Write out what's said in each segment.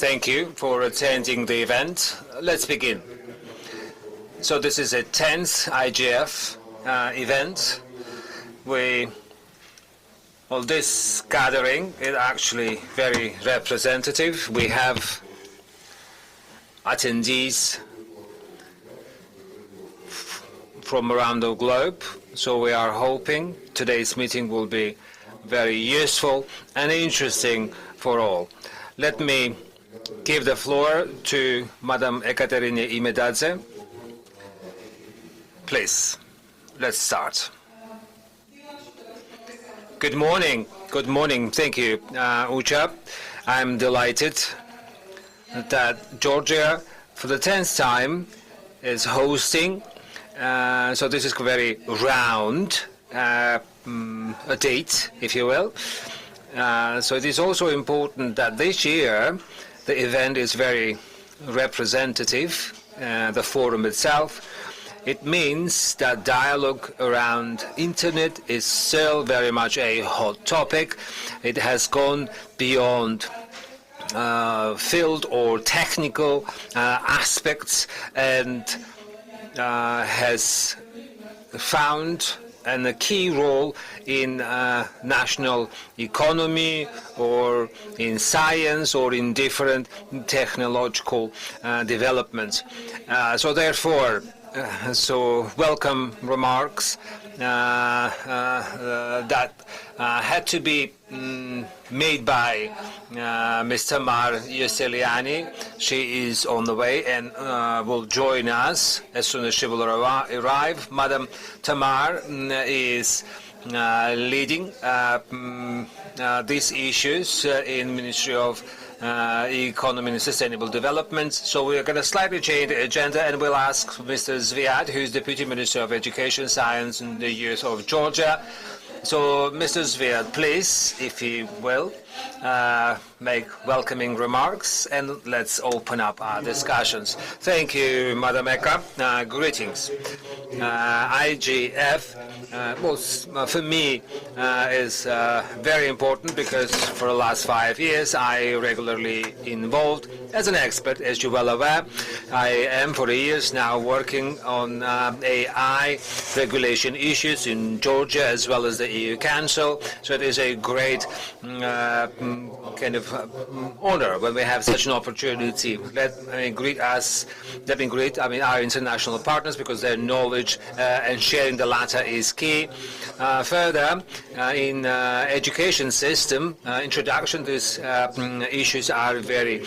Thank you for attending the event. Let's begin. So this is a 10th IGF event. This gathering is actually very representative. We have attendees from around the globe, so we are hoping today's meeting will be very useful and interesting for all. Let me give the floor to Madam Ekaterina Imedadze. Please, let's start. Good morning. Good morning. Thank you, Ucha. I'm delighted that Georgia, for the 10th time, is hosting. So this is a very round a date, if you will. So it is also important that this year the event is very representative, the forum itself. It means that dialogue around internet is still very much a hot topic. It has gone beyond field or technical aspects and has found a key role in national economy or in science or in different technological developments. So therefore, welcome remarks that had to be made by Ms. Tamar Yuseliani. She is on the way and will join us as soon as she will arrive. Madam Tamar is leading these issues in Ministry of Economy and Sustainable Development. So we are going to slightly change the agenda and we'll ask Mr. Zviad, who is Deputy Minister of Education, Science and the Youth of Georgia. So Mr. Zviad, please, if you will, make welcoming remarks and let's open up our discussions. Thank you, Madam Eka. Greetings. IGF, for me, is very important because for the last 5 years I regularly involved as an expert, as you're well aware. I am for years now working on AI regulation issues in Georgia as well as the EU Council. So it is a great kind of honor when we have such an opportunity. Let me greet our international partners because their knowledge and sharing the latter is key. Further, in education system, introduction to these issues are very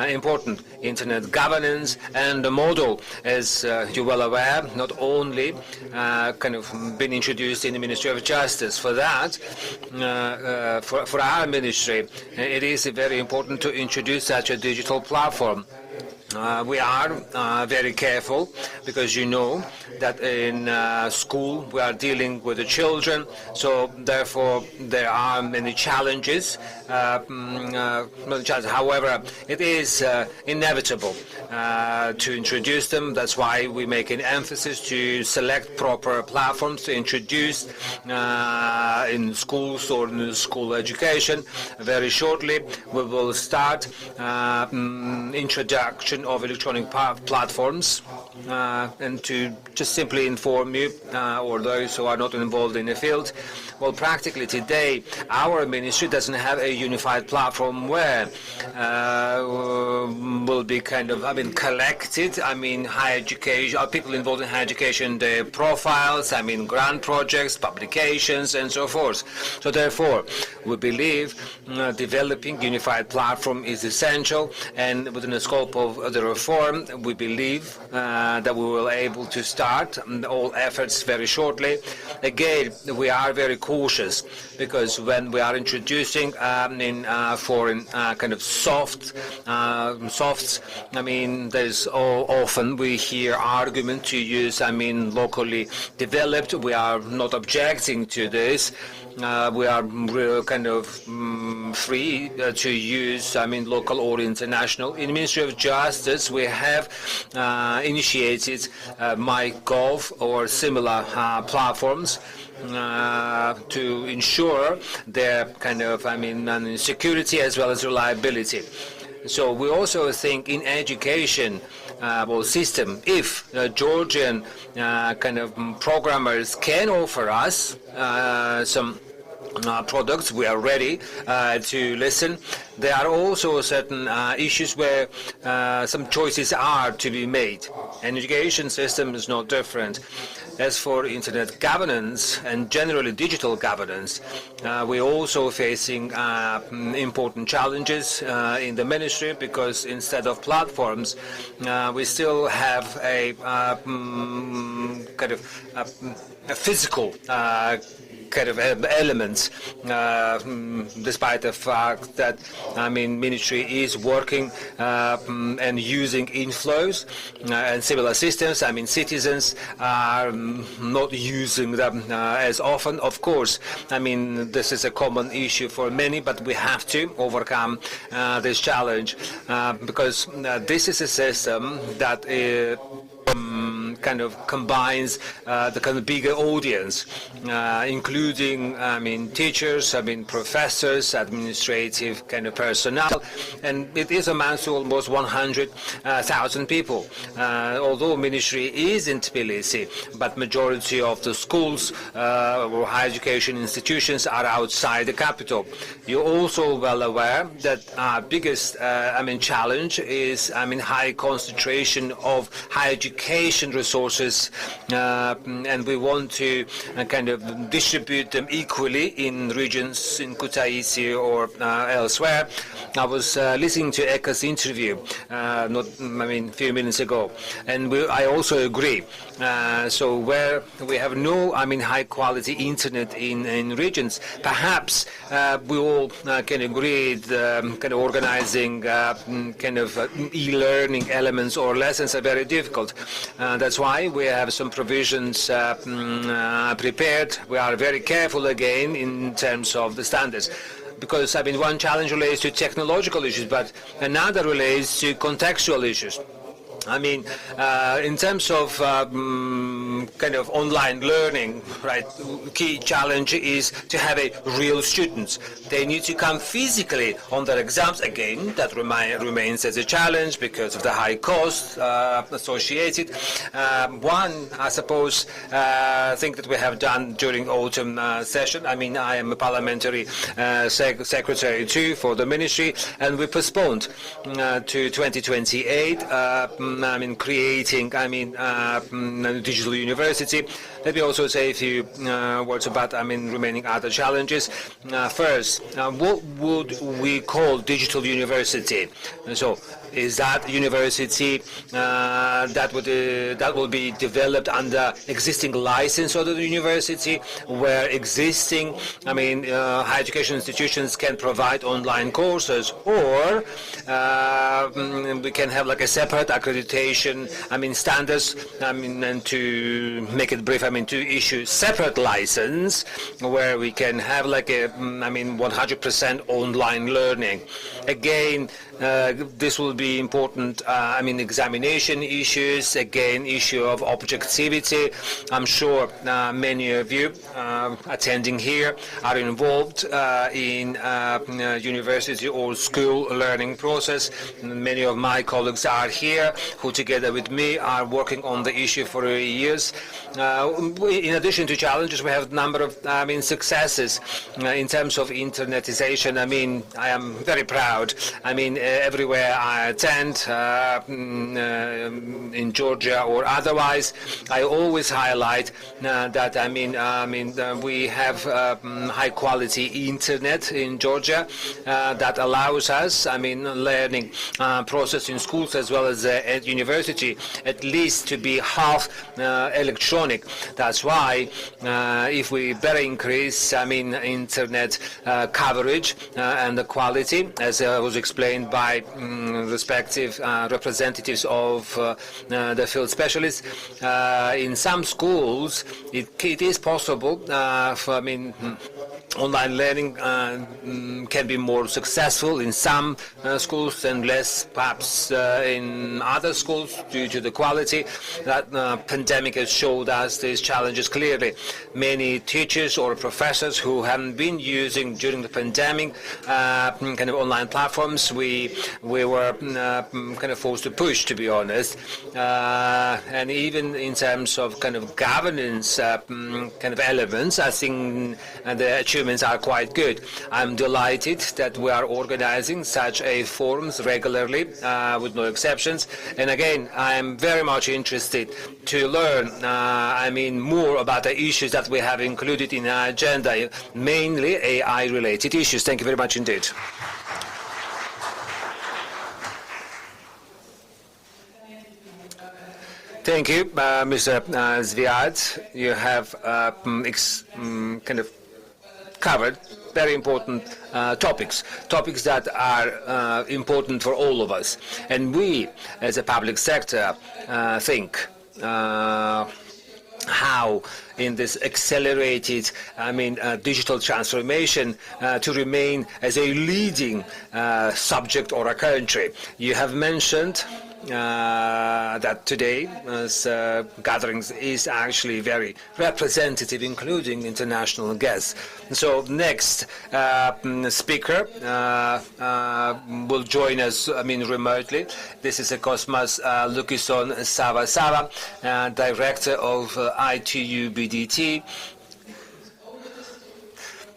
important. Internet governance and the model, as you're well aware, not only kind of been introduced in the Ministry of Justice. For that, for our ministry, it is very important to introduce such a digital platform. We are very careful because you know that in school we are dealing with the children, so therefore there are many challenges. However, it is inevitable to introduce them. That's why we make an emphasis to select proper platforms to introduce in schools or in school education. Very shortly we will start introduction of electronic platforms, and to just simply inform you or those who are not involved in the field, well, practically today our ministry doesn't have a unified platform where will be kind of collected, higher education, people involved in higher education, their profiles, grant projects, publications and so forth. So therefore we believe developing unified platform is essential, and within the scope of the reform we believe that we will able to start all efforts very shortly. Again, we are very cautious because when we are introducing in foreign kind of softs, there's often we hear argument to use locally developed. We are not objecting to this. We are kind of free to use local or international. In the Ministry of Justice we have initiated MyGov or similar platforms to ensure their kind of security as well as reliability. So we also think in education system, if Georgian kind of programmers can offer us some products, we are ready to listen. There are also certain issues where some choices are to be made. An education system is not different. As for internet governance and generally digital governance, we're also facing important challenges in the ministry, because instead of platforms, we still have a kind of a physical kind of elements, despite the fact that, ministry is working and using inflows and similar systems. Citizens are not using them as often. Of course, this is a common issue for many, but we have to overcome this challenge because this is a system that kind of combines the kind of bigger audience, including, teachers, professors, administrative kind of personnel, and it is amounts to almost 100,000 people. Although ministry is in Tbilisi, but majority of the schools or higher education institutions are outside the capital. You're also well aware that our biggest, challenge is, high concentration of higher education resources, and we want to kind of distribute them equally in regions in Kutaisi or elsewhere. I was listening to Eka's interview a few minutes ago, and I also agree. So where we have no high quality internet in regions, perhaps we all can agree that kind of organizing kind of e-learning elements or lessons are very difficult. That's why we have some provisions prepared. We are very careful again in terms of the standards, because one challenge relates to technological issues, but another relates to contextual issues. In terms of kind of online learning, right, key challenge is to have real students. They need to come physically on their exams. Again, that remains as a challenge because of the high cost associated. One, I suppose, thing that we have done during autumn session, I am a parliamentary secretary too for the ministry, and we postponed to 2028 creating digital university. Let me also say a few words about remaining other challenges. First, what would we call digital university? So is that university that will be developed under existing license of the university, where existing higher education institutions can provide online courses, or we can have like a separate accreditation standards, and to make it brief, to issue separate license where we can have like a 100% online learning. Again, this will be important, examination issues, again, issue of objectivity. I'm sure many of you attending here are involved in university or school learning process. Many of my colleagues are here who together with me are working on the issue for years. In addition to challenges, we have a number of successes in terms of internetization. I am very proud. Everywhere I attend, in Georgia or otherwise, I always highlight that we have high quality internet in Georgia that allows us learning process in schools as well as at university at least to be half electronic. That's why if we better increase internet coverage and the quality, as was explained by respective representatives of the field specialists, in some schools it is possible for online learning can be more successful in some schools and less perhaps in other schools due to the quality. That pandemic has showed us these challenges clearly. Many teachers or professors who haven't been using during the pandemic kind of online platforms, we were kind of forced to push, to be honest. And even in terms of kind of governance kind of elements, I think the achievements are quite good. I'm delighted that we are organizing such a forums regularly with no exceptions. And again, I'm very much interested to learn, more about the issues that we have included in our agenda, mainly AI-related issues. Thank you very much indeed. Thank you, Mr. Zviad. You have kind of covered very important topics that are important for all of us. And we, as a public sector, think how in this accelerated, digital transformation to remain as a leading subject or a country. You have mentioned that today's gatherings is actually very representative, including international guests. So next speaker will join us, remotely. This is Cosmas Lukison Sava, Director of ITU BDT.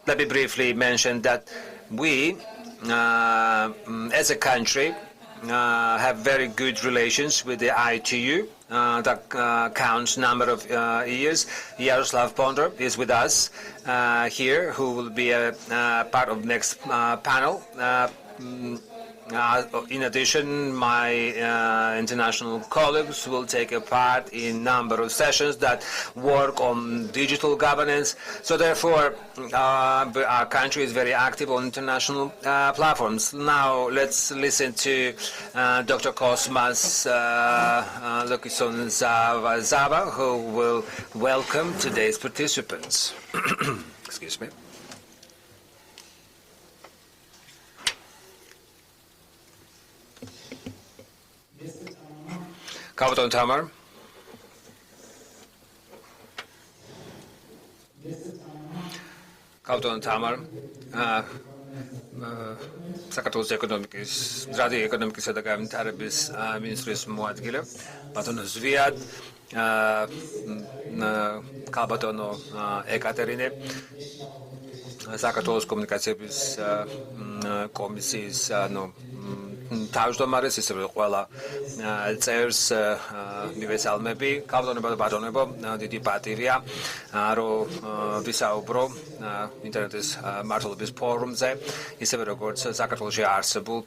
Let me briefly mention that we, as a country, have very good relations with the ITU that counts number of years. Yaroslav Ponder is with us here, who will be a part of next panel. In addition, my international colleagues will take a part in a number of sessions that work on digital governance. So therefore, our country is very active on international platforms. Now, let's listen to Dr. Cosmas Lukison Zava, who will welcome today's participants. Excuse me. Kabaton Tamar. Kabaton Tamar. საქართველოს ეკონომიკის, სტრატეგიული ეკონომიკისა და განვითარების მინისტრის მოადგილე, ბატონო ზვიად, კაბატონო ეკატერინე, საქართველოს კომუნიკაციების კომისიის თავმჯდომარეს, ისევე ყველა წევრს მივესალმები. კაბატონებო და ბატონებო, დიდი პატივია, რომ ვისაუბრო ინტერნეტის მართლობის ფორუმზე, ისევე როგორც საქართველოში არსებულ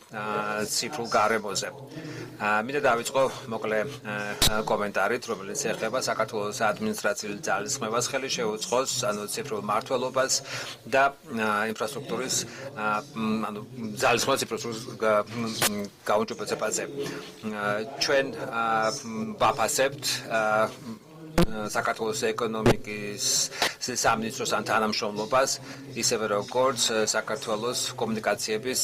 ციფრულ გარემოზე. მინდა დავიწყო მოკლე კომენტარით, რომელიც ეხება საქართველოს ადმინისტრაციული ძალისხმევას, ხელი შეუწყოს ციფრულ მმართველობას და ინფრასტრუქტურის ძალისხმევას ინფრასტრუქტურის გაუმჯობესებაზე. ჩვენ ვაფასებთ საქართველოს ეკონომიკის სამინისტროსთან თანამშრომლობას, ისევე როგორც საქართველოს კომუნიკაციების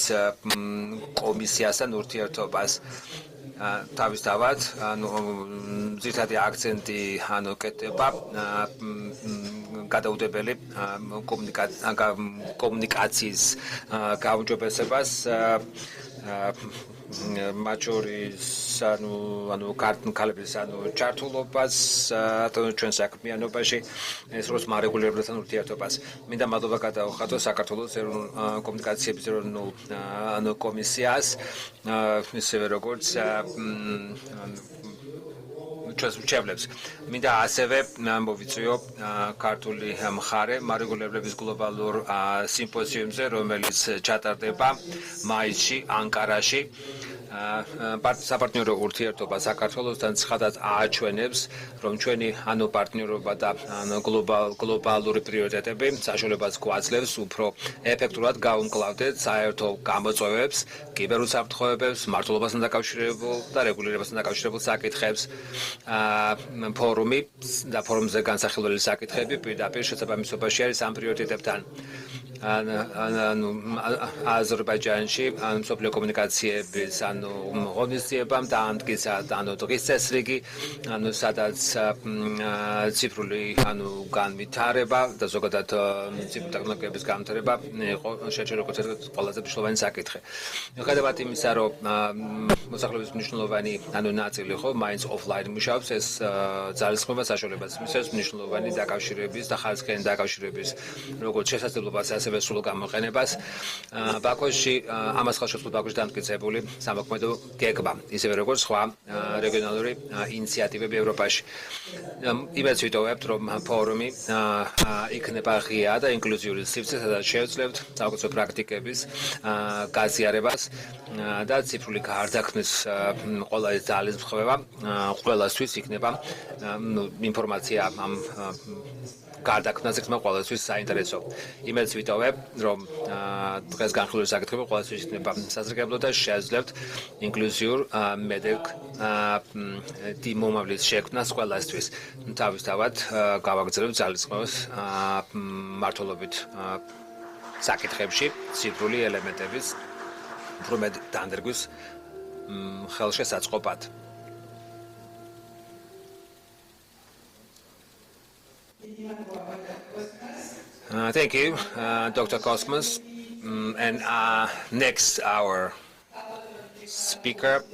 კომისიასთან ურთიერთობას. თავისთავად, ძირითადი აქცენტი კეთდება გადაუდებელი კომუნიკაციის გაუმჯობესებას, მაჯორის ქალების ჩართულობას ჩვენ საქმიანობაში, ეს როს მარეგულირებასთან ურთიერთობას. მინდა მადლობა გადაუხადო საქართველოს კომუნიკაციების ეროვნულ კომისიას, ისევე როგორც ჩვენს მრჩევლებს. მინდა ასევე მოვიწვიო ქართული მხარე მარეგულირების გლობალურ სიმპოზიუმზე, რომელიც ჩატარდება მაისში, ანკარაში. საპარტნიორო ურთიერთობა საქართველოსთან ცხადად ააჩვენებს, რომ ჩვენი პარტნიორობა და გლობალური პრიორიტეტები საშუალებას გვაძლევს უფრო ეფექტურად გავუმკლავდეთ საერთო გამოწვევებს, კიბერუსაფრთხოებებს, მართლობასთან დაკავშირებულ და რეგულირებასთან დაკავშირებულ საკითხებს. ფორუმი და ფორუმზე განსახილველი საკითხები პირდაპირ შესაბამისობაში არის ამ პრიორიტეტებთან. აზერბაიჯანში მსოფლიო კომუნიკაციების ღონისძიებამ დაამტკიცა დღის წესრიგი, სადაც ციფრული განვითარება და ზოგადად ციფრული ტექნოლოგიების განვითარება იყო შეჩერებული როგორც ერთ ყველაზე მნიშვნელოვანი საკითხი. მიუხედავად იმისა, რომ მოსახლეობის მნიშვნელოვანი ნაწილი ხო მაინც ოფლაინ მუშაობს, ეს ძალისხმევა საშუალებას მისცემს მნიშვნელოვანი დაკავშირების და ხარისხიანი დაკავშირების როგორც შესაძლებლობას, ასევე სრულ გამოყენებას. ბაქოში ამას ხელშეწყობით ბაქოში დამტკიცებული სამოქმედო გეგმა, ისევე როგორც სხვა რეგიონალური ინიციატივები ევროპაში. იმედს ვიტოვებთ, რომ ფორუმი იქნება ღია და ინკლუზიური სივრცე, სადაც შევძლებთ საუკეთესო პრაქტიკების გაზიარებას და ციფრული გარდაქმნის ყველა ეს ძალისხმევა ყველასთვის იქნება ინფორმაცია ამ გარდაქმნაზე ხმა ყველასთვის საინტერესო. იმედს ვიტოვებ, რომ დღეს განხილული საკითხები ყველასთვის იქნება საზრგებლო და შეაძლებთ ინკლუზიურ მედეგ მომავლის შექმნას ყველასთვის. თავისთავად გავაგრძელებთ ძალისხმევას მართლობით საკითხებში ციფრული ელემენტების უფრო მეტ დანდერგვის ხელშესაწყობად. Thank you, Dr. Cosmos. And next, our speaker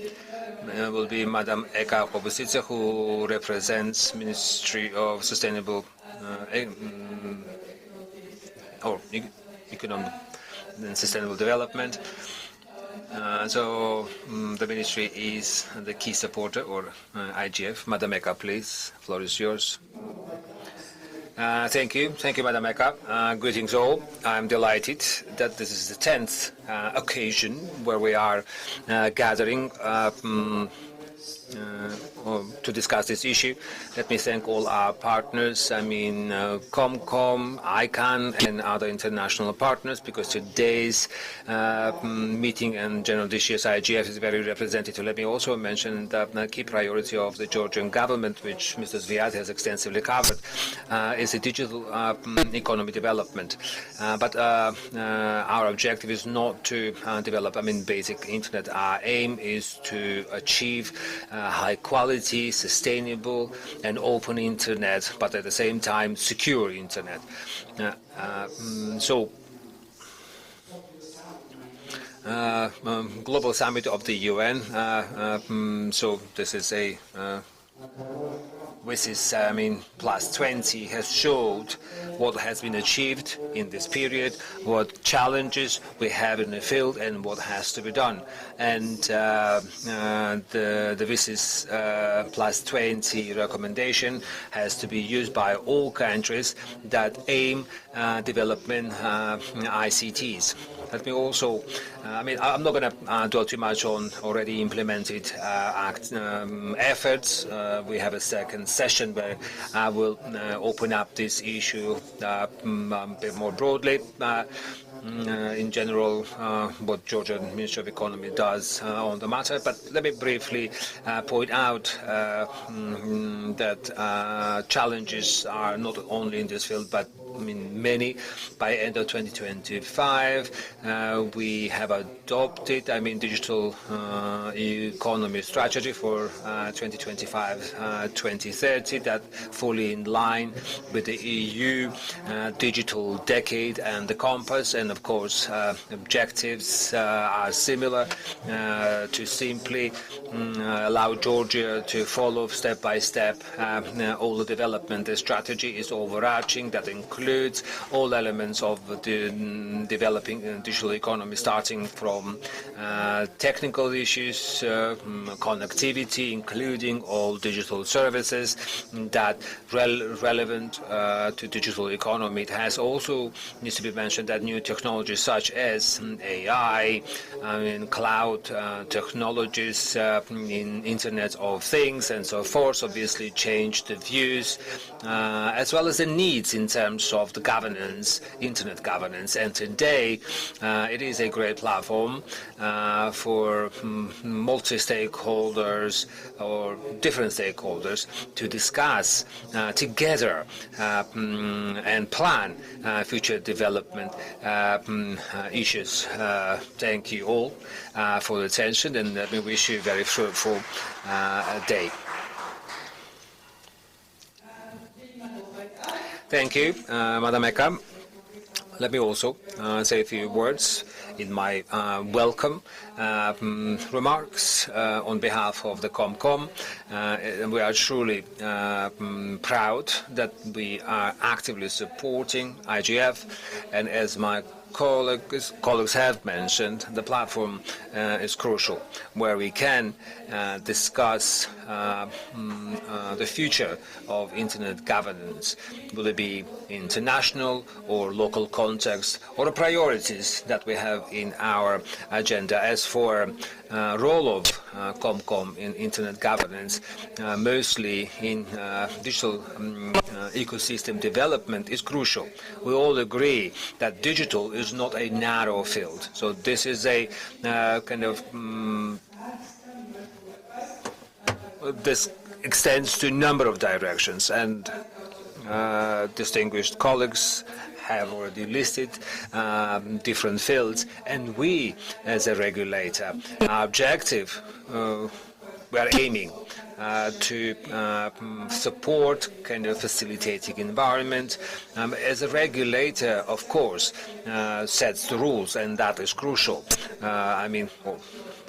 will be Madam Eka Kobusitsa, who represents Ministry of Sustainable or Economic and Sustainable Development. So the ministry is the key supporter, or IGF. Madam Eka, please, the floor is yours. Thank you, Madam Eka. Greetings all. I'm delighted that this is the 10th occasion where we are gathering to discuss this issue. Let me thank all our partners, COMCOM, ICANN, and other international partners, because today's meeting and general issues IGF is very representative. Let me also mention the key priority of the Georgian government, which Mr. Zviad has extensively covered, is the digital economy development. But our objective is not to develop, basic internet. Our aim is to achieve high quality, sustainable and open internet, but at the same time secure internet. Global Summit of the UN, so this is a plus 20 has showed what has been achieved in this period, what challenges we have in the field, and what has to be done. And the WSIS plus 20 recommendation has to be used by all countries that aim developing ICTs. Let me also, I'm not going to dwell too much on already implemented efforts. We have a second session where I will open up this issue a bit more broadly. In general, what Georgian Ministry of Economy does on the matter. But let me briefly point out that challenges are not only in this field, but many. By end of 2025, we have adopted, digital economy strategy for 2025-2030, that fully in line with the EU digital decade and the compass. And of course, objectives are similar to simply allow Georgia to follow step by step all the development. The strategy is overarching, that includes all elements of the developing digital economy, starting from technical issues, connectivity, including all digital services that relevant to digital economy. It has also needs to be mentioned that new technologies such as AI, cloud technologies, in Internet of Things and so forth, obviously change the views as well as the needs in terms terms of the governance, internet governance. And today, it is a great platform for multi-stakeholders or different stakeholders to discuss together and plan future development issues. Thank you all for the attention, and let me wish you a very fruitful day. Thank you, Madam Eka. Let me also say a few words in my welcome remarks on behalf of the COMCOM. We are truly proud that we are actively supporting IGF, and as my colleagues have mentioned, the platform is crucial, where we can discuss the future of internet governance. Will it be international or local context, or the priorities that we have in our agenda? As for role of COMCOM in internet governance, mostly in digital ecosystem development, is crucial. We all agree that digital is not a narrow field. So this is a kind of this extends to a number of directions, and distinguished colleagues have already listed different fields, and we, as a regulator, our objective, we are aiming to support kind of facilitating environment. As a regulator, of course, sets the rules, and that is crucial.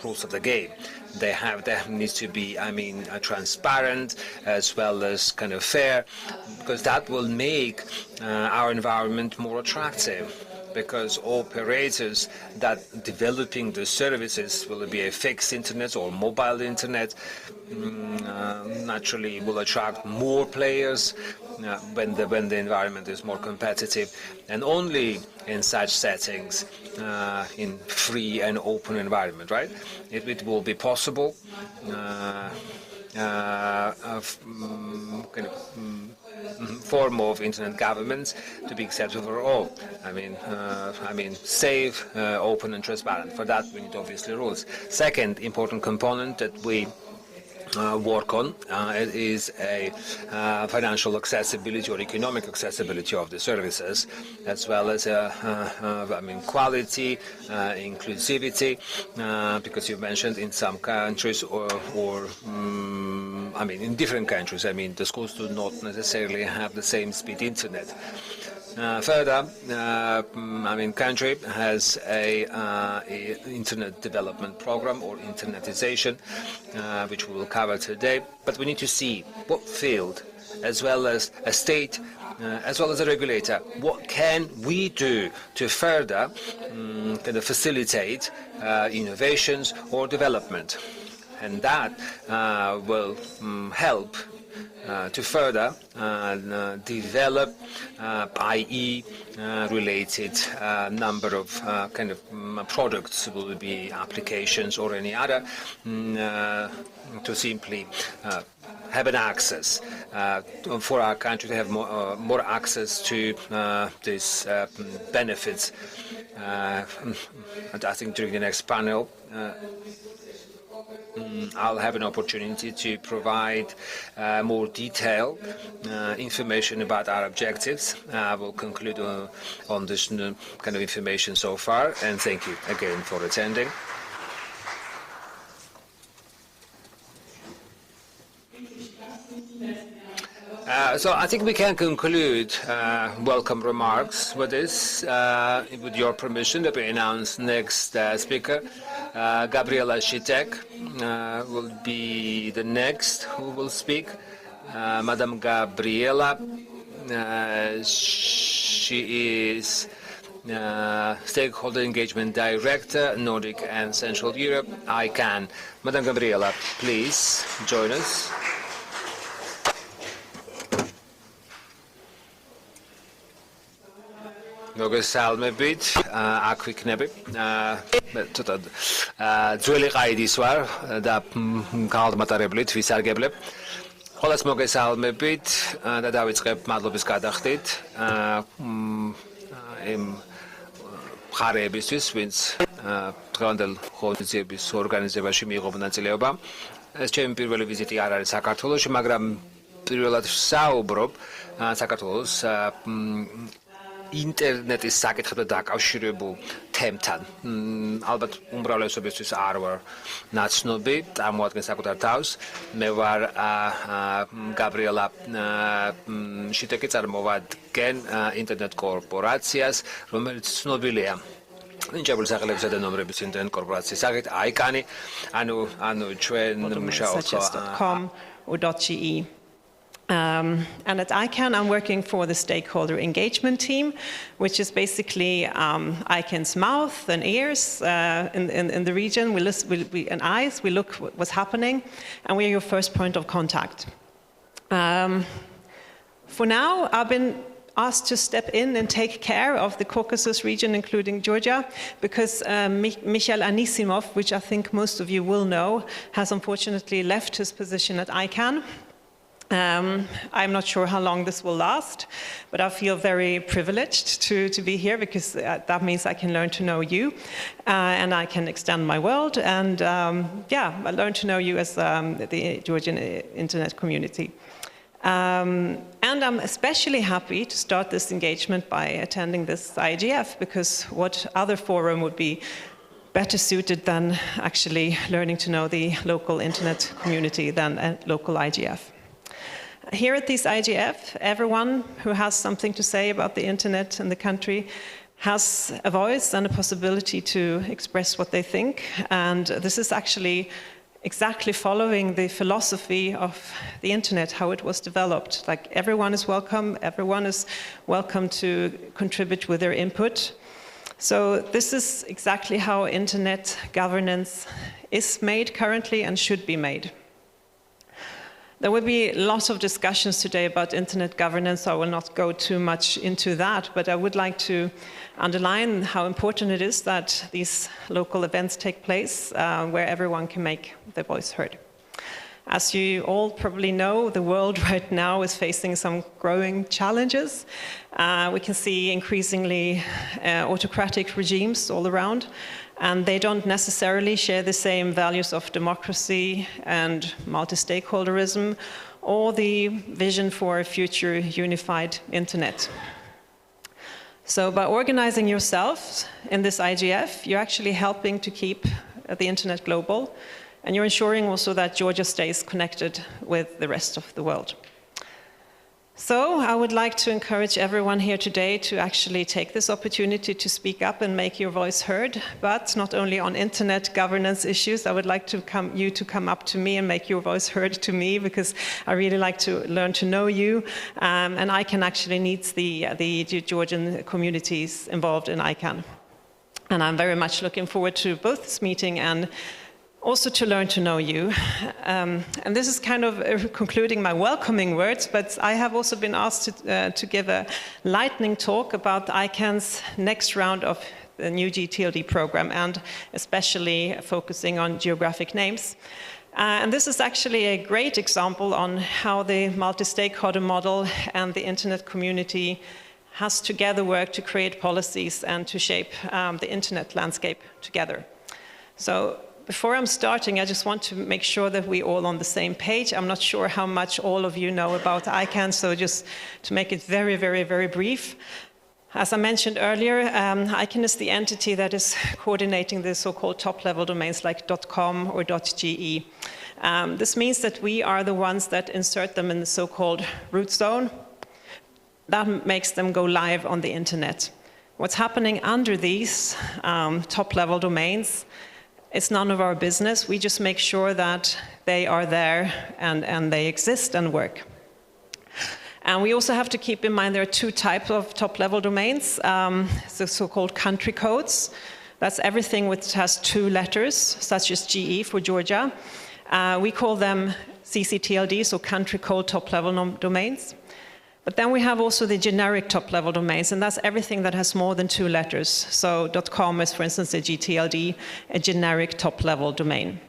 Rules of the game. There needs to be, transparent as well as kind of fair, because that will make our environment more attractive. Because operators that developing the services, will it be a fixed internet or mobile internet, naturally will attract more players when the environment is more competitive, and only in such settings, in free and open environment, right? It will be possible form of internet governance to be acceptable for all. Safe, open, and transparent. For that, we need obviously rules. Second important component that we work on it is a financial accessibility or economic accessibility of the services, as well as quality, inclusivity, because you mentioned in some countries in different countries, the schools do not necessarily have the same speed internet. Further, country has a internet development program or internetization, which we will cover today. But we need to see what field, as well as a state, as well as a regulator, what can we do to further facilitate innovations or development, and that will help to further develop IE related number of products, will be applications or any other, to simply have an access for our country to have more access to these benefits. And I think during the next panel, I'll have an opportunity to provide more detailed information about our objectives. I will conclude on this kind of information so far, and thank you again for attending. So I think we can conclude welcome remarks with this. With your permission, that we announce next speaker. Gabriela Shitek will be the next who will speak. Madam Gabriela, she is Stakeholder Engagement Director, Nordic and Central Europe, ICANN. Madam Gabriela, please join us. მოგესალმებით, აქ ვიქნები. ცოტა ძველი ყაიდის ვარ და გავადმატარებლით ვისარგებლებ. ყველას მოგესალმებით და დავიწყებ მადლობის გადახდით იმ მხარეებისთვის, ვინც დღევანდელ ღონისძიების ორგანიზებაში მიიღო მონაწილეობა. ეს ჩემი პირველი ვიზიტი არ არის საქართველოში, მაგრამ პირველად ვსაუბრობ საქართველოს ინტერნეტის საკითხებთან დაკავშირებულ თემთან. ალბათ უმრავლესობისთვის არ ვარ ნაცნობი, წარმოადგენს საკუთარ თავს. მე ვარ გაბრიელა შიტეკი, წარმოვადგენ ინტერნეტ კორპორაციას, რომელიც ცნობილია მინიჭებული სახელებისა და ნომრების ინტერნეტ კორპორაციის სახით ICANN-ი, ანუ ჩვენ მუშაობთ .com or .ge. And at ICANN, I'm working for the stakeholder engagement team, which is basically ICANN's mouth and ears in the region. And eyes, we look what's happening, and we are your first point of contact. For now, I've been asked to step in and take care of the Caucasus region, including Georgia, because Mikhail Anisimov, which I think most of you will know, has unfortunately left his position at ICANN. I'm not sure how long this will last, but I feel very privileged to be here because that means I can learn to know you and I can extend my world and I learn to know you as the Georgian internet community. And I'm especially happy to start this engagement by attending this IGF because what other forum would be better suited than actually learning to know the local internet community than a local IGF. Here at this IGF, everyone who has something to say about the internet and the country has a voice and a possibility to express what they think. And this is actually exactly following the philosophy of the internet, how it was developed. Like everyone is welcome to contribute with their input. So this is exactly how internet governance is made currently and should be made. There will be lots of discussions today about internet governance, so I will not go too much into that, but I would like to underline how important it is that these local events take place where everyone can make their voice heard. As you all probably know, the world right now is facing some growing challenges. We can see increasingly autocratic regimes all around, and they don't necessarily share the same values of democracy and multi-stakeholderism or the vision for a future unified internet. So by organizing yourselves in this IGF, you're actually helping to keep the internet global, and you're ensuring also that Georgia stays connected with the rest of the world. So I would like to encourage everyone here today to actually take this opportunity to speak up and make your voice heard, but not only on internet governance issues. I would like you to come up to me and make your voice heard to me because I really like to learn to know you, and ICANN actually needs the Georgian communities involved in ICANN. And I'm very much looking forward to both this meeting and also to learn to know you. And this is kind of concluding my welcoming words, but I have also been asked to give a lightning talk about ICANN's next round of the new GTLD program, and especially focusing on geographic names. And this is actually a great example on how the multi-stakeholder model and the internet community has together worked to create policies and to shape the internet landscape together. So before I'm starting, I just want to make sure that we're all on the same page. I'm not sure how much all of you know about ICANN, so just to make it very, very, very brief. As I mentioned earlier, ICANN is the entity that is coordinating the so-called top-level domains like .com or .ge. This means that we are the ones that insert them in the so-called root zone. That makes them go live on the internet. What's happening under these top-level domains, it's none of our business. We just make sure that they are there and they exist and work. And we also have to keep in mind there are two types of top-level domains, the so-called country codes. That's everything which has two letters, such as GE for Georgia. We call them CCTLD, so country code top-level domains. But then we have also the generic top-level domains, and that's everything that has more than two letters. So .com is, for instance, a GTLD, a generic top-level domain.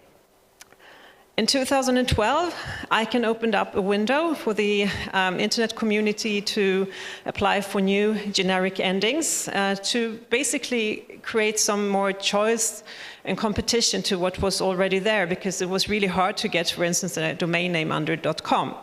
In 2012, ICANN opened up a window for the internet community to apply for new generic endings to basically create some more choice and competition to what was already there, because it was really hard to get, for instance, a domain name under .com.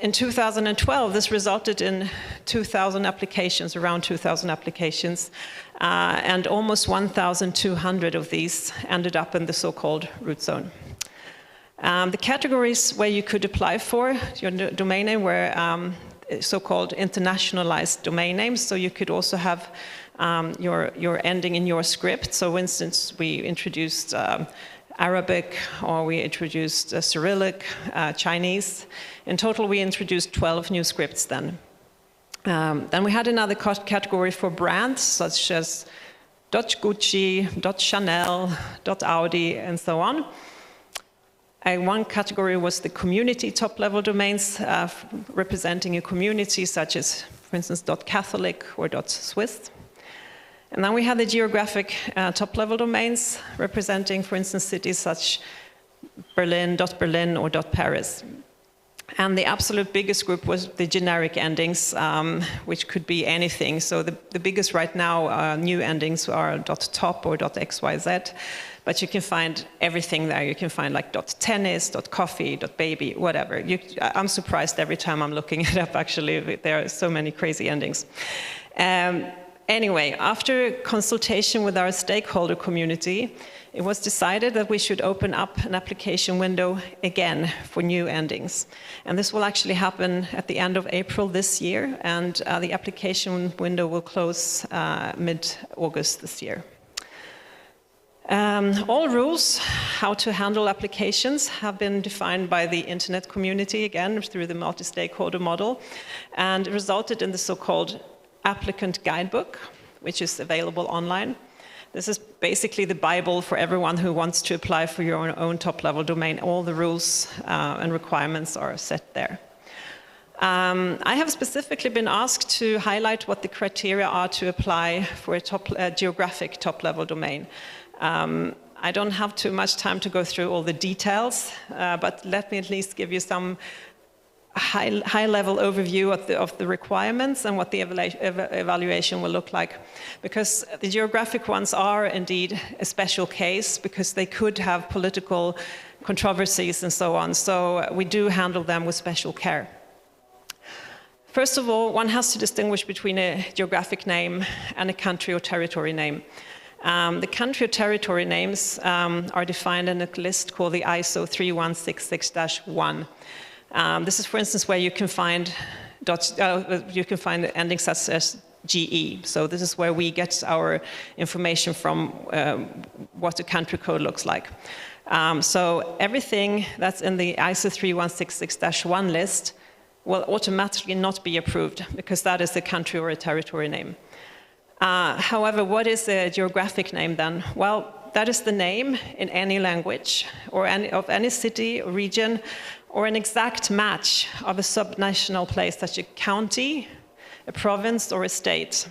In 2012, this resulted in 2,000 applications, around 2,000 applications, and almost 1,200 of these ended up in the so-called root zone. The categories where you could apply for your domain name were so-called internationalized domain names, so you could also have your ending in your script. So, for instance, we introduced Arabic, or we introduced Cyrillic, Chinese. In total, we introduced 12 new scripts then. Then we had another category for brands, such as .Gucci, .Chanel, .Audi, and so on. One category was the community top-level domains, representing a community such as, for instance, .Catholic or .Swiss. And then we had the geographic top-level domains, representing, for instance, cities such Berlin, .Berlin, or .Paris. And the absolute biggest group was the generic endings, which could be anything. So the biggest right now new endings are .top or .xyz, but you can find everything there. You can find like .tennis, .coffee, .baby, whatever. I'm surprised every time I'm looking it up, actually. There are so many crazy endings. Anyway, after consultation with our stakeholder community, it was decided that we should open up an application window again for new endings. And this will actually happen at the end of April this year, and the application window will close mid-August this year. All rules, how to handle applications, have been defined by the internet community, again, through the multi-stakeholder model, and resulted in the so-called applicant guidebook, which is available online. This is basically the Bible for everyone who wants to apply for your own top-level domain. All the rules and requirements are set there. I have specifically been asked to highlight what the criteria are to apply for a geographic top-level domain. I don't have too much time to go through all the details, but let me at least give you some high-level overview of the requirements and what the evaluation will look like. Because the geographic ones are indeed a special case, because they could have political controversies and so on. So we do handle them with special care. First of all, one has to distinguish between a geographic name and a country or territory name. The country or territory names are defined in a list called the ISO 3166-1. This is, for instance, where you can find endings such as GE. So this is where we get our information from, what the country code looks like. So everything that's in the ISO 3166-1 list will automatically not be approved, because that is a country or a territory name. However, what is a geographic name then? Well, that is the name in any language or of any city or region, or an exact match of a subnational place, such as a county, a province, or a state.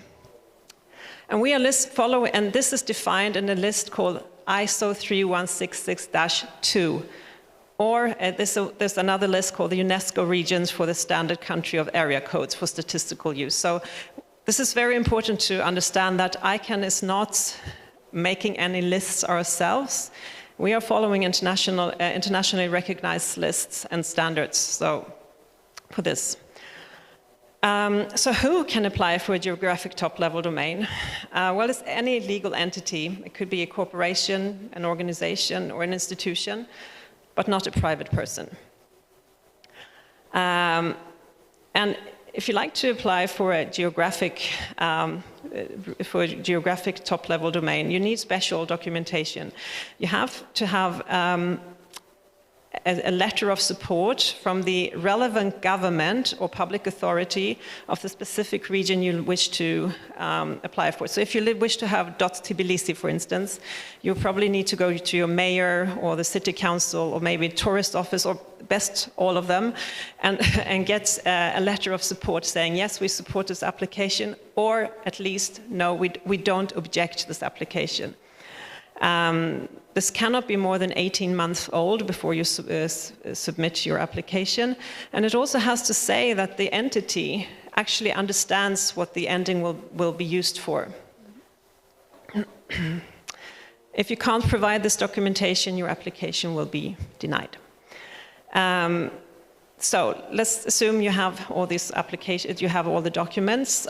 And we are following, and this is defined in a list called ISO 3166-2. Or there's another list called the UNESCO regions for the standard country of area codes for statistical use. So this is very important to understand, that ICANN is not making any lists ourselves. We are following internationally recognized lists and standards, so for this. So who can apply for a geographic top-level domain? Well, it's any legal entity. It could be a corporation, an organization, or an institution, but not a private person. And if you like to apply for a geographic top-level domain, you need special documentation. You have to have a letter of support from the relevant government or public authority of the specific region you wish to apply for. So if you wish to have .Tbilisi, for instance, you probably need to go to your mayor or the city council or maybe tourist office, or best all of them, and get a letter of support saying, yes, we support this application, or at least, no, we don't object to this application. This cannot be more than 18 months old before you submit your application. And it also has to say that the entity actually understands what the ending will be used for. If you can't provide this documentation, your application will be denied. So let's assume you have all these applications, you have all the documents.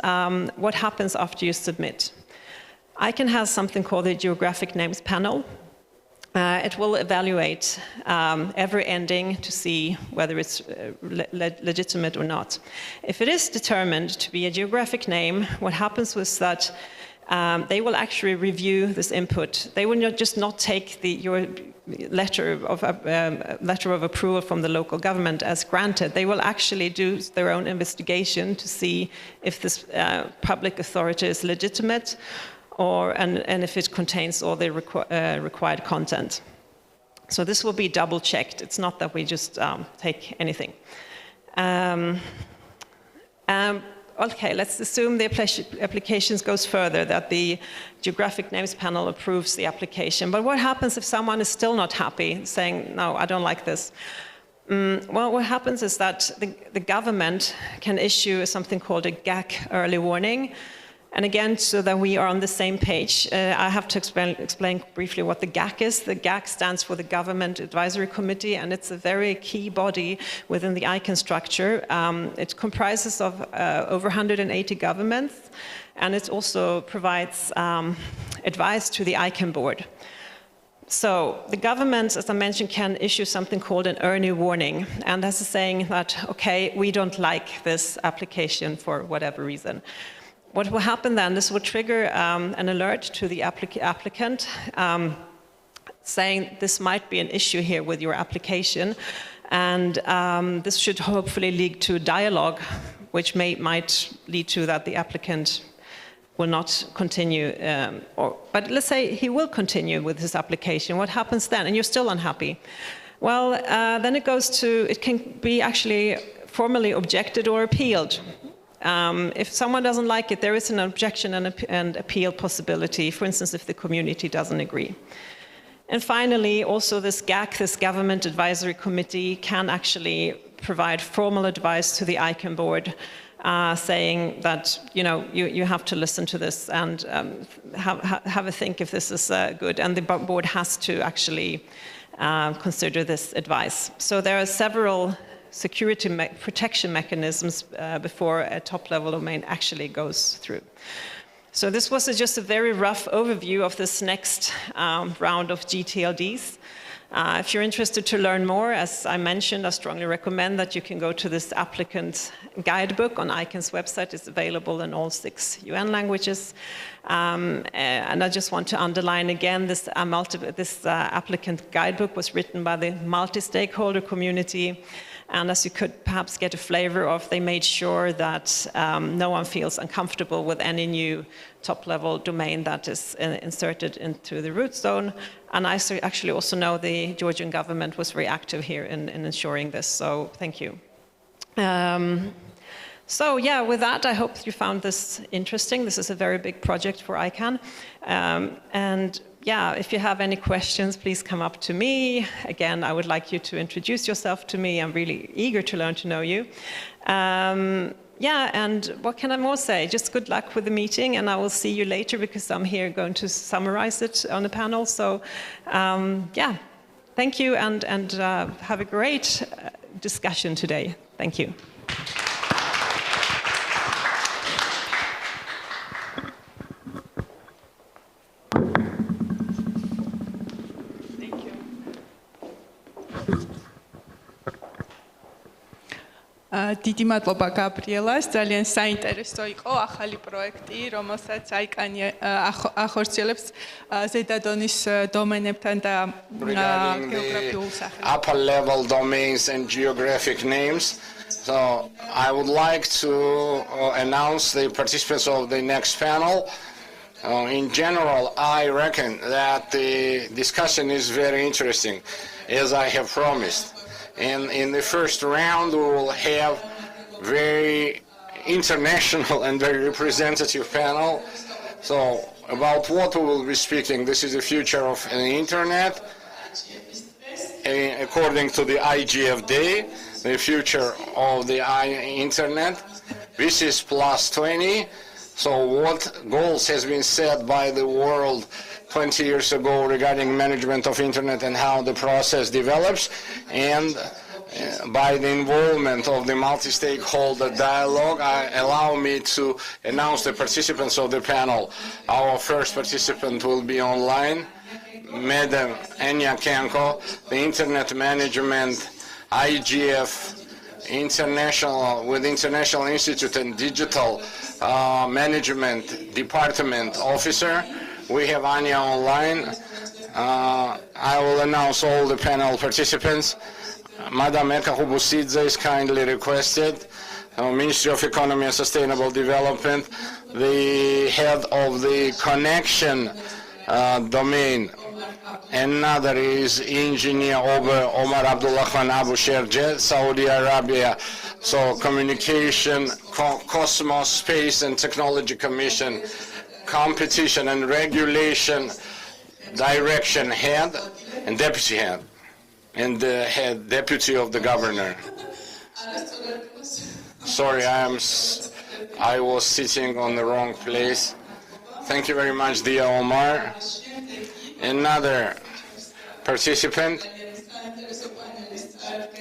What happens after you submit? ICANN has something called the Geographic Names Panel. It will evaluate every ending to see whether it's legitimate or not. If it is determined to be a geographic name, what happens was that they will actually review this input. They will not take your letter of approval from the local government as granted. They will actually do their own investigation to see if this public authority is legitimate, and if it contains all the required content. So this will be double checked. It's not that we just take anything. Okay, let's assume the application goes further, that the Geographic Names Panel approves the application. But what happens if someone is still not happy, saying, no, I don't like this? Well, what happens is that the government can issue something called a GAC early warning. And again, so that we are on the same page, I have to explain briefly what the GAC is. The GAC stands for the Government Advisory Committee, and it's a very key body within the ICANN structure. It comprises of over 180 governments, and it also provides advice to the ICANN board. So the government, as I mentioned, can issue something called an early warning, and that's saying that, okay, we don't like this application for whatever reason. What will happen then, this will trigger an alert to the applicant saying this might be an issue here with your application, and this should hopefully lead to dialogue, which might lead to that the applicant will not continue, but let's say he will continue with his application. What happens then? And you're still unhappy. Well, then it can be actually formally objected or appealed. If someone doesn't like it, there is an objection and appeal possibility, for instance, if the community doesn't agree. And finally, also this GAC, this Government Advisory Committee, can actually provide formal advice to the ICANN board, saying that, you have to listen to this and have a think if this is good. And the board has to actually consider this advice. So there are several security protection mechanisms before a top-level domain actually goes through. So this was just a very rough overview of this next round of GTLDs. If you're interested to learn more, as I mentioned, I strongly recommend that you can go to this applicant guidebook on ICANN's website. It's available in all 6 UN languages. And I just want to underline again, this applicant guidebook was written by the multi-stakeholder community. And as you could perhaps get a flavor of, they made sure that no one feels uncomfortable with any new top-level domain that is inserted into the root zone. And I actually also know the Georgian government was very active here in ensuring this, so thank you. So yeah, with that, I hope you found this interesting. This is a very big project for ICANN. And yeah, if you have any questions, please come up to me. Again, I would like you to introduce yourself to me. I'm really eager to learn to know you. Yeah, and what can I more say? Just good luck with the meeting, and I will see you later because I'm here going to summarize it on the panel. So yeah, thank you, and have a great discussion today. Thank you. დიდი მადლობა გაბრიელას, ძალიან საინტერესო იყო ახალი პროექტი, რომელსაც ICANN ახორციელებს ზედადონის დომენებთან და გეოგრაფიულ სახელმწიფო. Upper level domains and geographic names. So I would like to announce the participants of the next panel. In general, I reckon that the discussion is very interesting, as I have promised. And in the first round, we will have very international and very representative panel. So about what we will be speaking. This is the future of the internet. According to the IGF Day, the future of the internet. This is plus 20. So what goals has been set by the world 20 years ago regarding management of internet and how the process develops, and by the involvement of the multi-stakeholder dialogue, allow me to announce the participants of the panel. Our first participant will be online, Madam Anya Kenko, the Internet Management IGF International with International Institute and Digital Management Department Officer. We have Anya online. I will announce all the panel participants. Madam Eka Hubusidze is kindly requested. Ministry of Economy and Sustainable Development, the head of the connection domain. Another is Engineer Omar Abdullah Khan Abu Sherje, Saudi Arabia. So Communication, Cosmos, Space and Technology Commission, Competition and Regulation Direction Head and Deputy Head, and the head deputy of the governor. Sorry, I was sitting on the wrong place. Thank you very much, dear Omar. Another participant,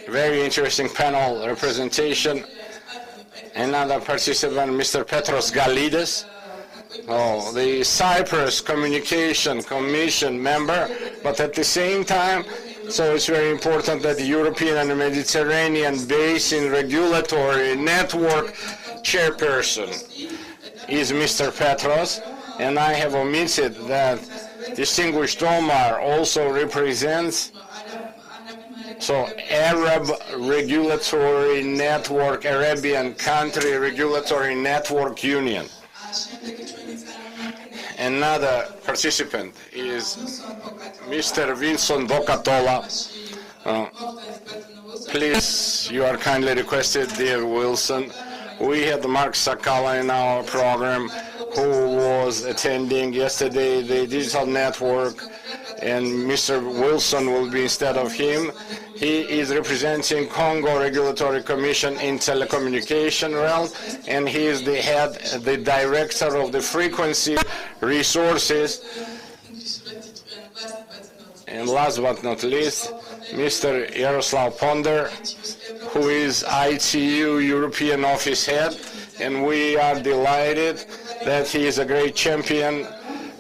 very interesting panel representation. Another participant, Mr. Petros Galides, the Cyprus Communication Commission member, but at the same time, so it's very important that the European and Mediterranean Basin Regulatory Network chairperson is Mr. Petros, and I have omitted that distinguished Omar also represents Arab Regulatory Network, Arabian Country Regulatory Network Union. Another participant is Mr. Wilson Bocatola. Please, you are kindly requested, dear Wilson. We had Mark Sakala in our program, who was attending yesterday the digital network, and Mr. Wilson will be instead of him. He is representing Congo Regulatory Commission in telecommunication realm, and he is the head, the director of the frequency resources. And last but not least, Mr. Yaroslav Ponder, who is ITU European Office Head, and we are delighted that he is a great champion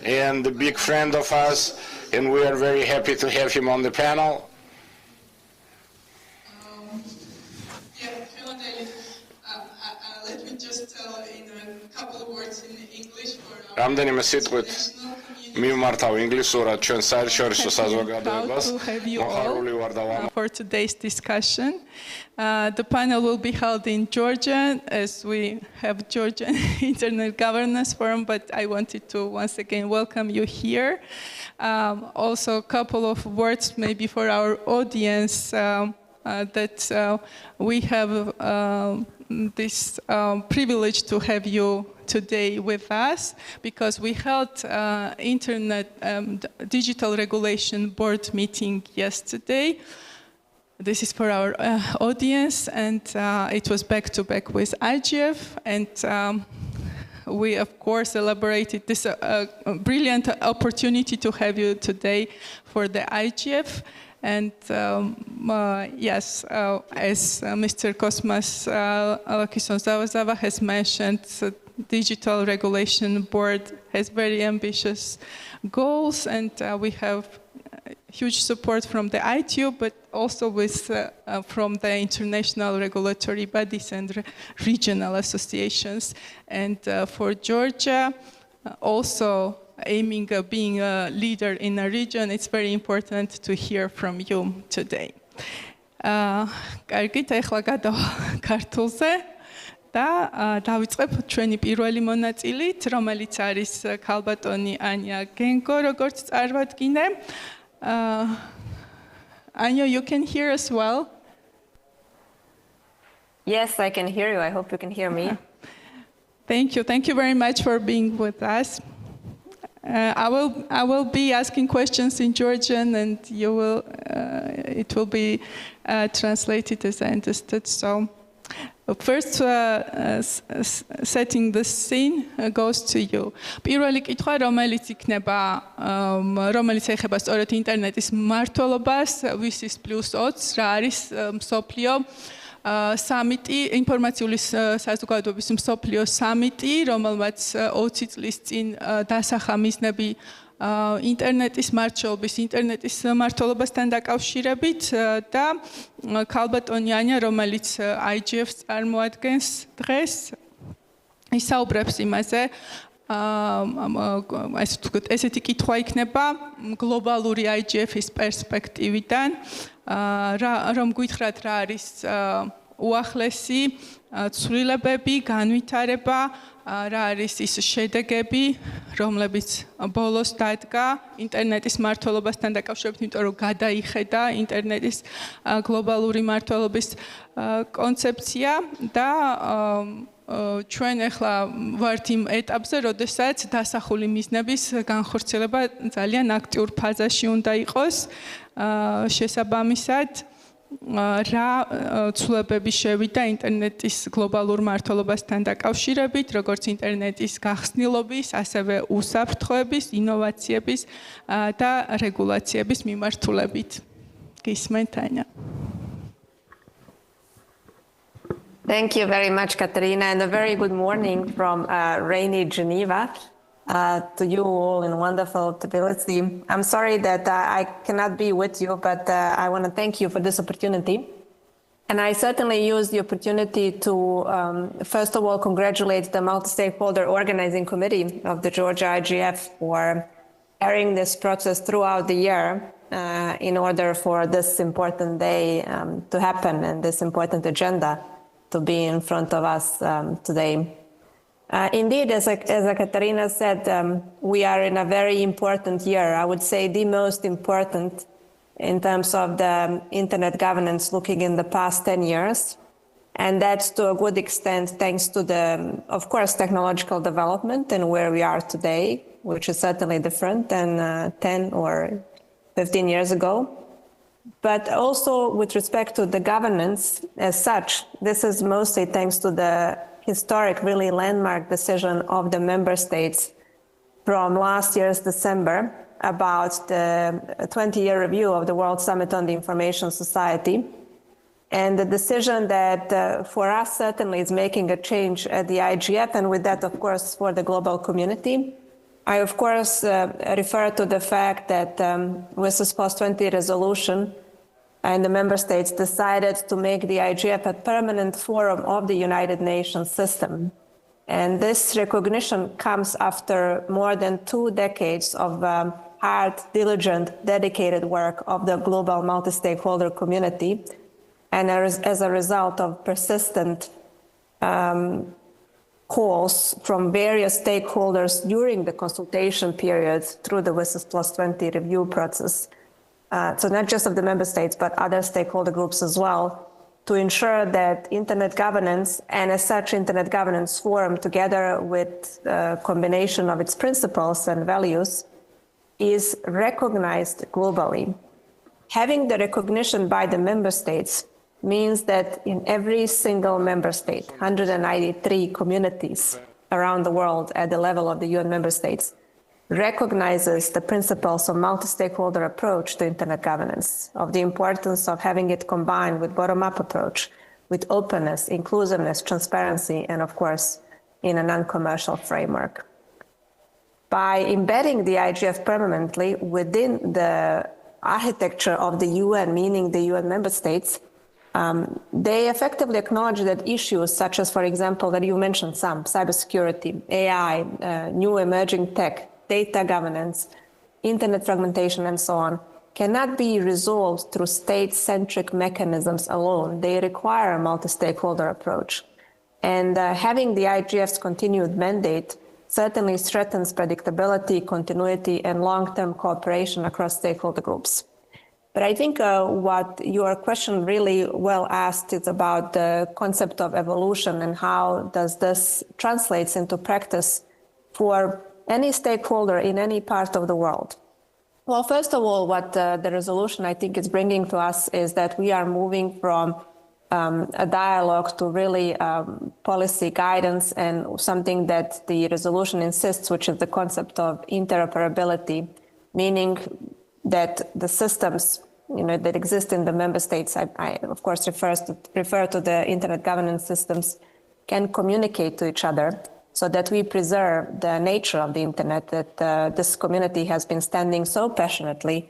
and a big friend of us, and we are very happy to have him on the panel. Let me just tell in a couple of words in English. Რამდენიმე სიტყვით მიმართავ ინგლისურად ჩვენ საერთაშორისო საზოგადოებას. მოხარული ვარ და for today's discussion. The panel will be held in Georgia, as we have Georgian Internet Governance Forum, but I wanted to once again welcome you here. Also, a couple of words maybe for our audience, that we have this privilege to have you today with us, because we held Internet Digital Regulation Board meeting yesterday. This is for our audience, and it was back-to-back with IGF, and we, of course, elaborated this brilliant opportunity to have you today for the IGF. And yes, as Mr. Cosmas Alakison-Zavazava has mentioned, the Digital Regulation Board has very ambitious goals, and we have huge support from the ITU, but also from the international regulatory bodies and regional associations. And for Georgia, also aiming at being a leader in a region, it's very important to hear from you today. Კარგით, ახლა ქართულზე და დავიწყებ ჩვენი პირველი მონაწილით, რომელიც არის ქალბატონი ანია გენკო, როგორც წარვადგინე. Anya, you can hear us well? Yes, I can hear you. I hope you can hear me. Thank you. Thank you very much for being with us. I will be asking questions in Georgian, and it will be translated as I understood. So, first, setting the scene goes to you. პირველი კითხვა, რომელიც ეხება სწორედ ინტერნეტის მმართველობას, ვისის +20, რა არის მსოფლიო სამიტი, ინფორმაციული საზოგადოების მსოფლიო სამიტი, რომელმაც 20 წლის წინ დასახა მიზნები ინტერნეტის მმართველობის, ინტერნეტის მმართველობასთან დაკავშირებით და ქალბატონიანია, რომელიც IGF-ს წარმოადგენს დღეს, ისაუბრებს იმაზე, ესეთი კითხვა იქნება გლობალური IGF-ის პერსპექტივიდან, რომ გითხრათ რა არის უახლესი ცვლილებები, განვითარება, რა არის ის შედეგები, რომლებიც ბოლოს დადგა ინტერნეტის მმართველობასთან დაკავშირებით, იმიტომ რომ გადაიხედა ინტერნეტის გლობალური მმართველობის კონცეფცია და ჩვენ ახლა ვართ იმ ეტაპზე, როდესაც დასახული მიზნების განხორციელება ძალიან აქტიურ ფაზაში უნდა იყოს. შესაბამისად, რა ცვლილებები შევიდა ინტერნეტის გლობალურ მმართველობასთან დაკავშირებით, როგორც ინტერნეტის გახსნილობის, ასევე უსაფრთხოების, ინოვაციების და რეგულაციების მიმართულებით. გისმენთ, ანა. Thank you very much, Katerina, and a very good morning from rainy Geneva to you all in wonderful Tbilisi. I'm sorry that I cannot be with you, but I want to thank you for this opportunity. And I certainly use the opportunity to, first of all, congratulate the multi-stakeholder organizing committee of the Georgia IGF for carrying this process throughout the year in order for this important day to happen and this important agenda to be in front of us today. Indeed, as Katerina said, we are in a very important year. I would say the most important in terms of the internet governance looking in the past 10 years. And that's to a good extent thanks to the, of course, technological development and where we are today, which is certainly different than 10 or 15 years ago. But also with respect to the governance as such, this is mostly thanks to the historic, really landmark decision of the member states from last year's December about the 20-year review of the World Summit on the Information Society. And the decision that for us certainly is making a change at the IGF, and with that, of course, for the global community. I, of course, refer to the fact that with this post-20 resolution, and the member states decided to make the IGF a permanent forum of the United Nations system. And this recognition comes after more than 2 decades of hard, diligent, dedicated work of the global multi-stakeholder community, and as a result of persistent calls from various stakeholders during the consultation period through the WSIS Plus 20 review process. So not just of the member states, but other stakeholder groups as well, to ensure that internet governance, and as such internet governance forum, together with a combination of its principles and values, is recognized globally. Having the recognition by the member states means that in every single member state, 193 communities around the world at the level of the UN member states, recognizes the principles of multi-stakeholder approach to internet governance, of the importance of having it combined with bottom-up approach, with openness, inclusiveness, transparency, and of course, in a non-commercial framework. By embedding the IGF permanently within the architecture of the UN, meaning the UN member states, they effectively acknowledge that issues such as, for example, that you mentioned some, cybersecurity, AI, new emerging tech, data governance, internet fragmentation, and so on, cannot be resolved through state-centric mechanisms alone. They require a multi-stakeholder approach. And having the IGF's continued mandate certainly strengthens predictability, continuity, and long-term cooperation across stakeholder groups. But I think what your question really well asked is about the concept of evolution and how does this translates into practice for any stakeholder in any part of the world? Well, first of all, what the resolution I think is bringing to us is that we are moving from a dialogue to really policy guidance and something that the resolution insists, which is the concept of interoperability, meaning that the systems that exist in the member states, I of course refer to the internet governance systems, can communicate to each other so that we preserve the nature of the internet that this community has been standing so passionately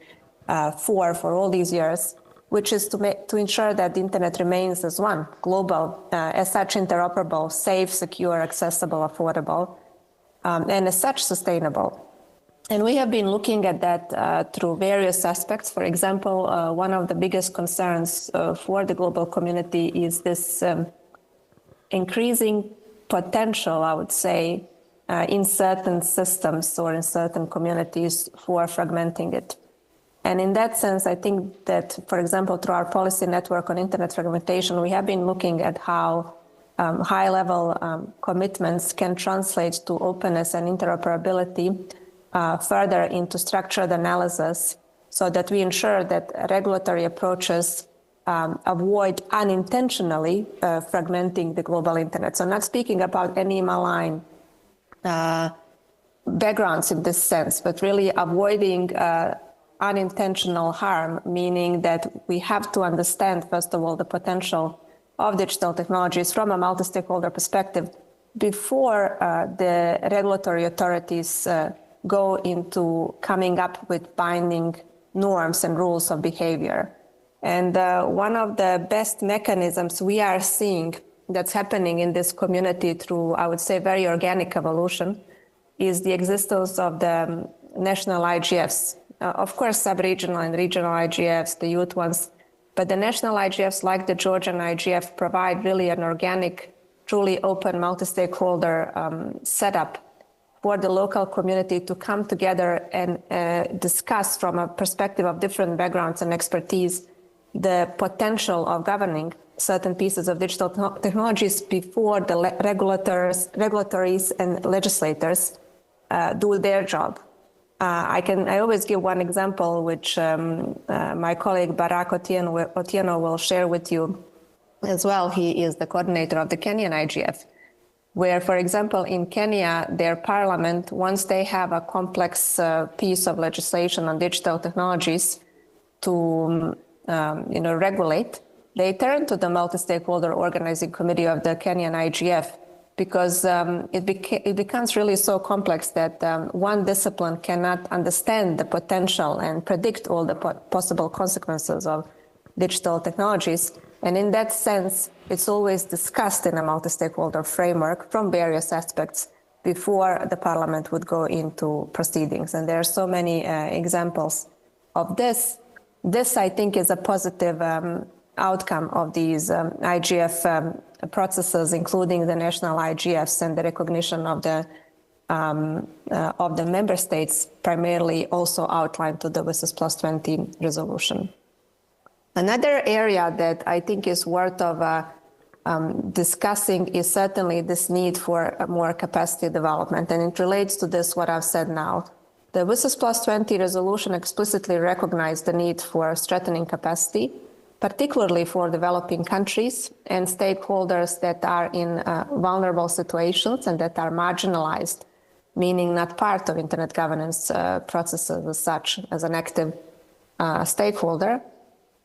for all these years, which is to ensure that the internet remains as one, global, as such interoperable, safe, secure, accessible, affordable, and as such sustainable. And we have been looking at that through various aspects. For example, one of the biggest concerns for the global community is this increasing potential, I would say, in certain systems or in certain communities for fragmenting it. And in that sense, I think that, for example, through our policy network on internet fragmentation, we have been looking at how high-level commitments can translate to openness and interoperability further into structured analysis so that we ensure that regulatory approaches avoid unintentionally fragmenting the global internet. So not speaking about any malign backgrounds in this sense, but really avoiding unintentional harm, meaning that we have to understand, first of all, the potential of digital technologies from a multi-stakeholder perspective before the regulatory authorities go into coming up with binding norms and rules of behavior. And one of the best mechanisms we are seeing that's happening in this community through, I would say, very organic evolution is the existence of the national IGFs. Of course, sub-regional and regional IGFs, the youth ones, but the national IGFs, like the Georgian IGF, provide really an organic, truly open, multi-stakeholder setup for the local community to come together and discuss from a perspective of different backgrounds and expertise the potential of governing certain pieces of digital technologies before the regulators and legislators do their job. I always give one example, which my colleague Barak Otieno will share with you as well. He is the coordinator of the Kenyan IGF, where, for example, in Kenya, their parliament, once they have a complex piece of legislation on digital technologies to regulate, they turn to the multi-stakeholder organizing committee of the Kenyan IGF because it becomes really so complex that one discipline cannot understand the potential and predict all the possible consequences of digital technologies. And in that sense, it's always discussed in a multi-stakeholder framework from various aspects before the parliament would go into proceedings. And there are so many examples of this. This, I think, is a positive outcome of these IGF processes, including the national IGFs and the recognition of the member states, primarily also outlined to the WSIS Plus 20 resolution. Another area that I think is worth of discussing is certainly this need for more capacity development, and it relates to this, what I've said now. The WSIS Plus 20 resolution explicitly recognized the need for strengthening capacity, particularly for developing countries and stakeholders that are in vulnerable situations and that are marginalized, meaning not part of internet governance processes as such, as an active stakeholder.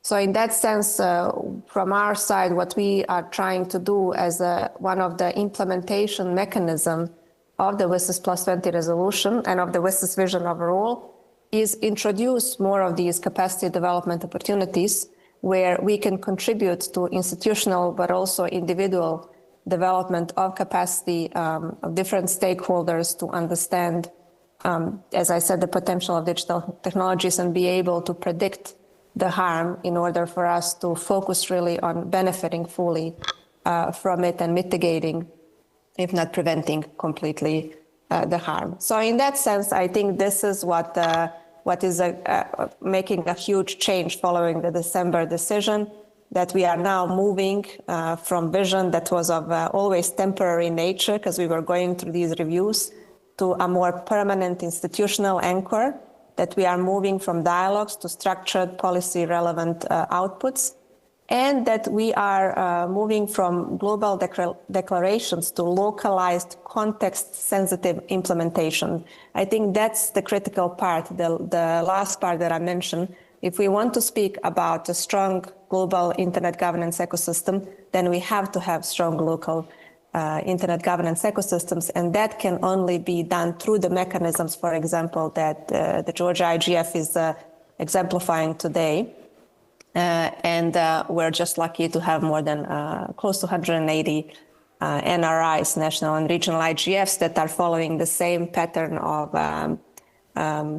So in that sense, from our side, what we are trying to do as one of the implementation mechanism of the WSIS Plus 20 resolution and of the WSIS vision overall is introduce more of these capacity development opportunities where we can contribute to institutional but also individual development of capacity of different stakeholders to understand, as I said, the potential of digital technologies and be able to predict the harm in order for us to focus really on benefiting fully from it and mitigating, if not preventing completely, the harm. So in that sense, I think this is what is making a huge change following the December decision, that we are now moving from vision that was of always temporary nature because we were going through these reviews to a more permanent institutional anchor, that we are moving from dialogues to structured policy-relevant outputs, and that we are moving from global declarations to localized, context-sensitive implementation. I think that's the critical part, the last part that I mentioned. If we want to speak about a strong global internet governance ecosystem, then we have to have strong local internet governance ecosystems, and that can only be done through the mechanisms, for example, that the Georgia IGF is exemplifying today. And we're just lucky to have more than close to 180 NRIs, national and regional IGFs, that are following the same pattern of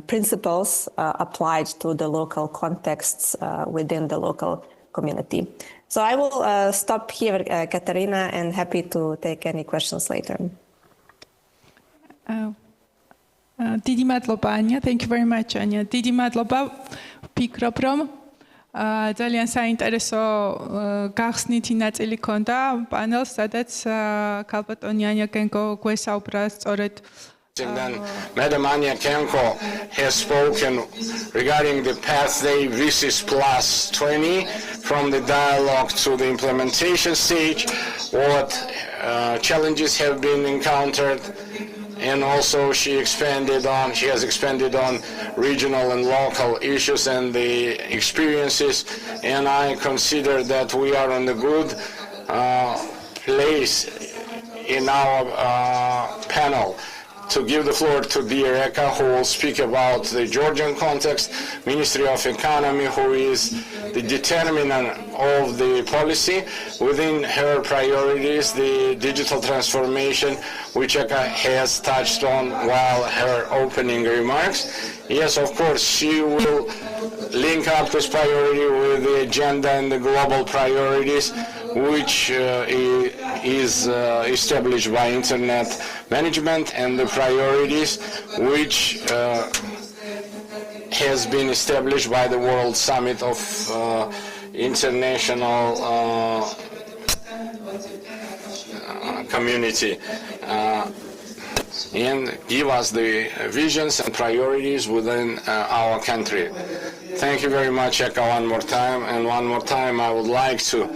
principles applied to the local contexts within the local community. So I will stop here, Katerina, and happy to take any questions later. Დიდი მადლობა ანია, thank you very much Anya. დიდი მადლობა, ვფიქრობ რომ ძალიან საინტერესო გახსნითი ნაწილი ქონდა პანელს, სადაც ქალბატონი ანია კენკო გვესაუბრა სწორედ. And then Madam Anya Kenko has spoken regarding the pathway VISIS Plus 20 from the dialogue to the implementation stage, what challenges have been encountered, and also she has expanded on regional and local issues and the experiences, and I consider that we are on a good place in our panel to give the floor to dear Eka, who will speak about the Georgian context, Ministry of Economy, who is the determinant of the policy. Within her priorities, the digital transformation, which Eka has touched on while her opening remarks. Yes, of course, she will link up this priority with the agenda and the global priorities, which is established by Internet management, and the priorities which has been established by the World Summit of International Community, and give us the visions and priorities within our country. Thank you very much, Eka, one more time, and one more time I would like to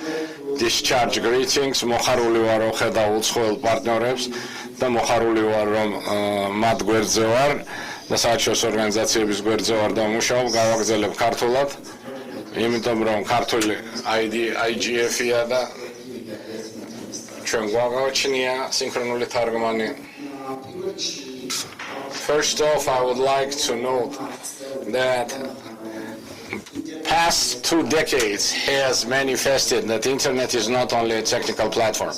discharge greetings. Moharuli var okheda utsxoel partnerebs da moharuli var rom mat გვერდზე ვარ და საერთაშორისო ორგანიზაციების გვერდზე ვარ და მუშაობ, გავაგრძელებ ქართულად, იმიტომ რომ ქართული IGF-ია და ჩვენ გვაგვაჩნია სინქრონული თარგმანი. First off, I would like to note that past 2 decades has manifested that Internet is not only a technical platform.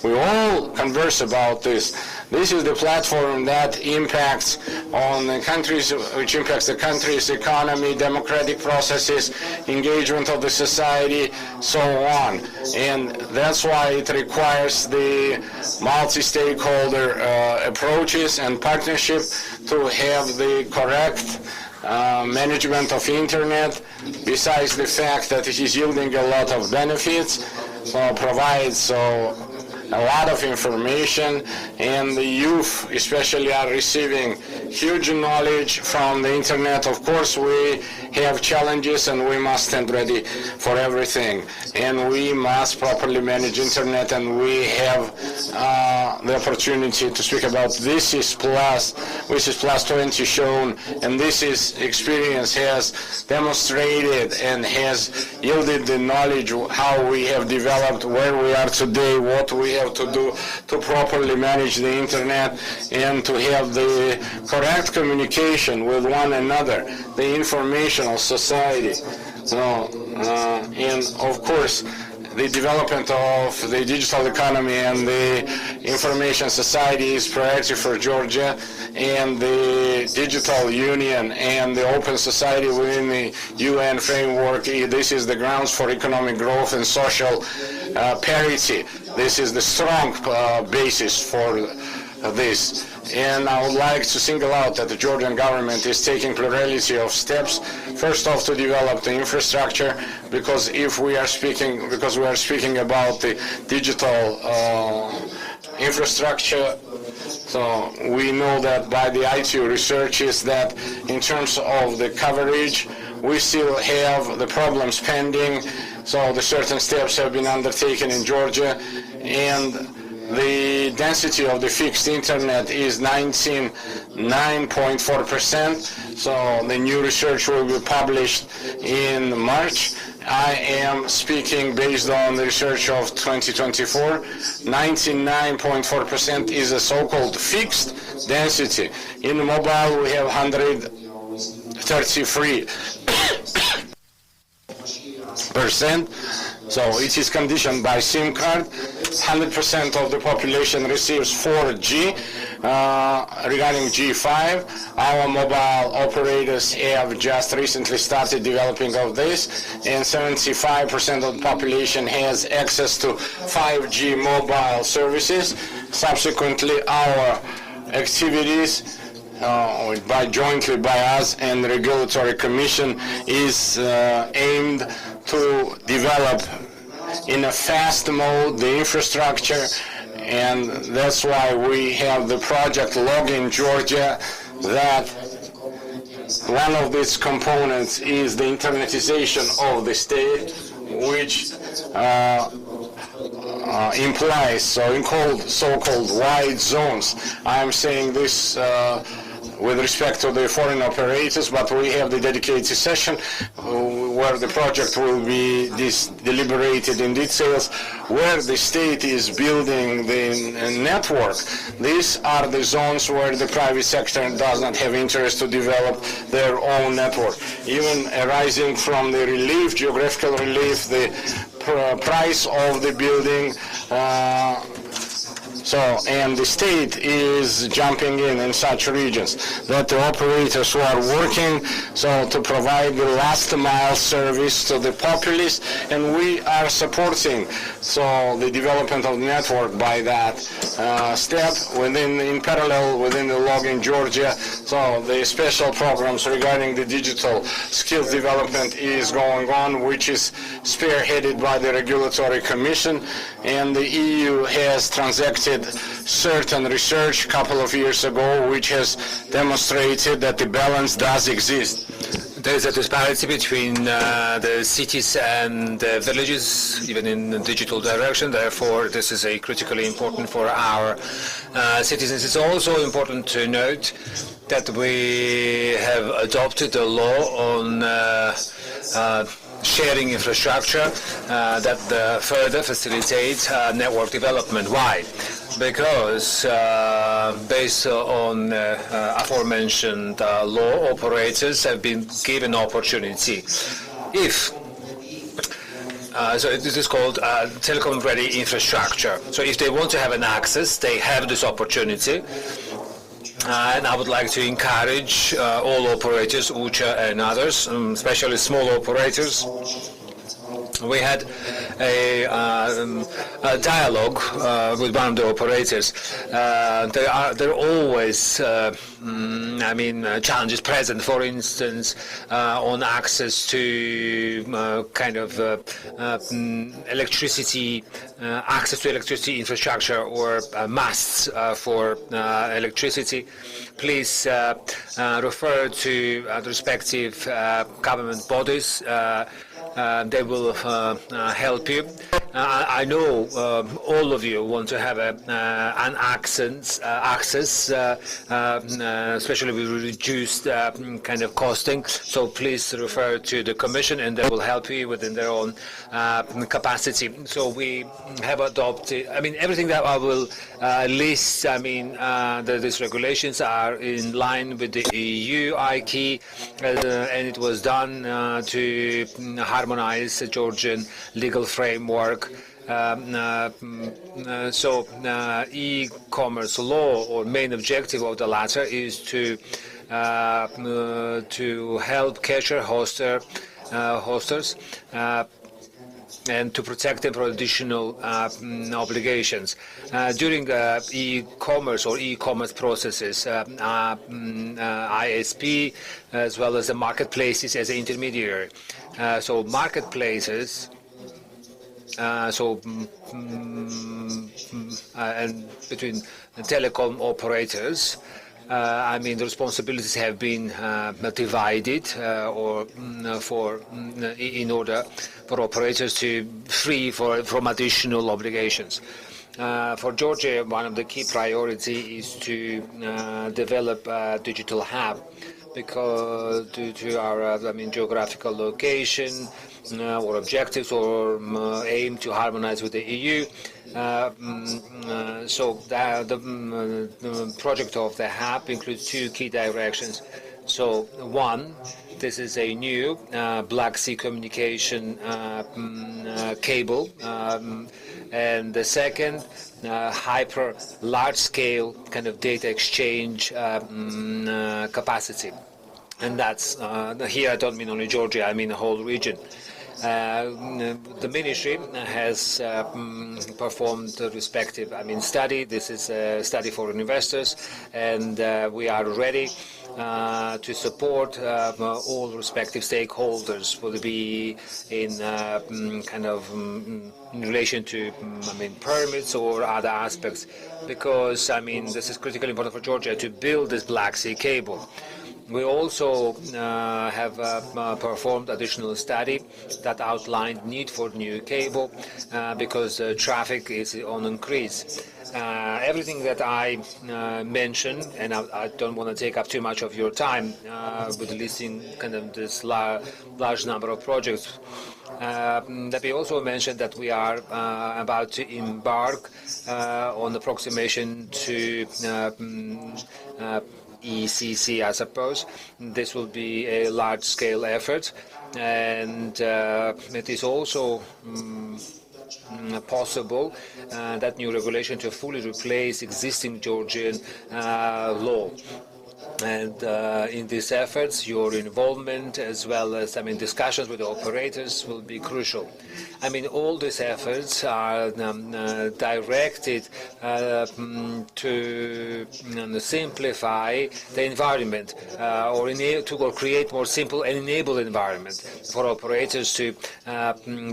We all converse about this. This is the platform that impacts on the countries, which impacts the country's economy, democratic processes, engagement of the society, so on. And that's why it requires the multi-stakeholder approaches and partnership to have the correct management of Internet, besides the fact that it is yielding a lot of benefits, provides a lot of information, and the youth especially are receiving huge knowledge from the Internet. Of course, we have challenges and we must stand ready for everything, and we must properly manage Internet, and we have the opportunity to speak about VISIS Plus 20 shown, and this experience has demonstrated and has yielded the knowledge how we have developed, where we are today, what we have to do to properly manage the Internet and to have the correct communication with one another, the informational society. And of course, the development of the digital economy and the information society is priority for Georgia, and the digital union and the open society within the UN framework, this is the grounds for economic growth and social parity. This is the strong basis for this. And I would like to single out that the Georgian government is taking plurality of steps. First off, to develop the infrastructure, because we are speaking about the digital infrastructure. So we know that by the ITU research is that in terms of the coverage, we still have the problems pending. So the certain steps have been undertaken in Georgia, and the density of the fixed internet is 99.4%. So the new research will be published in March. I am speaking based on the research of 2024. 99.4% is a so-called fixed density. In mobile, we have 133%. So it is conditioned by SIM card. 100% of the population receives 4G. Regarding G5, our mobile operators have just recently started developing of this, and 75% of the population has access to 5G mobile services. Subsequently, our activities jointly by us and the Regulatory Commission is aimed to develop in a fast mode the infrastructure, and that's why we have the project Login Georgia, that one of its components is the internetization of the state, which implies so-called wide zones. I'm saying this with respect to the foreign operators, but we have the dedicated session where the project will be deliberated in details, where the state is building the network. These are the zones where the private sector does not have interest to develop their own network. Even arising from the relief, geographical relief, the price of the building, and the state is jumping in such regions, that the operators who are working to provide the last mile service to the populace, and we are supporting the development of the network by that step in parallel within the Login Georgia. So the special programs regarding the digital skills development is going on, which is spearheaded by the Regulatory Commission, and the EU has transacted certain research a couple of years ago which has demonstrated that the balance does exist. There is a disparity between the cities and the villages, even in the digital direction. Therefore, this is critically important for our citizens. It's also important to note that we have adopted a law on sharing infrastructure that further facilitates network development. Why? Because based on aforementioned law, operators have been given opportunity. So this is called telecom-ready infrastructure. So if they want to have an access, they have this opportunity. And I would like to encourage all operators, UCHA and others, especially small operators. We had a dialogue with one of the operators. There are always, challenges present. For instance, on access to electricity, access to electricity infrastructure or masts for electricity. Please refer to the respective government bodies. They will help you. I know all of you want to have an access, especially with reduced costing. So please refer to the Commission, and they will help you within their own capacity. So we have adopted. Everything that I will list. These regulations are in line with the GeoIGF, and it was done to harmonize the Georgian legal framework. E-commerce law, or main objective of the latter, is to help catcher hosters and to protect them from additional obligations. During e-commerce or e-commerce processes, ISP as well as the marketplaces as an intermediary. So marketplaces And between the telecom operators. I mean, the responsibilities have been divided in order for operators to free from additional obligations. For Georgia, one of the key priorities is to develop a digital hub because due to our geographical location or objectives or aim to harmonize with the EU. So the project of the hub includes two key directions. So one, this is a new Black Sea communication cable, and the second, hyper large-scale kind of data exchange capacity. And that's, here I don't mean only Georgia, I mean the whole region. The ministry has performed the respective study. This is a study for investors, and we are ready to support all respective stakeholders, will be in in relation to permits or other aspects, because this is critically important for Georgia to build this Black Sea cable. We also have performed additional study that outlined need for new cable because traffic is on increase. Everything that I mentioned, and I don't want to take up too much of your time with listing this large number of projects. Let me also mention that we are about to embark on the approximation to ECC, I suppose. This will be a large-scale effort, and it is also possible that new regulation to fully replace existing Georgian law. And in these efforts, your involvement as well as discussions with the operators will be crucial. All these efforts are directed to simplify the environment or create more simple and enable environment for operators to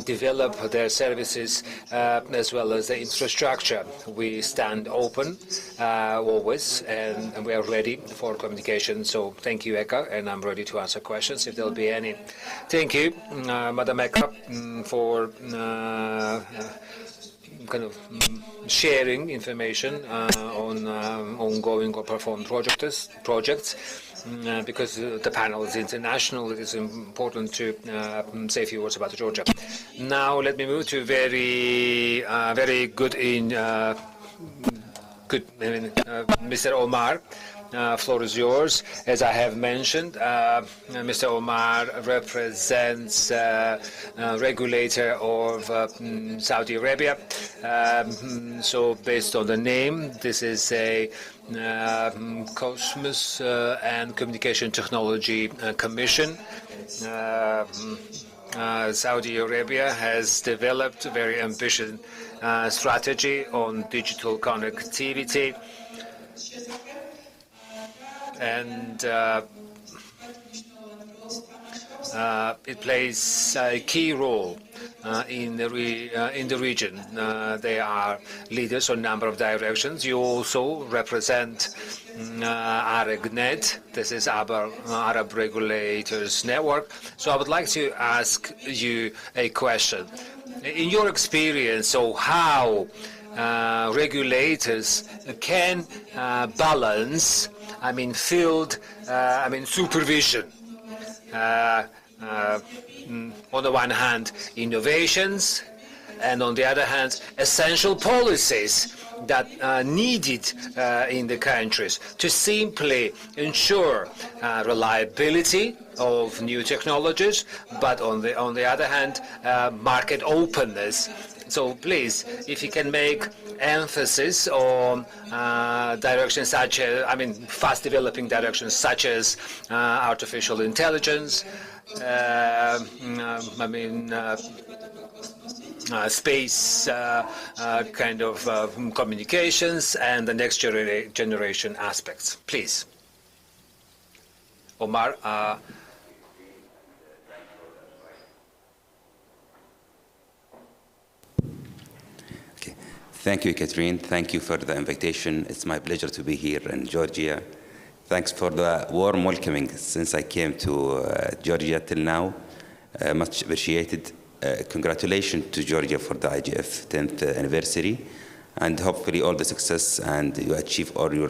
develop their services as well as the infrastructure. We stand open always, and we are ready for communication. So thank you, Eka, and I'm ready to answer questions if there'll be any. Thank you, Madam Eka, for sharing information on ongoing or performed projects. Because the panel is international, it is important to say a few words about Georgia. Now let me move to very good Mr. Omar. Floor is yours. As I have mentioned, Mr. Omar represents regulator of Saudi Arabia. So based on the name, this is a Cosmos and Communication Technology Commission. Saudi Arabia has developed a very ambitious strategy on digital connectivity, and it plays a key role in the region. They are leaders on a number of directions. You also represent AREGNET. This is our Arab Regulators Network. So I would like to ask you a question. In your experience, so how regulators can balance field supervision, on the one hand innovations, and on the other hand essential policies that are needed in the countries to simply ensure reliability of new technologies, but on the other hand market openness. So please, if you can make emphasis on directions such as, fast developing directions such as artificial intelligence, space communications, and the next generation aspects. Please. Omar. Thank you, Catherine. Thank you for the invitation. It's my pleasure to be here in Georgia. Thanks for the warm welcoming since I came to Georgia till now. Much appreciated. Congratulations to Georgia for the IGF 10th anniversary, and hopefully all the success and you achieve all your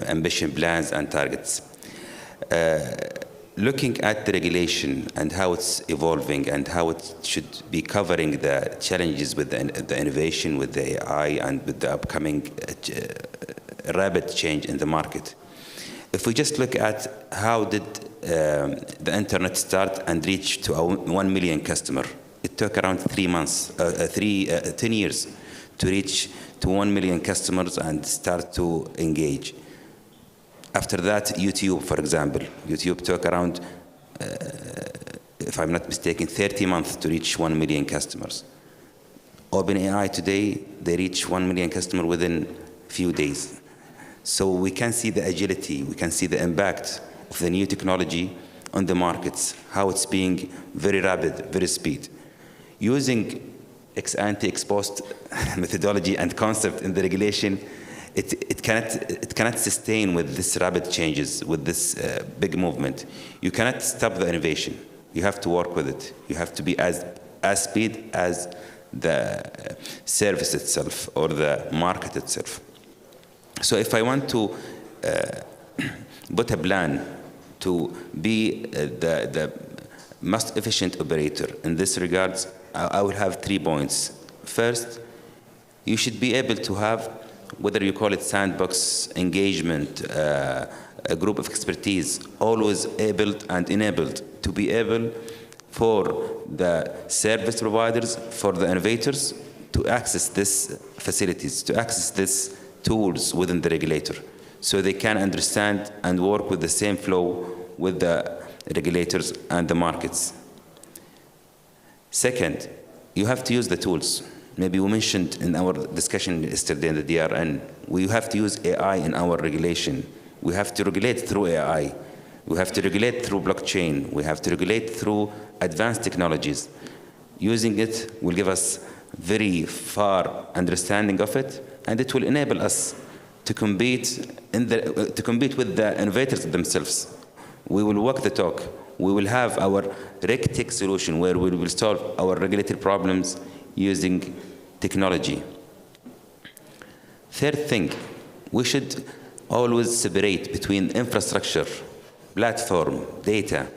ambition plans and targets. Looking at the regulation and how it's evolving and how it should be covering the challenges with the innovation, with the AI, and with the upcoming rapid change in the market. If we just look at how did the internet start and reach to 1 million customer, it took around 3 months, 10 years to reach to 1 million customers and start to engage. After that, YouTube, for example, YouTube took around, if I'm not mistaken, 30 months to reach 1 million customers. OpenAI today, they reach 1 million customers within a few days. So we can see the agility, we can see the impact of the new technology on the markets, how it's being very rapid, very speed. Using ex-ante, ex-post methodology and concept in the regulation, it cannot sustain with this rapid changes, with this big movement. You cannot stop the innovation. You have to work with it. You have to be as speed as the service itself or the market itself. So if I want to put a plan to be the most efficient operator in this regards, I will have 3 points. First, you should be able to have, whether you call it sandbox, engagement, a group of expertise, always able and enabled to be able for the service providers, for the innovators, to access these facilities, to access these tools within the regulator, so they can understand and work with the same flow with the regulators and the markets. Second, you have to use the tools. Maybe we mentioned in our discussion yesterday in the DRN, we have to use AI in our regulation. We have to regulate through AI. We have to regulate through blockchain. We have to regulate through advanced technologies. Using it will give us very far understanding of it, and it will enable us to compete with the innovators themselves. We will walk the talk. We will have our RegTech solution where we will solve our regulatory problems using technology. Third thing, we should always separate between infrastructure, platform, data,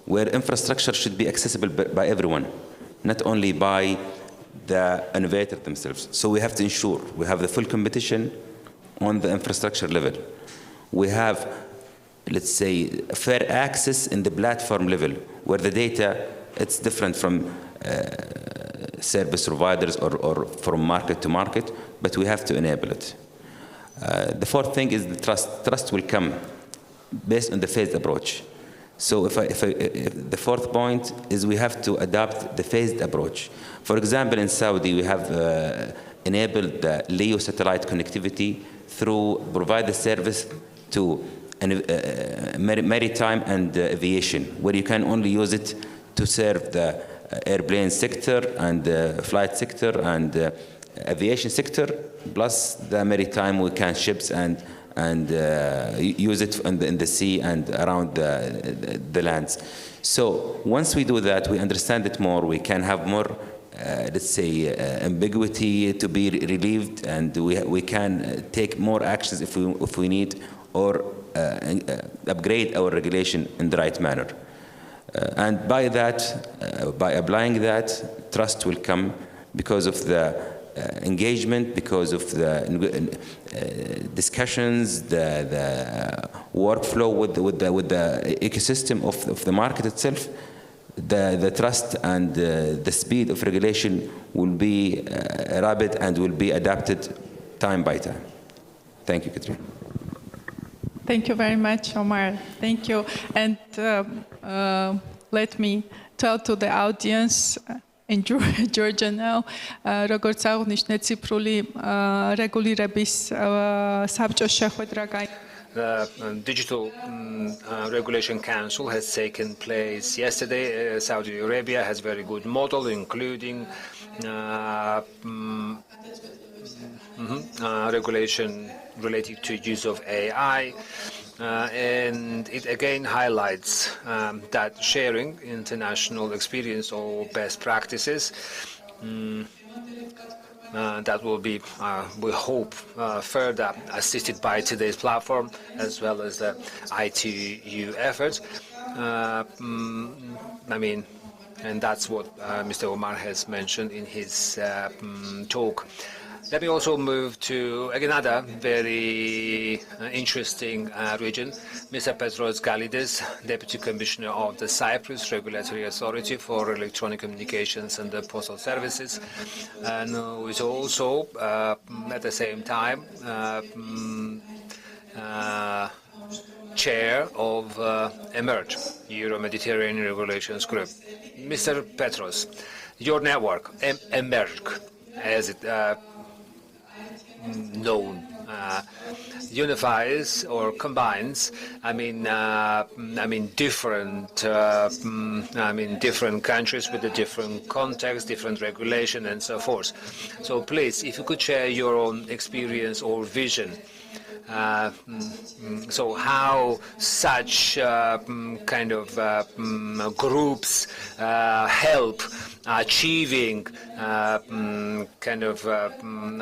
where infrastructure should be accessible by everyone, not only by the innovator themselves. So we have to ensure we have the full competition on the infrastructure level. We have, let's say, fair access in the platform level, where the data, it's different from service providers or from market to market, but we have to enable it. The fourth thing is the trust. Trust will come based on the phased approach. So if the fourth point is we have to adopt the phased approach. For example, in Saudi, we have enabled the LEO satellite connectivity through provide the service to maritime and aviation, where you can only use it to serve the airplane sector and flight sector and aviation sector, plus the maritime we can ships and use it in the sea and around the lands. So once we do that, we understand it more, we can have more, let's say, ambiguity to be relieved, and we can take more actions if we need, or upgrade our regulation in the right manner. And by that, by applying that, trust will come because of the engagement, because of the discussions, the workflow with the ecosystem of the market itself. The trust and the speed of regulation will be rapid and will be adapted time by time. Thank you, Catherine. Thank you very much, Omar. Thank you. And let me tell to the audience in Georgia now, როგორც აღნიშნეთ ციფრული რეგულირების საბჭოს შეხვედრა The Digital Regulation Council has taken place yesterday. Saudi Arabia has very good model, including regulation related to use of AI. And it again highlights that sharing international experience or best practices that will be, we hope, further assisted by today's platform as well as the ITU efforts. And that's what Mr. Omar has mentioned in his talk. Let me also move to another very interesting region. Mr. Petros Galides, Deputy Commissioner of the Cyprus Regulatory Authority for Electronic Communications and the Postal Services, and who is also, at the same time, chair of EMERGE, Euro-Mediterranean Regulations Group. Mr. Petros, your network, EMERGE, as it known, unifies or combines, different countries with a different context, different regulation, and so forth. So please, if you could share your own experience or vision. So how such kind of groups help achieving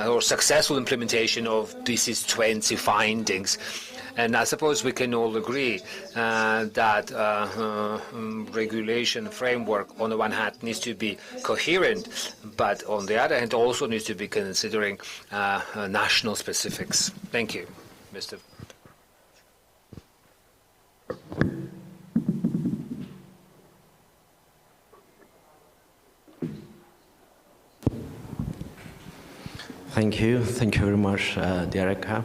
or successful implementation of DC's 20 findings. And I suppose we can all agree that regulation framework, on the one hand, needs to be coherent, but on the other hand, also needs to be considering national specifics. Thank you, Mr. Thank you very much, Dereka.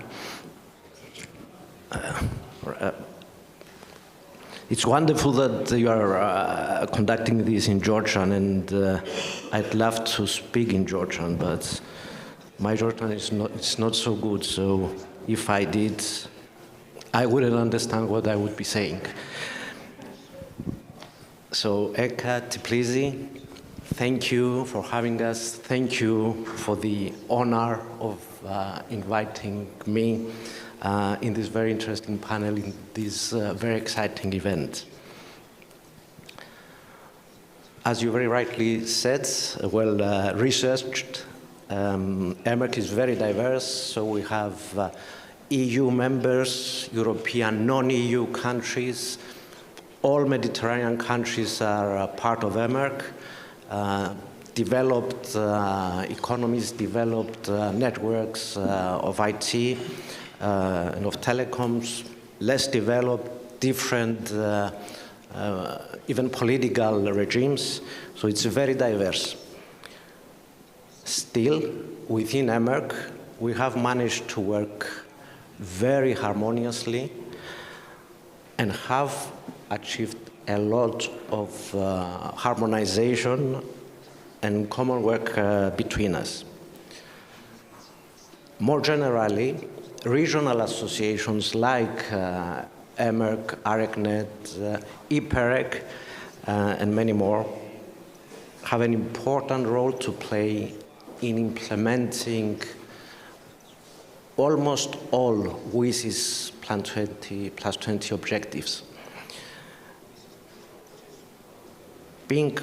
It's wonderful that you are conducting this in Georgian, and I'd love to speak in Georgian, but my Georgian is not so good, so if I did, I wouldn't understand what I would be saying. So, Eka Tiplizi, thank you for having us. Thank you for the honor of inviting me in this very interesting panel, in this very exciting event. As you very rightly said, well researched, EMERC is very diverse, so we have EU members, European non-EU countries, all Mediterranean countries are part of EMERC. Developed economies, developed networks of IT and of telecoms, less developed, different even political regimes, so it's very diverse. Still, within EMERC, we have managed to work very harmoniously and have achieved a lot of harmonization and common work between us. More generally, regional associations like EMERC, ARECnet, IPEREC, and many more have an important role to play in implementing almost all WIS's Plan 20 plus 20 objectives. Being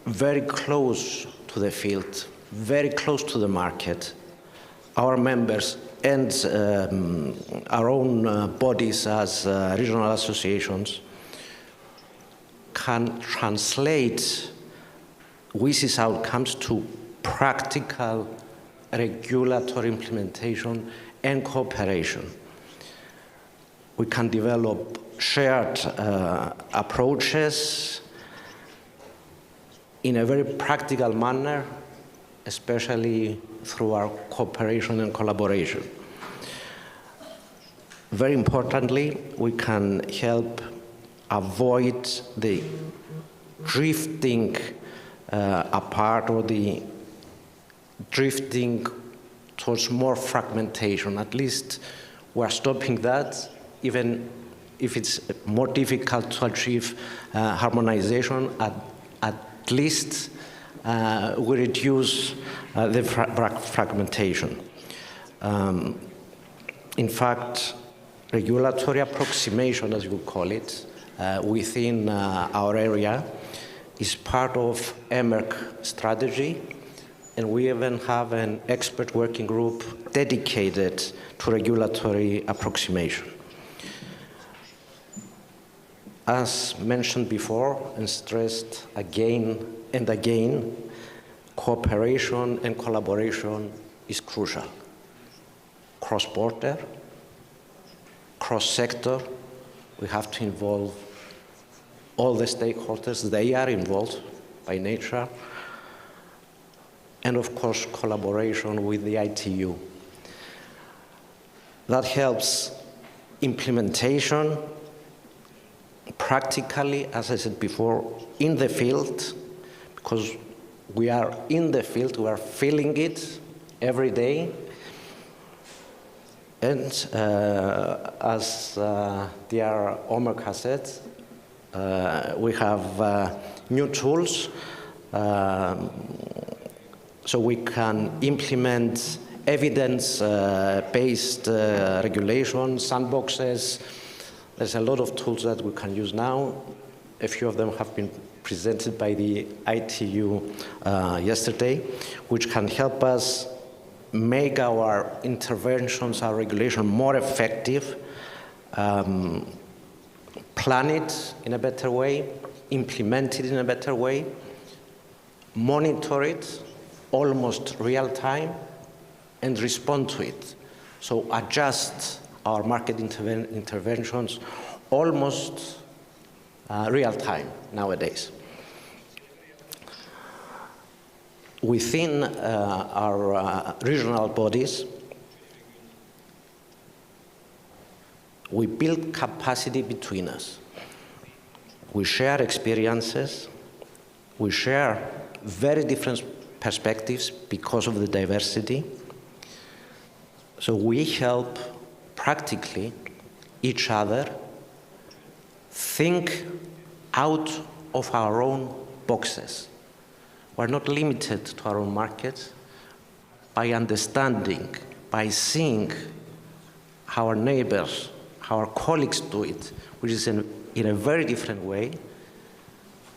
very close to the field, very close to the market, our members and our own bodies as regional associations can translate WIS's outcomes to practical regulatory implementation and cooperation. We can develop shared approaches in a very practical manner, especially through our cooperation and collaboration. Very importantly, we can help avoid the drifting apart or the drifting towards more fragmentation. At least we're stopping that, even if it's more difficult to achieve harmonization, at least we reduce the fragmentation. In fact, regulatory approximation, as you call it, within our area is part of EMERC strategy, and we even have an expert working group dedicated to regulatory approximation. As mentioned before and stressed again and again, cooperation and collaboration is crucial. Cross-border, cross-sector, we have to involve all the stakeholders. They are involved by nature. And of course, collaboration with the ITU. That helps implementation practically, as I said before, in the field, because we are in the field, we are feeling it every day. And as dear Omer has said, we have new tools so we can implement evidence-based regulations, sandboxes. There's a lot of tools that we can use now. A few of them have been presented by the ITU yesterday, which can help us make our interventions, our regulation more effective, plan it in a better way, implement it in a better way, monitor it almost real time, and respond to it. So adjust our market interventions almost real time nowadays. Within our regional bodies, we build capacity between us. We share experiences, we share very different perspectives because of the diversity. So we help practically each other think out of our own boxes. We're not limited to our own markets. By understanding, by seeing how our neighbors, how our colleagues do it, which is in a very different way,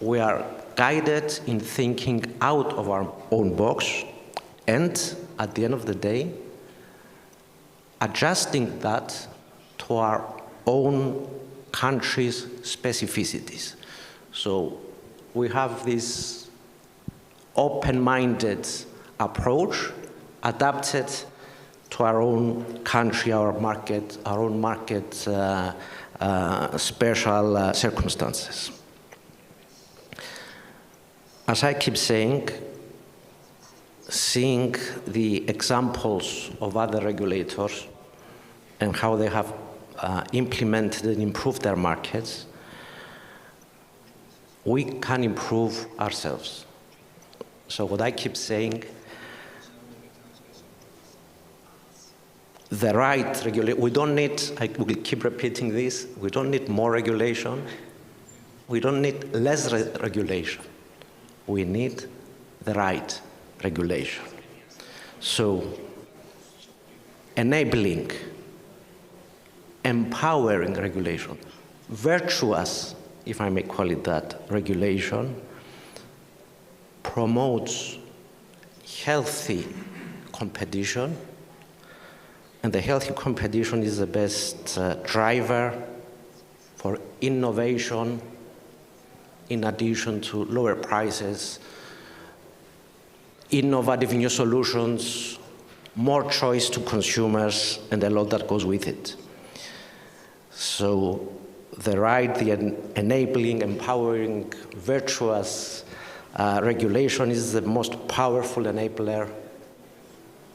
we are guided in thinking out of our own box, and at the end of the day, adjusting that to our own country's specificities. So we have this open-minded approach adapted to our own country, our own market special circumstances. As I keep saying, seeing the examples of other regulators and how they have implemented and improved their markets, we can improve ourselves. So what I keep saying, the right regulation, we don't need, I will keep repeating this, we don't need more regulation, we don't need less regulation, we need the right regulation. So enabling, empowering regulation, virtuous, if I may call it that, regulation, promotes healthy competition, and the healthy competition is the best driver for innovation, in addition to lower prices, innovative new solutions, more choice to consumers, and a lot that goes with it. So the right, the enabling, empowering, virtuous regulation is the most powerful enabler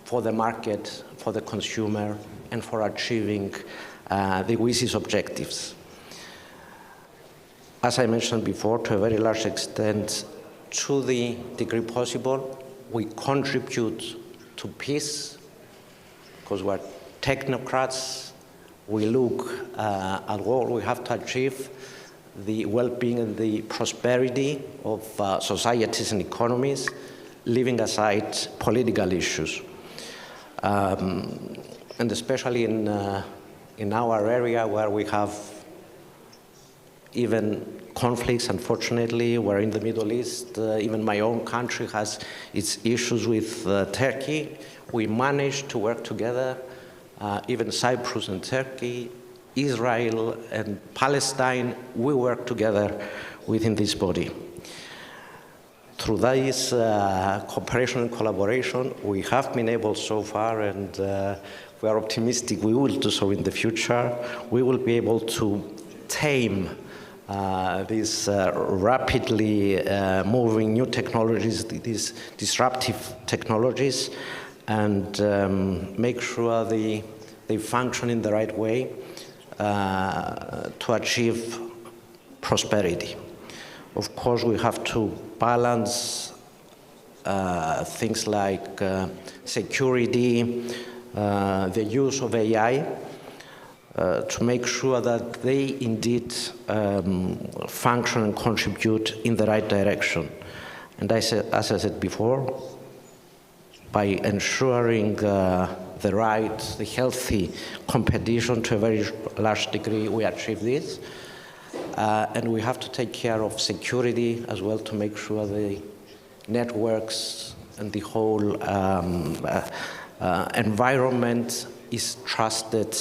for the market, for the consumer, and for achieving the WSIS objectives. As I mentioned before, to a very large extent, to the degree possible, we contribute to peace because we're technocrats. We look at what we have to achieve, the well-being and the prosperity of societies and economies, leaving aside political issues. And especially in our area where we have even conflicts, unfortunately, we're in the Middle East. Even my own country has its issues with Turkey. We managed to work together, even Cyprus and Turkey, Israel and Palestine, we work together within this body. Through this cooperation and collaboration, we have been able so far, and we are optimistic we will do so in the future. We will be able to tame these rapidly moving new technologies, these disruptive technologies, and make sure they function in the right way to achieve prosperity. Of course, we have to balance things like security, the use of AI, to make sure that they indeed function and contribute in the right direction. And as I said before, by ensuring the healthy competition to a very large degree, we achieve this. And we have to take care of security as well to make sure the networks and the whole environment is trusted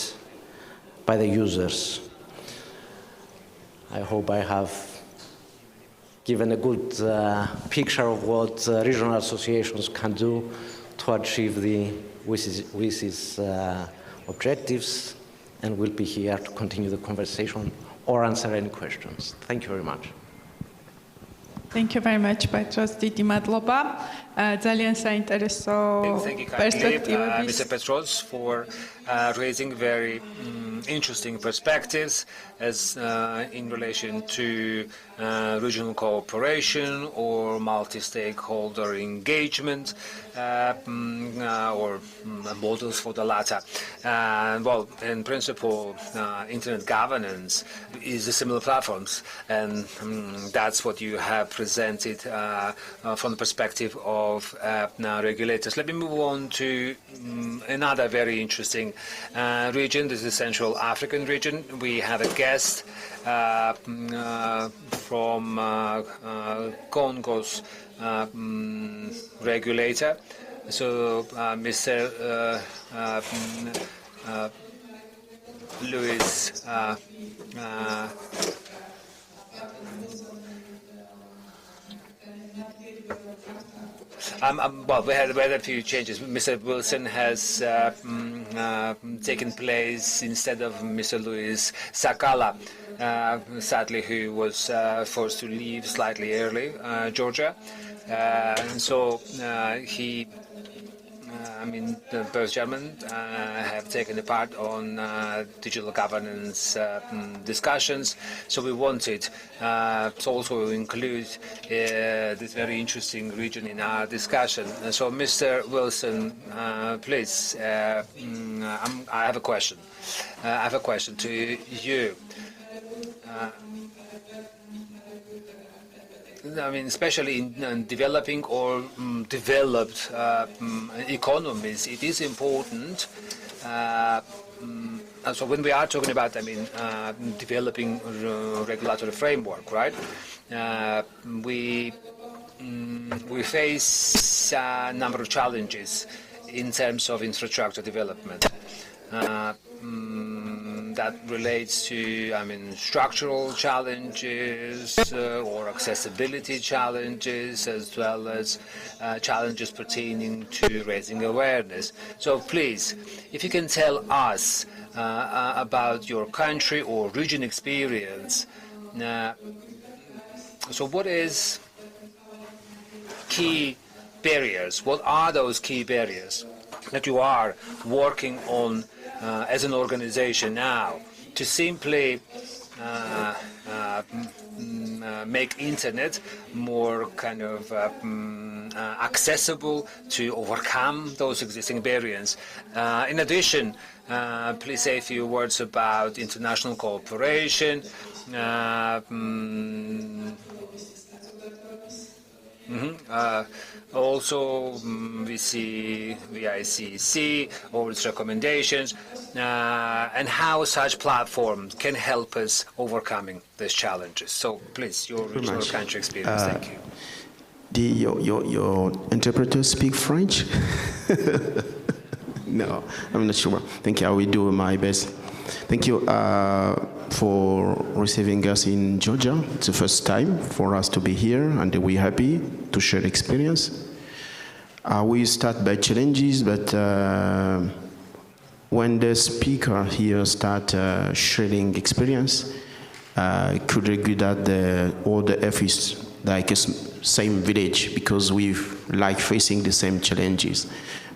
by the users. I hope I have given a good picture of what regional associations can do to achieve the WSIS objectives, and we'll be here to continue the conversation or answer any questions. Thank you very much. Thank you very much, Petros. Დიდი მადლობა. ძალიან საინტერესო Thank you kindly, პერსპექტივების. Mr. Petros, for raising very interesting perspectives as in relation to regional cooperation or multi-stakeholder engagement or models for the latter. Well, in principle, internet governance is a similar platforms, and that's what you have presented from the perspective of regulators. Let me move on to another very interesting region. This is the Central African region. We have a guest from Congo's regulator. So, Mr. Luis well, we had a few changes. Mr. Wilson has taken place instead of Mr. Luis Sakala, sadly, who was forced to leave slightly early, Georgia. And so he, both gentlemen have taken part on digital governance discussions. So we wanted to also include this very interesting region in our discussion. And so, Mr. Wilson, please, I have a question. I have a question to you. Especially in developing or developed economies, it is important. So when we are talking about, developing regulatory framework, right? We face a number of challenges in terms of infrastructure development. That relates to, structural challenges or accessibility challenges, as well as challenges pertaining to raising awareness. So please, if you can tell us about your country or region experience. So what is key barriers? What are those key barriers that you are working on as an organization now to simply make internet more kind of accessible, to overcome those existing barriers? In addition, please say a few words about international cooperation, Also, we see VICC, all its recommendations, and how such platforms can help us overcoming these challenges. So please, your regional country experience. Thank you. Your interpreters speak French? No, I'm not sure. Thank you. I will do my best. Thank you for receiving us in Georgia. It's the first time for us to be here, and we're happy to share experience. We start by challenges, but when the speaker here start sharing experience, could agree that all the efforts like a same village, because we like facing the same challenges.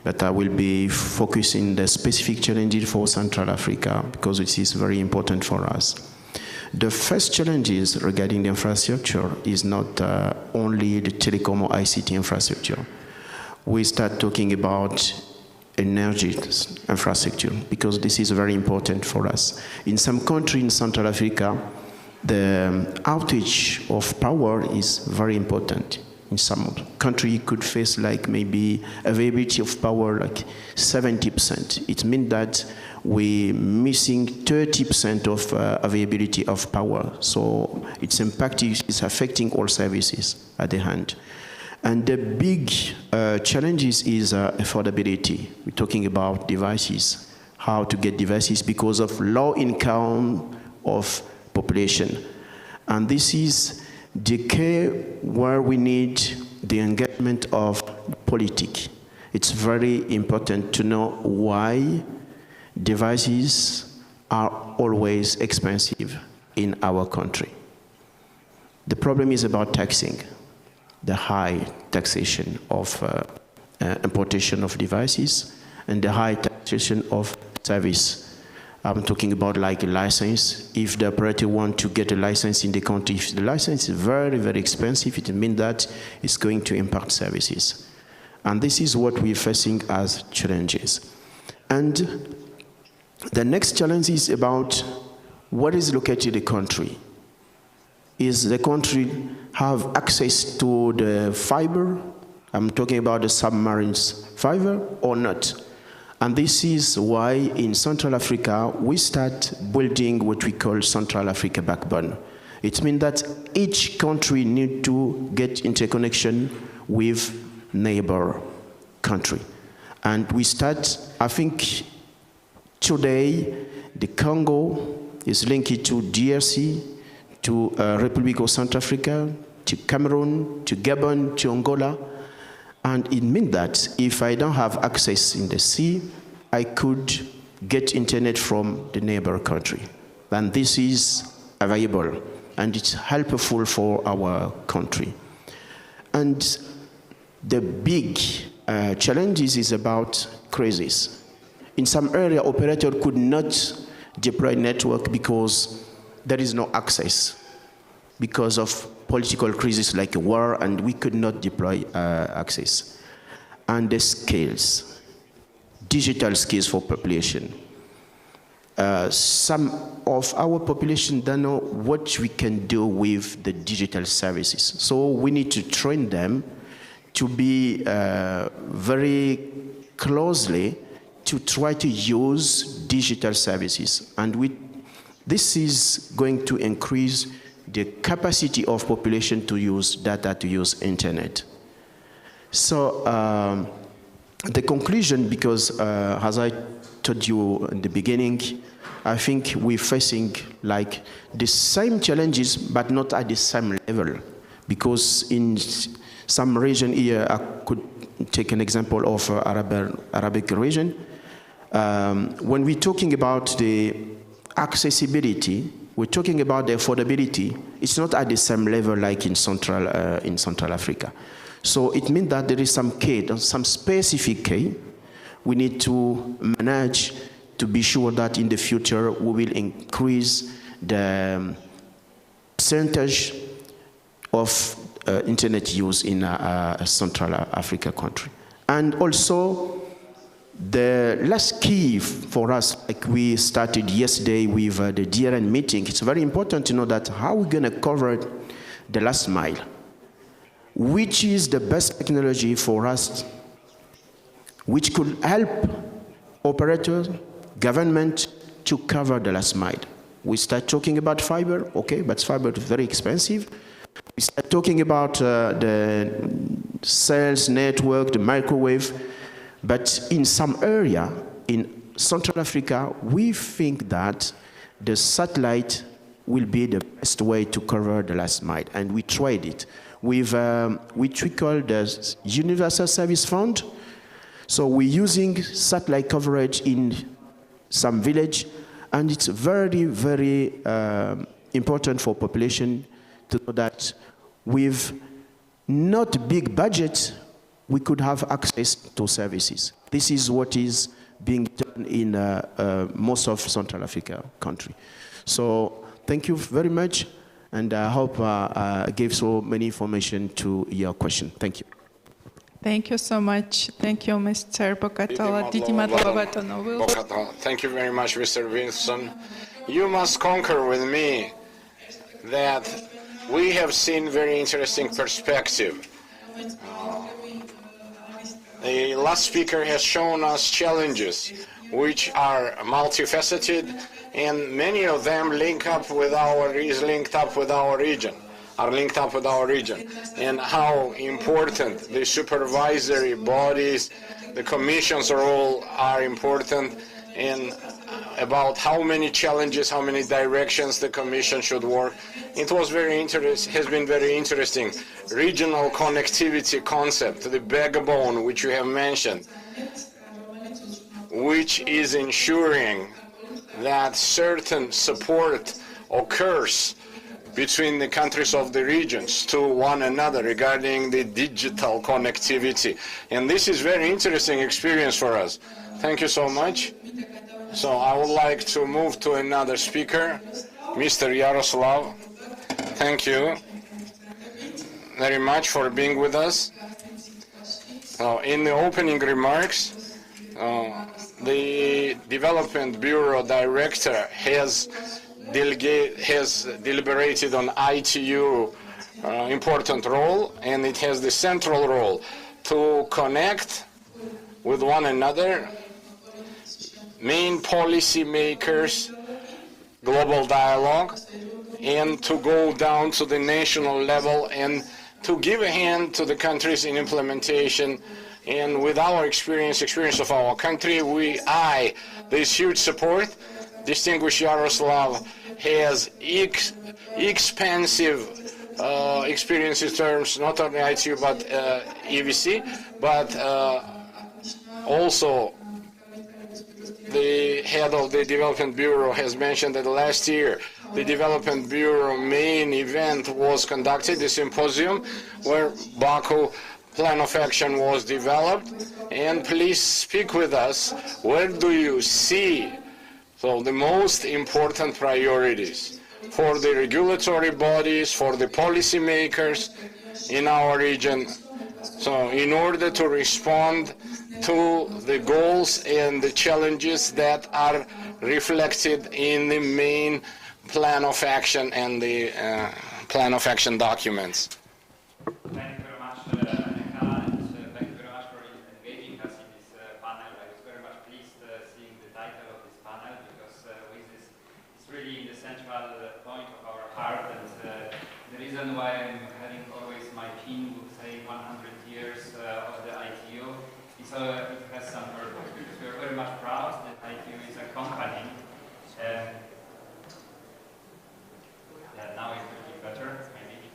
But I will be focusing the specific challenges for Central Africa because it is very important for us. The first challenges regarding the infrastructure is not only the telecom or ICT infrastructure. We start talking about energy infrastructure because this is very important for us. In some countries in Central Africa, the outage of power is very important. In some country, you could face like maybe availability of power like 70%. It means that we're missing 30% of availability of power. So its impact is affecting all services at the hand. And the big challenges is affordability. We're talking about devices, how to get devices because of low income of population. And this is the key where we need the engagement of politics. It's very important to know why devices are always expensive in our country. The problem is about taxing, the high taxation of importation of devices and the high taxation of service. I'm talking about like a license. If the operator wants to get a license in the country, if the license is very, very expensive, it means that it's going to impact services. And this is what we're facing as challenges. And the next challenge is about what is located in the country. Is the country have access to the fiber? I'm talking about the submarines fiber or not? And this is why in Central Africa, we start building what we call Central Africa backbone. It means that each country needs to get interconnection with neighbor country. And we start, I think today, the Congo is linked to DRC, to Republic of Central Africa, to Cameroon, to Gabon, to Angola. And it means that if I don't have access in the sea, I could get internet from the neighbor country. And this is available, and it's helpful for our country. And the big challenges is about crisis. In some area, operator could not deploy network because there is no access because of political crisis like a war, and we could not deploy access. And the skills, digital skills for population. Some of our population don't know what we can do with the digital services. So we need to train them to be very closely to try to use digital services. And this is going to increase the capacity of population to use data, to use internet. So the conclusion, because as I told you in the beginning, I think we're facing like the same challenges, but not at the same level. Because in some region here, I could take an example of Arabic region. When we're talking about the accessibility, we're talking about the affordability. It's not at the same level like in Central Africa. So it means that there is some key, some specific key we need to manage to be sure that in the future we will increase the percentage of internet use in a Central Africa country. And also, the last key for us, like we started yesterday with the DRN meeting, it's very important to know that how we're going to cover the last mile. which is the best technology for us, which could help operators, government to cover the last mile. We start talking about fiber, okay, but fiber is very expensive. We start talking about the cells network, the microwave, but in some area in Central Africa, we think that the satellite will be the best way to cover the last mile, and we tried it. With which we call the Universal Service Fund. So we're using satellite coverage in some village, and it's very, very important for population to know that with not big budget, we could have access to services. This is what is being done in most of Central Africa country. So thank you very much, and I hope I gave so many information to your question. Thank you. Thank you so much. Thank you, Mr. Bokatola. Thank you very much, Mr. Wilson. You must concur with me that we have seen very interesting perspective. The last speaker has shown us challenges which are multifaceted, and many of them linked up with our region, and how important the supervisory bodies, the commission's role are important, and about how many challenges, how many directions the commission should work. It was has been very interesting. Regional connectivity concept, the backbone which you have mentioned, which is ensuring that certain support occurs between the countries of the regions to one another regarding the digital connectivity. And this is very interesting experience for us. Thank you so much. So I would like to move to another speaker, Mr. Yaroslav. Thank you very much for being with us. In the opening remarks, the Development Bureau Director has deliberated on ITU important role, and it has the central role to connect with one another, main policy makers, global dialogue, and to go down to the national level and to give a hand to the countries in implementation. And with our experience of our country, there's huge support. Distinguished Yaroslav has expansive experience in terms not only ITU but EVC, but also the head of the Development Bureau has mentioned that last year the Development Bureau main event was conducted, the symposium, where Baku Plan of Action was developed. And please speak with us, where do you see the most important priorities for the regulatory bodies, for the policy makers in our region, in order to respond to the goals and the challenges that are reflected in the main plan of action and the plan of action documents. Thank you very much, Annika, and thank you very much for engaging us in this panel. I was very much pleased seeing the title of this panel, because with this, it's really the central point of our heart, and the reason why I'm having always my pin saying 100 years of the ITU is it has some purpose, because we are very much proud that ITU is a company. Now it will be better, maybe.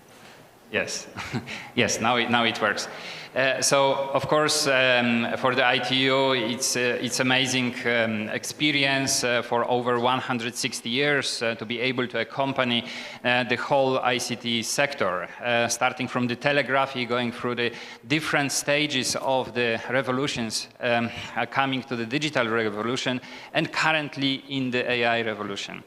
Yes, yes. Now it works. So, of course, for the ITU, it's amazing experience for over 160 years to be able to accompany the whole ICT sector, starting from the telegraphy, going through the different stages of the revolutions, coming to the digital revolution, and currently in the AI revolution.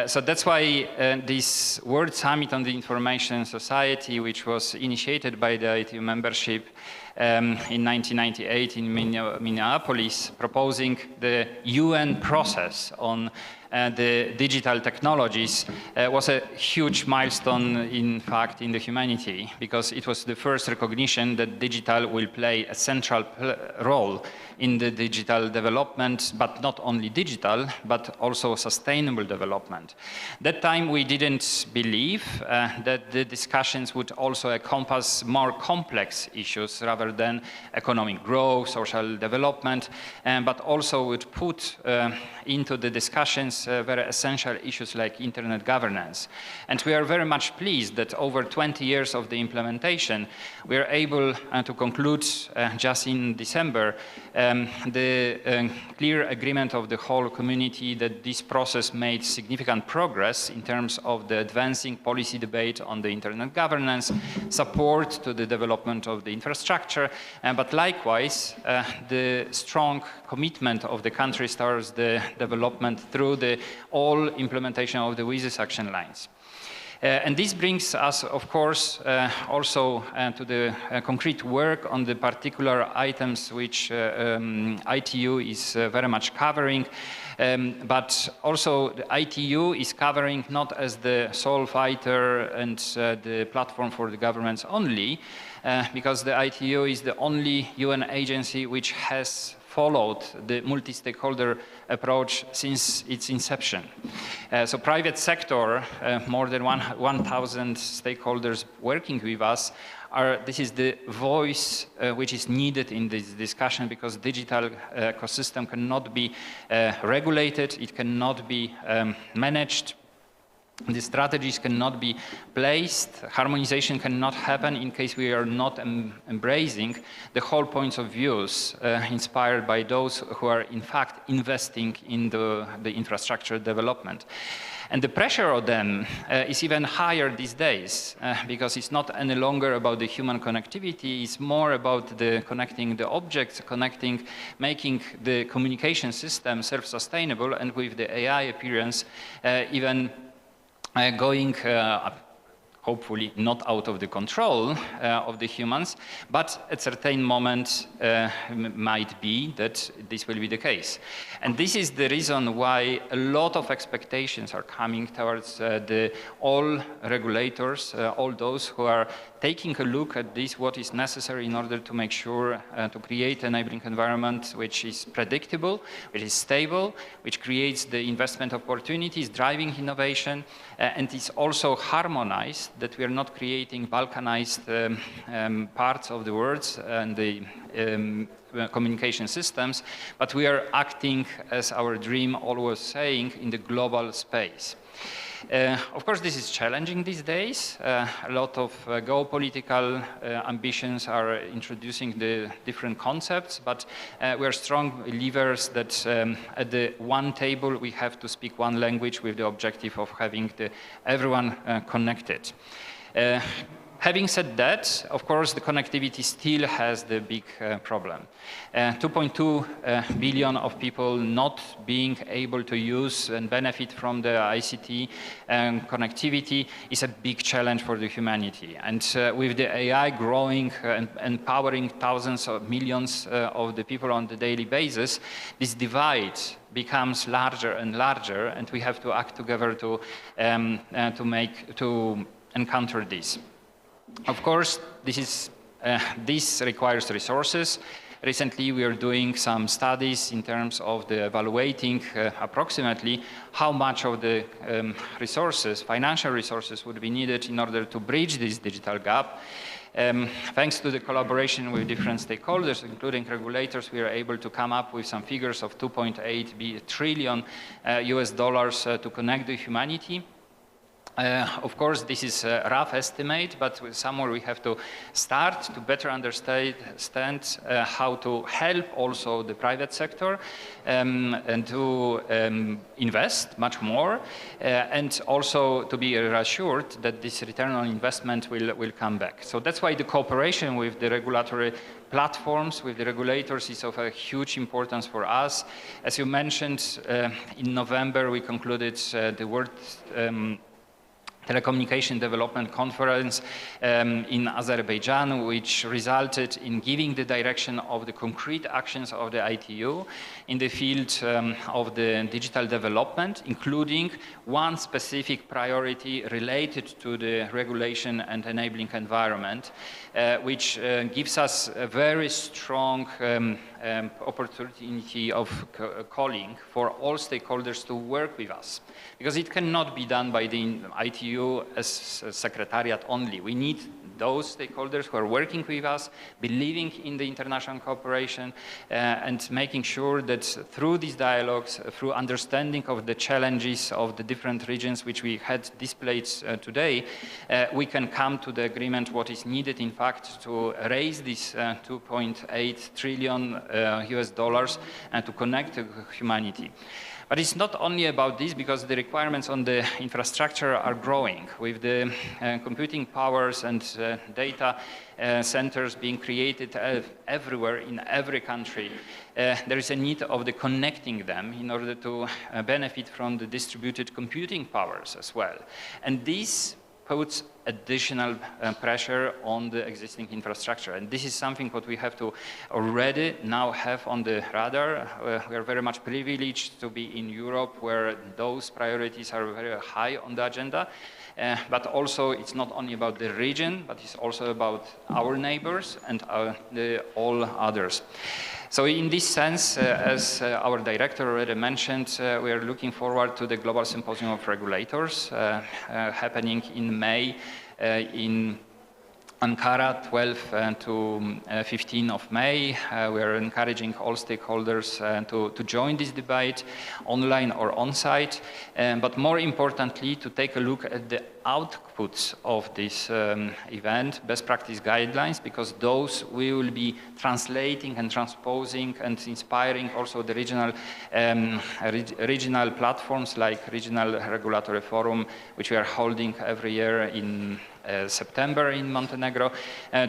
So that's why this World Summit on the Information Society, which was initiated by the ITU membership in 1998 in Minneapolis, proposing the UN process on the digital technologies was a huge milestone, in fact, in the humanity, because it was the first recognition that digital will play a central role in the digital development, but not only digital, but also sustainable development. That time we didn't believe that the discussions would also encompass more complex issues rather than economic growth, social development, but also would put into the discussions very essential issues like internet governance. And we are very much pleased that over 20 years of the implementation, we are able to conclude just in December the clear agreement of the whole community that this process made significant progress in terms of the advancing policy debate on the internet governance, support to the development of the infrastructure, but likewise the strong commitment of the countries towards the development through the all implementation of the WISES action lines. And this brings us, of course, also to the concrete work on the particular items which ITU is very much covering. But also the ITU is covering not as the sole fighter and the platform for the governments only, because the ITU is the only UN agency which has followed the multi-stakeholder approach since its inception. So private sector, more than 1,000 stakeholders working with us, this is the voice which is needed in this discussion, because digital ecosystem cannot be regulated, it cannot be managed. The strategies cannot be placed, harmonization cannot happen in case we are not embracing the whole points of views inspired by those who are in fact investing in the infrastructure development. And the pressure on them is even higher these days, because it's not any longer about the human connectivity, it's more about the connecting the objects, making the communication system self-sustainable, and with the AI appearance, even going hopefully not out of the control of the humans, but at a certain moment might be that this will be the case. And this is the reason why a lot of expectations are coming towards all regulators, all those who are taking a look at this, what is necessary in order to make sure to create an enabling environment which is predictable, which is stable, which creates the investment opportunities, driving innovation, and is also harmonized, that we are not creating balkanized parts of the world and the communication systems, but we are acting, as our dream always saying, in the global space. Of course, this is challenging these days. A lot of geopolitical ambitions are introducing the different concepts, but we are strong believers that at the one table we have to speak one language with the objective of having everyone connected. Having said that, of course, the connectivity still has the big problem. 2.2 billion of people not being able to use and benefit from the ICT connectivity is a big challenge for the humanity. And with the AI growing and empowering thousands of millions of the people on the daily basis, this divide becomes larger and larger, and we have to act together to encounter this. Of course, this requires resources. Recently, we are doing some studies in terms of evaluating approximately how much of the resources, financial resources, would be needed in order to bridge this digital gap. Thanks to the collaboration with different stakeholders, including regulators, we are able to come up with some figures of 2.8 trillion US dollars to connect the humanity. Of course, this is a rough estimate, but somewhere we have to start to better understand how to help also the private sector and to invest much more, and also to be reassured that this return on investment will come back. So that's why the cooperation with the regulatory platforms, with the regulators, is of a huge importance for us. As you mentioned, in November we concluded the World Telecommunication Development Conference in Azerbaijan, which resulted in giving the direction of the concrete actions of the ITU in the field of the digital development, including one specific priority related to the regulation and enabling environment, which gives us a very strong opportunity of calling for all stakeholders to work with us. Because it cannot be done by the ITU as a secretariat only. We need those stakeholders who are working with us, believing in the international cooperation, and making sure that through these dialogues, through understanding of the challenges of the different regions which we had displayed today, we can come to the agreement what is needed, in fact, to raise this 2.8 trillion US dollars and to connect humanity. But it's not only about this, because the requirements on the infrastructure are growing. With the computing powers and data centers being created everywhere in every country, there is a need of the connecting them in order to benefit from the distributed computing powers as well. And this puts additional pressure on the existing infrastructure. And this is something what we have to already now have on the radar. We are very much privileged to be in Europe, where those priorities are very high on the agenda. But also, it's not only about the region, but it's also about our neighbors and all others. So in this sense, as our director already mentioned, we are looking forward to the Global Symposium of Regulators happening in May in Ankara, 12 to 15 of May. We are encouraging all stakeholders to join this debate, online or on-site, but more importantly, to take a look at the outputs of this event, best practice guidelines, because those we will be translating and transposing and inspiring also the regional platforms like Regional Regulatory Forum, which we are holding every year in September in Montenegro,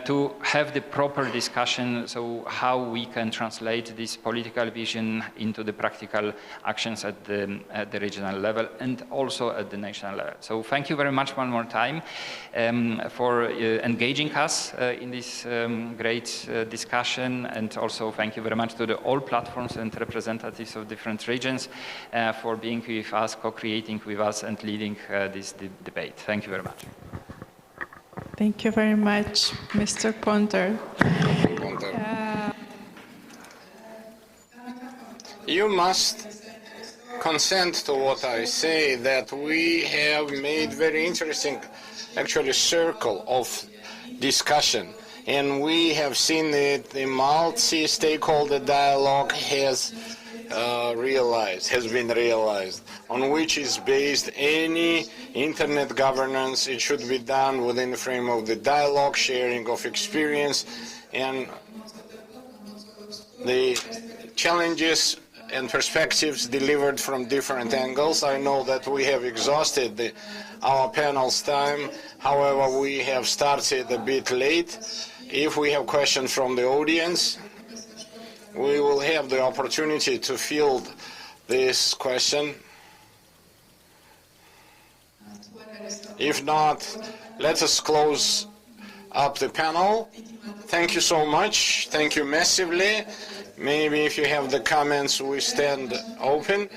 to have the proper discussion, so how we can translate this political vision into the practical actions at the regional level and also at the national level. So thank you very much one more time for engaging us in this great discussion, and also thank you very much to all platforms and representatives of different regions for being with us, co-creating with us and leading this debate. Thank you very much. Thank you very much, Mr. Ponter. You must consent to what I say, that we have made very interesting, actually, circle of discussion. And we have seen that the multi-stakeholder dialogue has been realized, on which is based any internet governance. It should be done within the frame of the dialogue, sharing of experience, and the challenges and perspectives delivered from different angles. I know that we have exhausted our panel's time. However, we have started a bit late. If we have questions from the audience, we will have the opportunity to field this question. If not, let us close up the panel. Thank you so much. Thank you massively. Maybe if you have the comments, we stand open.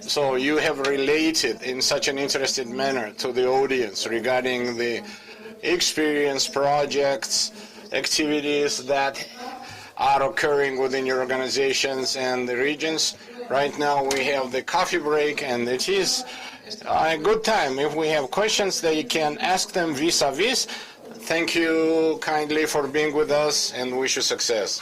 So you have related in such an interesting manner to the audience regarding the experience, projects, activities that are occurring within your organizations and the regions. Right now we have the coffee break, and it is a good time. If we have questions, they can ask them vis-a-vis. Thank you kindly for being with us, and wish you success.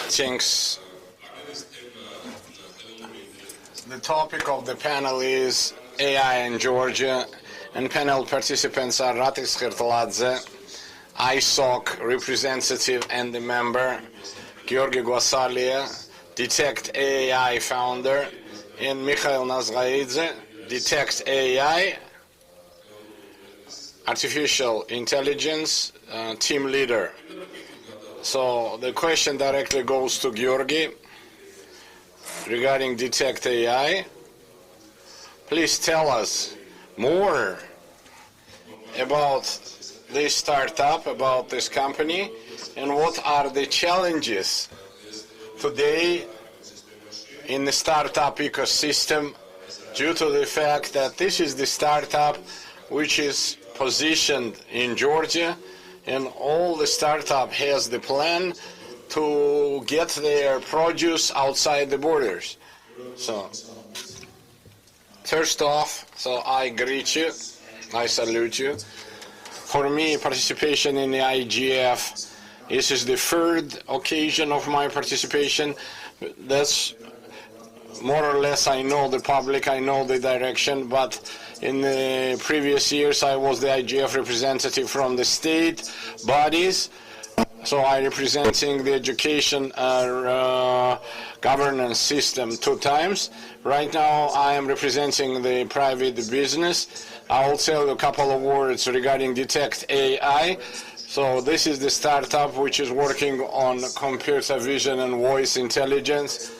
Thanks. The topic of the panel is AI in Georgia, and panel participants are Ratis Khirtladze, ISOC representative and the member, Georgi Gwasalia, Detect AI founder, and Mikhail Nazgaidze, Detect AI, artificial intelligence team leader. So the question directly goes to Georgi regarding Detect AI. Please tell us more about this startup, about this company, and what are the challenges today in the startup ecosystem due to the fact that this is the startup which is positioned in Georgia, and all the startup has the plan to get their produce outside the borders. So first off, so I greet you, I salute you. For me, participation in the IGF, this is the third occasion of my participation. That's more or less, I know the public, I know the direction, but in the previous years I was the IGF representative from the state bodies, so I representing the education governance system 2 times. Right now I am representing the private business. I will tell you a couple of words regarding Detect AI. So this is the startup which is working on computer vision and voice intelligence.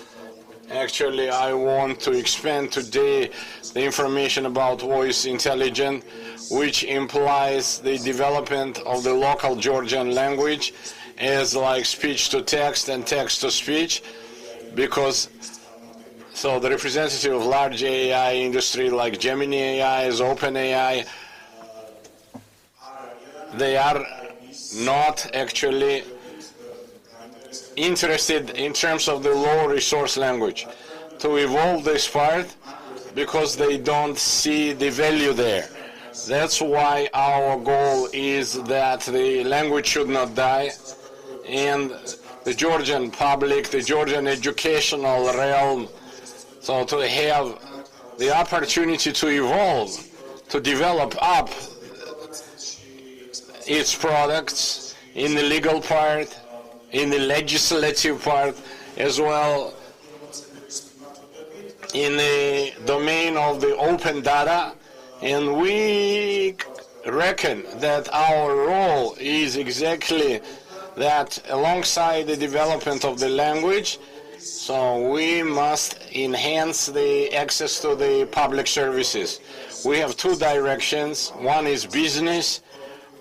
Actually, I want to expand today the information about voice intelligence, which implies the development of the local Georgian language as like speech to text and text to speech, because so the representative of large AI industry like Gemini AI, OpenAI, they are not actually interested in terms of the low resource language to evolve this part because they don't see the value there. That's why our goal is that the language should not die, and the Georgian public, the Georgian educational realm, so to have the opportunity to evolve, to develop up its products in the legal part, in the legislative part, as well in the domain of the open data. And we reckon that our role is exactly that alongside the development of the language, so we must enhance the access to the public services. We have 2 directions. One is business,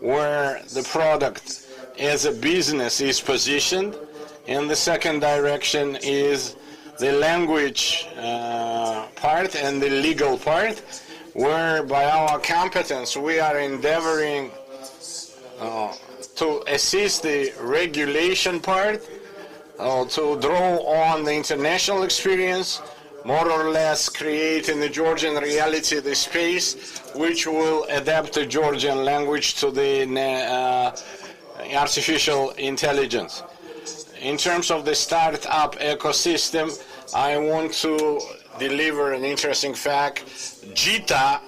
where the product as a business is positioned, and the second direction is the language part and the legal part, where by our competence we are endeavoring to assist the regulation part, to draw on the international experience, more or less create in the Georgian reality the space which will adapt the Georgian language to the artificial intelligence. In terms of the startup ecosystem, I want to deliver an interesting fact. JITA,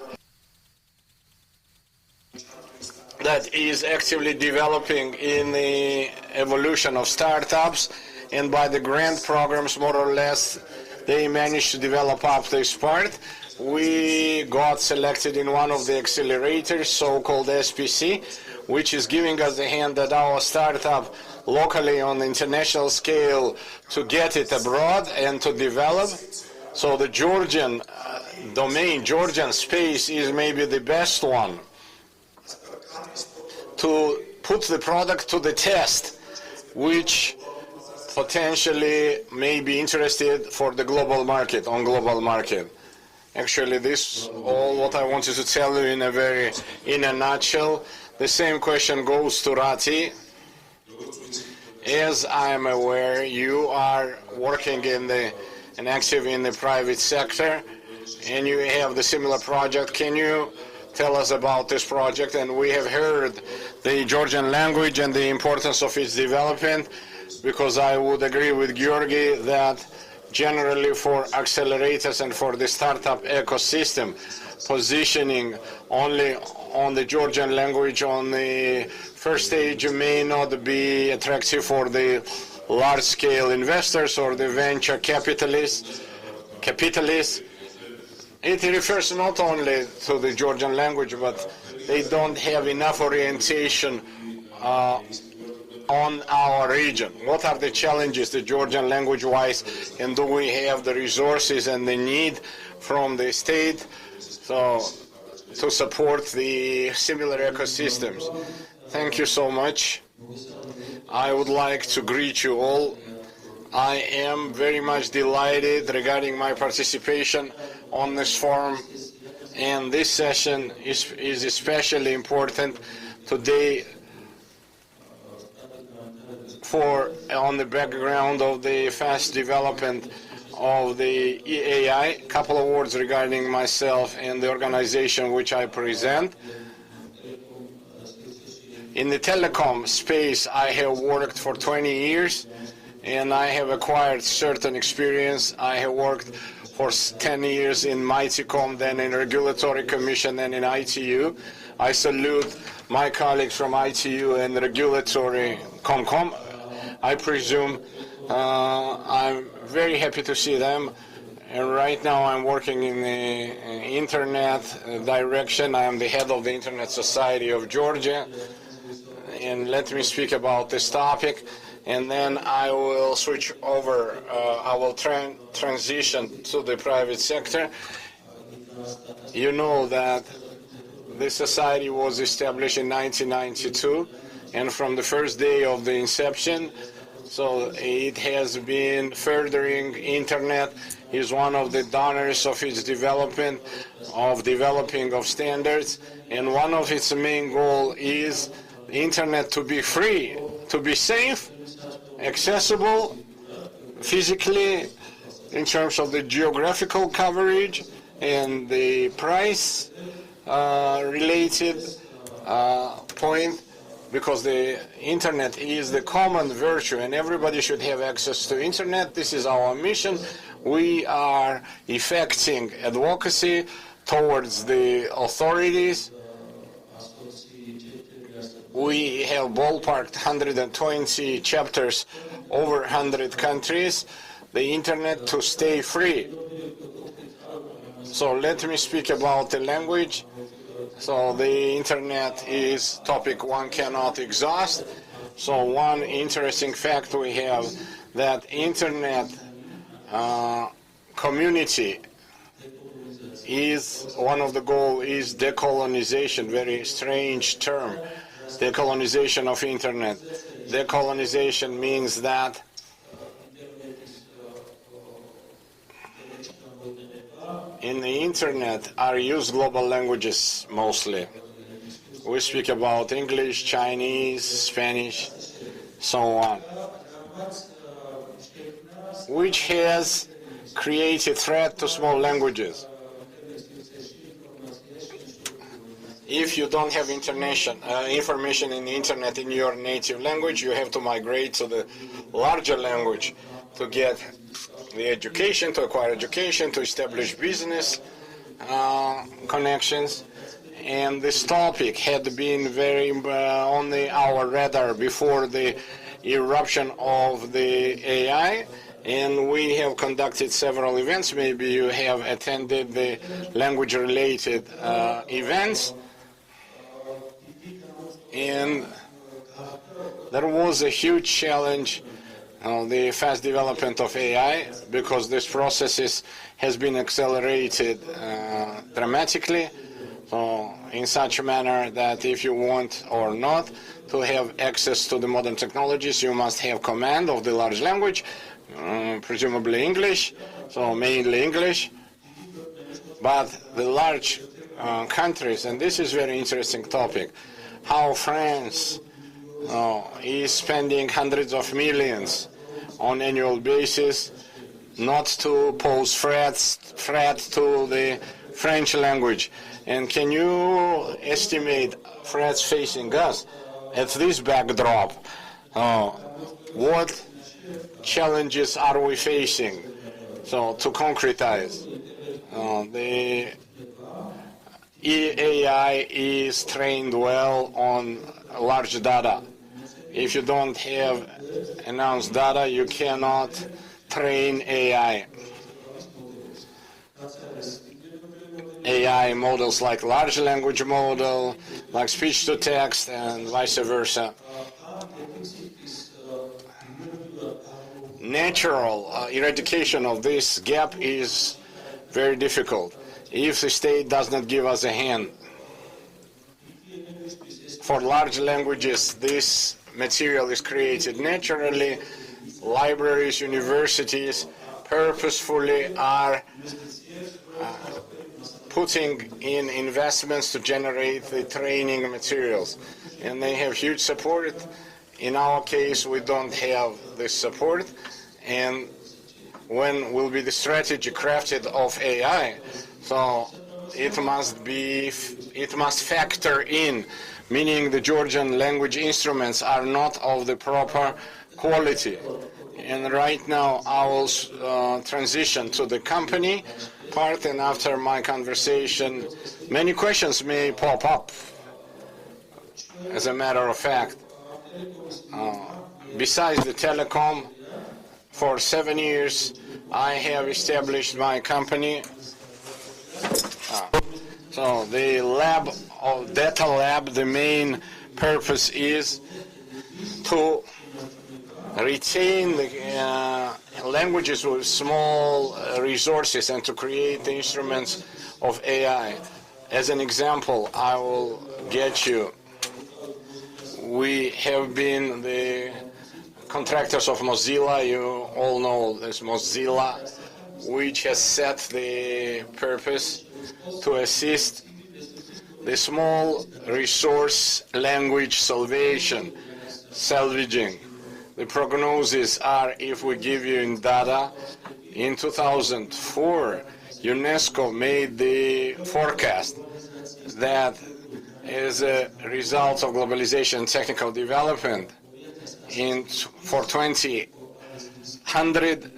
that is actively developing in the evolution of startups, and by the grant programs, more or less, they managed to develop up this part. We got selected in one of the accelerators, so-called SPC, which is giving us the hand that our startup locally on the international scale to get it abroad and to develop. So the Georgian domain, Georgian space is maybe the best one to put the product to the test, which potentially may be interested for the global market, on global market. Actually, this all what I wanted to tell you in a nutshell. The same question goes to Rati. As I am aware, you are working and active in the private sector, and you have the similar project. Can you tell us about this project, and we have heard the Georgian language and the importance of its development, because I would agree with Georgi that generally for accelerators and for the startup ecosystem, positioning only on the Georgian language on the first stage may not be attractive for the large-scale investors or the venture capitalists. It refers not only to the Georgian language, but they don't have enough orientation on our region. What are the challenges, the Georgian language-wise, and do we have the resources and the need from the state to support the similar ecosystems? Thank you so much. I would like to greet you all. I am very much delighted regarding my participation on this forum, and this session is especially important today on the background of the fast development of the AI. A couple of words regarding myself and the organization which I present. In the telecom space, I have worked for 20 years, and I have acquired certain experience. I have worked for 10 years in Mightycom, then in Regulatory Commission, and in ITU. I salute my colleagues from ITU and Regulatory Comcom. I presume I'm very happy to see them. And right now I'm working in the internet direction. I am the head of the Internet Society of Georgia. And let me speak about this topic, and then I will switch over. I will transition to the private sector. You know that this society was established in 1992, and from the first day of the inception, so it has been furthering internet, is one of the donors of its development, of developing of standards, and one of its main goal is internet to be free, to be safe, accessible physically in terms of the geographical coverage and the price related point, because the internet is the common virtue and everybody should have access to internet. This is our mission. We are effecting advocacy towards the authorities. We have ballparked 120 chapters over 100 countries, the internet to stay free. So let me speak about the language. So the internet is topic one cannot exhaust. So one interesting fact we have, that internet community is one of the goals is decolonization, very strange term. Decolonization of internet. Decolonization means that in the internet are used global languages mostly. We speak about English, Chinese, Spanish, so on, which has created threat to small languages. If you don't have information in the internet in your native language, you have to migrate to the larger language to get the education, to acquire education, to establish business connections. And this topic had been very on our radar before the eruption of the AI, and we have conducted several events. Maybe you have attended the language-related events. And there was a huge challenge, the fast development of AI, because this process has been accelerated dramatically, in such a manner that if you want or not to have access to the modern technologies, you must have command of the large language, presumably English, so mainly English. But the large countries, and this is a very interesting topic, how France is spending hundreds of millions on annual basis not to pose threat to the French language. And can you estimate threats facing us at this backdrop? What challenges are we facing? So to concretize, the AI is trained well on large data. If you don't have announced data, you cannot train AI. AI models like large language model, like speech to text, and vice versa. Natural eradication of this gap is very difficult if the state does not give us a hand. For large languages, this material is created naturally. Libraries, universities purposefully are putting in investments to generate the training materials, and they have huge support. In our case, we don't have this support, and when will be the strategy crafted of AI? So it must factor in, meaning the Georgian language instruments are not of the proper quality. And right now I will transition to the company part, and after my conversation, many questions may pop up. As a matter of fact, besides the telecom, for 7 years I have established my company. So the lab, data lab, the main purpose is to retain the languages with small resources and to create the instruments of AI. As an example, I will get you. We have been the contractors of Mozilla. You all know this Mozilla, which has set the purpose to assist the small resource language salvaging. The prognoses are, if we give you in data, in 2004, UNESCO made the forecast that as a result of globalization and technical development, for 2100,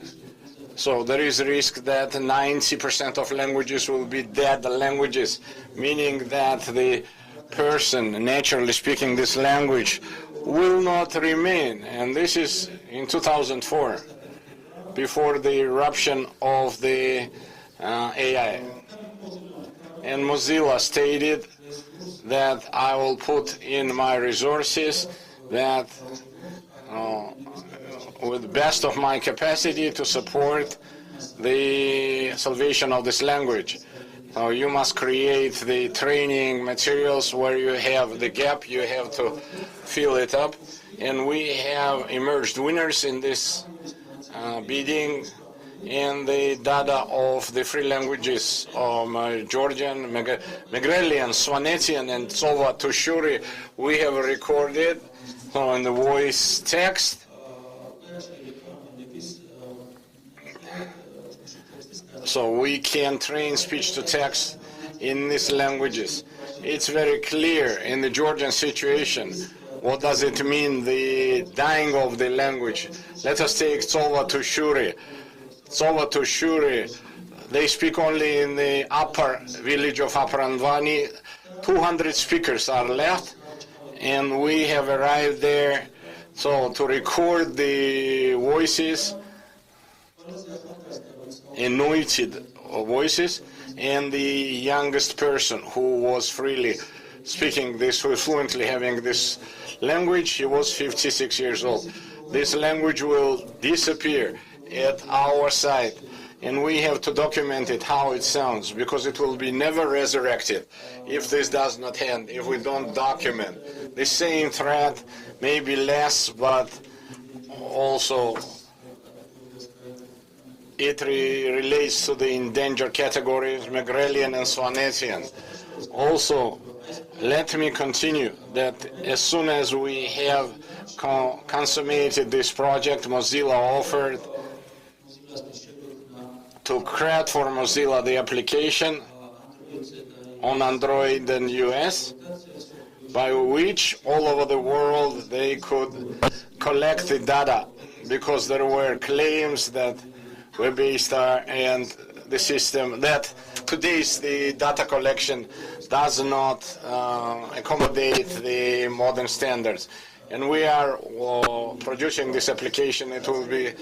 so there is a risk that 90% of languages will be dead languages, meaning that the person naturally speaking this language will not remain. And this is in 2004, before the eruption of the AI. And Mozilla stated that I will put in my resources that with the best of my capacity to support the salvation of this language. So you must create the training materials where you have the gap, you have to fill it up. And we have emerged winners in this bidding, and the data of the free languages of Georgian, Megrelian, Swanetian, and Tsova Tushuri, we have recorded in the voice text. So we can train speech to text in these languages. It's very clear in the Georgian situation. What does it mean, the dying of the language? Let us take Tsova Tushuri. Tsova Tushuri, they speak only in the upper village of Upper Anvani. 200 speakers are left, and we have arrived there so to record the voices, anointed voices, and the youngest person who was freely speaking this, who is fluently having this language, he was 56 years old. This language will disappear at our side, and we have to document it, how it sounds, because it will be never resurrected if this does not end, if we don't document. The same threat may be less, but also it relates to the endangered categories, Megrelian and Swanetian. Also, let me continue that as soon as we have consummated this project, Mozilla offered to create for Mozilla the application on Android and US, by which all over the world they could collect the data, because there were claims that WebAStar and the system that today's the data collection does not accommodate the modern standards. And we are producing this application. It will be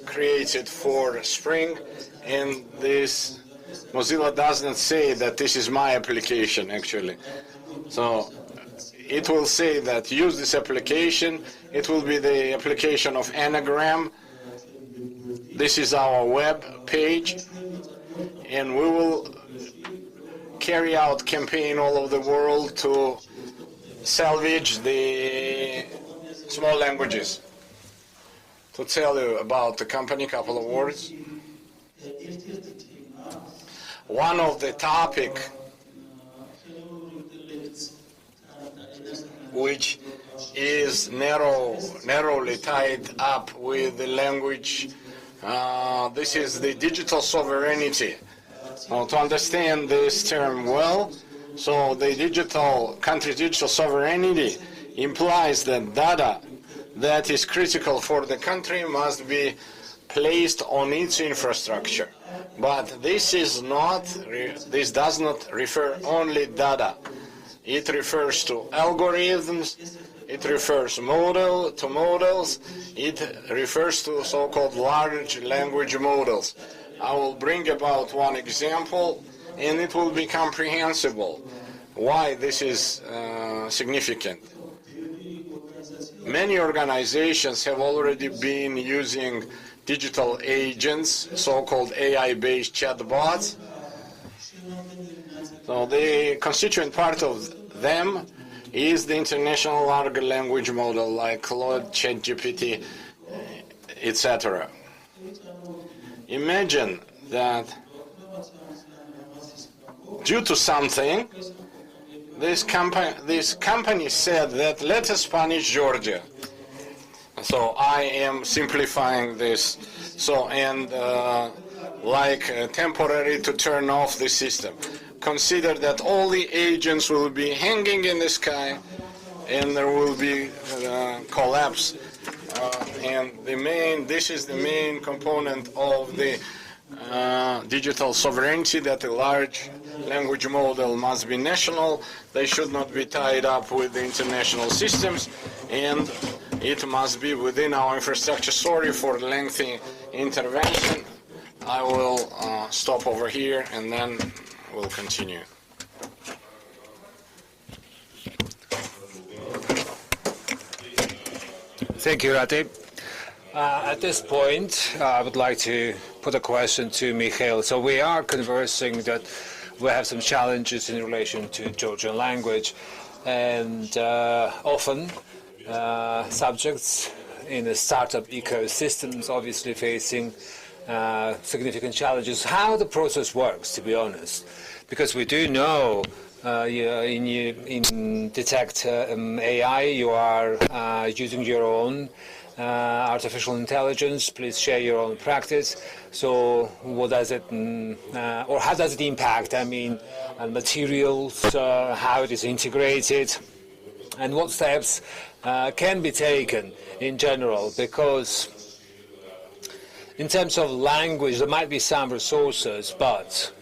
created for spring, and this Mozilla doesn't say that this is my application actually. So it will say that use this application. It will be the application of Anagram. This is our web page, and we will carry out campaign all over the world to salvage the small languages. To tell you about the company, a couple of words. One of the topic which is narrowly tied up with the language, this is the digital sovereignty. Now, to understand this term well, so the country's digital sovereignty implies that data that is critical for the country must be placed on its infrastructure. But this does not refer only data. It refers to algorithms, it refers to models, it refers to so-called large language models. I will bring about one example, and it will be comprehensible why this is significant. Many organizations have already been using digital agents, so-called AI-based chatbots. So the constituent part of them is the international large language model like Claude, ChatGPT, etc. Imagine that due to something, this company said that let us punish Georgia. So I am simplifying this. So, and temporary to turn off the system. Consider that all the agents will be hanging in the sky, and there will be collapse. And this is the main component of the digital sovereignty, that a large language model must be national. They should not be tied up with the international systems, and it must be within our infrastructure. Sorry for lengthy intervention. I will stop over here, and then we'll continue. Thank you, Rati. At this point, I would like to put a question to Mikhail. So we are conversing that we have some challenges in relation to Georgian language, and often subjects in the startup ecosystems obviously facing significant challenges. How the process works, to be honest, because we do know in Detect AI you are using your own artificial intelligence. Please share your own practice. So what does it, or how does it impact, materials, how it is integrated, and what steps can be taken in general? Because in terms of language, there might be some resources, but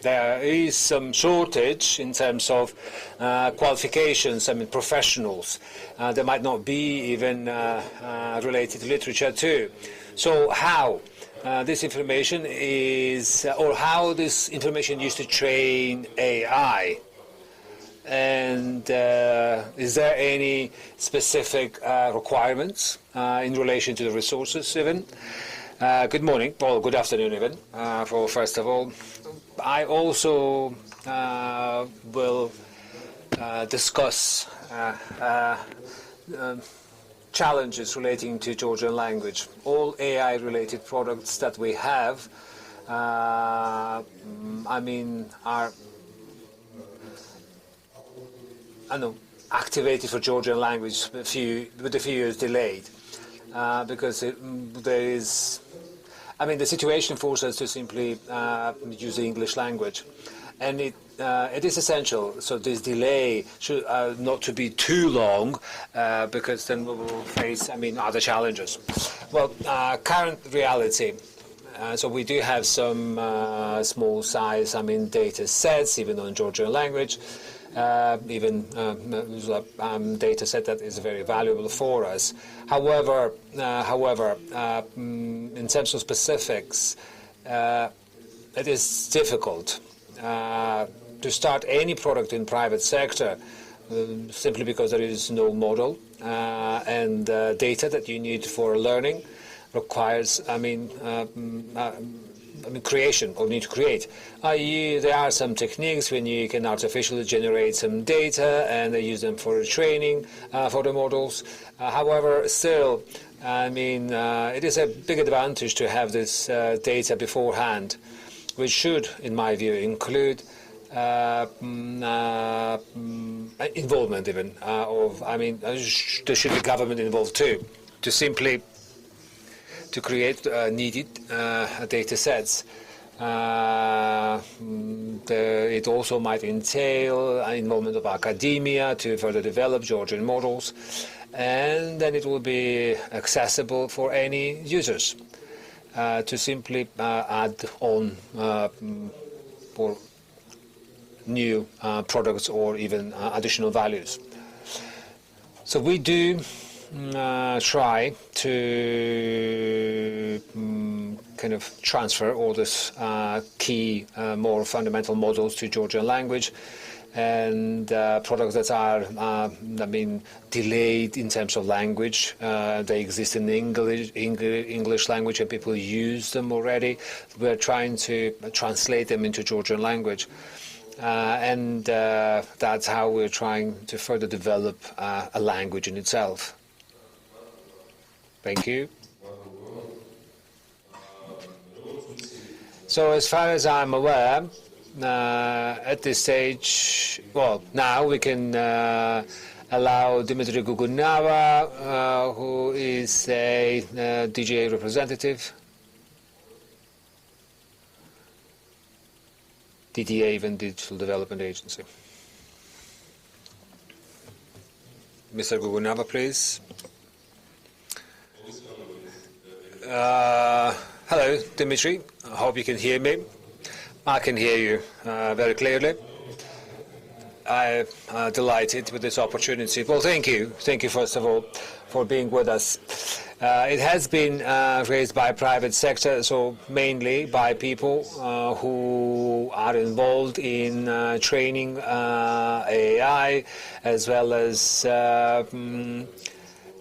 there is some shortage in terms of qualifications, professionals. There might not be even related literature too. So how this information is, or how this information used to train AI? And is there any specific requirements in relation to the resources even? Good morning, or good afternoon even, first of all. I also will discuss challenges relating to Georgian language. All AI-related products that we have, are activated for Georgian language with a few years delayed, because there is. The situation forces us to simply use the English language, and it it is essential. So this delay should not to be too long, because then we will face, other challenges. Well, current reality. So we do have some small size, data sets, even on Georgian language. Data set that is very valuable for us. However, in terms of specifics, it is difficult to start any product in private sector simply because there is no model and data that you need for learning requires, creation or need to create. There are some techniques when you can artificially generate some data and they use them for training for the models. However, still, it is a big advantage to have this data beforehand, which should, in my view, include involvement even there should be government involved too, to create needed data sets. It also might entail involvement of academia to further develop Georgian models, and then it will be accessible for any users to simply add on for new products or even additional values. So we do try to kind of transfer all this key, more fundamental models to Georgian language, and products that are, delayed in terms of language. They exist in English language and people use them already. We're trying to translate them into Georgian language. And that's how we're trying to further develop a language in itself. Thank you. So as far as I'm aware, at this stage, well, now we can allow Dimitri Gugunava, who is a DGA representative. DDA, even Digital Development Agency. Mr. Gugunava, please. Hello, Dimitri. I hope you can hear me. I can hear you very clearly. I'm delighted with this opportunity. Well, thank you. Thank you, first of all, for being with us. It has been raised by private sector, so mainly by people who are involved in training AI, as well as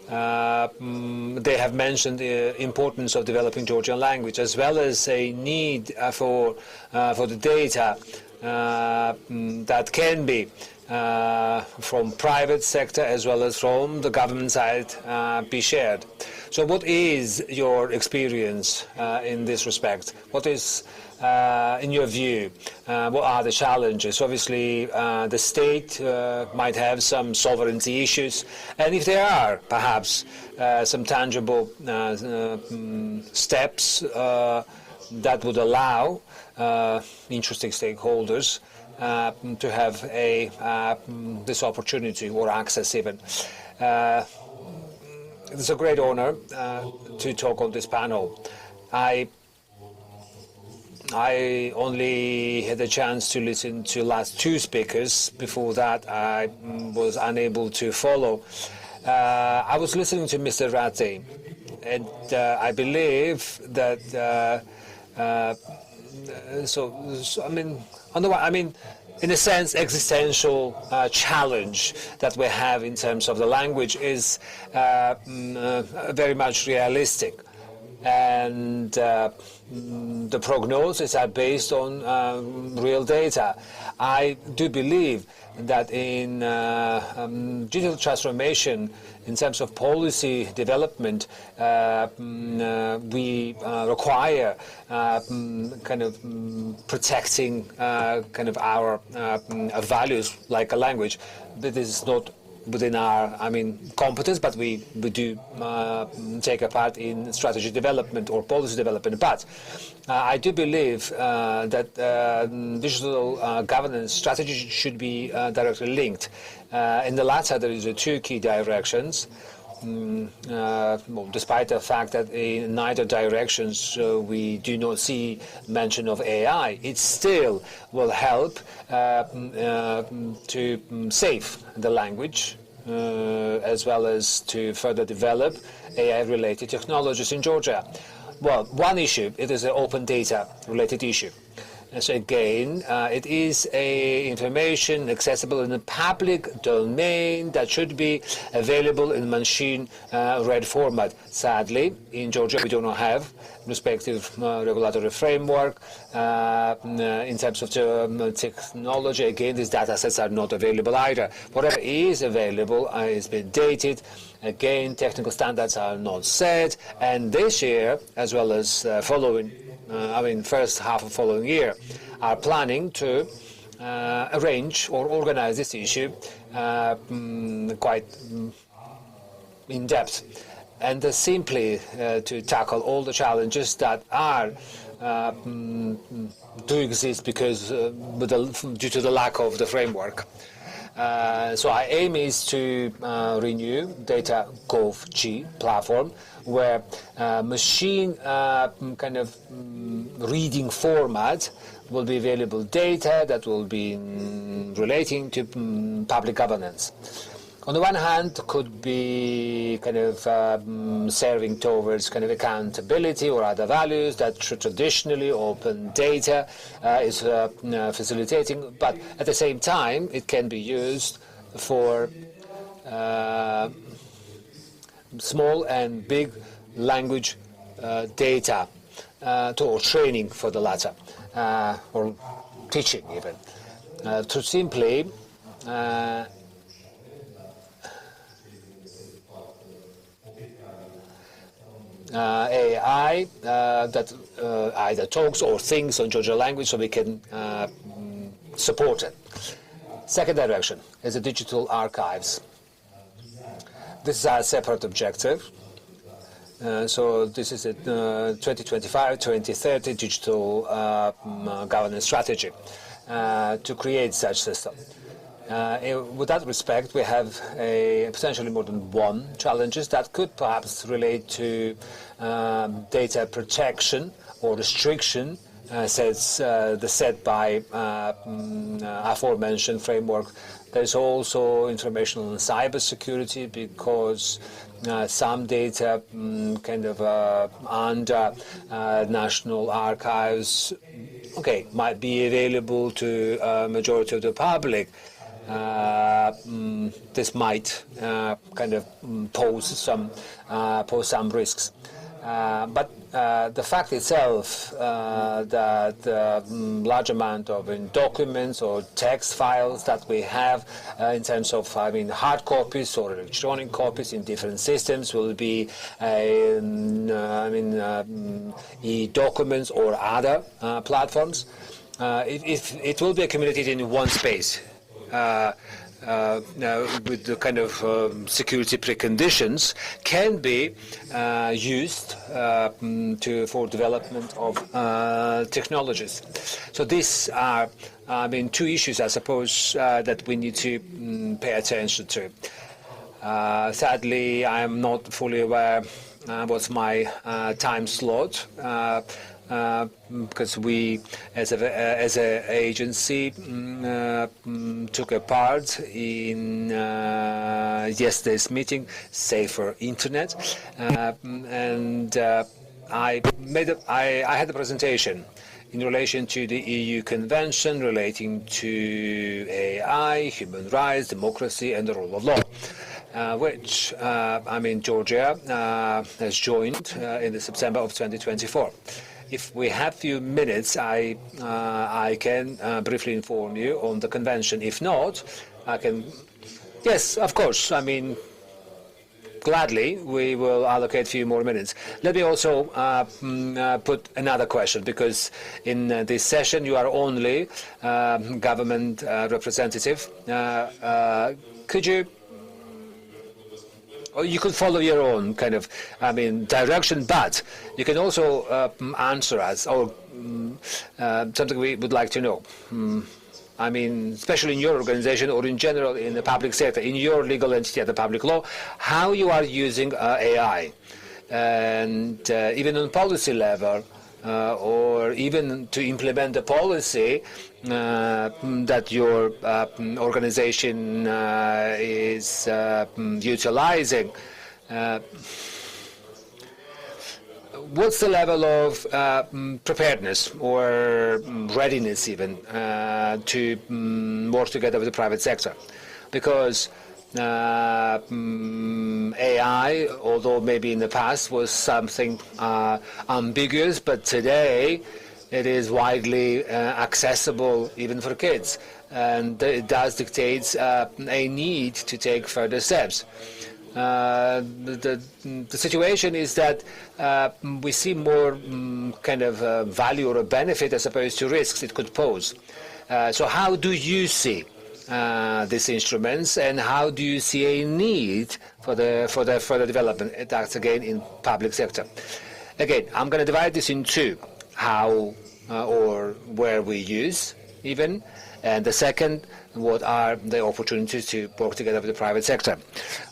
they have mentioned the importance of developing Georgian language, as well as a need for the data that can be from private sector as well as from the government side be shared. So what is your experience in this respect? What is, in your view, what are the challenges? Obviously, the state might have some sovereignty issues, and if there are perhaps some tangible steps that would allow interesting stakeholders to have this opportunity or access even. It's a great honor to talk on this panel. I only had the chance to listen to last two speakers. Before that, I was unable to follow. I was listening to Mr. Ratti, and I believe that in a sense, existential challenge that we have in terms of the language is very much realistic. And the prognosis are based on real data. I do believe that in digital transformation, in terms of policy development, we require kind of protecting kind of our values like a language. But this is not within our, competence, but we do take a part in strategy development or policy development. But I do believe that digital governance strategy should be directly linked. In the latter, there is two key directions. Despite the fact that in neither directions we do not see mention of AI, it still will help to save the language as well as to further develop AI-related technologies in Georgia. Well, one issue, it is an open data-related issue. And so again, it is information accessible in the public domain that should be available in machine-read format. Sadly, in Georgia, we do not have respective regulatory framework. In terms of technology, again, these data sets are not available either. Whatever is available has been dated. Again, technical standards are not set. And this year, as well as first half of following year, are planning to arrange or organize this issue quite in depth, and simply to tackle all the challenges that are do exist because due to the lack of the framework. So our aim is to renew Data GovG platform, where machine reading format will be available data that will be relating to public governance. On the one hand, could be serving towards accountability or other values that traditionally open data is facilitating, but at the same time, it can be used for small and big language data or training for the latter, or teaching even, to simply AI that either talks or thinks on Georgia language, so we can support it. Second direction is the digital archives. This is our separate objective. So this is a 2025-2030 digital governance strategy to create such system. With that respect, we have potentially more than one challenges that could perhaps relate to data protection or restriction set by aforementioned framework. There's also information on cybersecurity, because some data under national archives might be available to a majority of the public. This might pose some risks. But the fact itself that large amount of documents or text files that we have in terms of hard copies or electronic copies in different systems will be e-documents or other platforms. It will be accumulated in one space. With the security preconditions, can be used for development of technologies. So these are, two issues, I suppose, that we need to pay attention to. Sadly, I am not fully aware what's my time slot. Because we, as an agency, took a part in yesterday's meeting, Safer Internet, and I had a presentation in relation to the EU Convention relating to AI, human rights, democracy, and the rule of law. Which Georgia has joined in the September of 2024. If we have a few minutes, I can briefly inform you on the convention. If not, I can. Yes, of course. Gladly, we will allocate a few more minutes. Let me also put another question, because in this session you are only government representative. Could you or you could follow your own kind of, direction, but you can also answer us, or something we would like to know. Especially in your organization or in general in the public sector, in your legal entity at the public law, how you are using AI. And even on policy level, or even to implement the policy that your organization is utilizing. What's the level of preparedness or readiness even to work together with the private sector? Because AI, although maybe in the past was something ambiguous, but today it is widely accessible even for kids, and it does dictate a need to take further steps. The situation is that we see more kind of value or a benefit as opposed to risks it could pose. So how do you see these instruments, and how do you see a need for the further development? That's again in public sector. Again, I'm going to divide this in two: how or where we use even, and the second, what are the opportunities to work together with the private sector?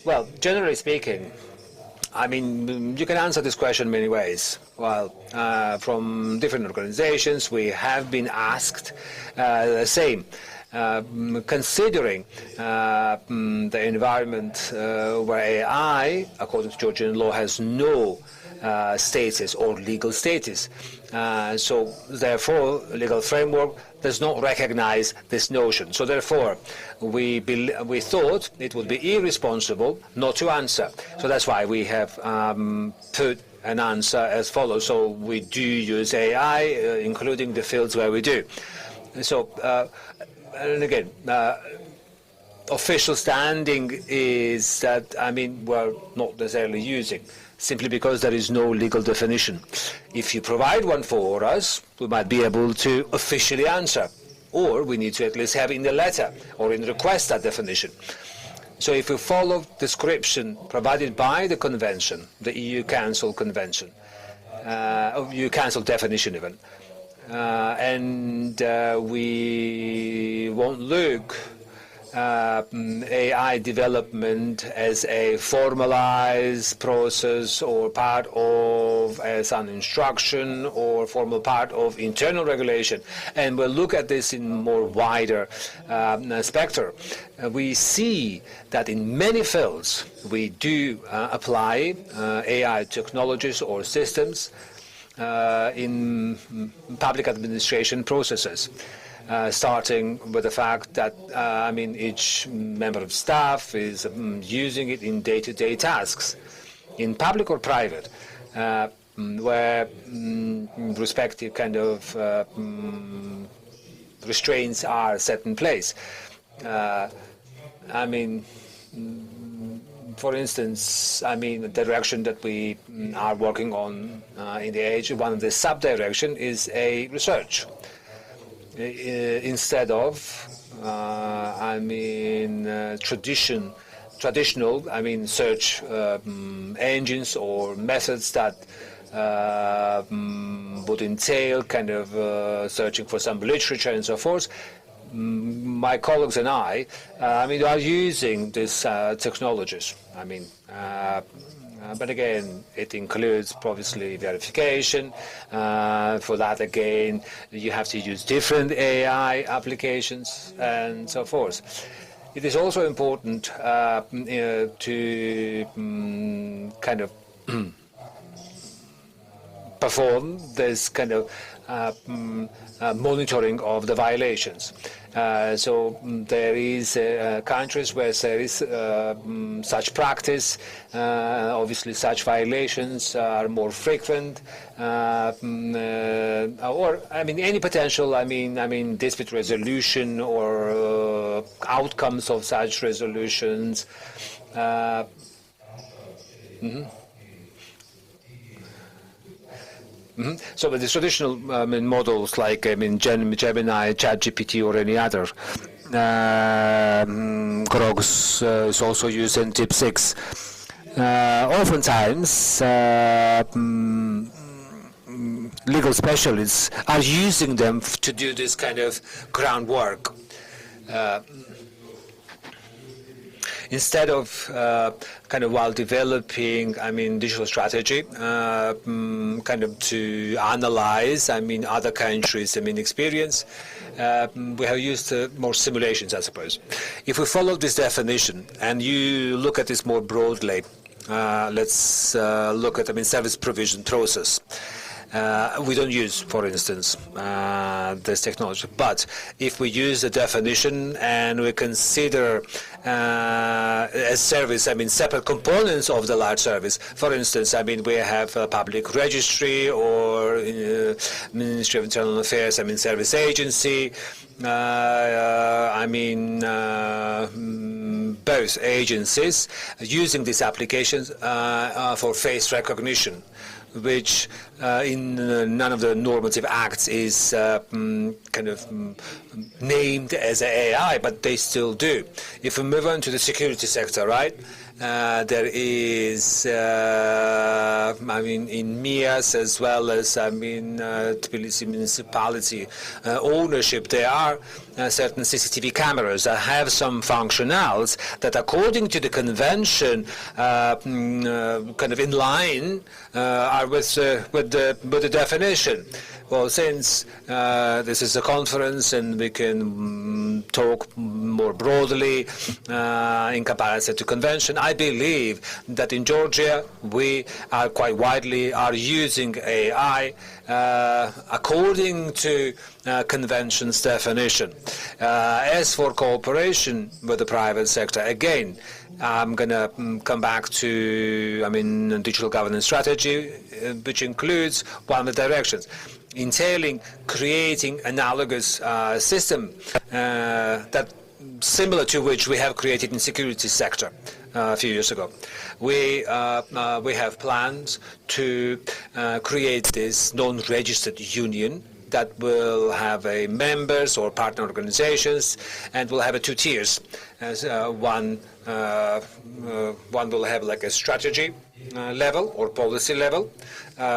Well, generally speaking, you can answer this question many ways. Well, from different organizations, we have been asked the same. Considering the environment where AI, according to Georgian law, has no status or legal status. So therefore, legal framework does not recognize this notion. So therefore, we thought it would be irresponsible not to answer. So that's why we have put an answer as follows. So we do use AI, including the fields where we do. So, and again, official standing is that, we're not necessarily using, simply because there is no legal definition. If you provide one for us, we might be able to officially answer, or we need to at least have in the letter or in the request that definition. So if we follow description provided by the convention, the EU Council Convention, EU Council definition even, and we won't look AI development as a formalized process or part of some instruction or formal part of internal regulation, and we'll look at this in more wider spectrum. We see that in many fields we do apply AI technologies or systems in public administration processes. Starting with the fact that each member of staff is using it in day-to-day tasks, in public or private, where respective kind of restraints are set in place. For instance, the direction that we are working on in the age, one of the sub-direction is a research. Instead of, traditional, search engines or methods that would entail kind of searching for some literature and so forth. My colleagues and I, are using these technologies. But again, it includes obviously verification. For that, again, you have to use different AI applications and so forth. It is also important to kind of perform this kind of monitoring of the violations. So there is countries where there is such practice. Obviously, such violations are more frequent, or any potential dispute resolution or outcomes of such resolutions. So with the traditional models like Gemini, ChatGPT, or any other, Grok is also used in TIP 6. oftentimes legal specialists are using them to do this kind of groundwork. Instead of kind of while developing, digital strategy, kind of to analyze, other countries, experience, we have used more simulations, I suppose. If we follow this definition and you look at this more broadly, let's look at, service provision process. We don't use, for instance, this technology. But if we use the definition and we consider as service, separate components of the large service. For instance, we have a public registry or Ministry of Internal Affairs, service agency. Both agencies using these applications for face recognition, which in none of the normative acts is named as AI, but they still do. If we move on to the security sector, right? There is, in MIAS as well as, Tbilisi municipality ownership, there are certain CCTV cameras that have some functionals that, according to the convention, kind of in line are with the definition. Well, since this is a conference and we can talk more broadly in comparison to convention, I believe that in Georgia we are quite widely using AI according to convention's definition. As for cooperation with the private sector, again, I'm going to come back to, digital governance strategy, which includes one of the directions, entailing creating analogous system that similar to which we have created in security sector a few years ago. We have plans to create this non-registered union that will have a members or partner organizations, and will have two tiers. As one will have like a strategy level or policy level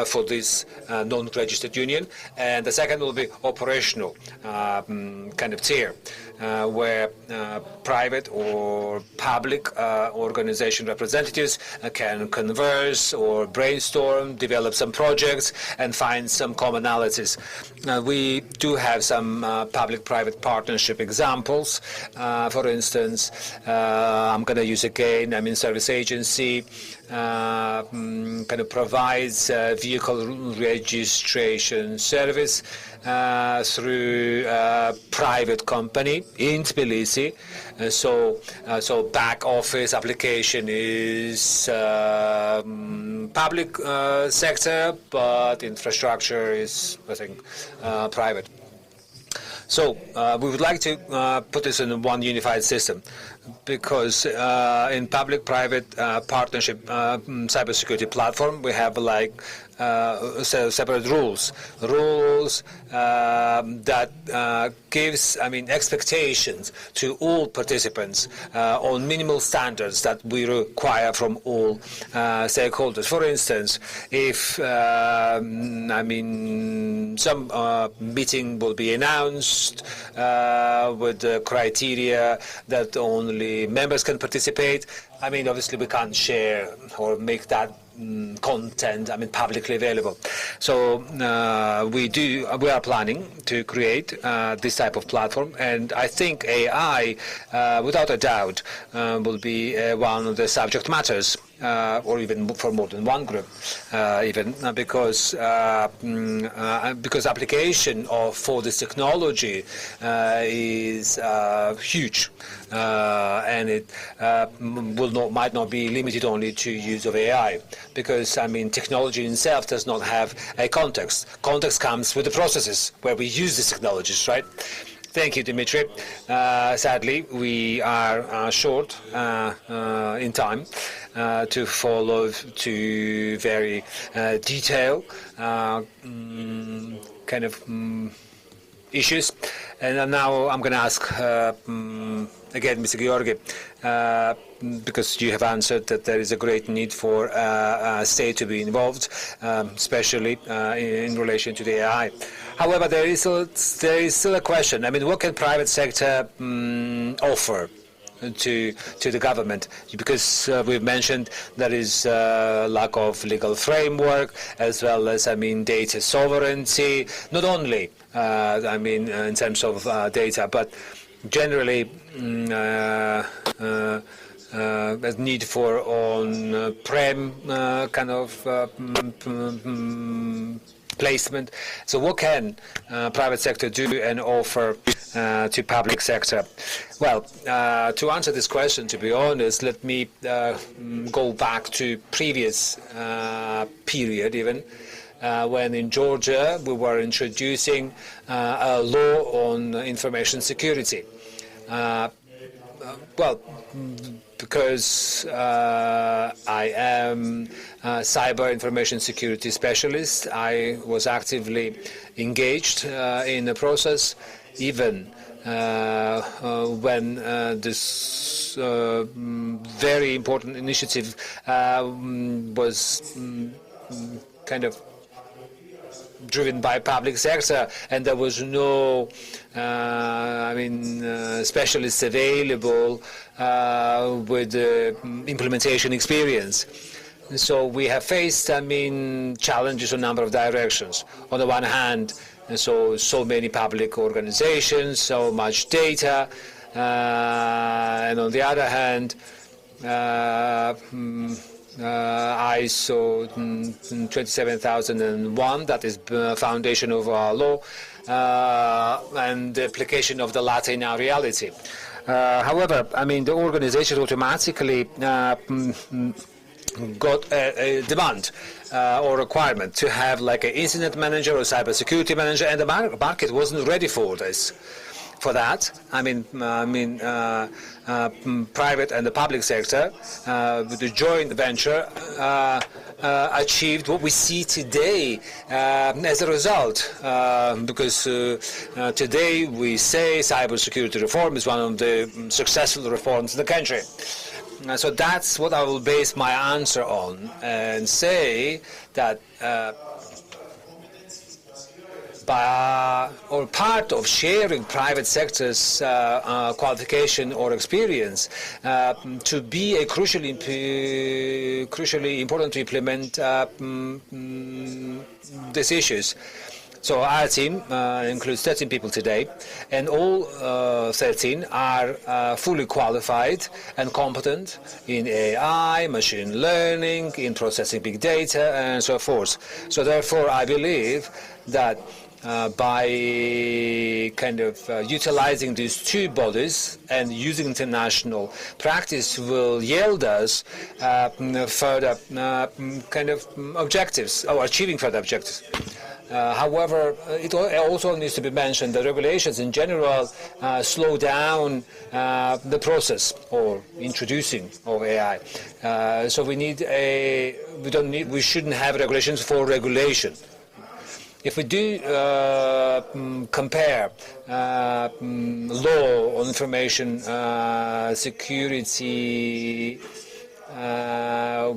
for this non-registered union, and the second will be operational kind of tier, where private or public organization representatives can converse or brainstorm, develop some projects, and find some commonalities. We do have some public-private partnership examples. For instance, I'm going to use again, service agency kind of provides vehicle registration service through a private company in Tbilisi. So back office application is public sector, but infrastructure is, I think, private. So we would like to put this in one unified system, because in public-private partnership cybersecurity platform, we have like separate rules that gives, expectations to all participants on minimal standards that we require from all stakeholders. For instance, if some meeting will be announced with the criteria that only members can participate, obviously we can't share or make that content publicly available. So we are planning to create this type of platform, and I think AI without a doubt will be one of the subject matters, or even for more than one group, because application for this technology is huge, and it might not be limited only to use of AI, because technology in itself does not have a context. Context comes with the processes where we use these technologies, right? Thank you, Dimitri. Sadly, we are short in time to follow to very detailed kind of issues. And now I'm going to ask again, Mr. Georgi, because you have answered that there is a great need for state to be involved, especially in relation to the AI. However, there is still a question. I mean, what can private sector offer to the government? Because we've mentioned there is lack of legal framework, as well as, I mean, data sovereignty, not only, I mean, in terms of data, but generally a need for on-prem kind of placement. So what can private sector do and offer to public sector? Well, to answer this question, to be honest, let me go back to previous period even, when in Georgia we were introducing a law on information security. Well, because I am a cyber information security specialist, I was actively engaged in the process, even when this very important initiative was kind of driven by public sector, and there was no, I mean, specialists available with implementation experience. So we have faced, I mean, challenges in a number of directions. On the one hand, so many public organizations, so much data, and on the other hand, ISO 27001, that is the foundation of our law, and the application of the latter in our reality. However, I mean, the organization automatically got a demand or requirement to have like an incident manager or cybersecurity manager, and the market wasn't ready for this. For that, I mean, private and the public sector, with the joint venture, achieved what we see today as a result. Because today we say cybersecurity reform is one of the successful reforms in the country. So that's what I will base my answer on, and say that or part of sharing private sector's qualification or experience to be a crucially important to implement these issues. So our team includes 13 people today, and all 13 are fully qualified and competent in AI, machine learning, in processing big data, and so forth. So therefore, I believe that by kind of utilizing these two bodies and using international practice will yield us further kind of objectives, or achieving further objectives. However, it also needs to be mentioned that regulations in general slow down the process or introducing of AI. So we shouldn't have regulations for regulation. If we do compare law on information security,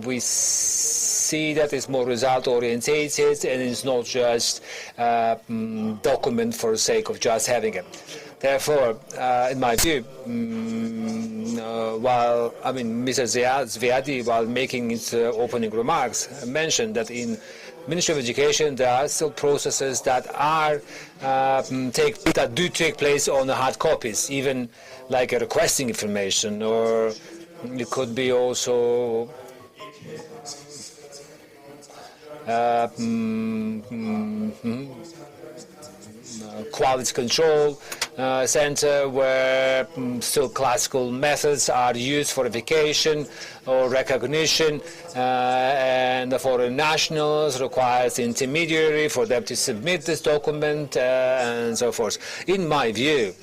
we see that it's more result-orientated, and it's not just document for the sake of just having it. Therefore, in my view, while Mr. Zviadi, while making his opening remarks, mentioned that in Ministry of Education there are still processes that do take place on the hard copies, even like requesting information, or it could be also quality control center, where still classical methods are used for verification or recognition, and the foreign nationals requires intermediary for them to submit this document, and so forth. In my view,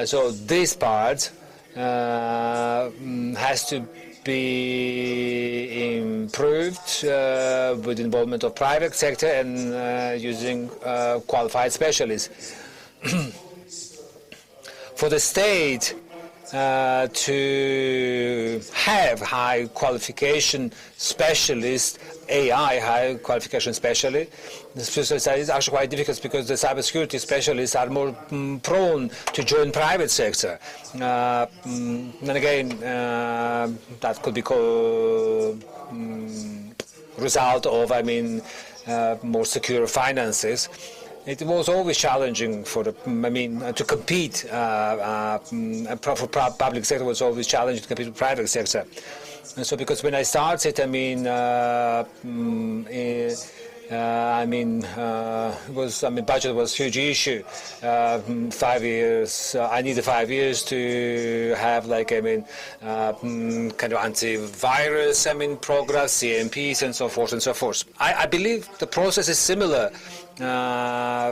so this part has to be improved with involvement of private sector and using qualified specialists. For the state, to have high qualification specialists, AI high qualification specialists. It's actually quite difficult because the cybersecurity specialists are more prone to join private sector. And again, that could be result of, more secure finances. It was always challenging for to compete. For public sector was always challenging to compete with private sector. And so, because when I started, budget was a huge issue. 5 years. I needed 5 years to have kind of antivirus, progress, CMPs, and so forth and so forth. I believe the process is similar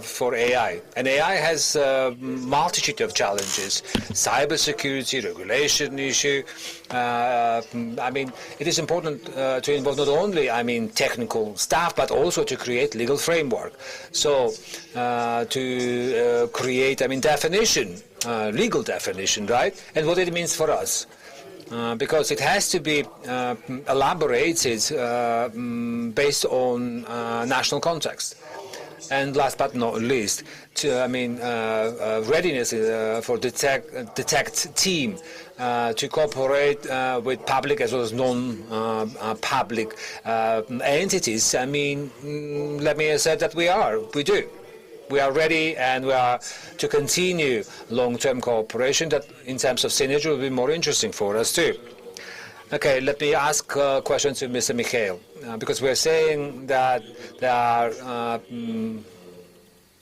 for AI. And AI has a multitude of challenges: cybersecurity, regulation issue. It is important to involve not only, technical staff, but also to create legal framework. So to create, definition, legal definition, right? And what it means for us. Because it has to be elaborated based on national context. And last but not least, readiness for detect team to cooperate with public as well as non-public entities. Let me say that we do. We are ready, and we are to continue long-term cooperation that in terms of synergy will be more interesting for us too. Okay, let me ask a question to Mr. Mikhail, because we're saying that there are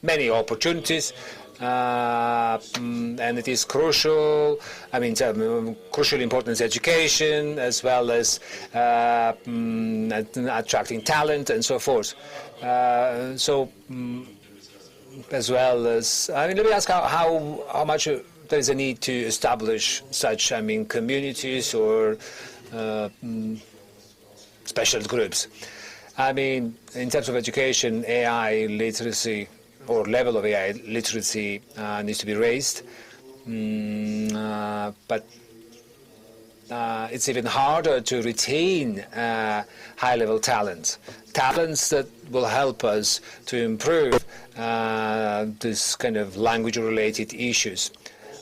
many opportunities, and it is crucial. Crucially important is education, as well as attracting talent and so forth. As well as, let me ask how much there is a need to establish such, communities or special groups. In terms of education, AI literacy or level of AI literacy needs to be raised, but it's even harder to retain high-level talents that will help us to improve this kind of language-related issues.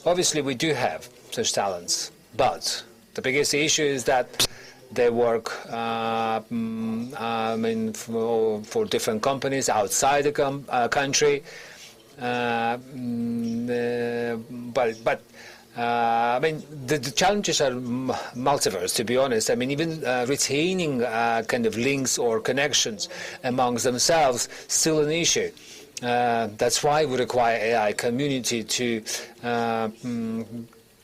Obviously, we do have such talents, but the biggest issue is that they work for different companies outside the country. The challenges are multiverse, to be honest. Even retaining kind of links or connections amongst themselves still an issue. That's why we require AI community to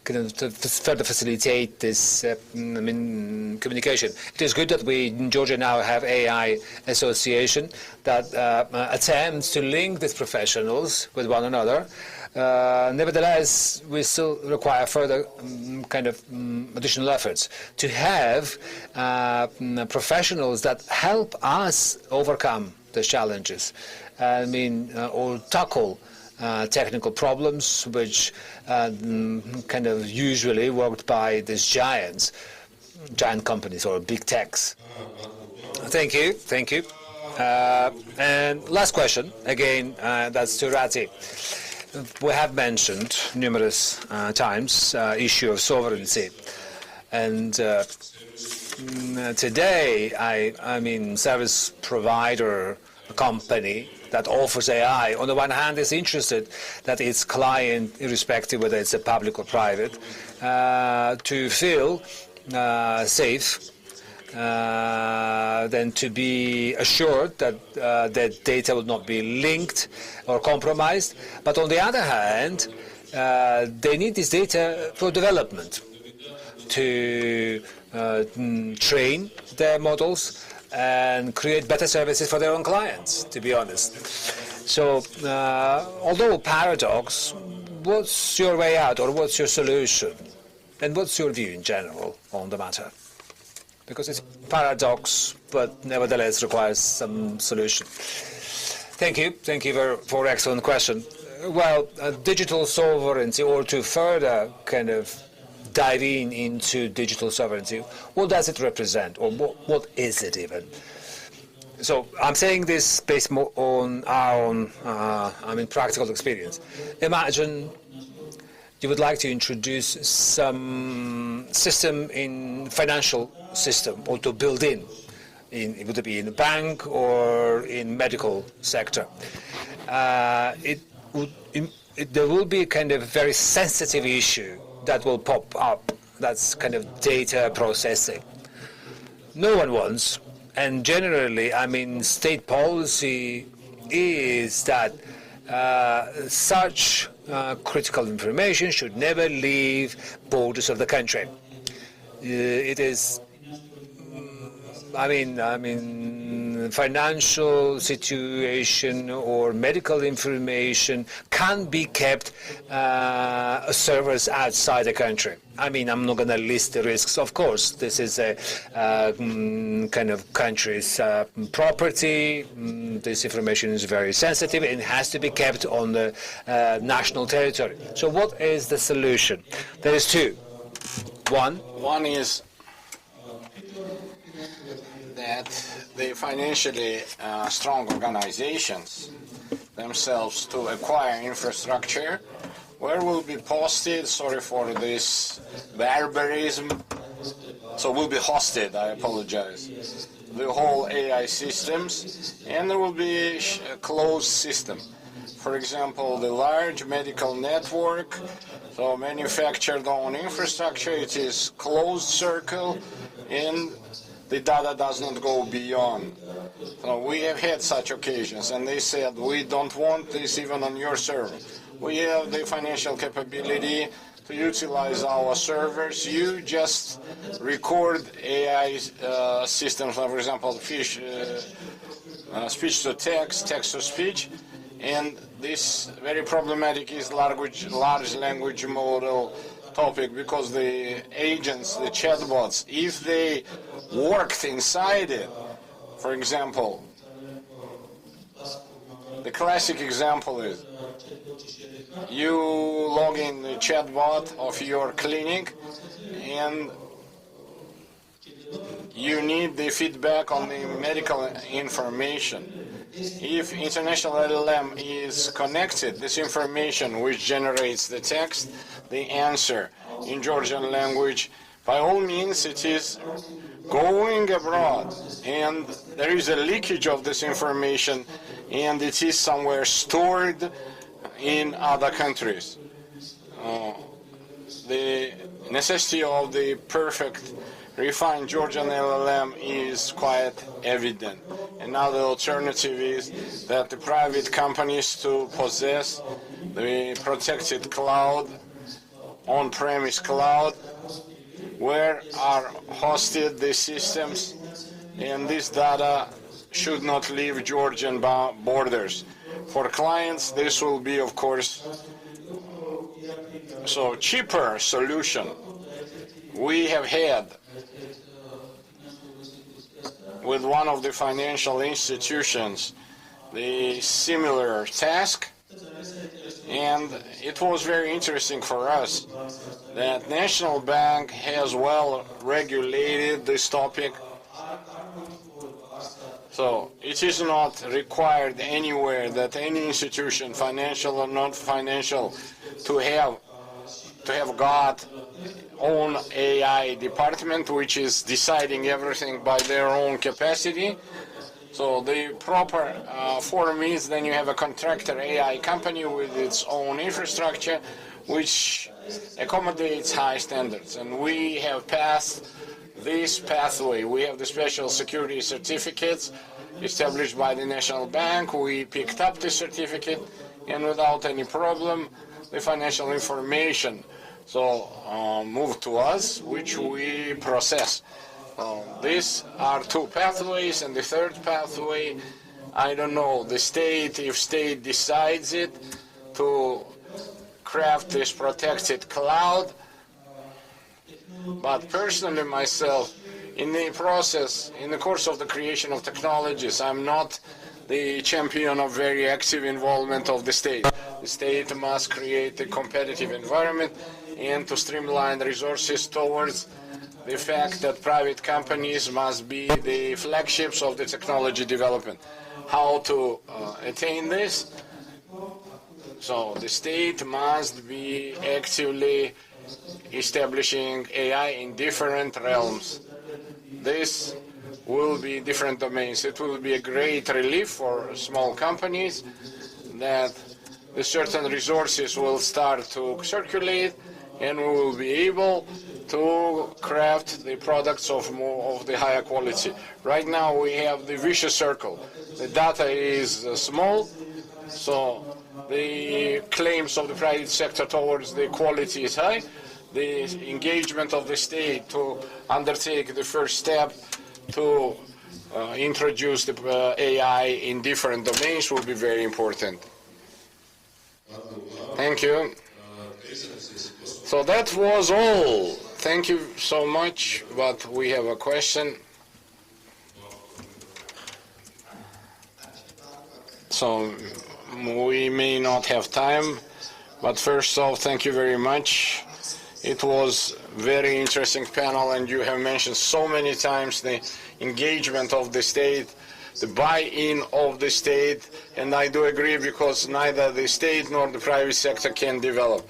to further facilitate this communication. It is good that we in Georgia now have AI association that attempts to link these professionals with one another. Nevertheless, we still require further additional efforts to have professionals that help us overcome the challenges. Or tackle technical problems which usually worked by these giant companies or big techs. Thank you. And last question, again, that's to Rati. We have mentioned numerous times issue of sovereignty, and today, service provider company that offers AI, on the one hand, is interested that its client, irrespective whether it's a public or private, to feel safe, then to be assured that that data will not be linked or compromised. But on the other hand, they need this data for development, to train their models and create better services for their own clients, to be honest. So, although paradox, what's your way out, or what's your solution? And what's your view in general on the matter? Because it's paradox, but nevertheless requires some solution. Thank you for excellent question. Well, digital sovereignty, or to further diving into digital sovereignty. What does it represent, or what is it even? So I'm saying this based more on our own, practical experience. Imagine you would like to introduce some system in financial system, or to build in would it be in a bank or in medical sector. There will be a kind of very sensitive issue that will pop up. That's kind of data processing. No one wants, and generally, state policy is that such critical information should never leave borders of the country. It is, financial situation or medical information can be kept servers outside the country. I'm not going to list the risks. Of course, this is a kind of country's property. This information is very sensitive and has to be kept on the national territory. So what is the solution? There is two. One is that the financially strong organizations themselves to acquire infrastructure where will be posted, sorry for this barbarism, so will be hosted, I apologize, the whole AI systems, and there will be a closed system. For example, the large medical network, so manufactured on infrastructure, it is closed circle, and the data does not go beyond. So we have had such occasions, and they said, we don't want this even on your server. We have the financial capability to utilize our servers. You just record AI systems, for example, speech to text, text to speech, and this very problematic is large language model topic, because the agents, the chatbots, if they worked inside it, for example, the classic example is you log in the chatbot of your clinic and you need the feedback on the medical information. If international LLM is connected, this information which generates the text, the answer in Georgian language, by all means it is going abroad, and there is a leakage of this information, and it is somewhere stored in other countries. The necessity of the perfect refined Georgian LLM is quite evident. Another alternative is that the private companies to possess the protected cloud, on-premise cloud, where are hosted the systems, and this data should not leave Georgian borders. For clients, this will be, of course, so cheaper solution. We have had with one of the financial institutions the similar task, and it was very interesting for us that National Bank has well regulated this topic. So it is not required anywhere that any institution, financial or non-financial, to have got own AI department which is deciding everything by their own capacity. So the proper form is then you have a contractor AI company with its own infrastructure which accommodates high standards. And we have passed this pathway. We have the special security certificates established by the National Bank. We picked up the certificate, and without any problem, the financial information moved to us, which we process. These are two pathways, and the third pathway, I don't know, the state, if state decides it, to craft this protected cloud. But personally myself, in the process, in the course of the creation of technologies, I'm not the champion of very active involvement of the state. The state must create a competitive environment, and to streamline resources towards the fact that private companies must be the flagships of the technology development. How to attain this? So the state must be actively establishing AI in different realms. This will be different domains. It will be a great relief for small companies that the certain resources will start to circulate, and we will be able to craft the products of the higher quality. Right now we have the vicious circle. The data is small, so the claims of the private sector towards the quality is high. The engagement of the state to undertake the first step to introduce the AI in different domains will be very important. Thank you. So that was all. Thank you so much, but we have a question. So we may not have time, but first off, thank you very much. It was very interesting panel, and you have mentioned so many times the engagement of the state, the buy-in of the state, and I do agree, because neither the state nor the private sector can develop.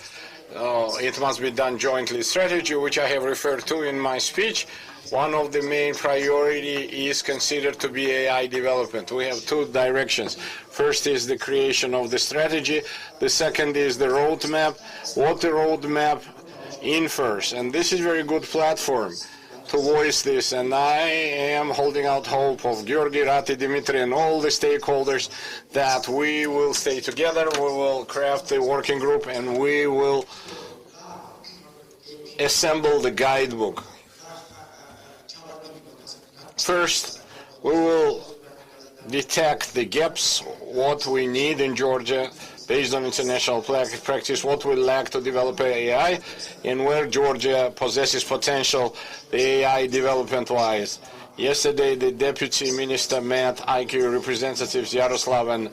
It must be done jointly. Strategy, which I have referred to in my speech, one of the main priority is considered to be AI development. We have two directions. First is the creation of the strategy. The second is the roadmap. What the roadmap infers, and this is a very good platform to voice this, and I am holding out hope of Georgi, Rati, Dimitri, and all the stakeholders that we will stay together, we will craft a working group, and we will assemble the guidebook. First, we will detect the gaps, what we need in Georgia, based on international practice, what we lack to develop AI, and where Georgia possesses potential, the AI development-wise. Yesterday, the Deputy Minister met IQ representatives Yaroslav and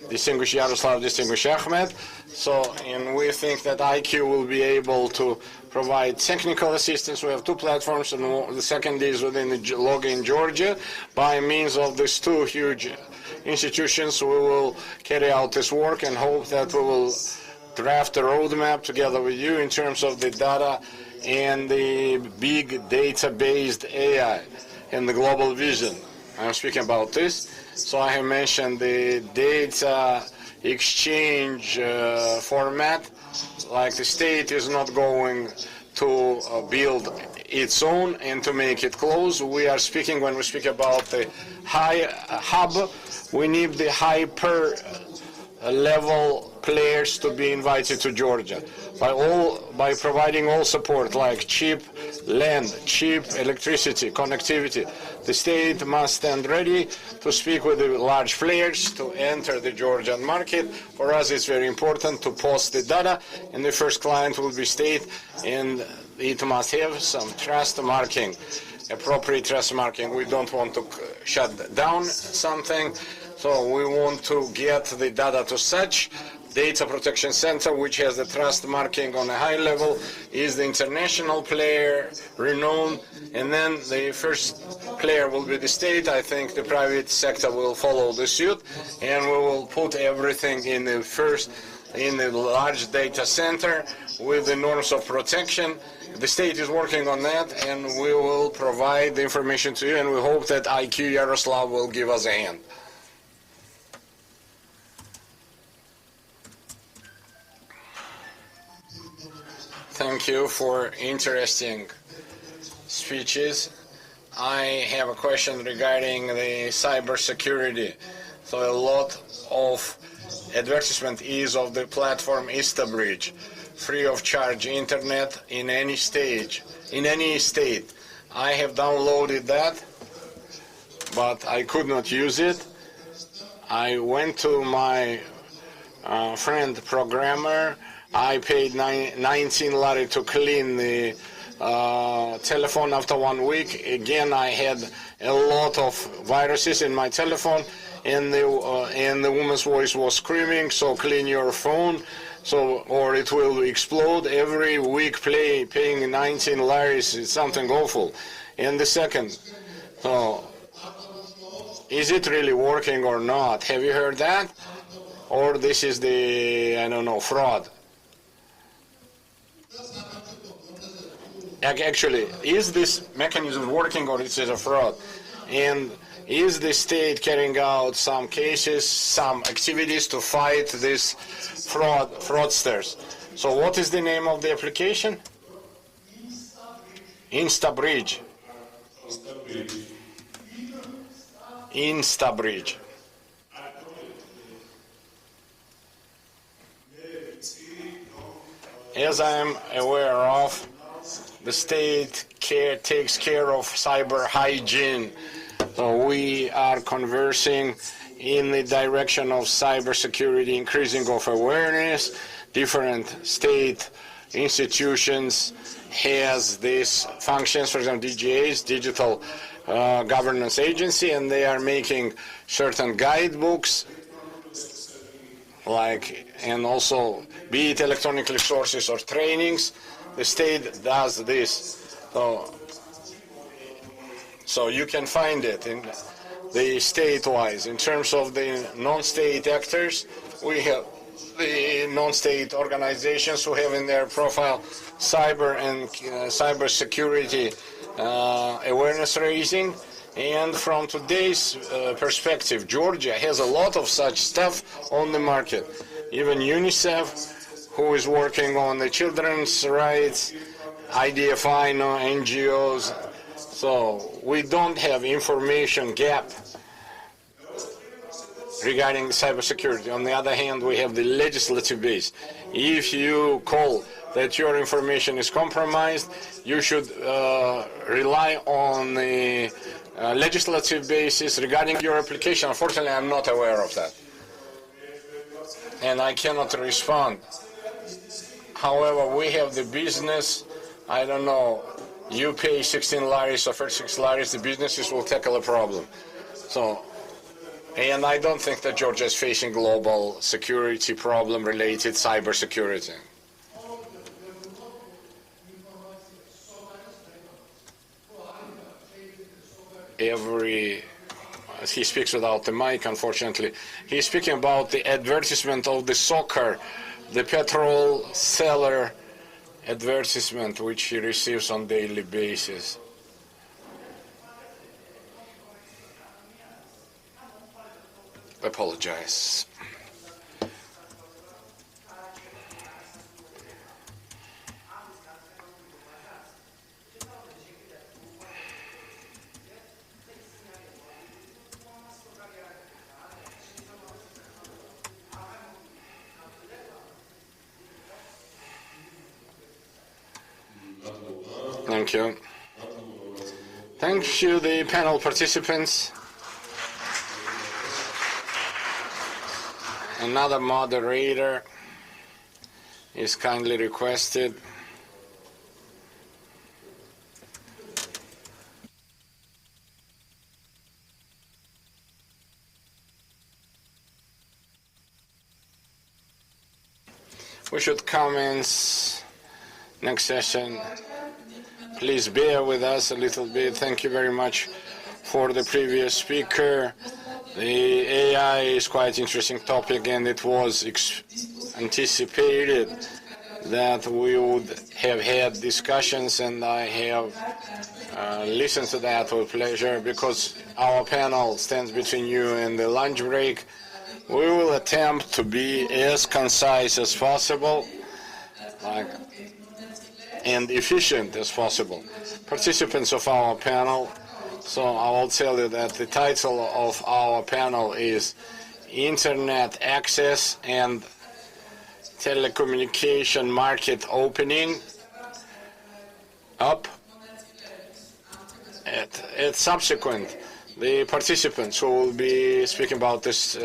distinguished Yaroslav, distinguished Ahmed. So, and we think that IQ will be able to provide technical assistance. We have two platforms, and the second is within the Login Georgia. By means of these two huge institutions, we will carry out this work and hope that we will draft a roadmap together with you in terms of the data and the big data-based AI and the global vision. I'm speaking about this. So I have mentioned the data exchange format. Like the state is not going to build its own and to make it close. We are speaking, when we speak about the high hub, we need the hyper level players to be invited to Georgia by providing all support like cheap land, cheap electricity, connectivity. The state must stand ready to speak with the large players to enter the Georgian market. For us, it's very important to post the data, and the first client will be state, and it must have some trust marking, appropriate trust marking. We don't want to shut down something, so we want to get the data to such data protection center, which has the trust marking on a high level, is the international player, renowned, and then the first player will be the state. I think the private sector will follow the suit, and we will put everything in the large data center with the norms of protection. The state is working on that, and we will provide the information to you, and we hope that IQ Yaroslav will give us a hand. Thank you for interesting speeches. I have a question regarding the cybersecurity. So a lot of advertisement is of the platform IstaBridge, free of charge internet in any state. I have downloaded that, but I could not use it. I went to my friend programmer. I paid 19 lari to clean the telephone after 1 week. Again, I had a lot of viruses in my telephone, and the woman's voice was screaming, so clean your phone. So, or it will explode every week paying 19 laris. It's something awful. And the second, so is it really working or not? Have you heard that? Or this is the, I don't know, fraud? Actually, is this mechanism working or is it a fraud? And is the state carrying out some cases, some activities to fight these fraudsters? So what is the name of the application? InstaBridge. InstaBridge. As I am aware of, the state takes care of cyber hygiene. So we are conversing in the direction of cybersecurity, increasing of awareness. Different state institutions has these functions, for example, DGAs, Digital Governance Agency, and they are making certain guidebooks, and also be it electronic resources or trainings. The state does this. So you can find it in the state-wise. In terms of the non-state actors, we have the non-state organizations who have in their profile cyber and cyber security awareness raising. And from today's perspective, Georgia has a lot of such stuff on the market. Even UNICEF, who is working on the children's rights, IDFI, NGOs. So we don't have information gap regarding cybersecurity. On the other hand, we have the legislative base. If you call that your information is compromised, you should rely on the legislative basis regarding your application. Unfortunately, I'm not aware of that, and I cannot respond. However, we have the business, I don't know, you pay 16 laris or 36 laris, the businesses will tackle a problem. So, and I don't think that Georgia is facing global security problem related cyber security. He speaks without the mic, unfortunately. He's speaking about the advertisement of the soccer, the petrol seller advertisement which he receives on daily basis. Apologize. Thank you. Thank you, the panel participants. Another moderator is kindly requested. We should commence next session. Please bear with us a little bit. Thank you very much for the previous speaker. The AI is quite interesting topic, and it was anticipated that we would have had discussions, and I have listened to that with pleasure because our panel stands between you and the lunch break. We will attempt to be as concise as possible and efficient as possible. Participants of our panel, so I will tell you that the title of our panel is Internet Access and Telecommunication Market Opening Up. At subsequent, the participants who will be speaking about this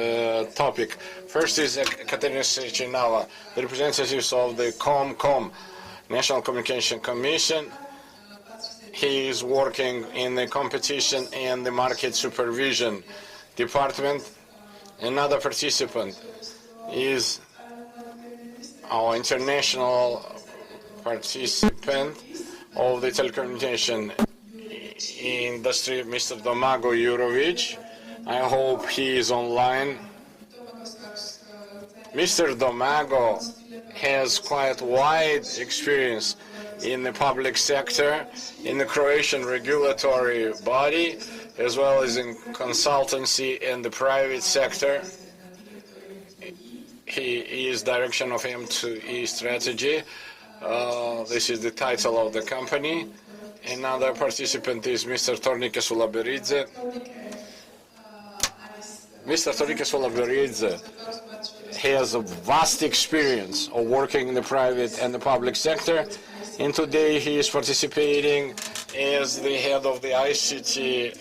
topic. First is Katerina Sechenava, the representatives of the COMCOM, National Communication Commission. He is working in the Competition and the Market Supervision Department. Another participant is our international participant of the telecommunication industry, Mr. Domago Jurovic. I hope he is online. Mr. Domago has quite wide experience in the public sector, in the Croatian regulatory body, as well as in consultancy in the private sector. He is direction of M2E strategy. This is the title of the company. Another participant is Mr. Tornike Sulaberidze. Mr. Tornike Sulaberidze has a vast experience of working in the private and the public sector, and today he is participating as the head of the ICT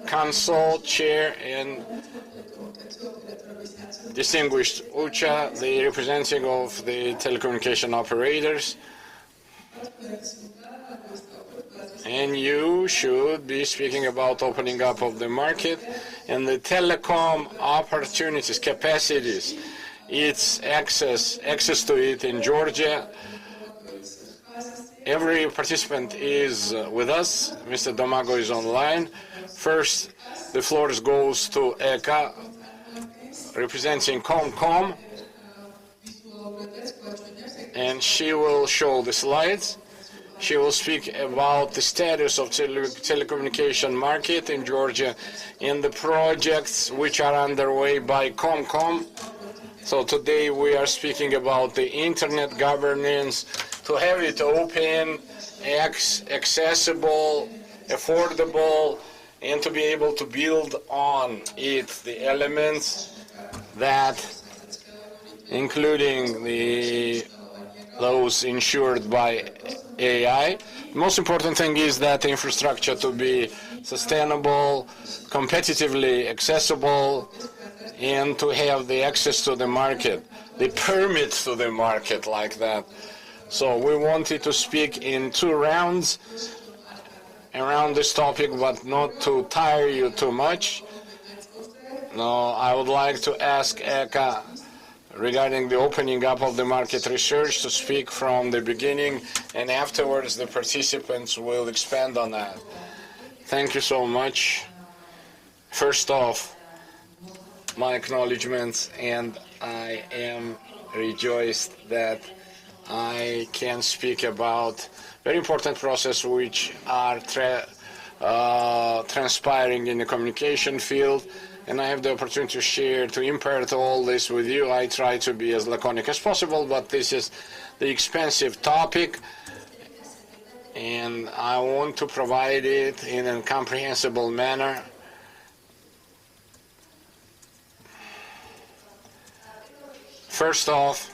Council Chair and distinguished UCHA, the representative of the telecommunication operators. And you should be speaking about opening up of the market and the telecom opportunities, capacities, its access to it in Georgia. Every participant is with us. Mr. Domago is online. First, the floor goes to Eka, representing ComCom, and she will show the slides. She will speak about the status of telecommunication market in Georgia and the projects which are underway by ComCom. So today we are speaking about the internet governance, to have it open, accessible, affordable, and to be able to build on it the elements that, including those ensured by AI. The most important thing is that the infrastructure to be sustainable, competitively accessible, and to have the access to the market, the permits to the market like that. So we wanted to speak in 2 rounds around this topic, but not to tire you too much. Now, I would like to ask Eka regarding the opening up of the market research to speak from the beginning, and afterwards the participants will expand on that. Thank you so much. First off, my acknowledgements, and I am rejoiced that I can speak about very important process which are transpiring in the communication field, and I have the opportunity to share, to impart all this with you. I try to be as laconic as possible, but this is the expensive topic, and I want to provide it in a comprehensible manner. First off,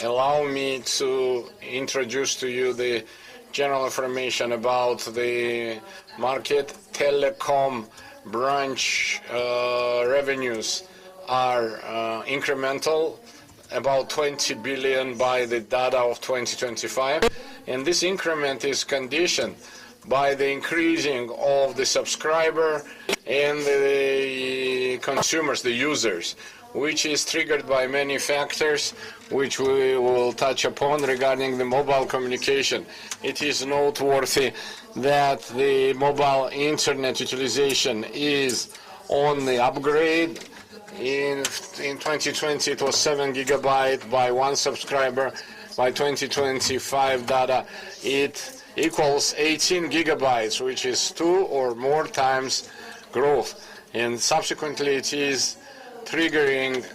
allow me to introduce to you the general information about the market. Telecom branch revenues are incremental, about 20 billion by the data of 2025, and this increment is conditioned by the increasing of the subscriber and the consumers, the users, which is triggered by many factors, which we will touch upon regarding the mobile communication. It is noteworthy that the mobile internet utilization is on the upgrade. In 2020, it was 7 gigabyte by one subscriber. By 2025 data, it equals 18 gigabytes, which is 2 or more times growth. And subsequently, it is triggering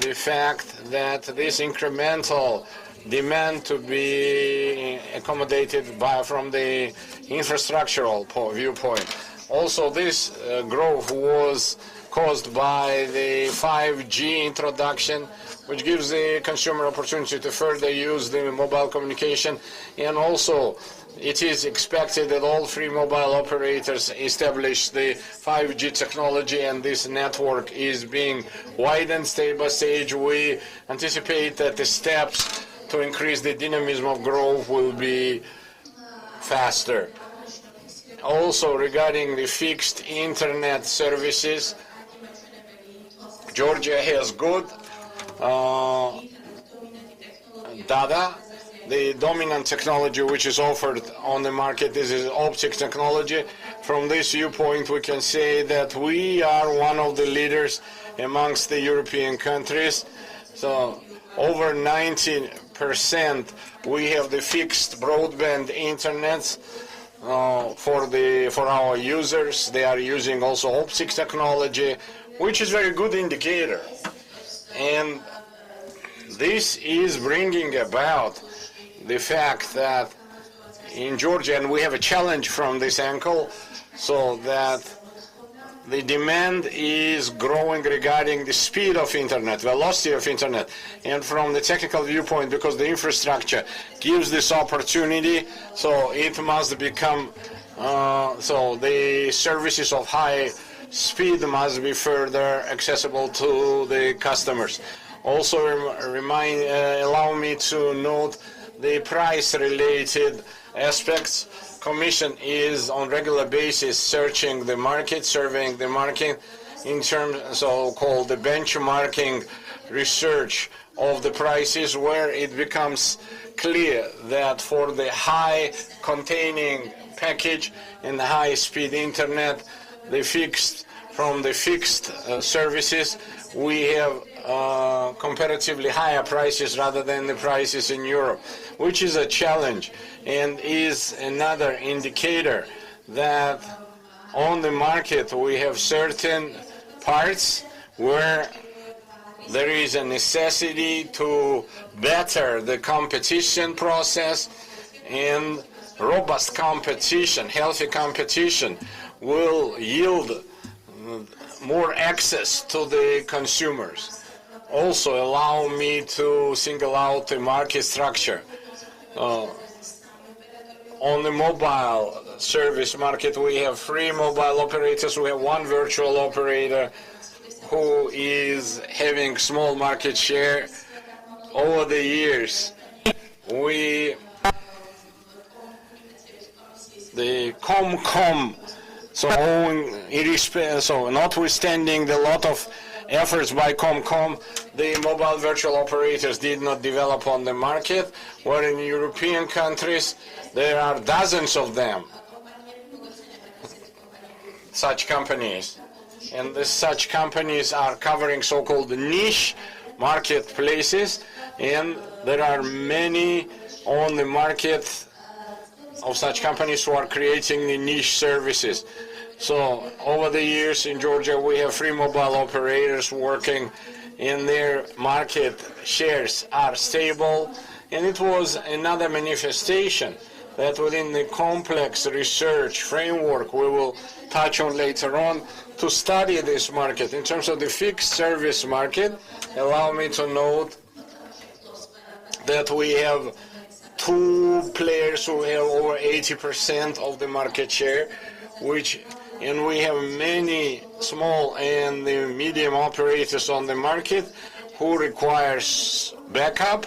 the fact that this incremental demand to be accommodated from the infrastructural viewpoint. Also, this growth was caused by the 5G introduction, which gives the consumer opportunity to further use the mobile communication, and also it is expected that all 3 mobile operators establish the 5G technology, and this network is being widened stage by stage. We anticipate that the steps to increase the dynamism of growth will be faster. Also, regarding the fixed internet services, Georgia has good data. The dominant technology which is offered on the market is optic technology. From this viewpoint, we can say that we are one of the leaders amongst the European countries. So over 90% we have the fixed broadband internet for our users. They are using also optic technology, which is very good indicator. And this is bringing about the fact that in Georgia, and we have a challenge from this angle, so that the demand is growing regarding the speed of internet, velocity of internet, and from the technical viewpoint, because the infrastructure gives this opportunity, so it must become, so the services of high speed must be further accessible to the customers. Also, allow me to note the price-related aspects. Commission is on regular basis searching the market, surveying the market in terms so-called the benchmarking research of the prices, where it becomes clear that for the high containing package and the high-speed internet, the fixed services, we have comparatively higher prices rather than the prices in Europe, which is a challenge and is another indicator that on the market we have certain parts where there is a necessity to better the competition process, and robust competition, healthy competition will yield more access to the consumers. Also, allow me to single out the market structure. On the mobile service market, we have 3 mobile operators. We have 1 virtual operator who is having small market share. Over the years, the ComCom, so notwithstanding the lot of efforts by ComCom, the mobile virtual operators did not develop on the market, where in European countries there are dozens of them, such companies. And such companies are covering so-called niche marketplaces, and there are many on the market of such companies who are creating the niche services. So over the years in Georgia, we have 3 mobile operators working, and their market shares are stable. And it was another manifestation that within the complex research framework we will touch on later on to study this market. In terms of the fixed service market, allow me to note that we have 2 players who have over 80% of the market share, and we have many small and medium operators on the market who requires backup,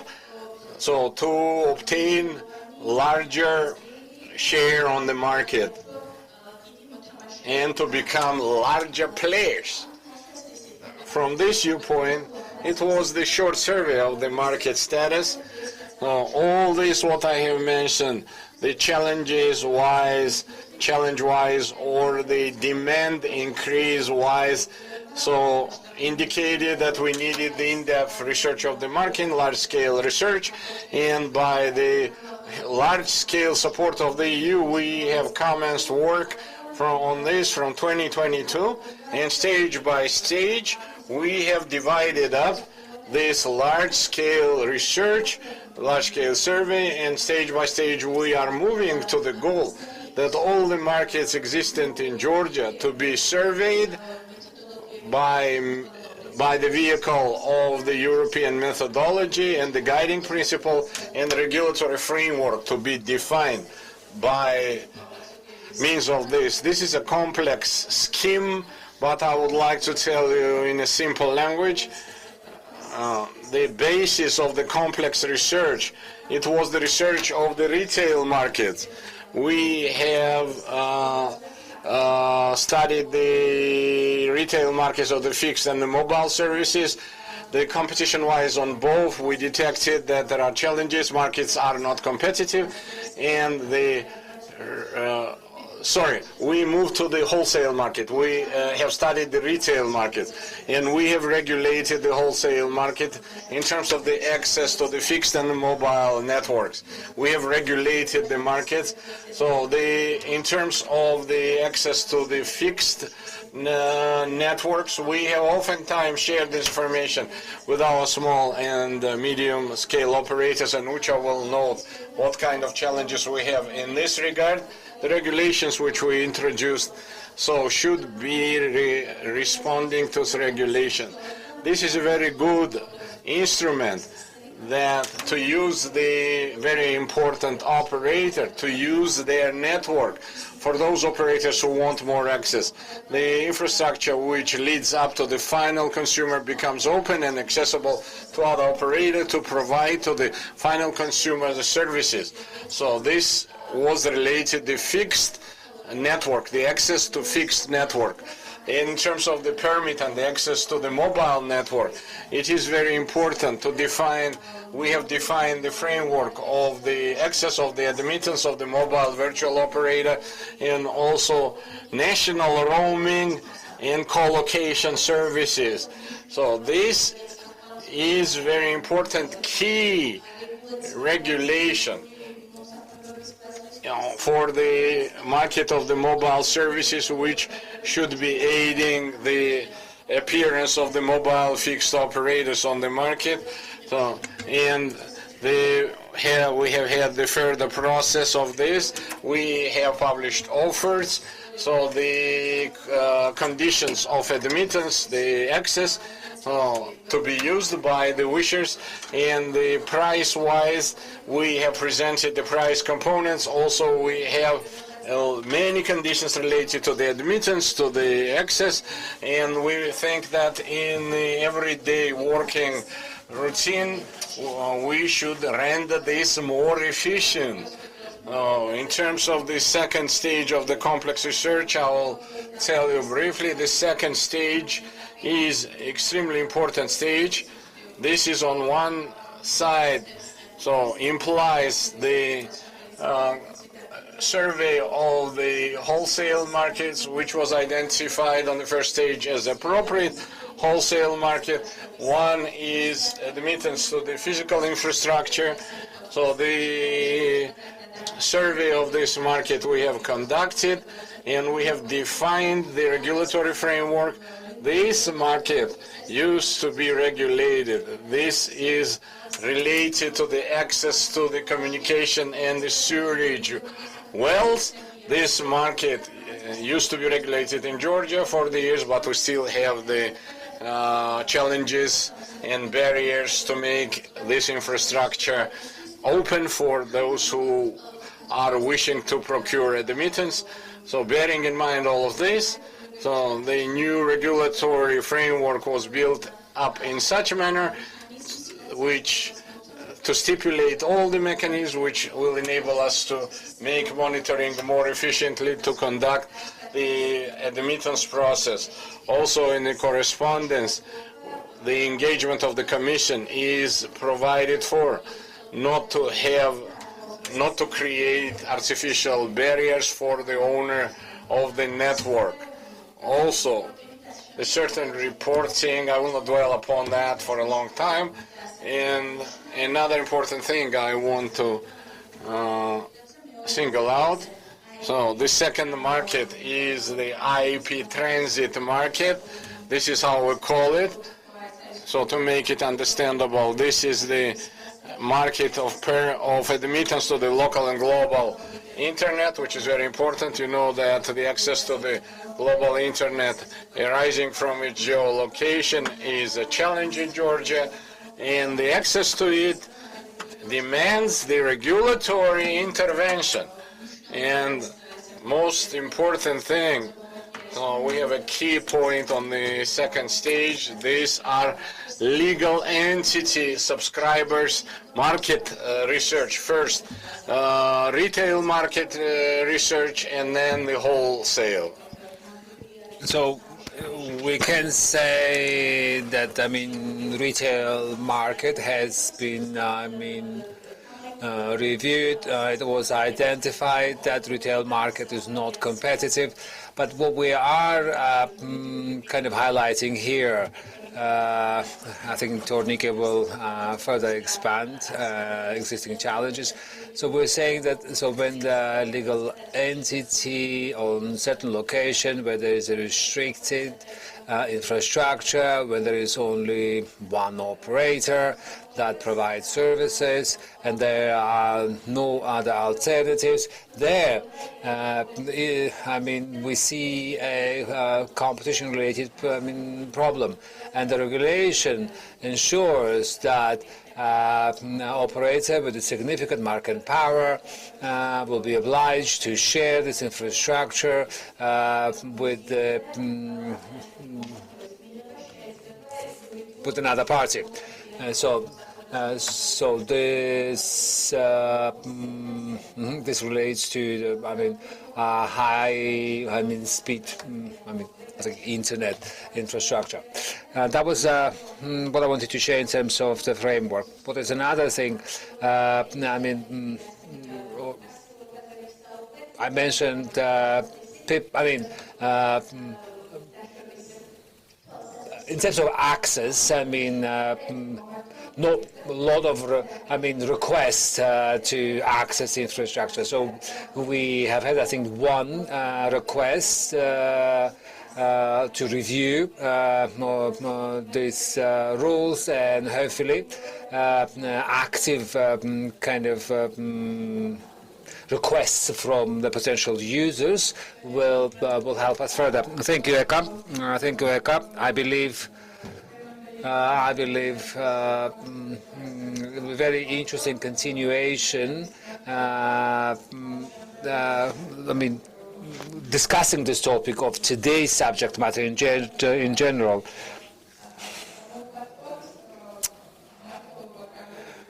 so to obtain larger share on the market and to become larger players. From this viewpoint, it was the short survey of the market status. All this what I have mentioned, the challenge-wise, or the demand increase-wise, so indicated that we needed the in-depth research of the market, large-scale research, and by the large-scale support of the EU, we have commenced work on this from 2022, and stage by stage, we have divided up this large-scale research, large-scale survey, and stage by stage we are moving to the goal that all the markets existent in Georgia to be surveyed by the vehicle of the European methodology and the guiding principle and regulatory framework to be defined by means of this. This is a complex scheme, but I would like to tell you in a simple language. The basis of the complex research, it was the research of the retail market. We have studied the retail markets of the fixed and the mobile services. The competition-wise on both, we detected that there are challenges, markets are not competitive, and we moved to the wholesale market. We have studied the retail market, and we have regulated the wholesale market in terms of the access to the fixed and the mobile networks. We have regulated the markets. So in terms of the access to the fixed networks, we have oftentimes shared this information with our small and medium scale operators, and Ucha will note what kind of challenges we have in this regard. The regulations which we introduced should be responding to this regulation. This is a very good instrument that to use the very important operator, to use their network for those operators who want more access. The infrastructure which leads up to the final consumer becomes open and accessible to other operators to provide to the final consumer the services. So this was related to the fixed network, the access to fixed network. In terms of the permit and the access to the mobile network, it is very important to define, we have defined the framework of the access of the admittance of the mobile virtual operator, and also national roaming and co-location services. So this is very important key regulation for the market of the mobile services, which should be aiding the appearance of the mobile fixed operators on the market. And we have had the further process of this. We have published offers. So the conditions of admittance, the access to be used by the wishers, and the price-wise, we have presented the price components. Also, we have many conditions related to the admittance, to the access, and we think that in the everyday working routine, we should render this more efficient. In terms of the second stage of the complex research, I will tell you briefly. The second stage is extremely important stage. This is on one side, implies the survey of the wholesale markets, which was identified on the first stage as appropriate wholesale market. One is admittance to the physical infrastructure. So the survey of this market we have conducted, and we have defined the regulatory framework. This market used to be regulated. This is related to the access to the communication and the sewerage wells. This market used to be regulated in Georgia for the years, but we still have the challenges and barriers to make this infrastructure open for those who are wishing to procure admittance. So bearing in mind all of this, the new regulatory framework was built up in such a manner which to stipulate all the mechanisms which will enable us to make monitoring more efficiently, to conduct the admittance process. Also in the correspondence, the engagement of the Commission is provided for, not to create artificial barriers for the owner of the network. Also, a certain reporting, I will not dwell upon that for a long time. And another important thing I want to single out. So the second market is the IP transit market. This is how we call it. So to make it understandable, this is the market of admittance to the local and global internet, which is very important. You know that the access to the global internet arising from its geolocation is a challenge in Georgia, and the access to it demands the regulatory intervention. And most important thing, we have a key point on the second stage. These are legal entity subscribers market research first, retail market research, and then the wholesale. So we can say that, retail market has been, reviewed. It was identified that retail market is not competitive. But what we are kind of highlighting here, I think Tornike will further expand existing challenges. So we're saying that when the legal entity on certain location where there is a restricted infrastructure, when there is only one operator that provides services and there are no other alternatives, there, we see a competition-related problem. And the regulation ensures that operator with a significant market power will be obliged to share this infrastructure with another party. So this this relates to the, high speed I think internet infrastructure. That was what I wanted to share in terms of the framework. But there's another thing. I mentioned in terms of access, not a lot of requests to access infrastructure. So we have had, I think, one request to review these rules, and hopefully active requests from the potential users will help us further. Thank you, Eka. Thank you, Eka. I believe very interesting continuation. Discussing this topic of today's subject matter in general.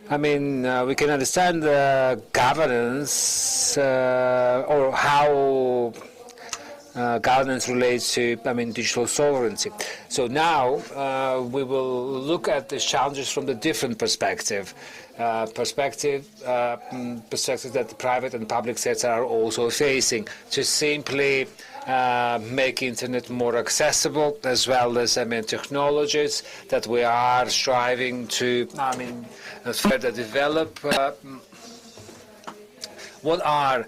We can understand the governance or how governance relates to digital sovereignty. So now we will look at the challenges from the different perspective that the private and public sector are also facing, to simply make internet more accessible, as well as technologies that we are striving to further develop. What are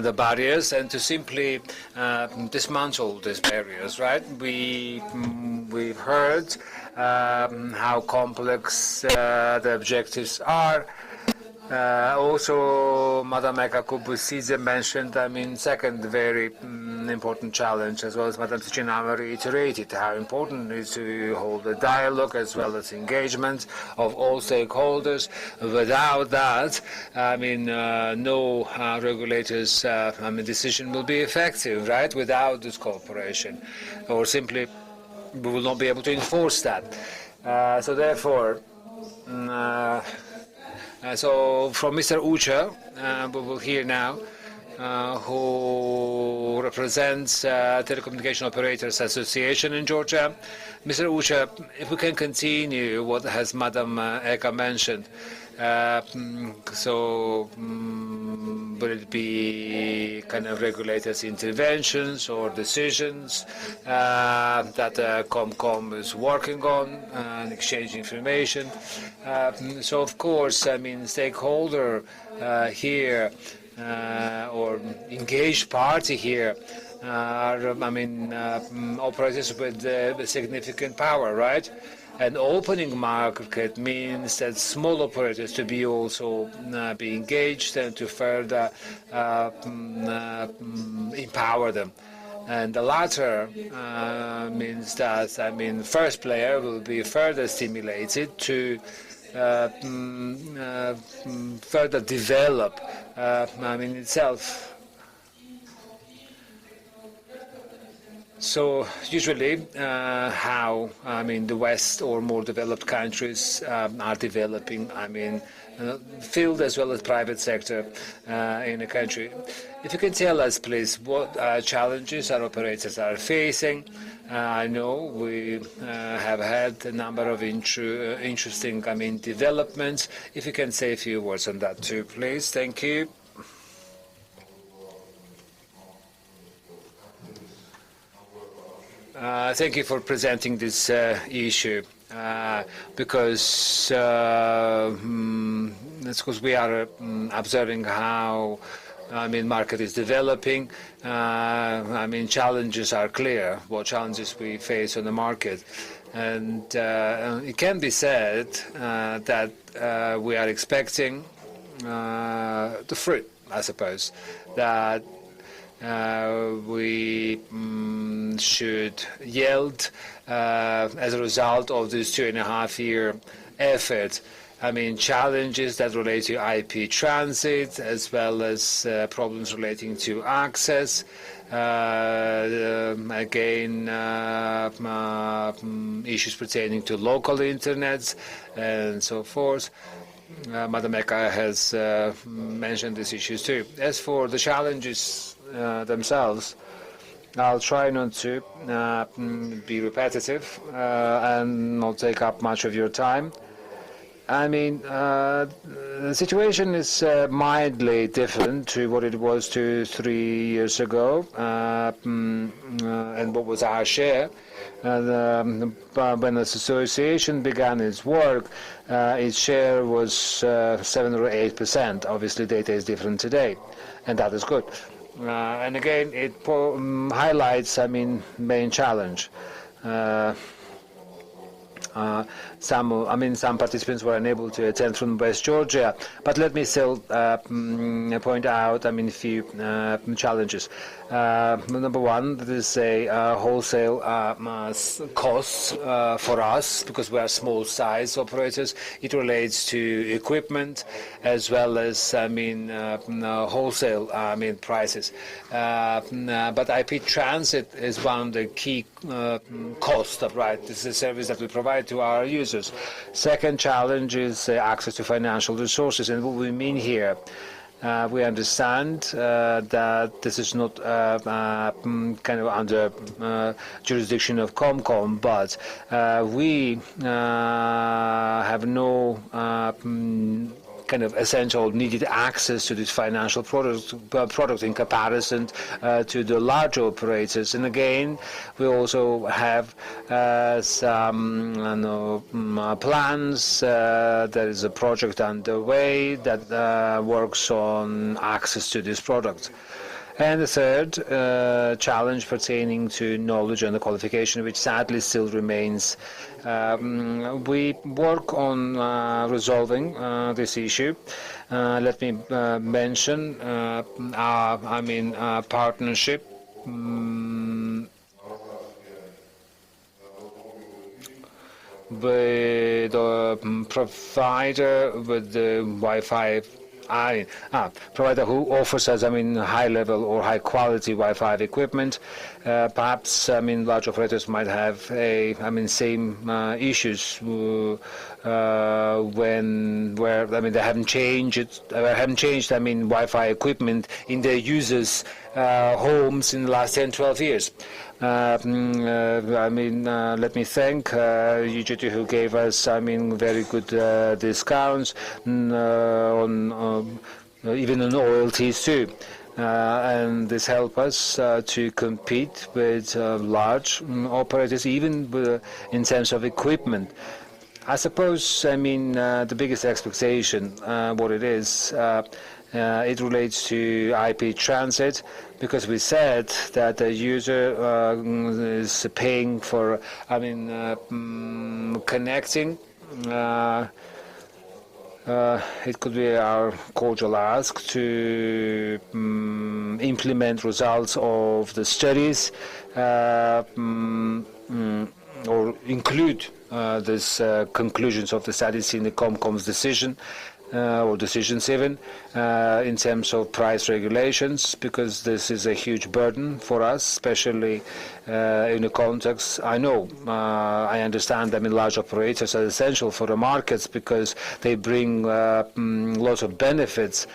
the barriers, and to simply dismantle these barriers, right? We've heard how complex the objectives are. Also, Madam Eka Kubusidze mentioned, second very important challenge, as well as Madam Tichinama reiterated how important it is to hold a dialogue as well as engagement of all stakeholders. Without that, no regulators' decision will be effective, right? Without this cooperation, or simply we will not be able to enforce that. So therefore. So from Mr. Ucha, we will hear now, who represents Telecommunication Operators Association in Georgia. Mr. Ucha, if we can continue what has Madam Eka mentioned. Will it be kind of regulators' interventions or decisions that Comcom is working on and exchange information? So of course, stakeholder here or engaged party here are, operators with significant power, right? An opening market means that small operators to be also be engaged and to further empower them. And the latter means that, first player will be further stimulated to further develop itself. So usually how the West or more developed countries are developing field as well as private sector in the country. If you can tell us please what challenges our operators are facing, I know we have had a number of interesting, developments. If you can say a few words on that too, please. Thank you. Thank you for presenting this issue, because that's because we are observing how market is developing. Challenges are clear, what challenges we face on the market. And it can be said that we are expecting the fruit, I suppose, that we should yield as a result of this 2.5-year effort. Challenges that relate to IP transit, as well as problems relating to access. Again, issues pertaining to local internets and so forth. Madam Eka has mentioned these issues too. As for the challenges themselves, I'll try not to be repetitive and not take up much of your time. The situation is mildly different to what it was 2-3 years ago, and what was our share. When this association began its work, its share was 7 or 8%. Obviously, data is different today, and that is good. And again, it highlights, main challenge. Some participants were unable to attend from West Georgia, but let me still point out, a few challenges. Number one, there is a wholesale costs for us because we are small size operators. It relates to equipment as well as wholesale prices. But IP transit is one of the key costs, right? This is a service that we provide to our users. Second challenge is access to financial resources, and what we mean here. We understand that this is not under jurisdiction of Comcom, but we have no essential needed access to this financial product in comparison to the large operators. And again, we also have some plans. There is a project underway that works on access to this product. And the third challenge pertaining to knowledge and the qualification, which sadly still remains. We work on resolving this issue. Let me mention our partnership with the provider with the Wi-Fi. Provider who offers us, high level or high quality Wi-Fi equipment. Perhaps, large operators might have same issues where they haven't changed Wi-Fi equipment in their users' homes in the last 10-12 years. Let me thank UGT who gave us, very good discounts on even on royalties too. And this helps us to compete with large operators, even in terms of equipment. I suppose, the biggest expectation, what it is, it relates to IP transit, because we said that the user is paying for, connecting. It could be our cordial ask to implement results of the studies or include these conclusions of the studies in the Comcom's decision. or decisions even, in terms of price regulations, because this is a huge burden for us, especially in the context. I know, I understand, large operators are essential for the markets because they bring lots of benefits.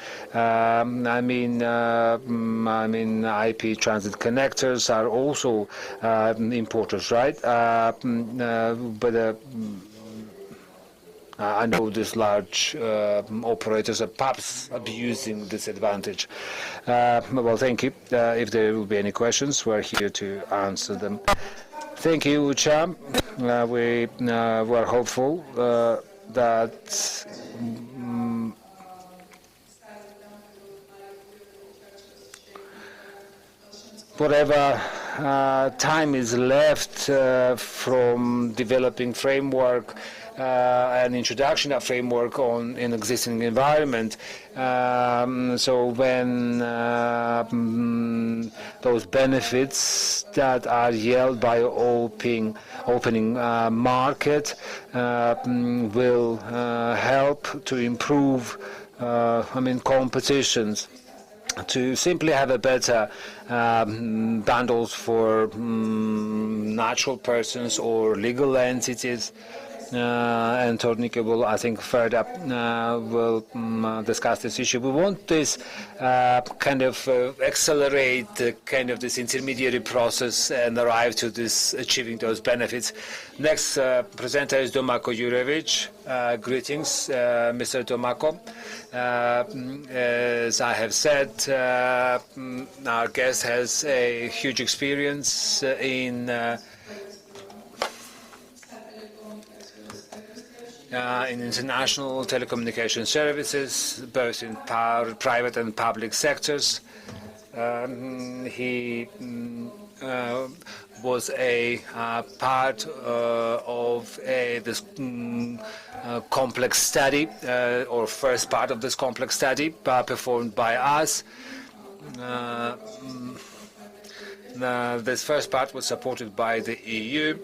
IP transit connectors are also important, right? But I know these large operators are perhaps abusing this advantage. Well, thank you. If there will be any questions, we're here to answer them. Thank you, Ucha. We're hopeful that whatever time is left from developing framework and introduction of framework on an existing environment. So when those benefits that are yielded by opening market will help to improve competitions, to simply have a better bundles for natural persons or legal entities. And Tornike will, I think, further will discuss this issue. We want this kind of accelerate this intermediary process and arrive to this achieving those benefits. Next presenter is Domako Jurevic. Greetings, Mr. Domako. As I have said, our guest has a huge experience in international telecommunication services, both in private and public sectors. He was a part of this complex study, or first part of this complex study performed by us. This first part was supported by the EU,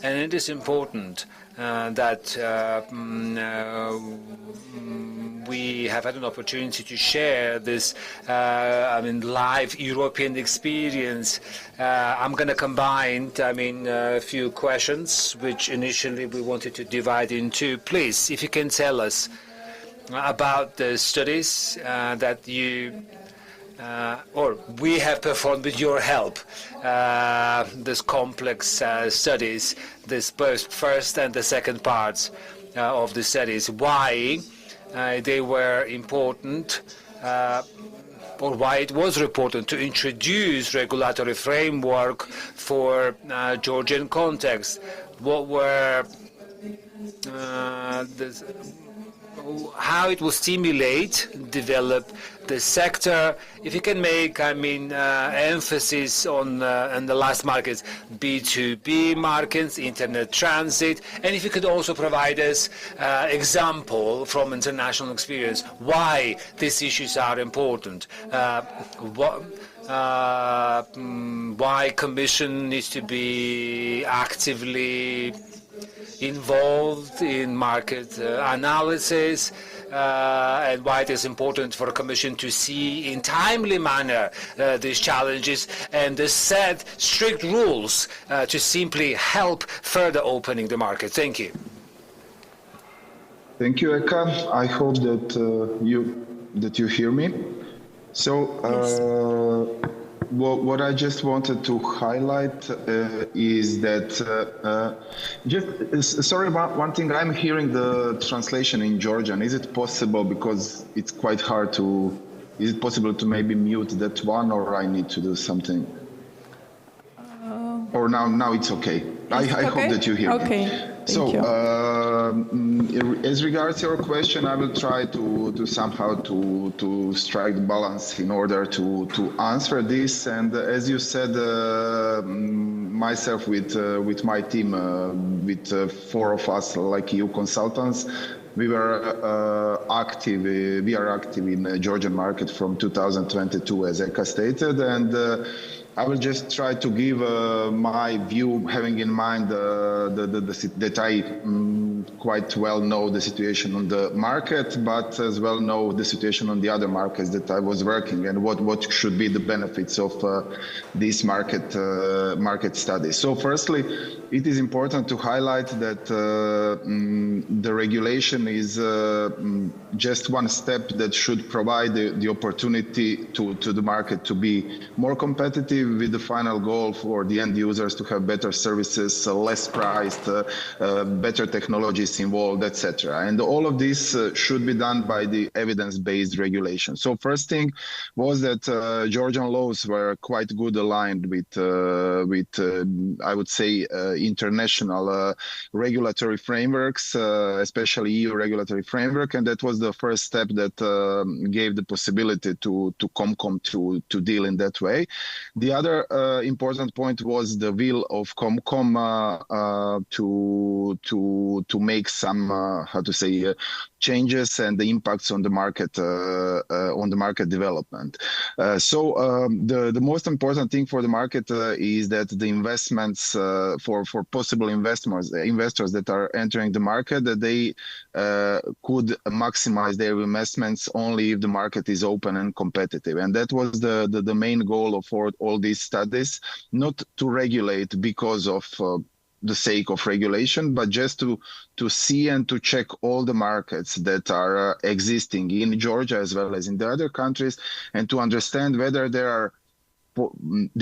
and it is important that we have had an opportunity to share this live European experience. I'm going to combine a few questions which initially we wanted to divide into. Please, if you can tell us about the studies that you or we have performed with your help, this complex studies, this both first and the second parts of the studies, why they were important, or why it was important to introduce regulatory framework for Georgian context. What were how it will stimulate, develop the sector. If you can make, emphasis on the last markets, B2B markets, internet transit, and if you could also provide us example from international experience, why these issues are important, why Commission needs to be actively involved in market analysis, and why it is important for the Commission to see in timely manner these challenges and to set strict rules to simply help further opening the market. Thank you. Thank you, Eka. I hope that you hear me. So. What I just wanted to highlight is that sorry about one thing. I'm hearing the translation in Georgian. Is it possible, because it's quite hard to? Is it possible to maybe mute that one, or I need to do something? Or now it's okay. I hope that you hear me. So, as regards your question, I will try to somehow to strike the balance in order to answer this. And as you said, myself with my team, with 4 of us, like EU consultants, we were active. We are active in the Georgian market from 2022, as Eka stated, and. I will just try to give my view, having in mind that I quite well know the situation on the market, but as well know the situation on the other markets that I was working and what should be the benefits of this market study. So firstly, it is important to highlight that the regulation is just one step that should provide the opportunity to the market to be more competitive, with the final goal for the end users to have better services, less priced, better technologies involved, etc. And all of this should be done by the evidence-based regulation. So first thing was that Georgian laws were quite good aligned with I would say, international regulatory frameworks, especially EU regulatory framework, and that was the first step that gave the possibility to Comcom to deal in that way. The other important point was the will of Comcom to make some how to say changes and the impacts on the market development. So the most important thing for the market is that the investments for possible investors that are entering the market, that they could maximize their investments only if the market is open and competitive. And that was the main goal of all these studies, not to regulate because of the sake of regulation, but just to see and to check all the markets that are existing in Georgia as well as in the other countries, and to understand whether there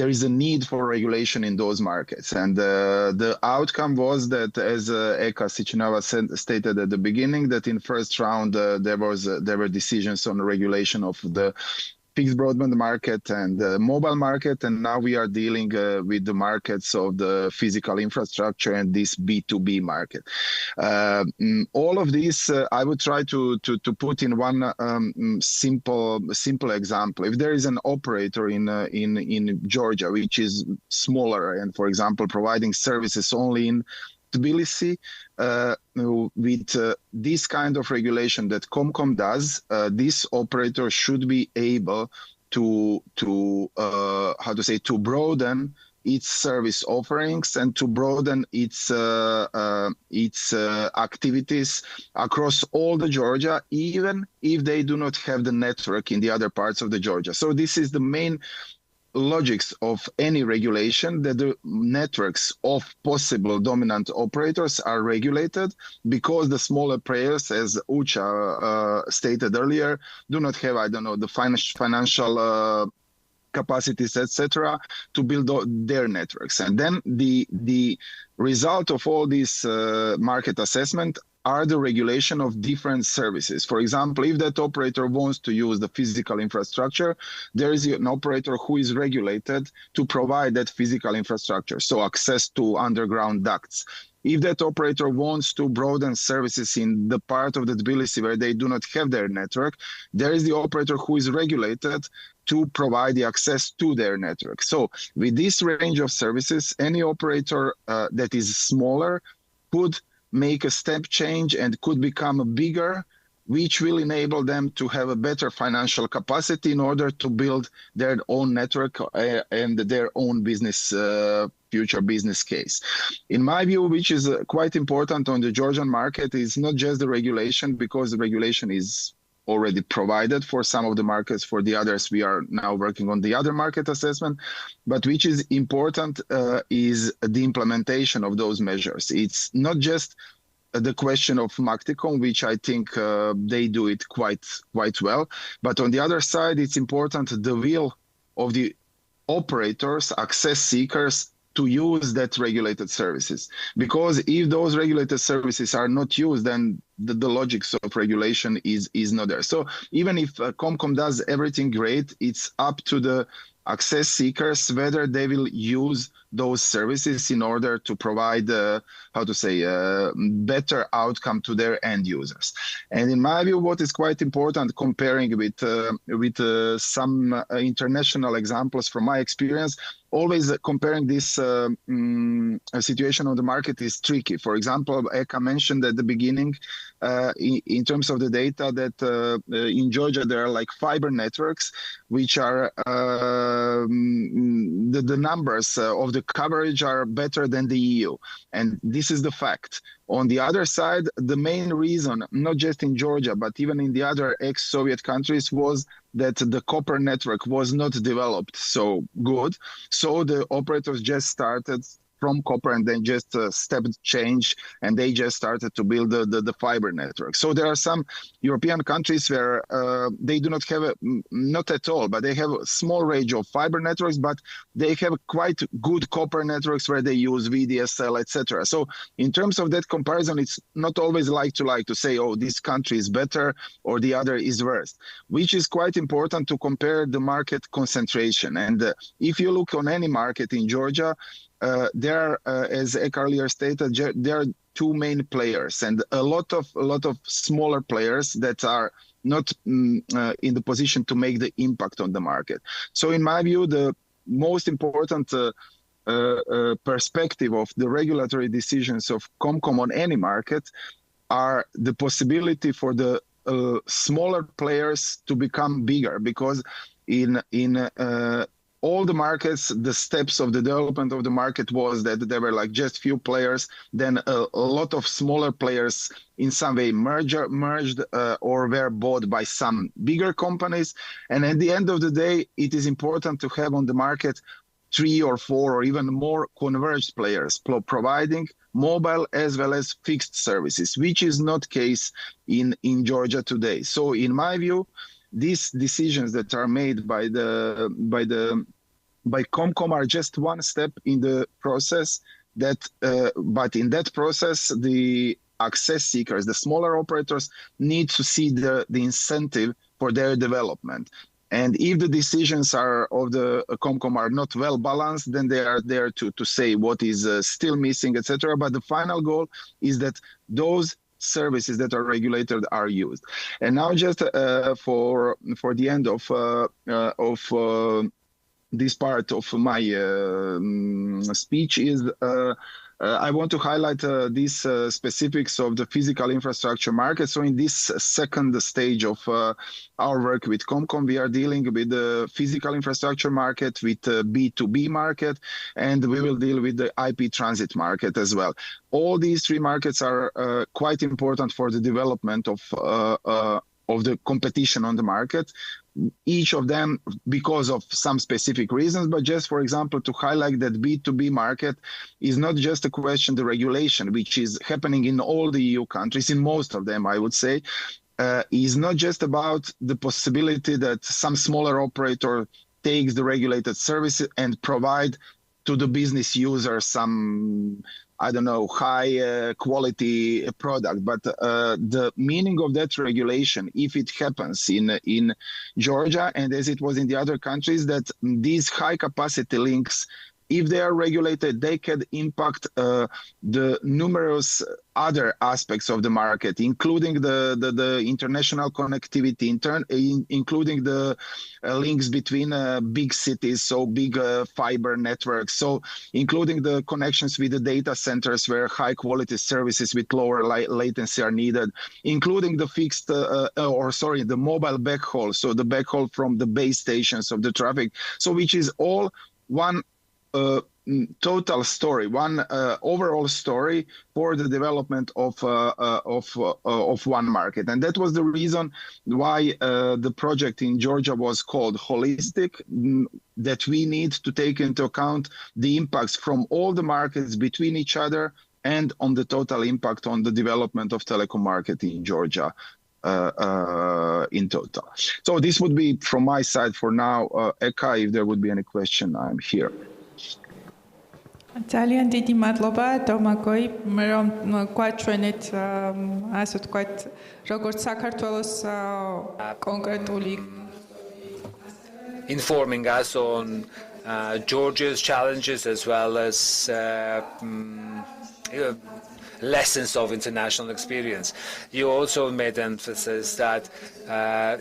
is a need for regulation in those markets. And the outcome was that, as Eka Sichinova stated at the beginning, that in first round there were decisions on regulation of the fixed broadband market and the mobile market, and now we are dealing with the markets of the physical infrastructure and this B2B market. All of this I would try to put in one simple example. If there is an operator in Georgia which is smaller and, for example, providing services only in Tbilisi, with this kind of regulation that Comcom does, this operator should be able to broaden its service offerings and to broaden its activities across all the Georgia, even if they do not have the network in the other parts of the Georgia. So this is the main logics of any regulation, that the networks of possible dominant operators are regulated, because the smaller players, as Ucha stated earlier, do not have, the financial capacities, etc., to build their networks. And then the result of all this market assessment are the regulation of different services. For example, if that operator wants to use the physical infrastructure, there is an operator who is regulated to provide that physical infrastructure, so access to underground ducts. If that operator wants to broaden services in the part of the Tbilisi where they do not have their network, there is the operator who is regulated to provide the access to their network. So with this range of services, any operator that is smaller could make a step change and could become bigger, which will enable them to have a better financial capacity in order to build their own network and their own business, future business case. In my view, which is quite important on the Georgian market, is not just the regulation, because the regulation is already provided for some of the markets. For the others, we are now working on the other market assessment. But which is important is the implementation of those measures. It's not just the question of Macticom, which I think they do it quite well. But on the other side, it's important the will of the operators, access seekers, to use that regulated services. Because if those regulated services are not used, then the logics of regulation is not there. So even if Comcom does everything great, it's up to the access seekers whether they will use those services in order to provide, better outcome to their end users. And in my view, what is quite important, comparing with some international examples from my experience, always comparing this situation on the market is tricky. For example, Eka mentioned at the beginning in terms of the data that in Georgia there are like fiber networks, which are the numbers of the coverage are better than the EU, and this is the fact. On the other side, the main reason, not just in Georgia, but even in the other ex-Soviet countries, was that the copper network was not developed so good. So the operators just started from copper and then just stepped change, and they just started to build the fiber network. So there are some European countries where they do not have, not at all, but they have a small range of fiber networks, but they have quite good copper networks where they use VDSL, etc. So in terms of that comparison, it's not always like to say, oh, this country is better or the other is worse, which is quite important to compare the market concentration. And if you look on any market in Georgia, there are, as Ek earlier stated, there are two main players and a lot of smaller players that are not in the position to make the impact on the market. So in my view, the most important perspective of the regulatory decisions of Comcom on any market are the possibility for the smaller players to become bigger, because in all the markets, the steps of the development of the market was that there were like just few players, then a lot of smaller players in some way merged or were bought by some bigger companies. And at the end of the day, it is important to have on the market 3 or 4 or even more converged players providing mobile as well as fixed services, which is not case in Georgia today. So in my view, these decisions that are made by Comcom are just one step in the process. But in that process, the access seekers, the smaller operators, need to see the incentive for their development. And if the decisions of the Comcom are not well balanced, then they are there to say what is still missing, etc. But the final goal is that those services that are regulated are used. And now, just for the end of this part of my speech is I want to highlight these specifics of the physical infrastructure market. So in this second stage of our work with Comcom, we are dealing with the physical infrastructure market, with the B2B market, and we will deal with the IP transit market as well. All these three markets are quite important for the development of the competition on the market. Each of them because of some specific reasons, but just for example, to highlight that B2B market is not just a question, the regulation, which is happening in all the EU countries, in most of them, I would say, is not just about the possibility that some smaller operator takes the regulated service and provide to the business user some, I don't know, high quality product. But the meaning of that regulation, if it happens in Georgia and as it was in the other countries, that these high capacity links, if they are regulated, they can impact the numerous other aspects of the market, including the international connectivity, including the links between big cities, so big fiber networks, so including the connections with the data centers where high quality services with lower latency are needed, including the fixed, the mobile backhaul, so the backhaul from the base stations of the traffic, so which is all one total story, one overall story for the development of one market. And that was the reason why the project in Georgia was called Holistic, that we need to take into account the impacts from all the markets between each other and on the total impact on the development of telecom market in Georgia. In total. So this would be from my side for now. Eka, if there would be any question, I'm here. ძალიან დიდი მადლობა დომაგოი, რომ გვაჩვენეთ ასე ვთქვათ, როგორც საქართველოს კონკრეტული informing us on Georgia's challenges as well as lessons of international experience. You also made emphasis that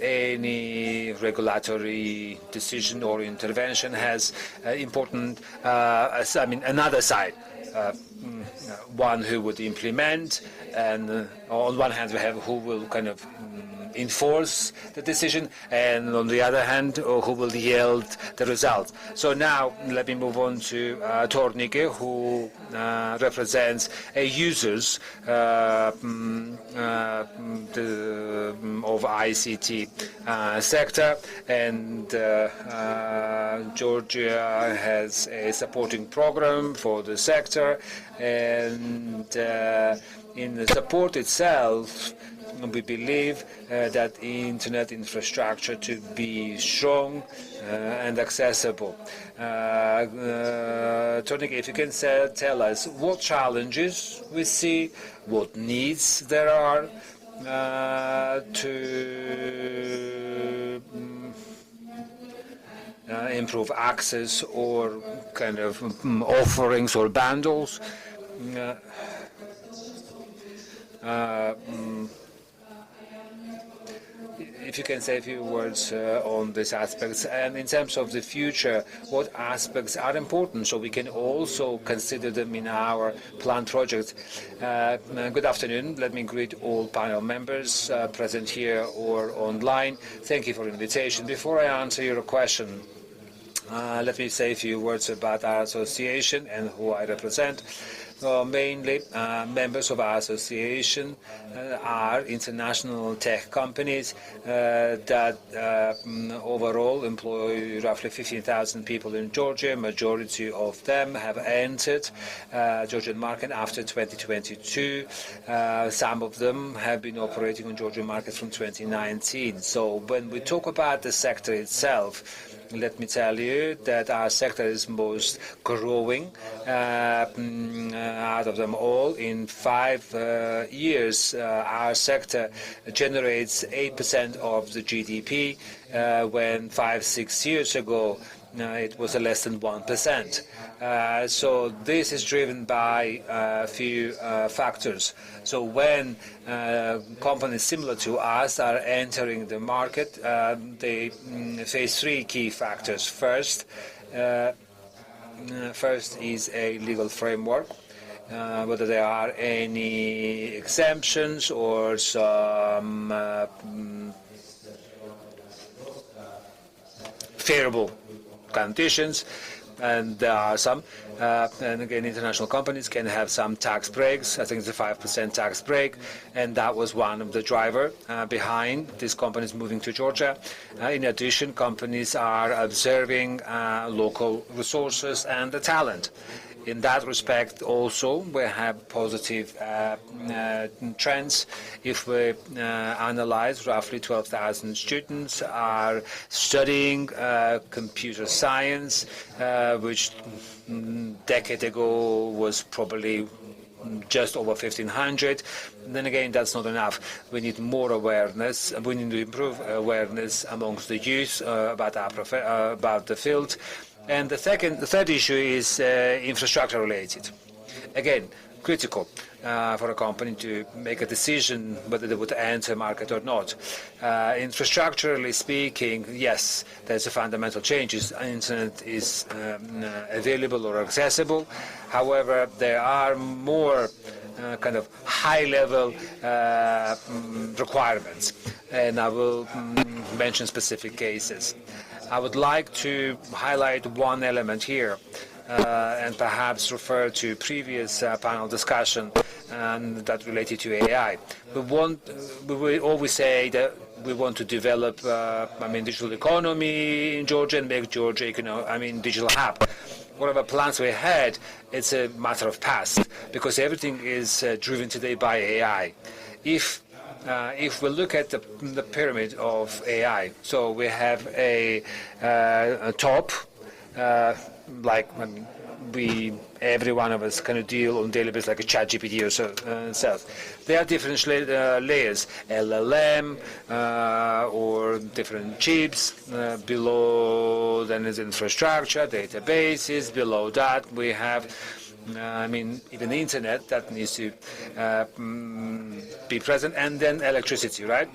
any regulatory decision or intervention has important, another side, one who would implement, and on one hand we have who will kind of enforce the decision, and on the other hand who will yield the result. So now let me move on to Tornike, who represents users of ICT sector, and Georgia has a supporting program for the sector, and in the support itself we believe that internet infrastructure to be strong and accessible. Tornike, if you can tell us what challenges we see, what needs there are to improve access or kind of offerings or bundles. If you can say a few words on these aspects, and in terms of the future, what aspects are important so we can also consider them in our planned projects. Good afternoon. Let me greet all panel members present here or online. Thank you for the invitation. Before I answer your question, let me say a few words about our association and who I represent. Mainly, members of our association are international tech companies that overall employ roughly 15,000 people in Georgia. Majority of them have entered Georgian market after 2022. Some of them have been operating on Georgian market from 2019. So when we talk about the sector itself, let me tell you that our sector is most growing out of them all. In 5 years, our sector generates 8% of the GDP, when 5-6 years ago it was less than 1%. So this is driven by a few factors. So when companies similar to us are entering the market, they face 3 key factors. First is a legal framework, whether there are any exemptions or some favorable conditions, and there are some. And again, international companies can have some tax breaks. I think it's a 5% tax break, and that was one of the driver behind these companies moving to Georgia. In addition, companies are observing local resources and the talent. In that respect, also, we have positive trends. If we analyze, roughly 12,000 students are studying computer science, which decade ago was probably just over 1,500. Then again, that's not enough. We need more awareness. We need to improve awareness amongst the youth about the field. And the third issue is infrastructure related. Again, critical for a company to make a decision whether they would enter a market or not. Infrastructurally speaking, yes, there's a fundamental changes. Internet is available or accessible. However, there are more kind of high-level requirements, and I will mention specific cases. I would like to highlight one element here, and perhaps refer to previous panel discussion that related to AI. We always say that we want to develop, digital economy in Georgia and make Georgia, digital hub. Whatever plans we had, it's a matter of past, because everything is driven today by AI. If we look at the pyramid of AI, so we have a top, every one of us kind of deal on daily basis like a ChatGPT or so. There are different layers, LLM or different chips. Below then is infrastructure, databases. Below that we have even the internet that needs to be present, and then electricity, right?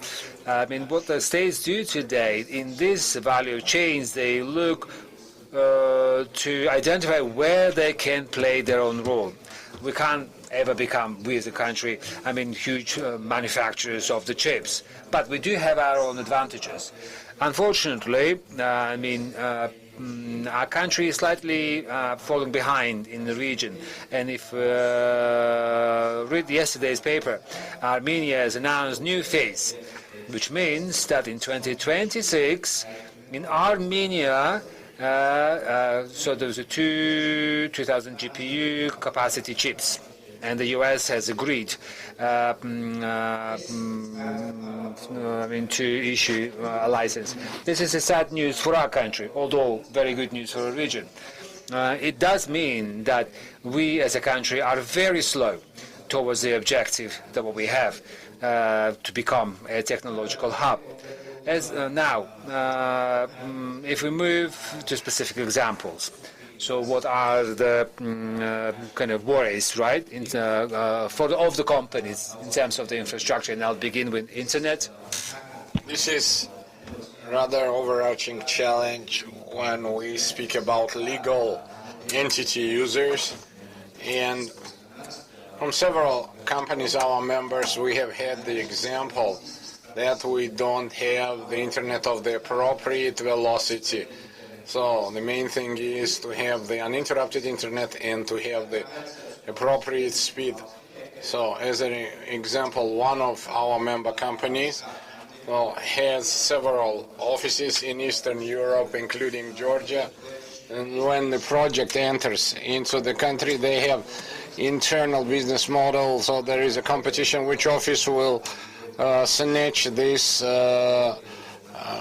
What the states do today in this value chains, they look to identify where they can play their own role. we can't ever become, we as a country, I mean, huge manufacturers of the chips. But we do have our own advantages. Unfortunately, our country is slightly falling behind in the region. And if read yesterday's paper, Armenia has announced new phase, which means that in 2026, in Armenia, so there's a 2,000 GPU capacity chips, and the US has agreed to issue a license. This is a sad news for our country, although very good news for the region. It does mean that we as a country are very slow towards the objective that what we have to become a technological hub. As if we move to specific examples, so what are the kind of worries, right, of the companies in terms of the infrastructure? And I'll begin with internet. This is rather overarching challenge when we speak about legal entity users, and from several companies, our members, we have had the example that we don't have the internet of the appropriate velocity. So the main thing is to have the uninterrupted internet and to have the appropriate speed. So as an example, one of our member companies has several offices in Eastern Europe, including Georgia. And when the project enters into the country, they have internal business model. So there is a competition which office will snatch this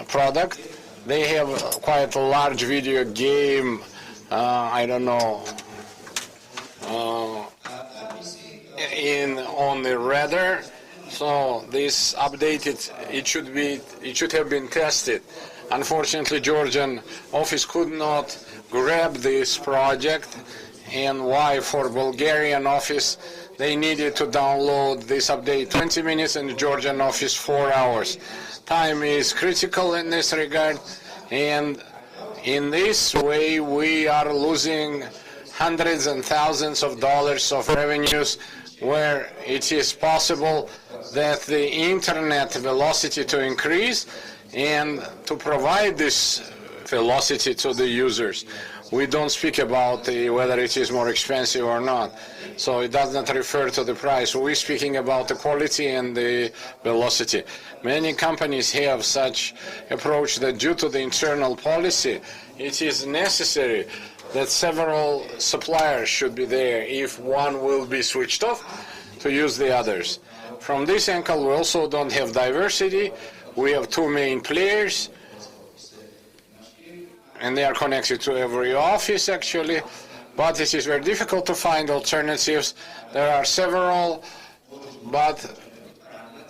product. They have quite a large video game, on the radar. So this updated, it should have been tested. Unfortunately, Georgian office could not grab this project, and why for Bulgarian office they needed to download this update 20 minutes and the Georgian office 4 hours. Time is critical in this regard, and in this way we are losing hundreds and thousands of dollars of revenues, where it is possible that the internet velocity to increase and to provide this velocity to the users. We don't speak about whether it is more expensive or not. So it does not refer to the price. We're speaking about the quality and the velocity. Many companies have such approach that due to the internal policy, it is necessary that several suppliers should be there if one will be switched off to use the others. From this angle, we also don't have diversity. We have two main players, and they are connected to every office actually, but it is very difficult to find alternatives. There are several, but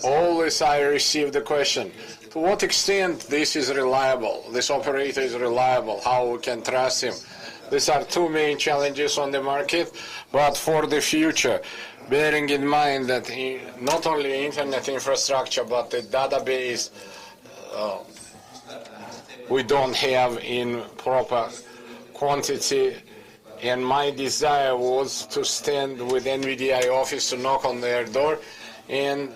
always I receive the question, to what extent this is reliable, this operator is reliable, how we can trust him. These are two main challenges on the market, but for the future, bearing in mind that not only internet infrastructure, but the database we don't have in proper quantity, and my desire was to stand with NVIDIA office to knock on their door, and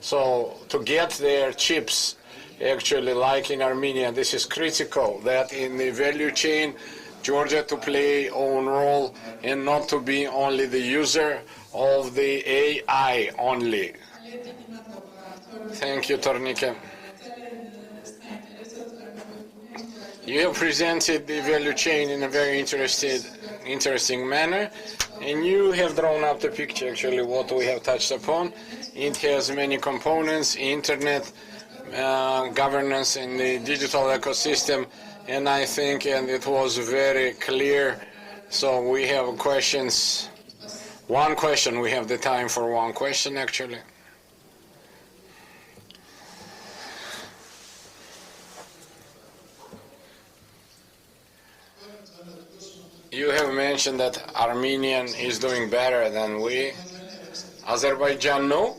so to get their chips, actually like in Armenia, this is critical, that in the value chain, Georgia to play own role and not to be only the user of the AI only. Thank you, Tornike. You have presented the value chain in a very interesting manner, and you have drawn up the picture, actually, what we have touched upon. It has many components, internet, governance in the digital ecosystem, and I think, and it was very clear. So we have questions. One question, we have the time for one question, actually. You have mentioned that Armenian is doing better than we. Azerbaijan, no.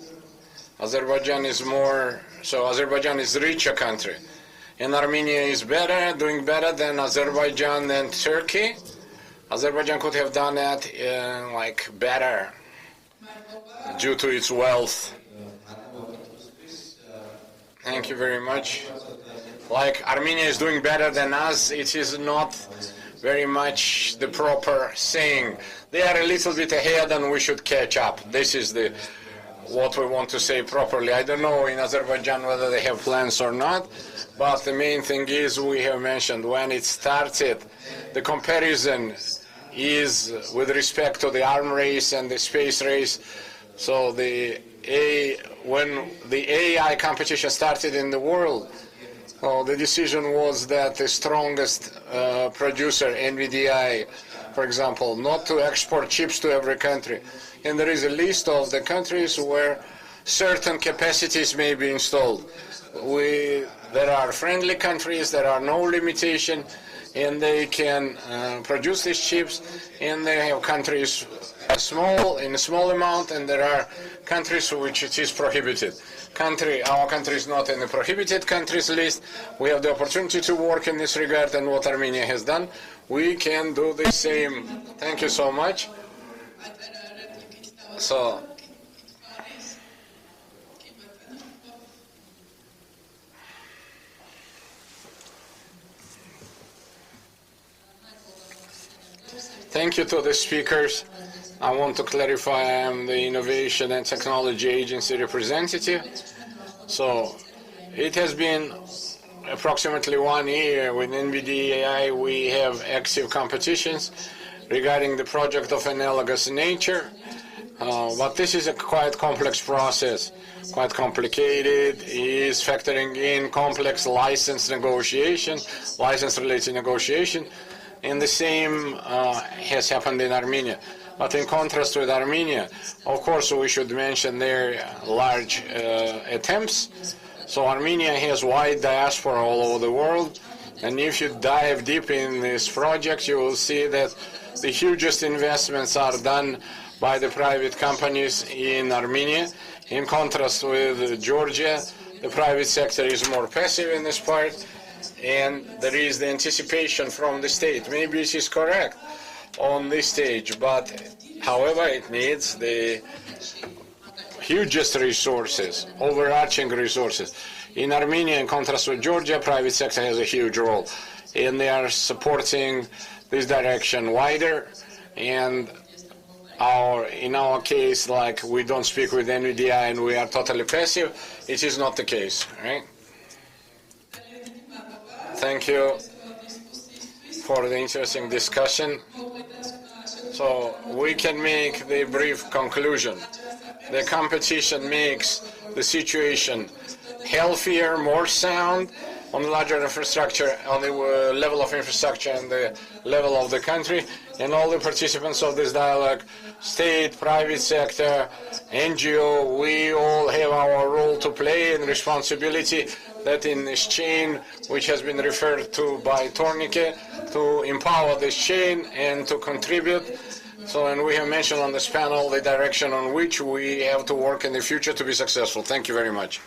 Azerbaijan is more, so Azerbaijan is richer country. And Armenia is better, doing better than Azerbaijan and Turkey. Azerbaijan could have done that like better due to its wealth. Thank you very much. Like Armenia is doing better than us, it is not very much the proper saying. They are a little bit ahead and we should catch up. This is what we want to say properly. I don't know in Azerbaijan whether they have plans or not, but the main thing is we have mentioned when it started, the comparison is with respect to the arm race and the space race. So when the AI competition started in the world, the decision was that the strongest producer, NVDI, for example, not to export chips to every country. And there is a list of the countries where certain capacities may be installed. There are friendly countries, there are no limitation, and they can produce these chips, and they have countries in a small amount, and there are countries which it is prohibited. Our country is not in the prohibited countries list. We have the opportunity to work in this regard, and what Armenia has done, we can do the same. Thank you so much. So, thank you to the speakers. I want to clarify I am the Innovation and Technology Agency representative. So it has been approximately 1 year with NVDAI. We have active competitions regarding the project of analogous nature. But this is a quite complex process, quite complicated. It is factoring in complex license-related negotiation, and the same has happened in Armenia. But in contrast with Armenia, of course, we should mention their large attempts. So Armenia has wide diaspora all over the world, and if you dive deep in this project, you will see that the hugest investments are done by the private companies in Armenia. In contrast with Georgia, the private sector is more passive in this part, and there is the anticipation from the state. Maybe it is correct on this stage, but however, it needs the hugest resources, overarching resources. In Armenia, in contrast with Georgia, private sector has a huge role, and they are supporting this direction wider. And in our case, like we don't speak with NVDI and we are totally passive, it is not the case, right? Thank you for the interesting discussion. So we can make the brief conclusion. The competition makes the situation healthier, more sound on the larger infrastructure, on the level of infrastructure and the level of the country, and all the participants of this dialogue, state, private sector, NGO, we all have our role to play and responsibility that in this chain, which has been referred to by Tornike, to empower this chain and to contribute. So, and we have mentioned on this panel the direction on which we have to work in the future to be successful. Thank you very much.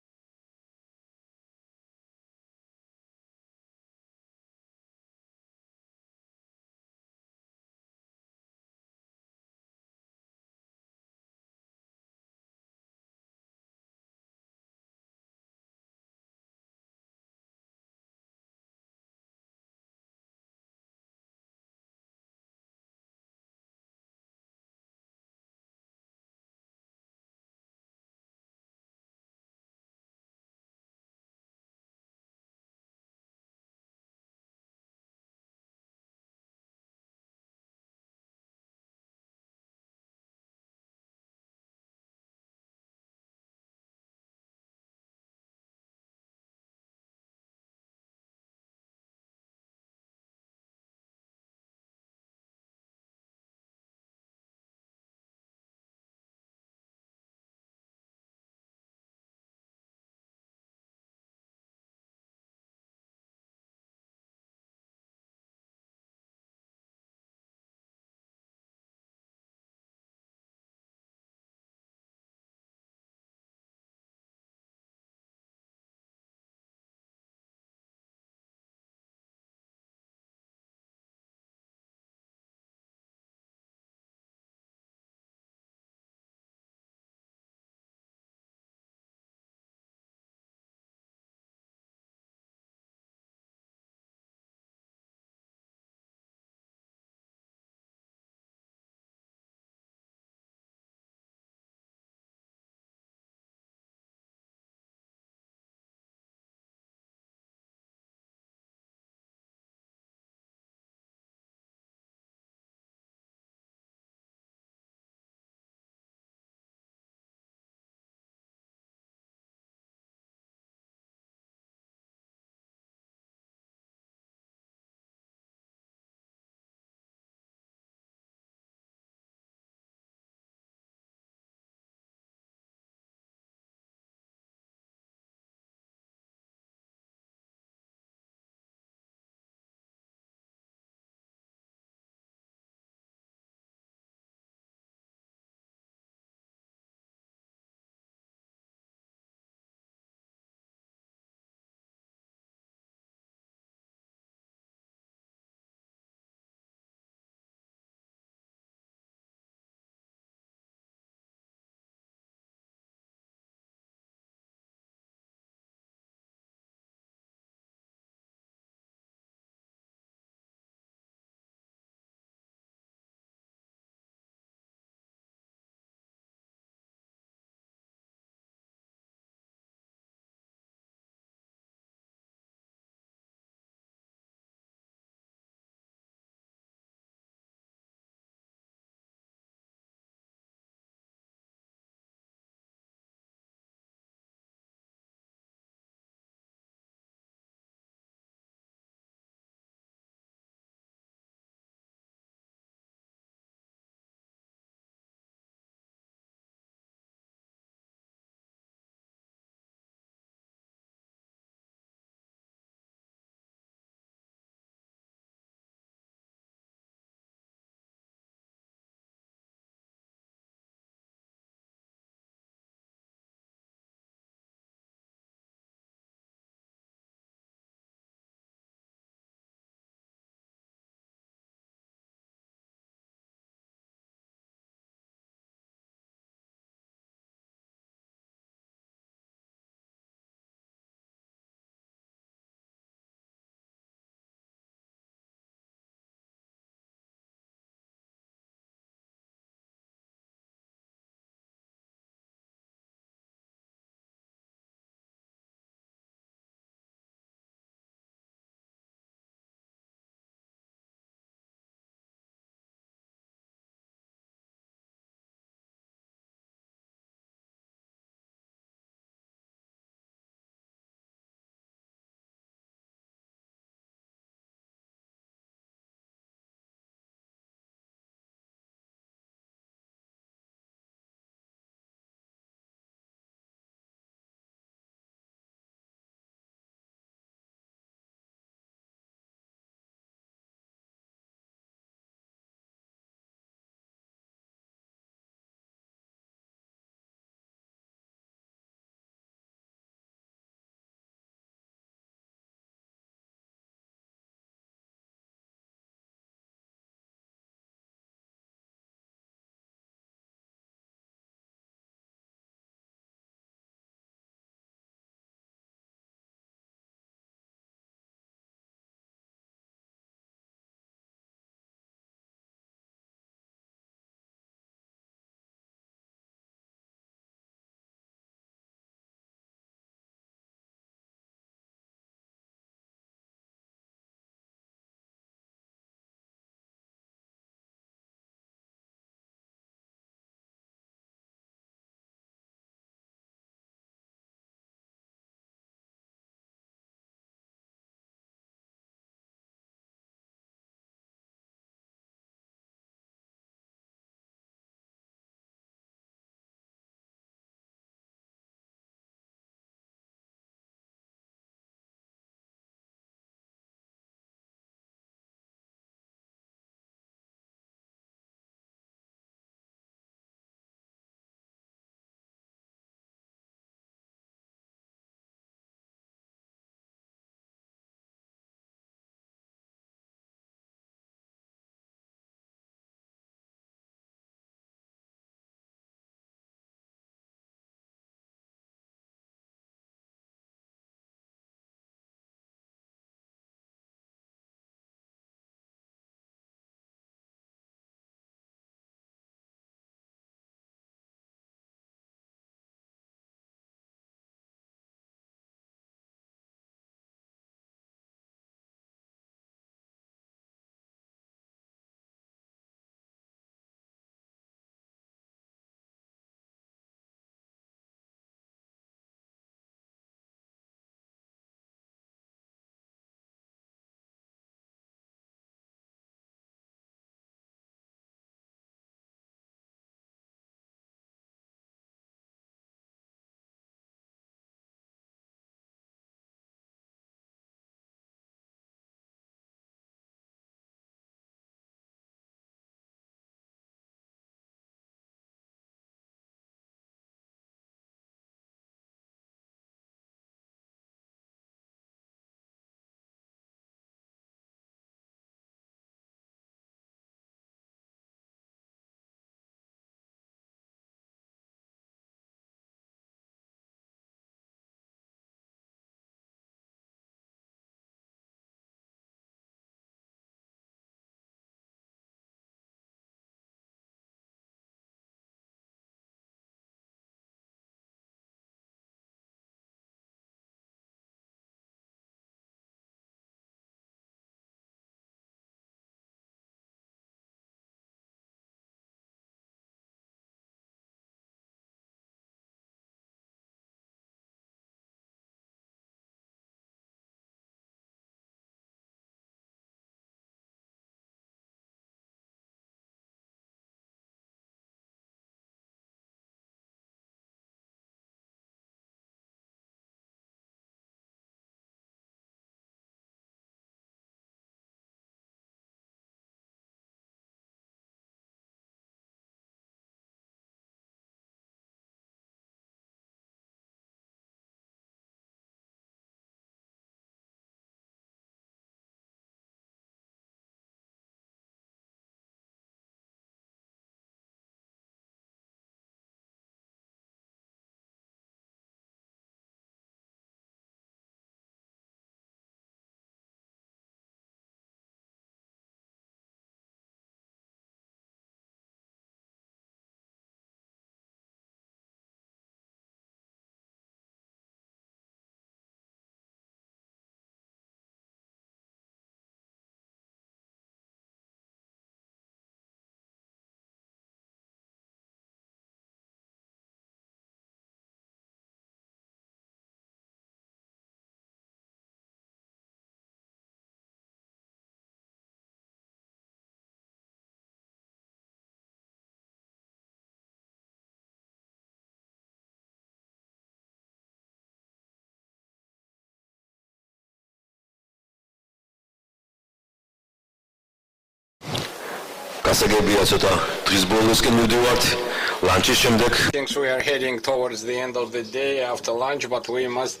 Thinks we are heading towards the end of the day after lunch, but we must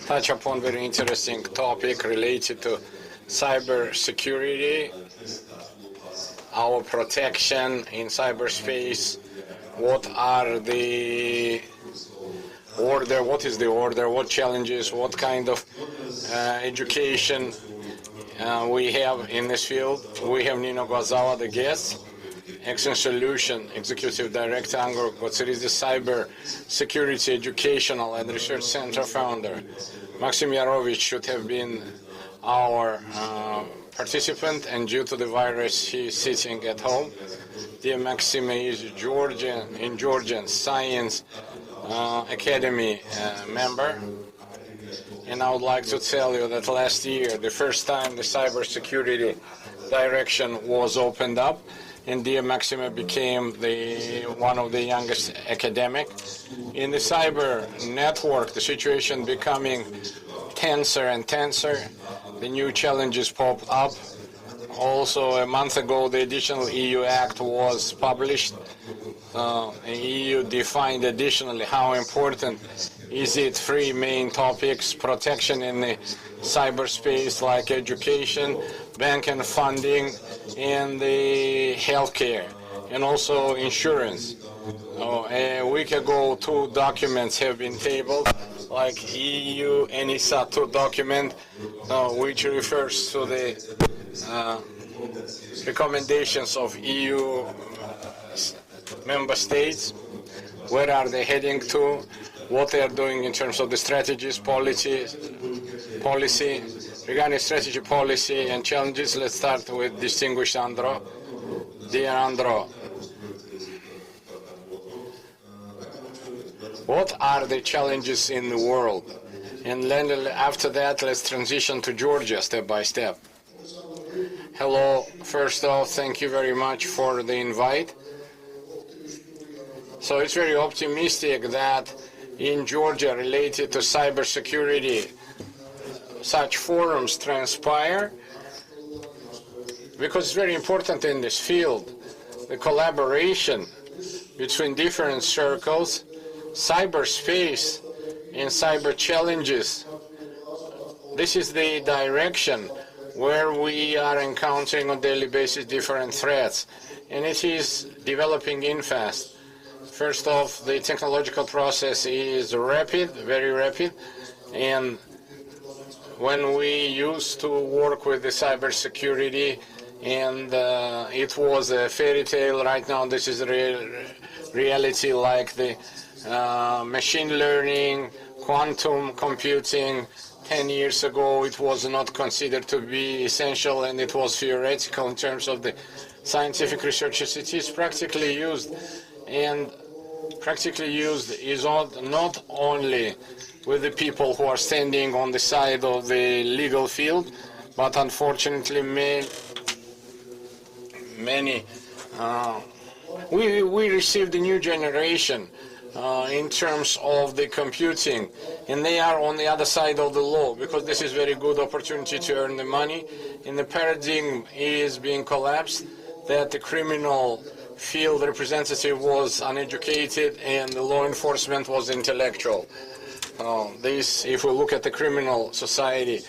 touch upon very interesting topic related to cyber security, our protection in cyberspace. What are the order? What is the order? What challenges? What kind of education we have in this field? We have Nino Gwazawa, the guest. Excellent Solution Executive Director, Anglo Gotsirizi Cyber Security Educational and Research Center founder. Maxim Yarovich should have been our participant, and due to the virus, he is sitting at home. Dear Maxim is in Georgian Science Academy member. And I would like to tell you that last year, the first time the cybersecurity direction was opened up, and dear Maxima became one of the youngest academic. In the cyber network, the situation becoming tenser and tenser. The new challenges popped up. Also, a month ago, the additional EU Act was published. The EU defined additionally how important is it three main topics: protection in the cyberspace, like education, bank and funding, and the healthcare, and also insurance. A week ago, two documents have been tabled, like EU ENISA 2 document, which refers to the recommendations of EU member states. Where are they heading to? What they are doing in terms of the strategies, policy. Regarding strategy, policy, and challenges, let's start with distinguished Andro. Dear Andro, what are the challenges in the world? And then after that, let's transition to Georgia step by step. Hello, first off, thank you very much for the invite. So it's very optimistic that in Georgia, related to cybersecurity, such forums transpire, because it's very important in this field, the collaboration between different circles, cyberspace and cyber challenges. This is the direction where we are encountering on a daily basis different threats, and it is developing in fast. First off, the technological process is rapid, very rapid, and when we used to work with the cybersecurity, and it was a fairy tale, right now this is reality, like the machine learning, quantum computing. 10 years ago, it was not considered to be essential, and it was theoretical in terms of the scientific researches. It is practically used, and practically used is not only with the people who are standing on the side of the legal field, but unfortunately many we received a new generation in terms of the computing, and they are on the other side of the law, because this is very good opportunity to earn the money, and the paradigm is being collapsed, that the criminal field representative was uneducated and the law enforcement was intellectual. If we look at the criminal society,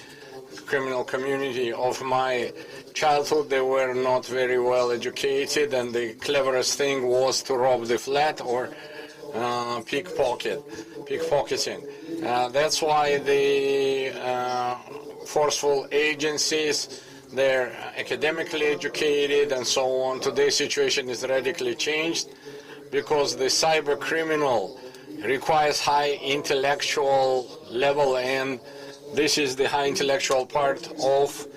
criminal community of my childhood, they were not very well educated, and the cleverest thing was to rob the flat or pickpocketing. That's why the forceful agencies, they're academically educated and so on. Today's situation is radically changed, because the cyber criminal requires high intellectual level, and this is the high intellectual part of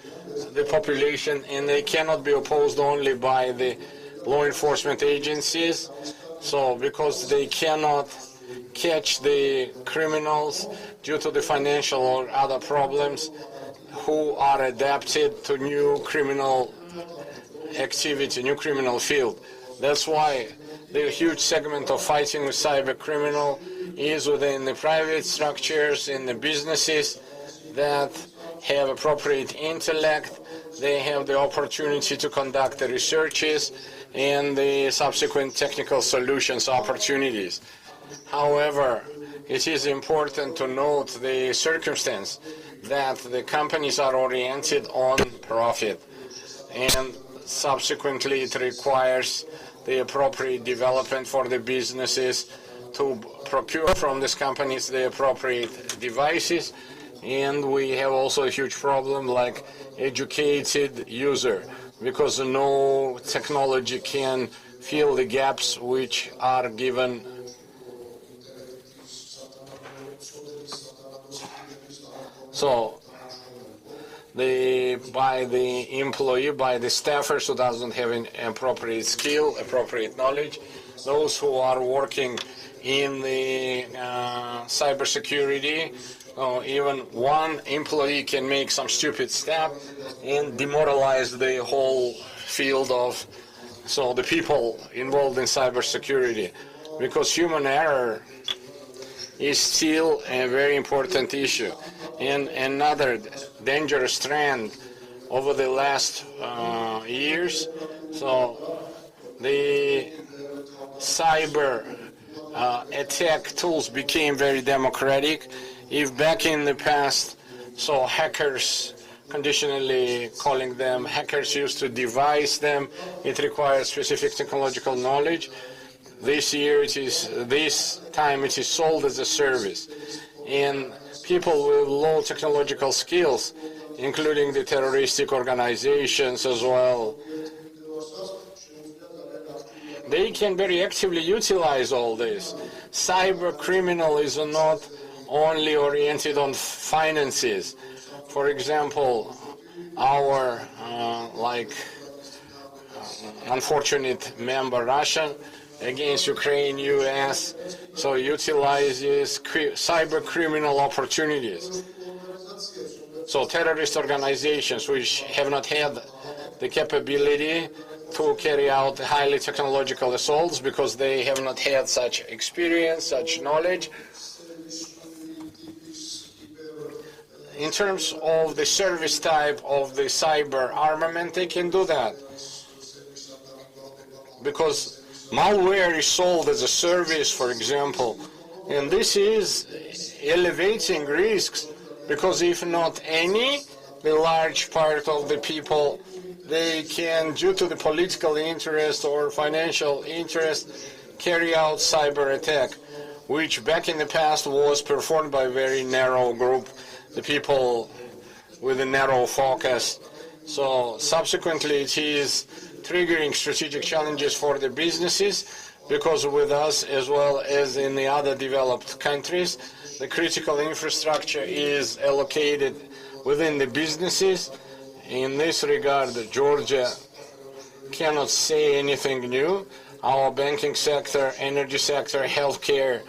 the population, and they cannot be opposed only by the law enforcement agencies. So because they cannot catch the criminals due to the financial or other problems, who are adapted to new criminal activity, new criminal field. That's why the huge segment of fighting with cyber criminal is within the private structures, in the businesses, that have appropriate intellect, they have the opportunity to conduct the researches and the subsequent technical solutions opportunities. However, it is important to note the circumstance that the companies are oriented on profit, and subsequently it requires the appropriate development for the businesses to procure from these companies the appropriate devices. And we have also a huge problem like educated user, because no technology can fill the gaps which are given. So by the employee, by the staffers who doesn't have an appropriate skill, appropriate knowledge, those who are working in the cybersecurity, even one employee can make some stupid step and demoralize the whole field of the people involved in cybersecurity, because human error is still a very important issue. And another dangerous trend over the last years, the cyber attack tools became very democratic. If back in the past, hackers, conditionally calling them hackers, used to devise them, it requires specific technological knowledge. This time it is sold as a service. And people with low technological skills, including the terroristic organizations as well, they can very actively utilize all this. Cyber criminal is not only oriented on finances. For example, our unfortunate member Russia against Ukraine, US, utilizes cyber criminal opportunities. So terrorist organizations which have not had the capability to carry out highly technological assaults because they have not had such experience, such knowledge. In terms of the service type of the cyber armament, they can do that, because malware is sold as a service, for example, and this is elevating risks, because if not any, the large part of the people, they can, due to the political interest or financial interest, carry out cyber attack, which back in the past was performed by a very narrow group, the people with a narrow focus. So subsequently it is triggering strategic challenges for the businesses, because with us as well as in the other developed countries, the critical infrastructure is allocated within the businesses. In this regard, Georgia cannot say anything new. Our banking sector, energy sector, healthcare,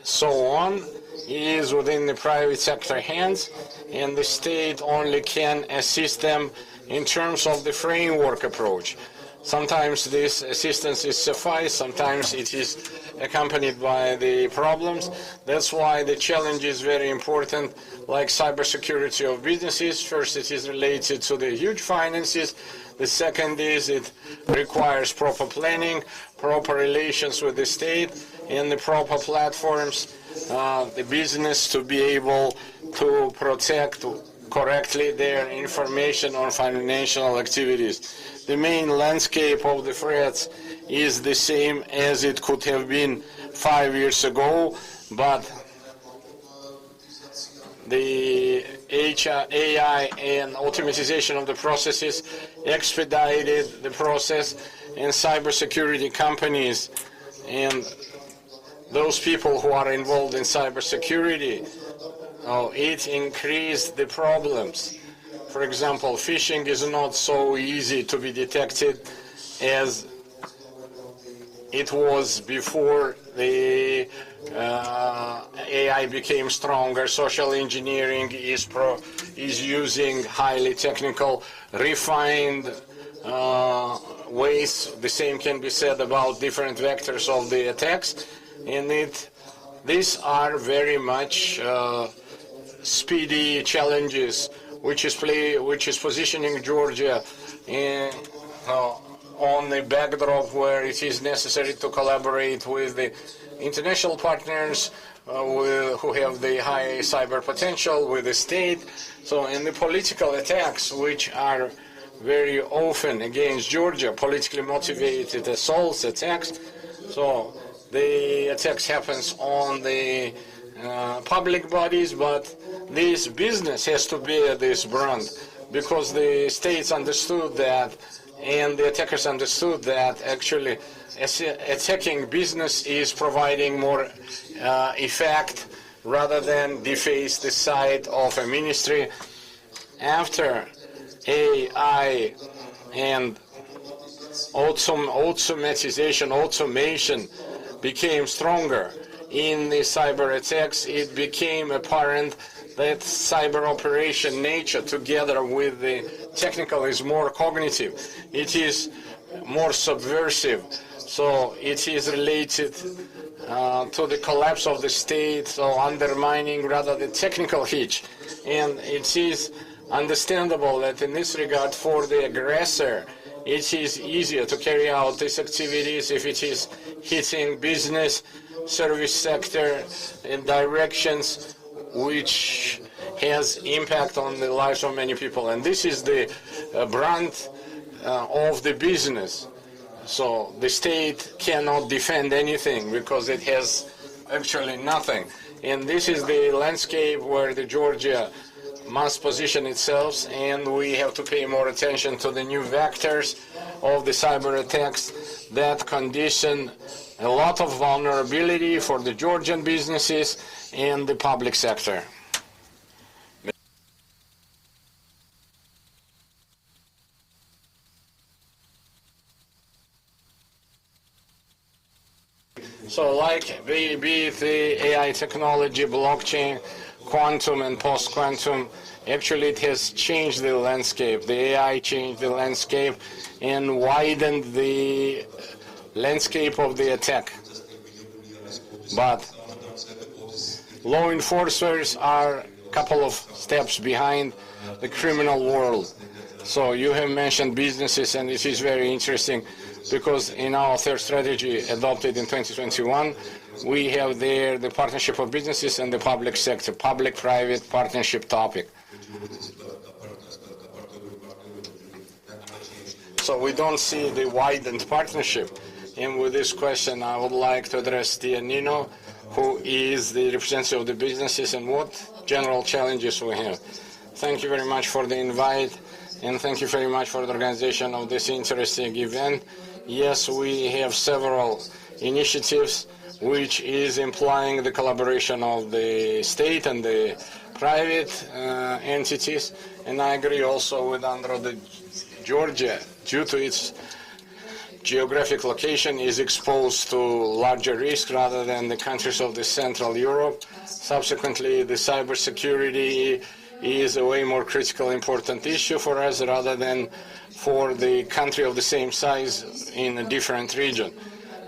so on, is within the private sector hands, and the state only can assist them in terms of the framework approach. Sometimes this assistance is suffice, sometimes it is accompanied by the problems. That's why the challenge is very important, like cybersecurity of businesses. First, it is related to the huge finances. The second is it requires proper planning, proper relations with the state, and the proper platforms, the business to be able to protect correctly their information on financial activities. The main landscape of the threats is the same as it could have been 5 years ago, but the AI and automatization of the processes expedited the process, and cybersecurity companies and those people who are involved in cybersecurity, it increased the problems. For example, phishing is not so easy to be detected as it was before the AI became stronger. Social engineering is using highly technical, refined ways. The same can be said about different vectors of the attacks, and these are very much speedy challenges which is positioning Georgia in, on the backdrop where it is necessary to collaborate with the international partners who have the high cyber potential, with the state. So, and the political attacks, which are very often against Georgia, politically motivated assaults, attacks. So the attacks happens on the public bodies, but this business has to bear this brand, because the states understood that, and the attackers understood that actually attacking business is providing more effect rather than deface the side of a ministry. After AI and automation became stronger in the cyber attacks, it became apparent that cyber operation nature, together with the technical, is more cognitive. It is more subversive. So it is related to the collapse of the state, so undermining rather the technical hitch. And it is understandable that in this regard, for the aggressor, it is easier to carry out these activities if it is hitting business, service sector, in directions which has impact on the lives of many people. And this is the brand of the business. So the state cannot defend anything because it has actually nothing. And this is the landscape where the Georgia must position itself, and we have to pay more attention to the new vectors of the cyber attacks that condition a lot of vulnerability for the Georgian businesses and the public sector. So like be it the AI technology, blockchain, quantum and post-quantum, actually it has changed the landscape. The AI changed the landscape and widened the landscape of the attack. But law enforcers are a couple of steps behind the criminal world. So you have mentioned businesses, and this is very interesting, because in our third strategy adopted in 2021, we have there the partnership of businesses and the public sector, public-private partnership topic. So we don't see the widened partnership. And with this question, I would like to address Nino, who is the representative of the businesses, and what general challenges we have. Thank you very much for the invite, and thank you very much for the organization of this interesting event. Yes, we have several initiatives which is implying the collaboration of the state and the private entities, and I agree also with Andrew that Georgia, due to its geographic location, is exposed to larger risk rather than the countries of the Central Europe. Subsequently, the cybersecurity is a way more critical, important issue for us rather than for the country of the same size in a different region.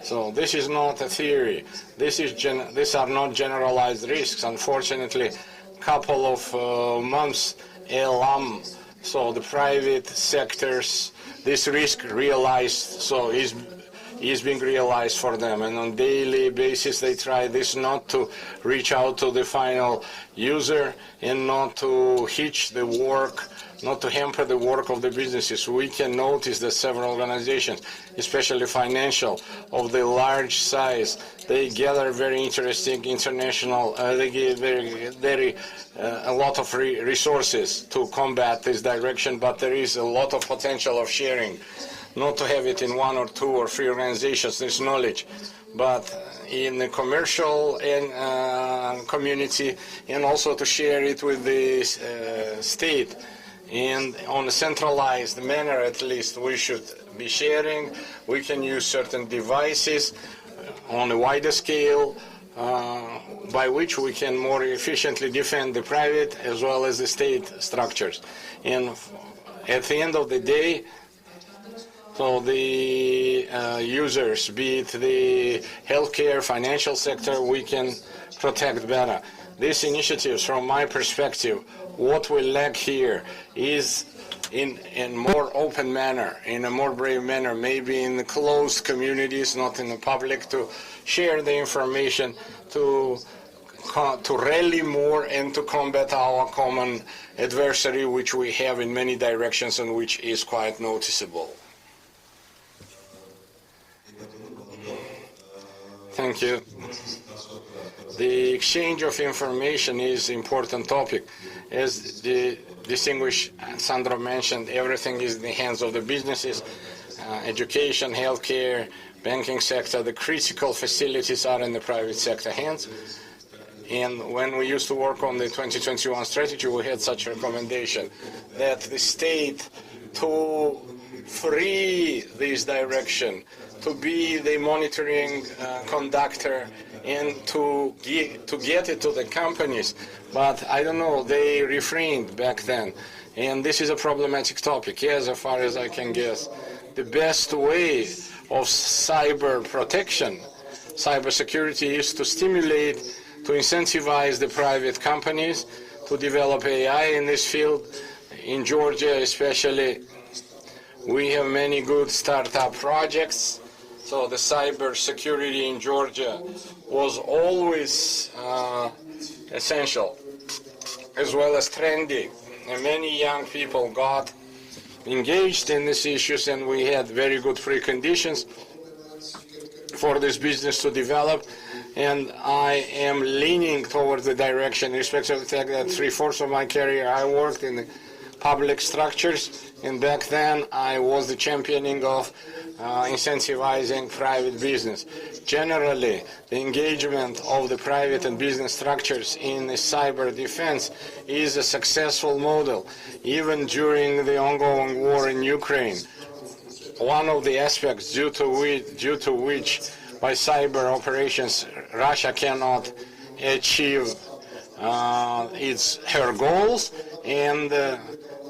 So this is not a theory. These are not generalized risks. Unfortunately, couple of months alum, so the private sectors, this risk realized, so is being realized for them, and on daily basis they try this not to reach out to the final user and not to hitch the work, not to hamper the work of the businesses. We can notice that several organizations, especially financial, of the large size, they gather very interesting international, they give a lot of resources to combat this direction, but there is a lot of potential of sharing. Not to have it in 1 or 2 or 3 organizations, this knowledge, but in the commercial and community, and also to share it with the state. And on a centralized manner, at least, we should be sharing. We can use certain devices on a wider scale by which we can more efficiently defend the private as well as the state structures. And at the end of the day, so the users, be it the healthcare, financial sector, we can protect better. These initiatives, from my perspective, what we lack here is in a more open manner, in a more brave manner, maybe in the closed communities, not in the public, to share the information, to rally more and to combat our common adversary, which we have in many directions and which is quite noticeable. Thank you. The exchange of information is an important topic. As the distinguished Sandro mentioned, everything is in the hands of the businesses, education, healthcare, banking sector. The critical facilities are in the private sector hands. And when we used to work on the 2021 strategy, we had such a recommendation that the state to free this direction, to be the monitoring conductor and to get it to the companies. But I don't know, they refrained back then. And this is a problematic topic, yes, as far as I can guess. The best way of cyber protection, cyber security, is to stimulate, to incentivize the private companies to develop AI in this field. In Georgia especially, we have many good startup projects. So the cyber security in Georgia was always essential, as well as trendy. And many young people got engaged in these issues, and we had very good preconditions for this business to develop. And I am leaning towards the direction, irrespective of the fact that 3/4 of my career I worked in the public structures, and back then I was the championing of incentivizing private business. Generally, the engagement of the private and business structures in the cyber defense is a successful model. Even during the ongoing war in Ukraine, one of the aspects due to which by cyber operations Russia cannot achieve her goals, and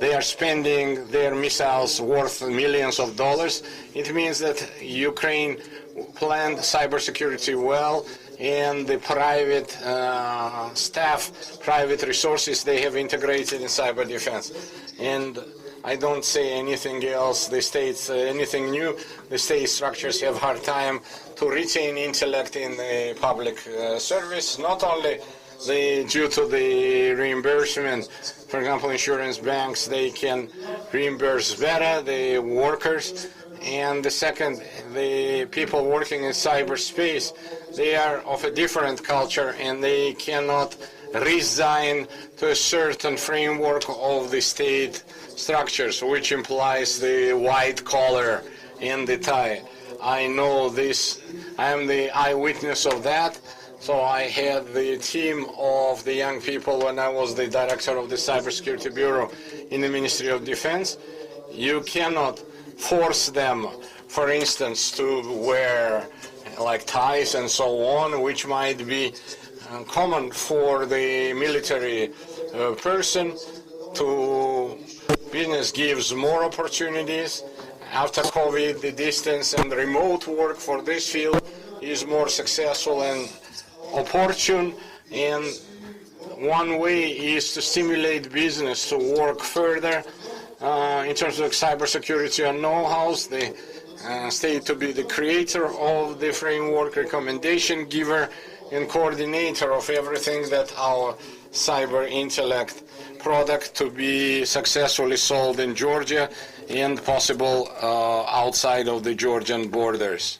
they are spending their missiles worth millions of dollars. It means that Ukraine planned cybersecurity well, and the private staff, private resources, they have integrated in cyber defense. And I don't say anything else. The states, anything new, the state structures have hard time to retain intellect in the public service, not only due to the reimbursement. For example, insurance banks, they can reimburse better the workers. And the second, the people working in cyberspace, they are of a different culture, and they cannot resign to a certain framework of the state structures, which implies the white collar and the tie. I know this, I am the eyewitness of that. So I had the team of the young people when I was the director of the Cybersecurity Bureau in the Ministry of Defense. You cannot force them, for instance, to wear like ties and so on, which might be common for the military person. To business gives more opportunities. After COVID, the distance and remote work for this field is more successful and opportune, and one way is to stimulate business to work further in terms of cybersecurity and know-hows, the state to be the creator of the framework, recommendation giver, and coordinator of everything that our cyber intellect product to be successfully sold in Georgia and possible outside of the Georgian borders.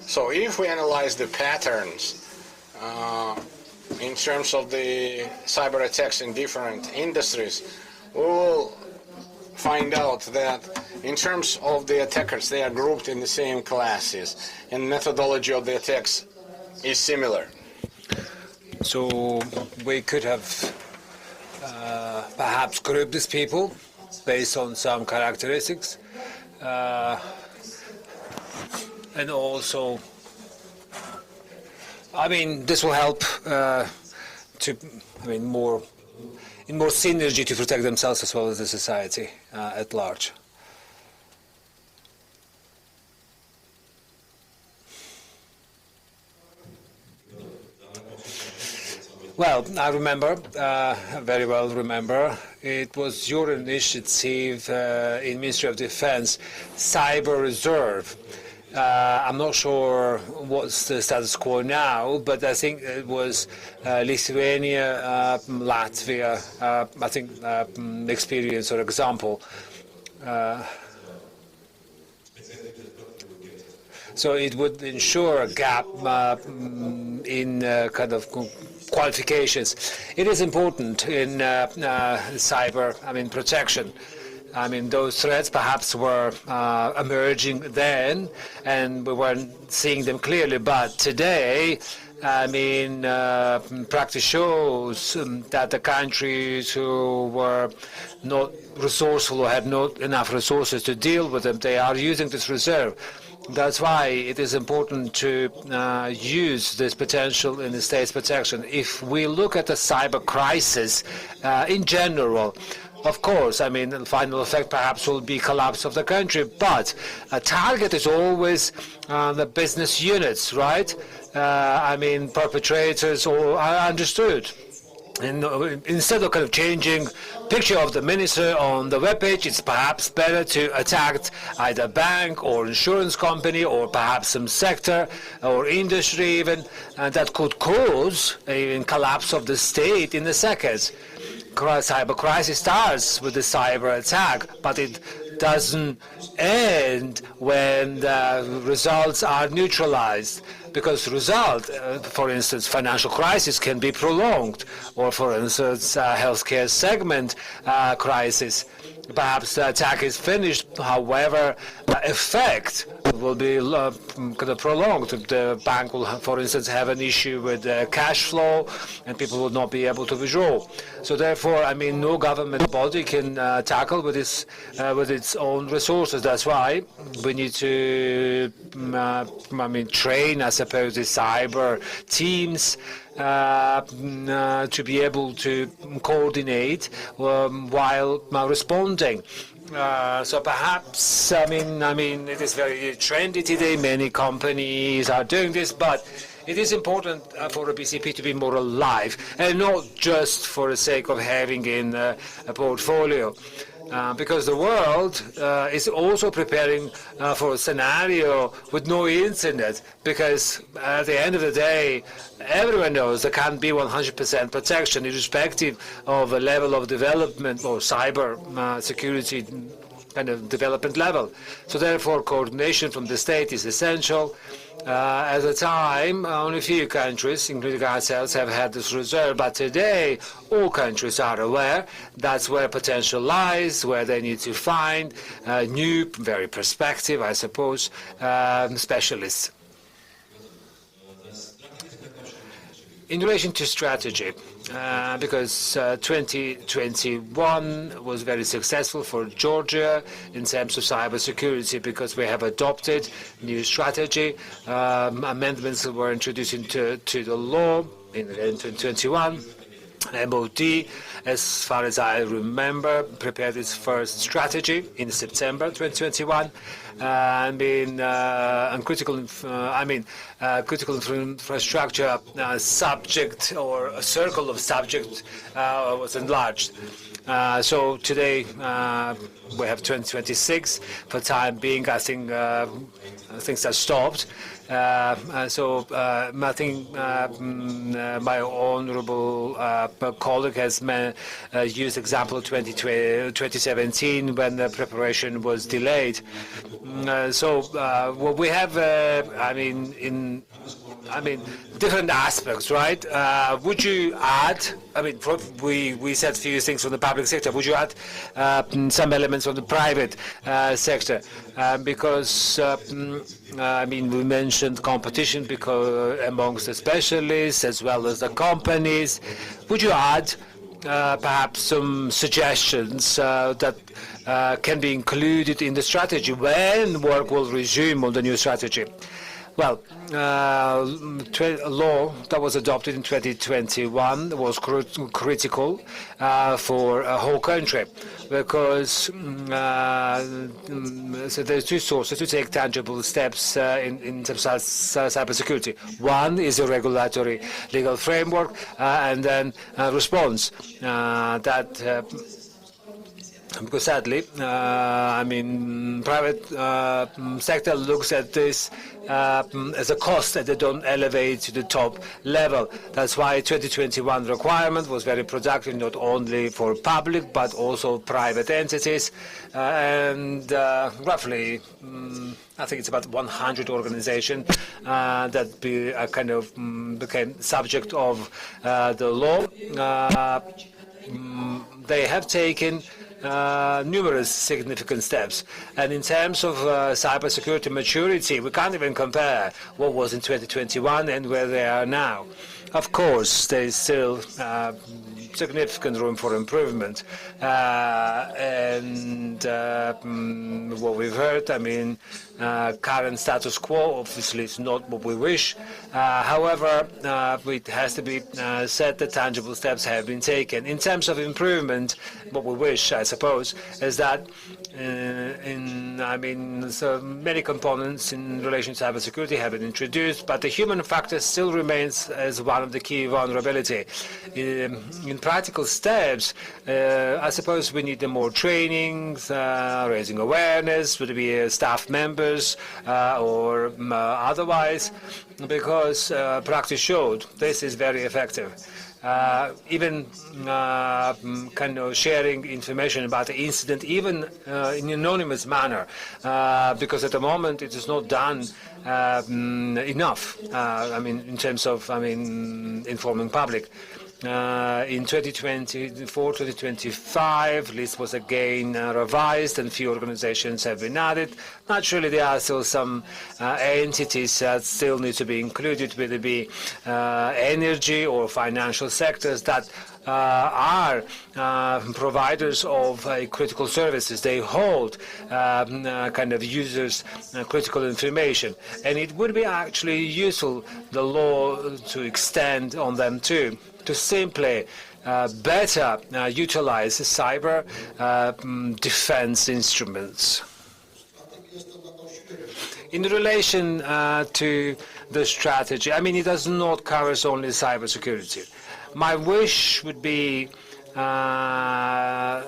So if we analyze the patterns in terms of the cyber attacks in different industries, we will find out that in terms of the attackers, they are grouped in the same classes, and methodology of the attacks is similar. So we could have perhaps grouped these people based on some characteristics. And also, I mean, this will help more synergy to protect themselves as well as the society at large. Well, I remember, very well remember, it was your initiative in Ministry of Defense, Cyber Reserve. I'm not sure what's the status quo now, but I think it was Lithuania, Latvia, I think experience or example. So it would ensure a gap in kind of qualifications. It is important in cyber, protection. Those threats perhaps were emerging then, and we weren't seeing them clearly. But today, practice shows that the countries who were not resourceful or had not enough resources to deal with them, they are using this reserve. That's why it is important to use this potential in the state's protection. If we look at the cyber crisis in general, of course, the final effect perhaps will be collapse of the country, but a target is always the business units, right? Perpetrators are understood. And instead of kind of changing picture of the minister on the webpage, it's perhaps better to attack either bank or insurance company or perhaps some sector or industry even that could cause a collapse of the state in the seconds. Cyber crisis starts with the cyber attack, but it doesn't end when the results are neutralized. Because the result, for instance, financial crisis can be prolonged, or for instance, healthcare segment crisis. Perhaps the attack is finished, however, the effect will be kind of prolonged. The bank will, for instance, have an issue with cash flow, and people will not be able to withdraw. So therefore, no government body can tackle with its own resources. That's why we need to, train, I suppose, the cyber teams to be able to coordinate while responding. So perhaps, it is very trendy today. Many companies are doing this, but it is important for a BCP to be more alive, and not just for the sake of having in a portfolio. Because the world is also preparing for a scenario with no internet, because at the end of the day, everyone knows there can't be 100% protection, irrespective of the level of development or cyber security kind of development level. So therefore, coordination from the state is essential. At the time, only a few countries, including ourselves, have had this reserve, but today all countries are aware that's where potential lies, where they need to find new, very prospective, I suppose, specialists. In relation to strategy, because 2021 was very successful for Georgia in terms of cybersecurity, because we have adopted new strategy. Amendments were introduced into the law in 2021. MOD, as far as I remember, prepared its first strategy in September 2021. Critical infrastructure subject, or a circle of subjects was enlarged. So today we have 2026. For the time being, I think things are stopped. I think my honourable colleague has used example 2017 when the preparation was delayed. What we have, different aspects, right? Would you add, we said a few things from the public sector. Would you add some elements from the private sector? Because, we mentioned competition because amongst the specialists as well as the companies. Would you add perhaps some suggestions that can be included in the strategy when work will resume on the new strategy? Well, law that was adopted in 2021 was critical for a whole country because so there's two sources to take tangible steps in terms of cybersecurity. One is a regulatory legal framework and then response that because sadly, I mean, private sector looks at this as a cost that they don't elevate to the top level. That's why 2021 requirement was very productive, not only for public, but also private entities. And roughly, I think it's about 100 organizations that became subject of the law. They have taken numerous significant steps. And in terms of cybersecurity maturity, we can't even compare what was in 2021 and where they are now. Of course, there is still significant room for improvement. And what we've heard, I mean, current status quo obviously is not what we wish. However, it has to be said that tangible steps have been taken. In terms of improvement, what we wish, I suppose, is that so many components in relation to cybersecurity have been introduced, but the human factor still remains as one of the key vulnerability. In practical steps, I suppose we need more trainings, raising awareness, would it be staff members or otherwise, because practice showed this is very effective. Even kind of sharing information about the incident, even in an anonymous manner, because at the moment it is not done enough. In terms of informing public. In 2024, 2025, list was again revised and few organizations have been added. Naturally, there are still some entities that still need to be included, whether it be energy or financial sectors that are providers of critical services. They hold kind of users' critical information. And it would be actually useful, the law, to extend on them too, to simply better utilize cyber defense instruments. In relation to the strategy, it does not cover only cybersecurity. My wish would be that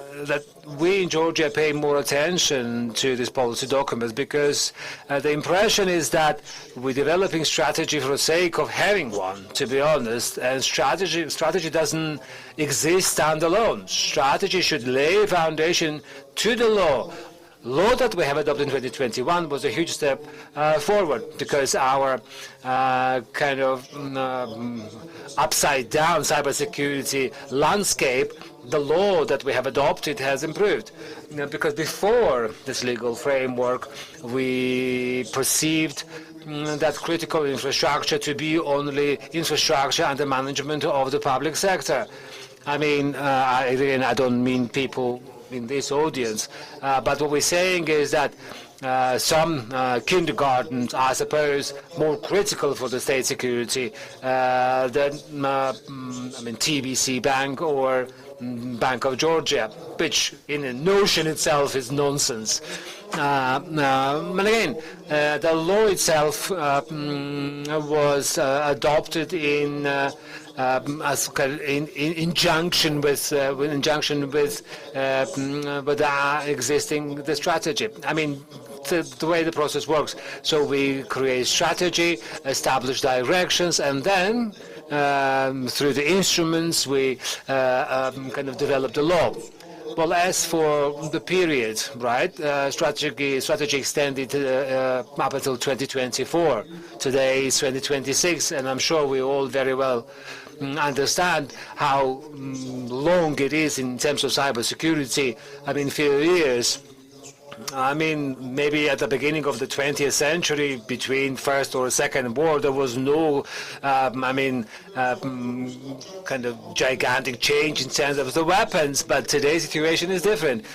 we in Georgia pay more attention to these policy documents, because the impression is that we're developing strategy for the sake of having one, to be honest, and strategy doesn't exist standalone. Strategy should lay a foundation to the law. Law that we have adopted in 2021 was a huge step forward, because our kind of upside-down cybersecurity landscape, the law that we have adopted has improved. Because before this legal framework, we perceived that critical infrastructure to be only infrastructure under management of the public sector. I don't mean people in this audience, but what we're saying is that some kindergartens are, I suppose, more critical for the state security than TBC Bank or Bank of Georgia, which in a notion itself is nonsense. And again, the law itself was adopted in injunction with the strategy. The way the process works. So we create strategy, establish directions, and then through the instruments we kind of develop the law. Well, as for the period, right, strategy extended up until 2024. Today is 2026, and I'm sure we all very well understand how long it is in terms of cybersecurity. Few years. Maybe at the beginning of the 20th century, between First or Second War, there was no, kind of gigantic change in terms of the weapons. But today's situation is different.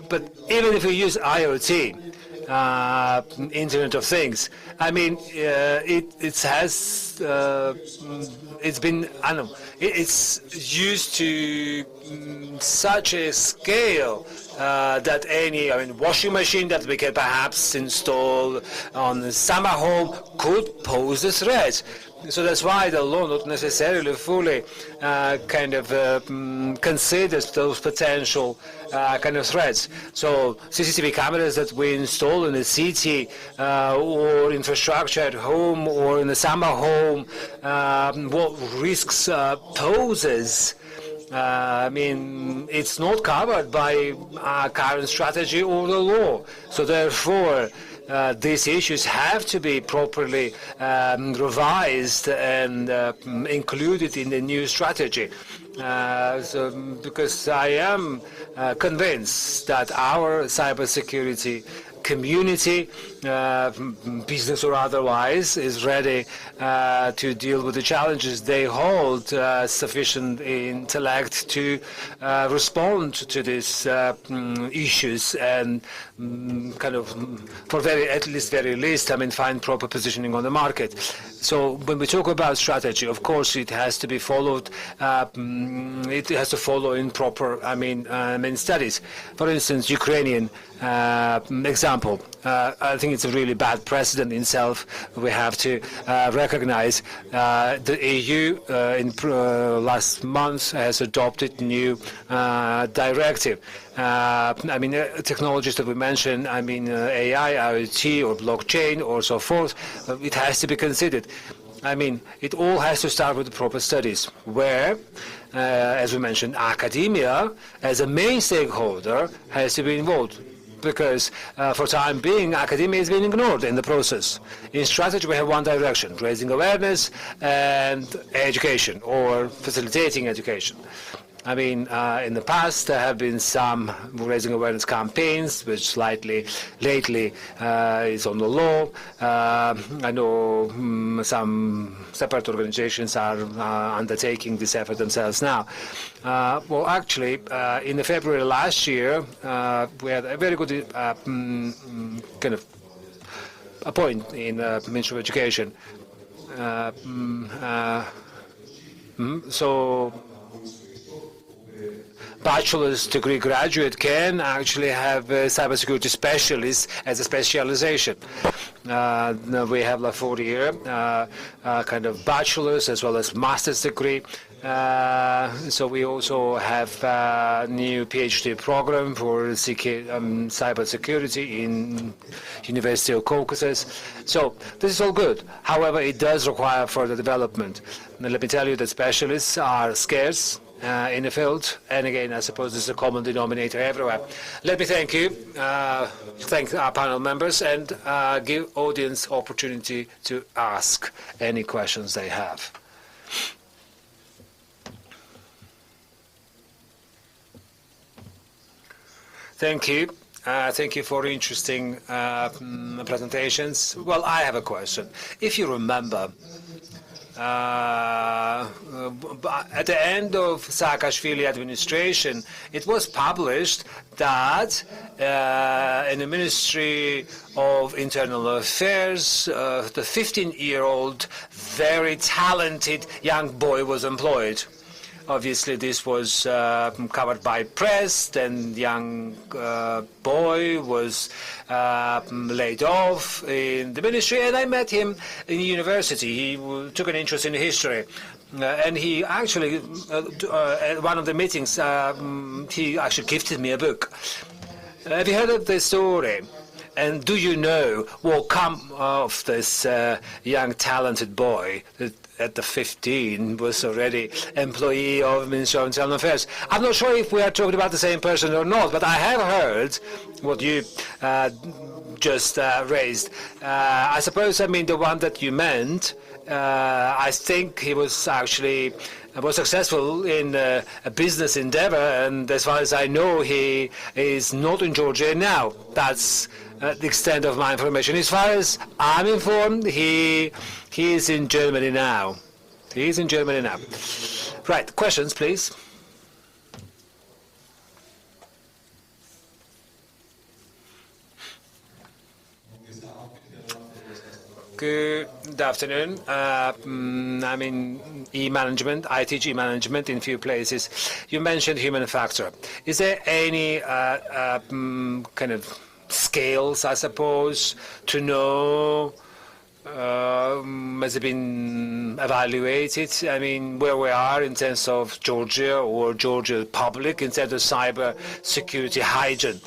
But even if we use IoT, Internet of Things. I mean, it's been, I don't know, it's used to such a scale that any, washing machine that we can perhaps install on the summer home could pose a threat. So that's why the law not necessarily fully considers those potential kind of threats. So CCTV cameras that we install in the city or infrastructure at home or in the summer home, what risks poses? It's not covered by our current strategy or the law. So therefore, these issues have to be properly revised and included in the new strategy. Because I am convinced that our cybersecurity community, business or otherwise, is ready to deal with the challenges. They hold sufficient intellect to respond to these issues and at least, find proper positioning on the market. So when we talk about strategy, of course, it has to be followed. It has to follow in proper, studies. For instance, Ukrainian example. I think it's a really bad precedent in itself. We have to recognize the EU in last month has adopted new directive. Technologies that we mentioned, AI, IoT, or blockchain, or so forth, it has to be considered. It all has to start with the proper studies, where, as we mentioned, academia, as a main stakeholder, has to be involved. Because for time being, academia has been ignored in the process. In strategy, we have one direction: raising awareness and education, or facilitating education. In the past, there have been some raising awareness campaigns, which lately is on the law. I know some separate organizations are undertaking this effort themselves now. Actually, in February last year, we had a very good a point in the Ministry of Education. So bachelor's degree graduate can actually have a cybersecurity specialist as a specialization. We have like 4-year bachelor's as well as master's degree. So we also have a new PhD program for cybersecurity in University of Caucasus. So this is all good. However, it does require further development. Now, let me tell you that specialists are scarce in the field, and again, I suppose this is a common denominator everywhere. Let me thank you, thank our panel members, and give audience opportunity to ask any questions they have. Thank you. Thank you for interesting presentations. Well, I have a question. If you remember, at the end of Saakashvili administration, it was published that in the Ministry of Internal Affairs, the 15-year-old, very talented young boy was employed. Obviously, this was covered by press. Then young boy was laid off in the ministry, and I met him in university. He took an interest in history. And he actually, at one of the meetings, he actually gifted me a book. Have you heard of this story? And do you know what come of this young talented boy that at the 15 was already employee of Ministry of Internal Affairs? I'm not sure if we are talking about the same person or not, but I have heard what you just raised. I suppose, the one that you meant, I think he was actually was successful in a business endeavor, and as far as I know, he is not in Georgia now. That's the extent of my information. As far as I'm informed, he is in Germany now. He is in Germany now. Right, questions, please. Good afternoon. E-management, ITG management in few places. You mentioned human factor. Is there any kind of scales, I suppose, to know has it been evaluated? I mean, where we are in terms of Georgia or Georgia public in terms of cyber security hygiene?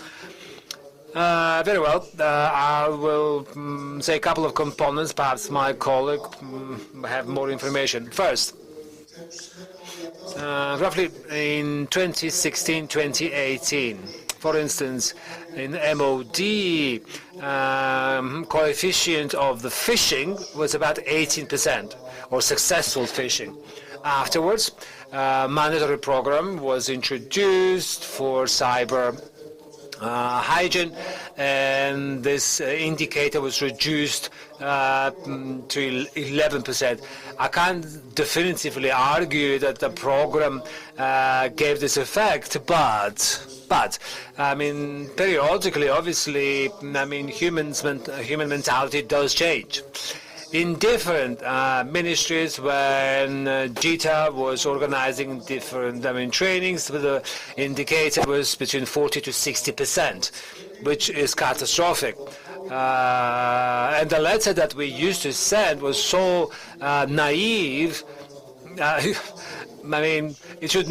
Very well. I will say a couple of components. Perhaps my colleague have more information. First, roughly in 2016, 2018, for instance, in MOD, coefficient of the phishing was about 18%, or successful phishing. Afterwards, mandatory program was introduced for cyber hygiene, and this indicator was reduced to 11%. I can't definitively argue that the program gave this effect, but I mean, periodically, obviously, I mean, human mentality does change. In different ministries, when GITA was organizing different trainings, the indicator was between 40 to 60%, which is catastrophic. And the letter that we used to send was so naive. I mean, it should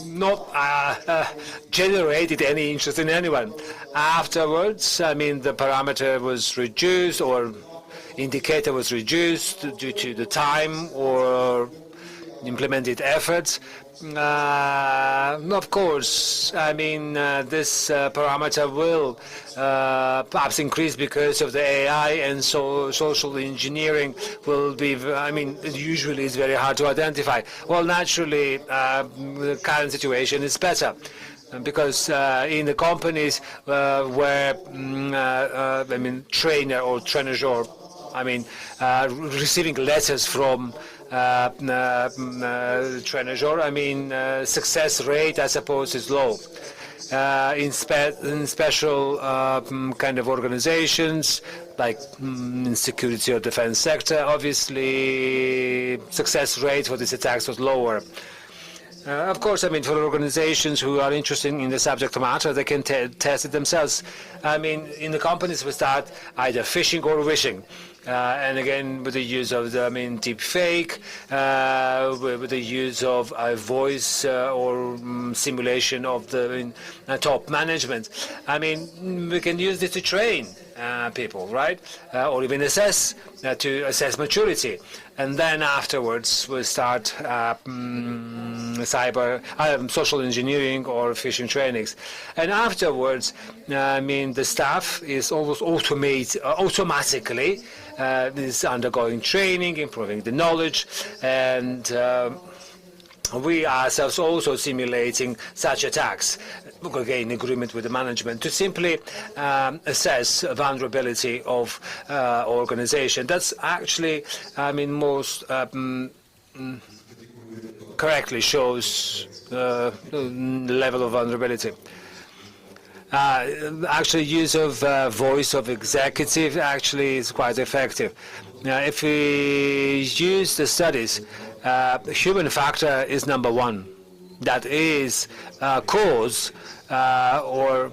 not generated any interest in anyone. Afterwards, I mean, the parameter was reduced, or indicator was reduced due to the time or implemented efforts. Of course, I mean, this parameter will perhaps increase because of the AI, and so social engineering will be, I mean, usually it's very hard to identify. Well, naturally, the current situation is better, because in the companies where, I mean, trainer or trainer, I mean, receiving letters from trainer, I mean, success rate, I suppose, is low. In special kind of organizations, like in security or defense sector, obviously, success rate for these attacks was lower. Of course, I mean, for organizations who are interested in the subject matter, they can test it themselves. I mean, in the companies, we start either phishing or wishing. And again, with the use of the, deep fake, with the use of voice or simulation of the top management. I mean, we can use this to train people, right? Or even assess, to assess maturity. And then afterwards, we'll start social engineering or phishing trainings. And afterwards, the staff is almost automatically is undergoing training, improving the knowledge, and we ourselves also simulating such attacks, again in agreement with the management, to simply assess vulnerability of organization. That's actually, most correctly shows the level of vulnerability. Actually, use of voice of executive actually is quite effective. If we use the studies, human factor is number one. That is cause or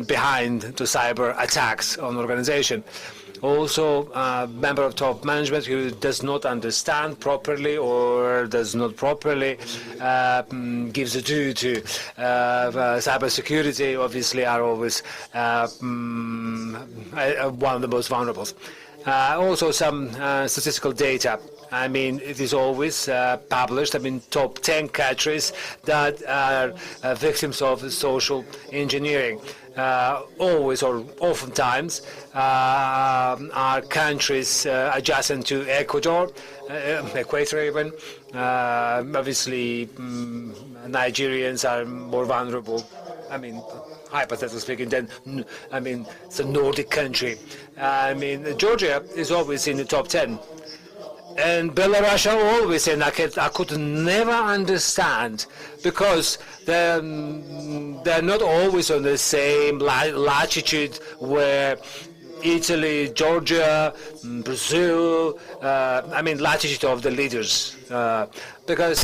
behind the cyber attacks on organization. Also, a member of top management who does not understand properly or does not properly gives a due to cybersecurity, obviously, are always one of the most vulnerable. Also, some statistical data. It is always published. Top 10 countries that are victims of social engineering. Always or oftentimes are countries adjacent to Ecuador, Equator even. Obviously, Nigerians are more vulnerable. Hypothetically speaking, then it's a Nordic country. Georgia is always in the top 10. And Belarus are always in. I could never understand, because they're not always on the same latitude where Italy, Georgia, Brazil, latitude of the leaders. Because,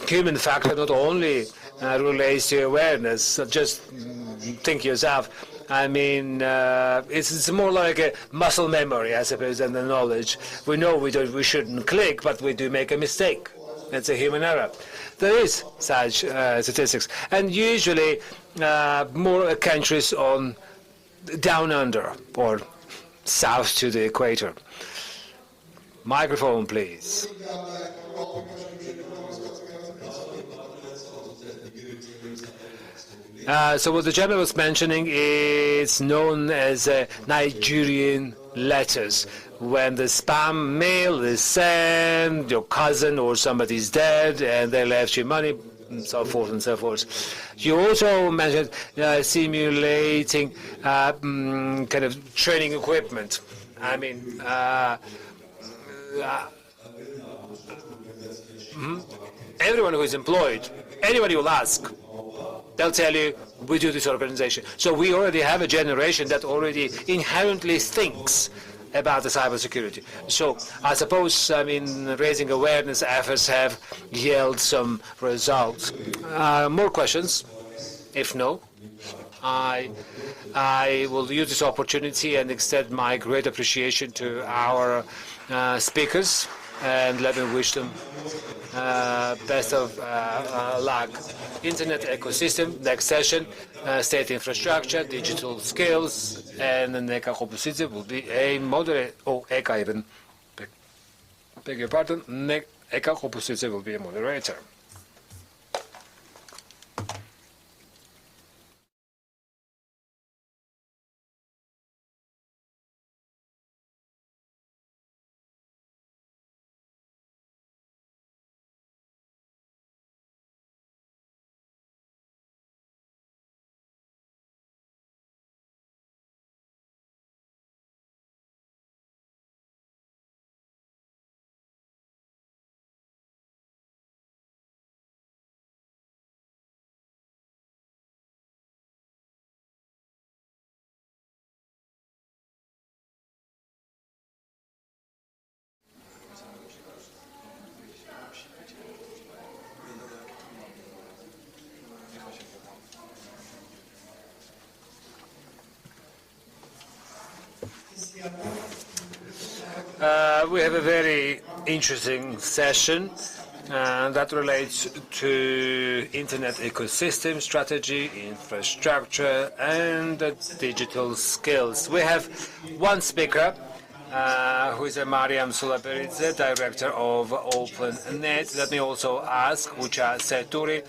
human factor not only relates to awareness, just think yourself. It's more like a muscle memory, I suppose, than the knowledge. We know we shouldn't click, but we do make a mistake. It's a human error. There is such statistics, and usually more countries on down under or south to the equator. Microphone, please. So what the gentleman was mentioning is known as Nigerian letters. When the spam mail is sent, your cousin or somebody's dead and they left you money, and so forth and so forth. You also mentioned simulating kind of training equipment. Everyone who is employed, anybody will ask, they'll tell you, we do this organization. So we already have a generation that already inherently thinks about the cybersecurity. So I suppose, raising awareness efforts have yielded some results. More questions? If no, I will use this opportunity and extend my great appreciation to our speakers, and let me wish them best of luck. Internet ecosystem, next session, state infrastructure, digital skills, and Eka Khobusidze will be a moderator, Eka even, beg your pardon, Eka Khobusidze will be a moderator. We have a very interesting session that relates to internet ecosystem strategy, infrastructure, and digital skills. We have one speaker, who is Mariam Sulaberidze, Director of OpenNet. Let me also ask Ucha Seturi,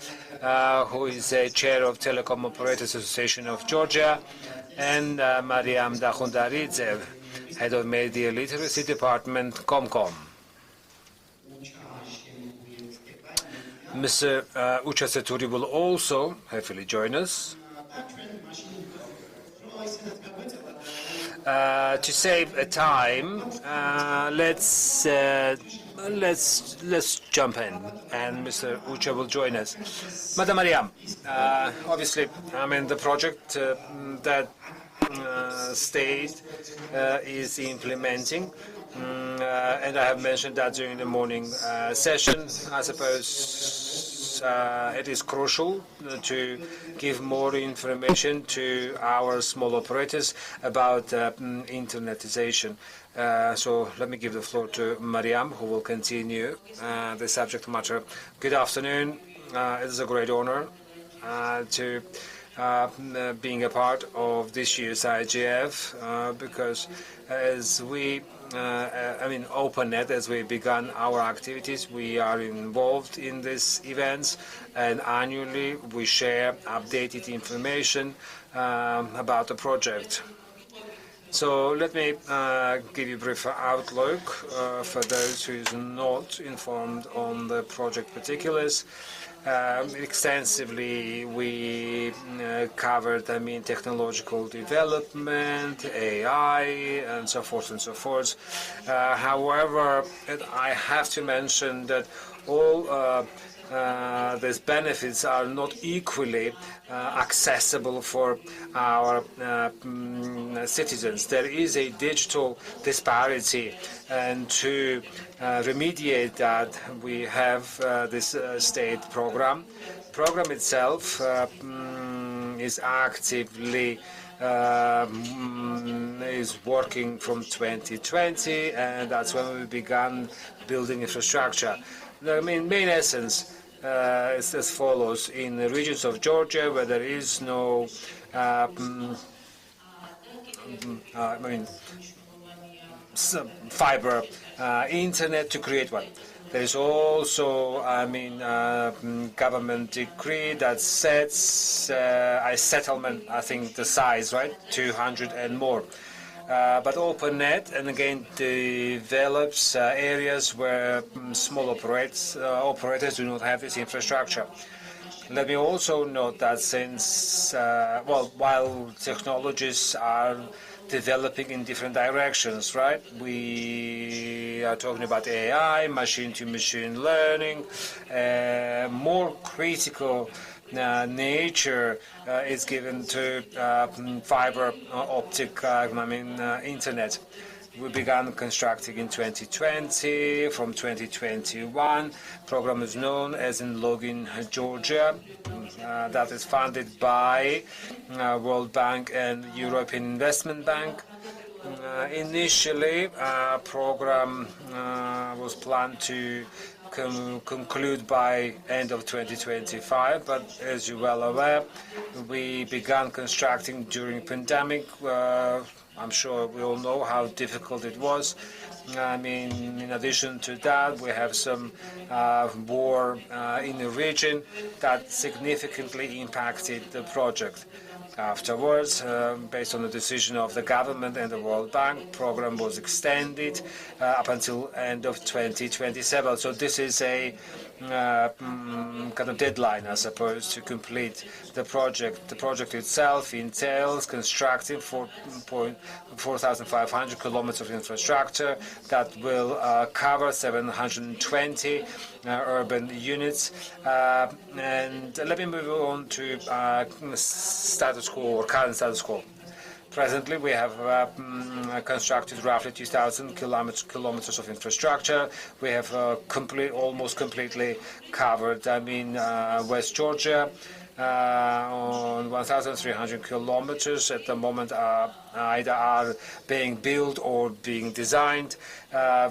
who is Chair of Telecom Operators Association of Georgia, and Mariam Dakhundaridze, Head of Media Literacy Department, Comcom. Mr. Ucha Seturi will also hopefully join us. To save time, let's jump in, and Mr. Ucha will join us. Madam Mariam, obviously, the project that state is implementing, and I have mentioned that during the morning session. I suppose it is crucial to give more information to our small operators about internetization. So let me give the floor to Mariam, who will continue the subject matter. Good afternoon. It is a great honor to being a part of this year's IGF, because as we OpenNet, as we began our activities, we are involved in these events, and annually we share updated information about the project. So let me give you a brief outlook for those who are not informed on the project particulars. Extensively, we covered, technological development, AI, and so forth and so forth. However, I have to mention that all these benefits are not equally accessible for our citizens. There is a digital disparity, and to remediate that, we have this state program. Program itself is actively is working from 2020, and that's when we began building infrastructure. The main essence is as follows. In the regions of Georgia where there is no fiber internet, to create one. There is also, government decree that sets a settlement, I think the size, right, 200 and more. But OpenNet, and again, develops areas where small operators do not have this infrastructure. Let me also note that since, while technologies are developing in different directions, right? We are talking about AI, machine-to-machine learning, more critical nature is given to fiber optic, internet. We began constructing in 2020. From 2021, program is known as in Login Georgia. That is funded by World Bank and European Investment Bank. Initially, program was planned to conclude by end of 2025, but as you're well aware, we began constructing during pandemic. I'm sure we all know how difficult it was. In addition to that, we have some war in the region that significantly impacted the project. Afterwards, based on the decision of the government and the World Bank, program was extended up until end of 2027. So this is a kind of deadline, I suppose, to complete the project. The project itself entails constructing 4,500 kilometers of infrastructure that will cover 720 urban units. And let me move on to status quo, or current status quo. Presently, we have constructed roughly 2,000 kilometers of infrastructure. We have almost completely covered, West Georgia, on 1,300 kilometers at the moment either are being built or being designed,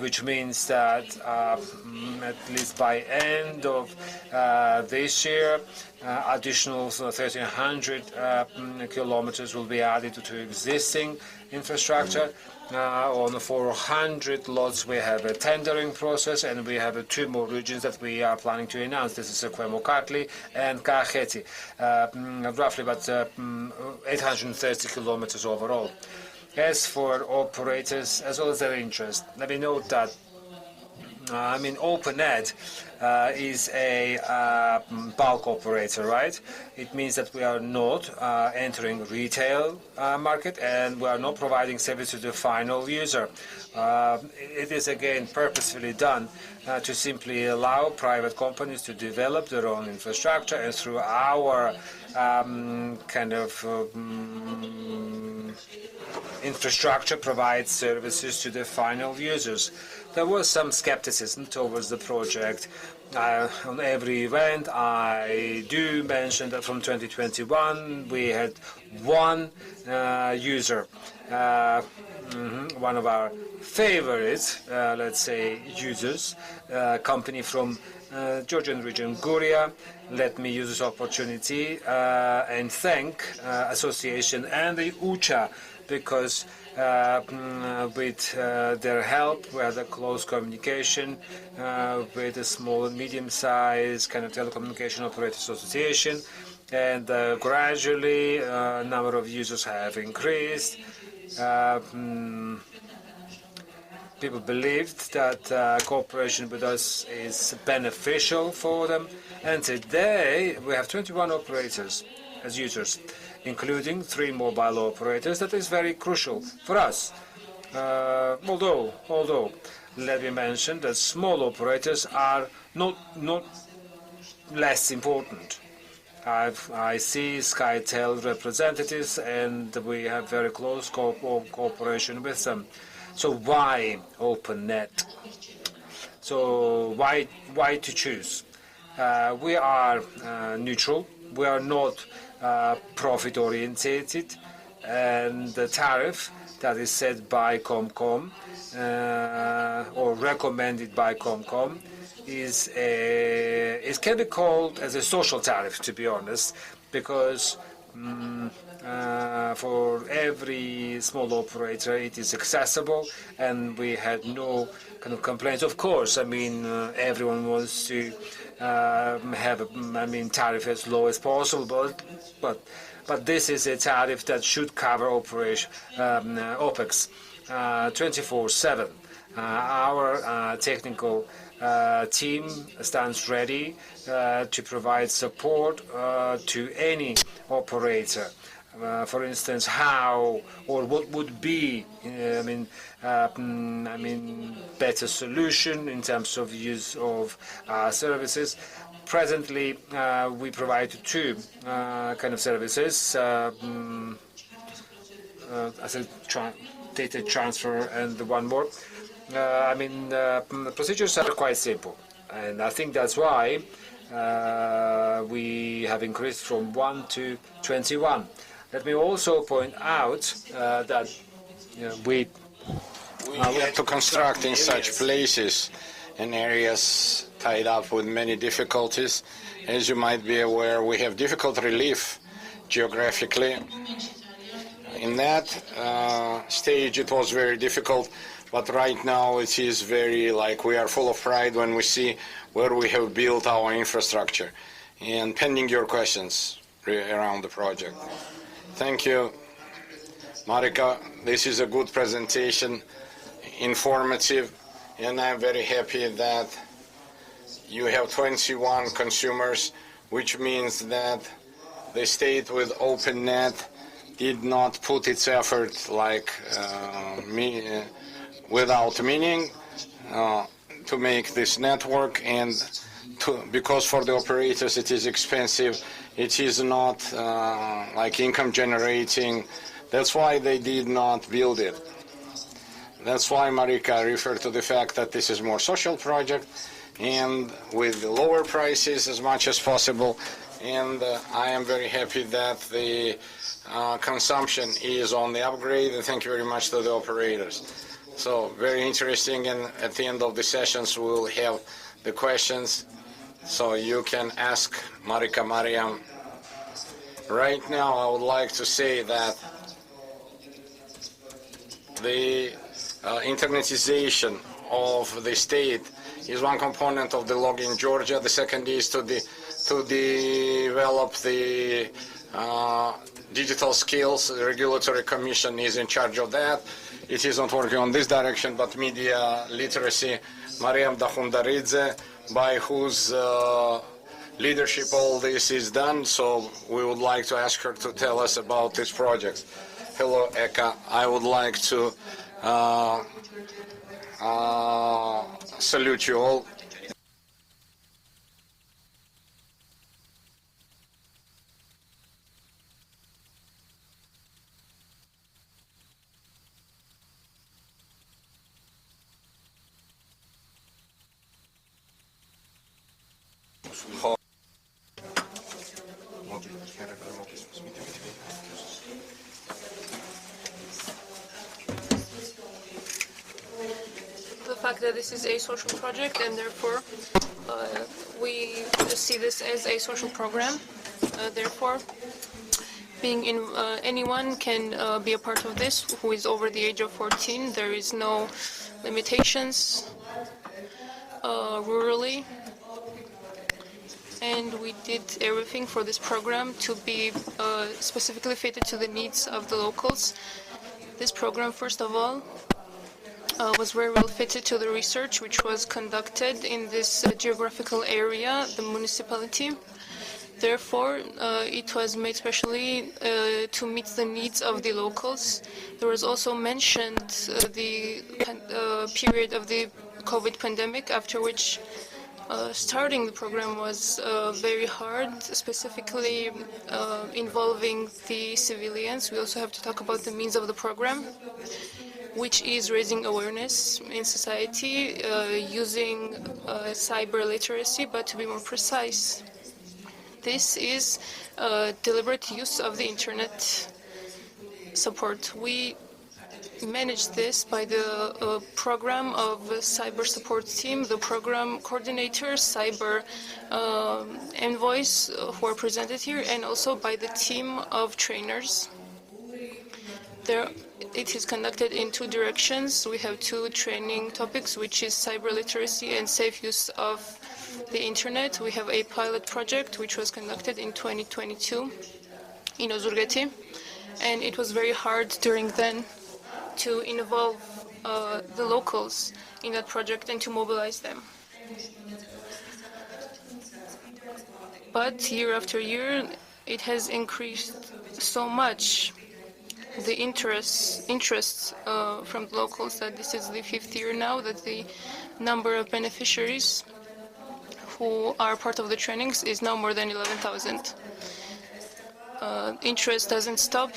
which means that at least by end of this year, additional 1,300 kilometers will be added to existing infrastructure. On the 400 lots, we have a tendering process, and we have two more regions that we are planning to announce. This is Kwemo-Kartli and Kaheti, roughly about 830 kilometers overall. As for operators, as well as their interest, let me note that OpenNet is a bulk operator, right? It means that we are not entering retail market, and we are not providing service to the final user. It is again purposefully done to simply allow private companies to develop their own infrastructure, and through our infrastructure provide services to the final users. There was some skepticism towards the project. On every event, I do mention that from 2021 we had one user, one of our favorite, let's say, users, company from Georgian region, Guria. Let me use this opportunity and thank association and the UCHA, because with their help, we had a close communication with a small and medium-sized kind of telecommunication operators association, and gradually number of users have increased. People believed that cooperation with us is beneficial for them, and today we have 21 operators as users, including 3 mobile operators. That is very crucial for us. Although, let me mention that small operators are not less important. I see SkyTel representatives, and we have very close cooperation with them. So why OpenNet? So why to choose? We are neutral. We are not profit-orientated, and the tariff that is set by COMCOM or recommended by COMCOM is it can be called as a social tariff, to be honest, because for every small operator it is accessible, and we had no kind of complaints. Of course, I mean everyone wants to have tariff as low as possible, but this is a tariff that should cover OPEX 24/7. Our technical team stands ready to provide support to any operator. For instance, how or what would be, better solution in terms of use of services. Presently, we provide two kind of services. As a data transfer and one more. The procedures are quite simple, and I think that's why we have increased from 1 to 21. Let me also point out that we have to construct in such places in areas tied up with many difficulties. As you might be aware, we have difficult relief geographically. In that stage, it was very difficult, but right now it is very, we are full of pride when we see where we have built our infrastructure. And pending your questions around the project. Thank you, Marika. This is a good presentation, informative, and I'm very happy that you have 21 consumers, which means that the state with OpenNet did not put its effort without meaning to make this network, and because for the operators it is expensive, it is not income generating. That's why they did not build it. That's why Marika referred to the fact that this is more social project and with lower prices as much as possible. And I am very happy that the consumption is on the upgrade, and thank you very much to the operators. So very interesting, and at the end of the sessions we'll have the questions, so you can ask Marika Mariam. Right now I would like to say that the internetization of the state is one component of the law in Georgia. The second is to develop the digital skills. The regulatory commission is in charge of that. It is not working on this direction, but media literacy, Mariam Dakhundaridze, by whose leadership all this is done. So we would like to ask her to tell us about this project. Hello, Eka. I would like to salute you all. The fact that this is a social project, and therefore we see this as a social program. Therefore, anyone can be a part of this who is over the age of 14. There is no limitations rurally, and we did everything for this program to be specifically fitted to the needs of the locals. This program, first of all, was very well fitted to the research which was conducted in this geographical area, the municipality. Therefore, it was made specially to meet the needs of the locals. There was also mentioned the period of the COVID pandemic, after which Starting the program was very hard, specifically involving the civilians. We also have to talk about the means of the program, which is raising awareness in society using cyber literacy, but to be more precise, this is deliberate use of the internet support. We manage this by the program of cyber support team, the program coordinators, cyber envoys who are presented here, and also by the team of trainers. It is conducted in two directions. We have two training topics, which is cyber literacy and safe use of the internet. We have a pilot project which was conducted in 2022 in Ozurgeti, and it was very hard during then to involve the locals in that project and to mobilize them. But year after year, it has increased so much, the interests from the locals, that this is the 5th year now that the number of beneficiaries who are part of the trainings is now more than 11,000. Interest doesn't stop.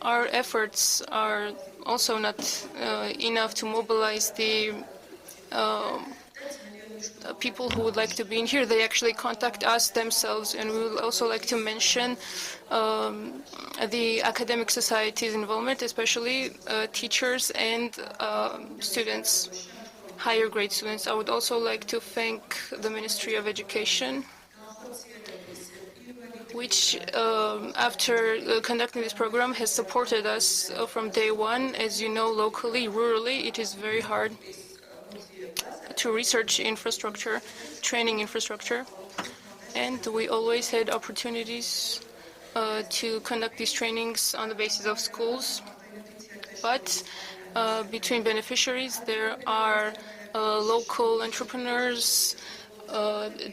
Our efforts are also not enough to mobilize the people who would like to be in here. They actually contact us themselves, and we would also like to mention the academic society's involvement, especially teachers and students, higher grade students. I would also like to thank the Ministry of Education, which after conducting this program has supported us from day one. As you know, locally, rurally, it is very hard to research infrastructure, training infrastructure, and we always had opportunities to conduct these trainings on the basis of schools. But between beneficiaries, there are local entrepreneurs,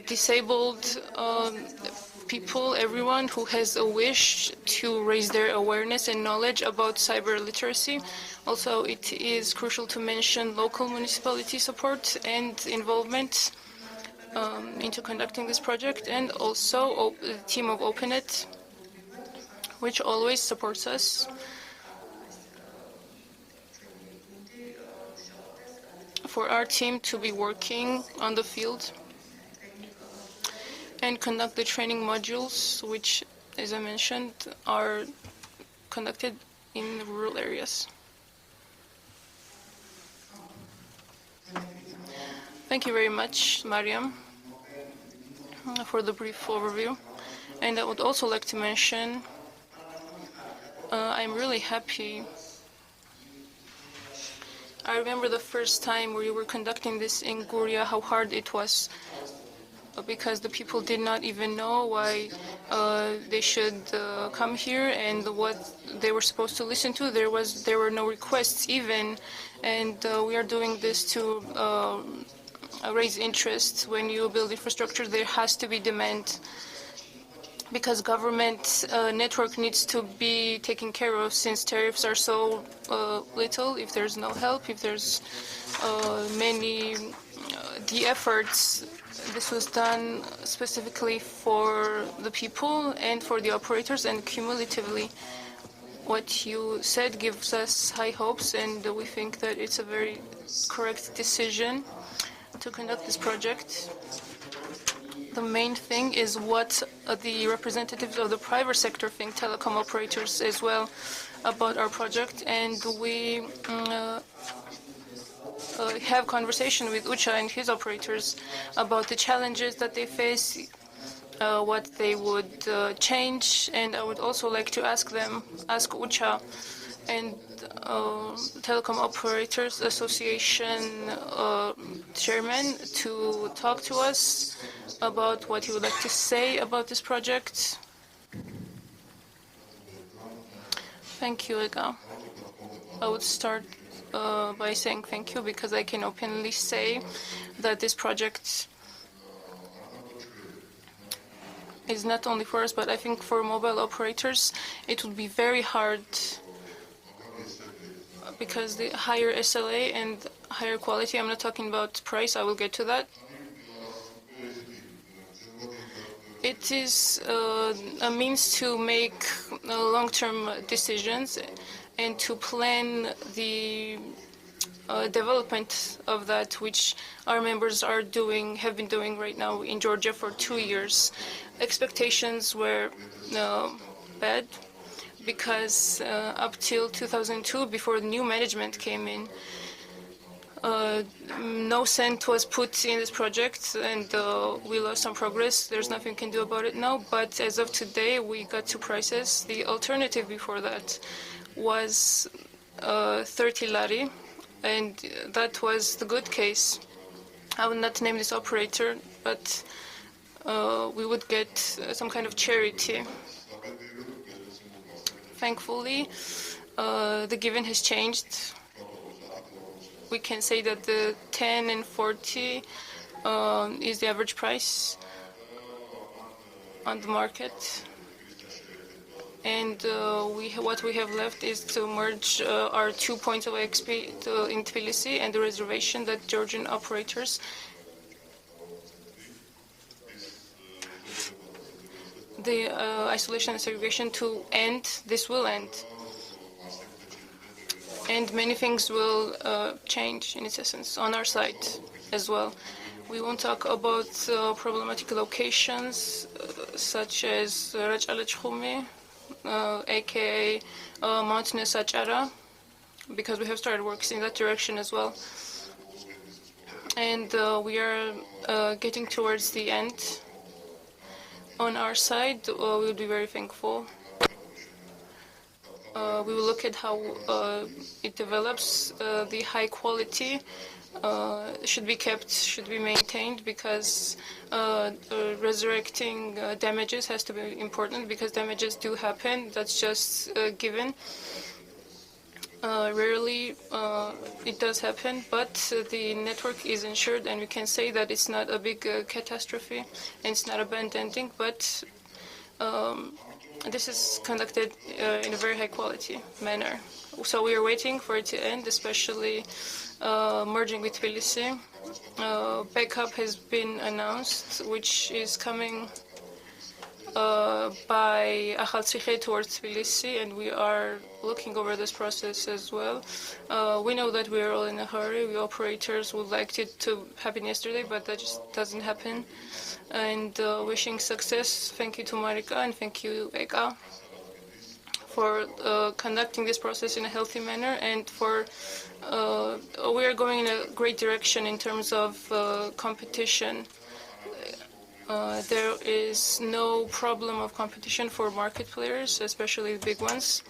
disabled people, everyone who has a wish to raise their awareness and knowledge about cyber literacy. Also, it is crucial to mention local municipality support and involvement into conducting this project, and also the team of OpenNet, which always supports us. For our team to be working on the field and conduct the training modules, which, as I mentioned, are conducted in the rural areas. Thank you very much, Mariam, for the brief overview. And I would also like to mention, I'm really happy. I remember the first time we were conducting this in Guria, how hard it was, because the people did not even know why they should come here and what they were supposed to listen to. There were no requests even, and we are doing this to raise interest. When you build infrastructure, there has to be demand, because government network needs to be taken care of, since tariffs are so little. If there's no help, if there's the efforts, this was done specifically for the people and for the operators, and cumulatively what you said gives us high hopes, and we think that it's a very correct decision to conduct this project. The main thing is what the representatives of the private sector think, telecom operators as well, about our project, and we have conversation with Ucha and his operators about the challenges that they face, what they would change, and I would also like to ask Ucha and Telecom Operators Association chairman to talk to us about what he would like to say about this project. Thank you, Ega. I would start by saying thank you, because I can openly say that this project is not only for us, but I think for mobile operators it would be very hard, because the higher SLA and higher quality, I'm not talking about price, I will get to that. It is a means to make long-term decisions and to plan the development of that, which our members are doing, have been doing right now in Georgia for 2 years. Expectations were bad because up till 2002, before the new management came in, no cent was put in this project, and we lost some progress. There's nothing we can do about it now, but as of today, we got 2 prices. The alternative before that was 30 lari, and that was the good case. I will not name this operator, but we would get some kind of charity. Thankfully, the given has changed. We can say that the 10 and 40 is the average price on the market. And what we have left is to merge our 2 points of XP in Tbilisi and the reservation that Georgian operators the isolation and segregation to end. This will end. And many things will change in its essence on our side as well. We won't talk about problematic locations such as Raj'alachkhumi, aka mountainous Achara, because we have started works in that direction as well. And we are getting towards the end. On our side, we will be very thankful. We will look at how it develops. The high quality should be kept, should be maintained, because resurrecting damages has to be important, because damages do happen. That's just given. Rarely it does happen, but the network is insured, and we can say that it's not a big catastrophe, and it's not a bad ending, but this is conducted in a very high quality manner. So we are waiting for it to end, especially merging with Tbilisi. Backup has been announced, which is coming by Akhaltsikhe towards Tbilisi, and we are looking over this process as well. We know that we are all in a hurry. We operators would like it to happen yesterday, but that just doesn't happen. And wishing success. Thank you to Marika and thank you, Eka, for conducting this process in a healthy manner, and for we are going in a great direction in terms of competition. There is no problem of competition for market players, especially the big ones.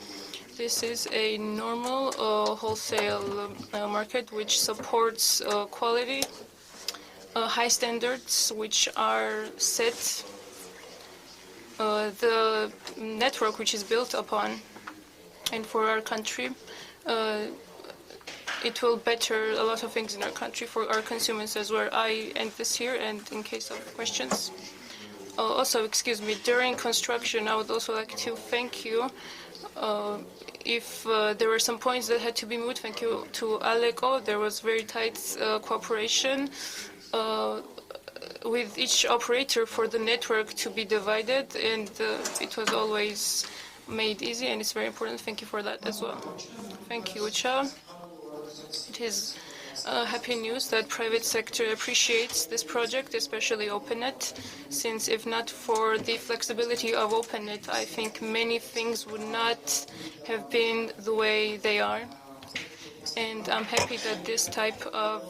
This is a normal wholesale market which supports quality, high standards which are set, the network which is built upon, and for our country, it will better a lot of things in our country for our consumers as well. I end this here, and in case of questions. Also, excuse me, during construction, I would also like to thank you. If there were some points that had to be moved, thank you to Aleko. There was very tight cooperation with each operator for the network to be divided, and it was always made easy, and it's very important. Thank you for that as well. Thank you, Ucha. It is happy news that private sector appreciates this project, especially OpenNet, since if not for the flexibility of OpenNet, I think many things would not have been the way they are. And I'm happy that this type of,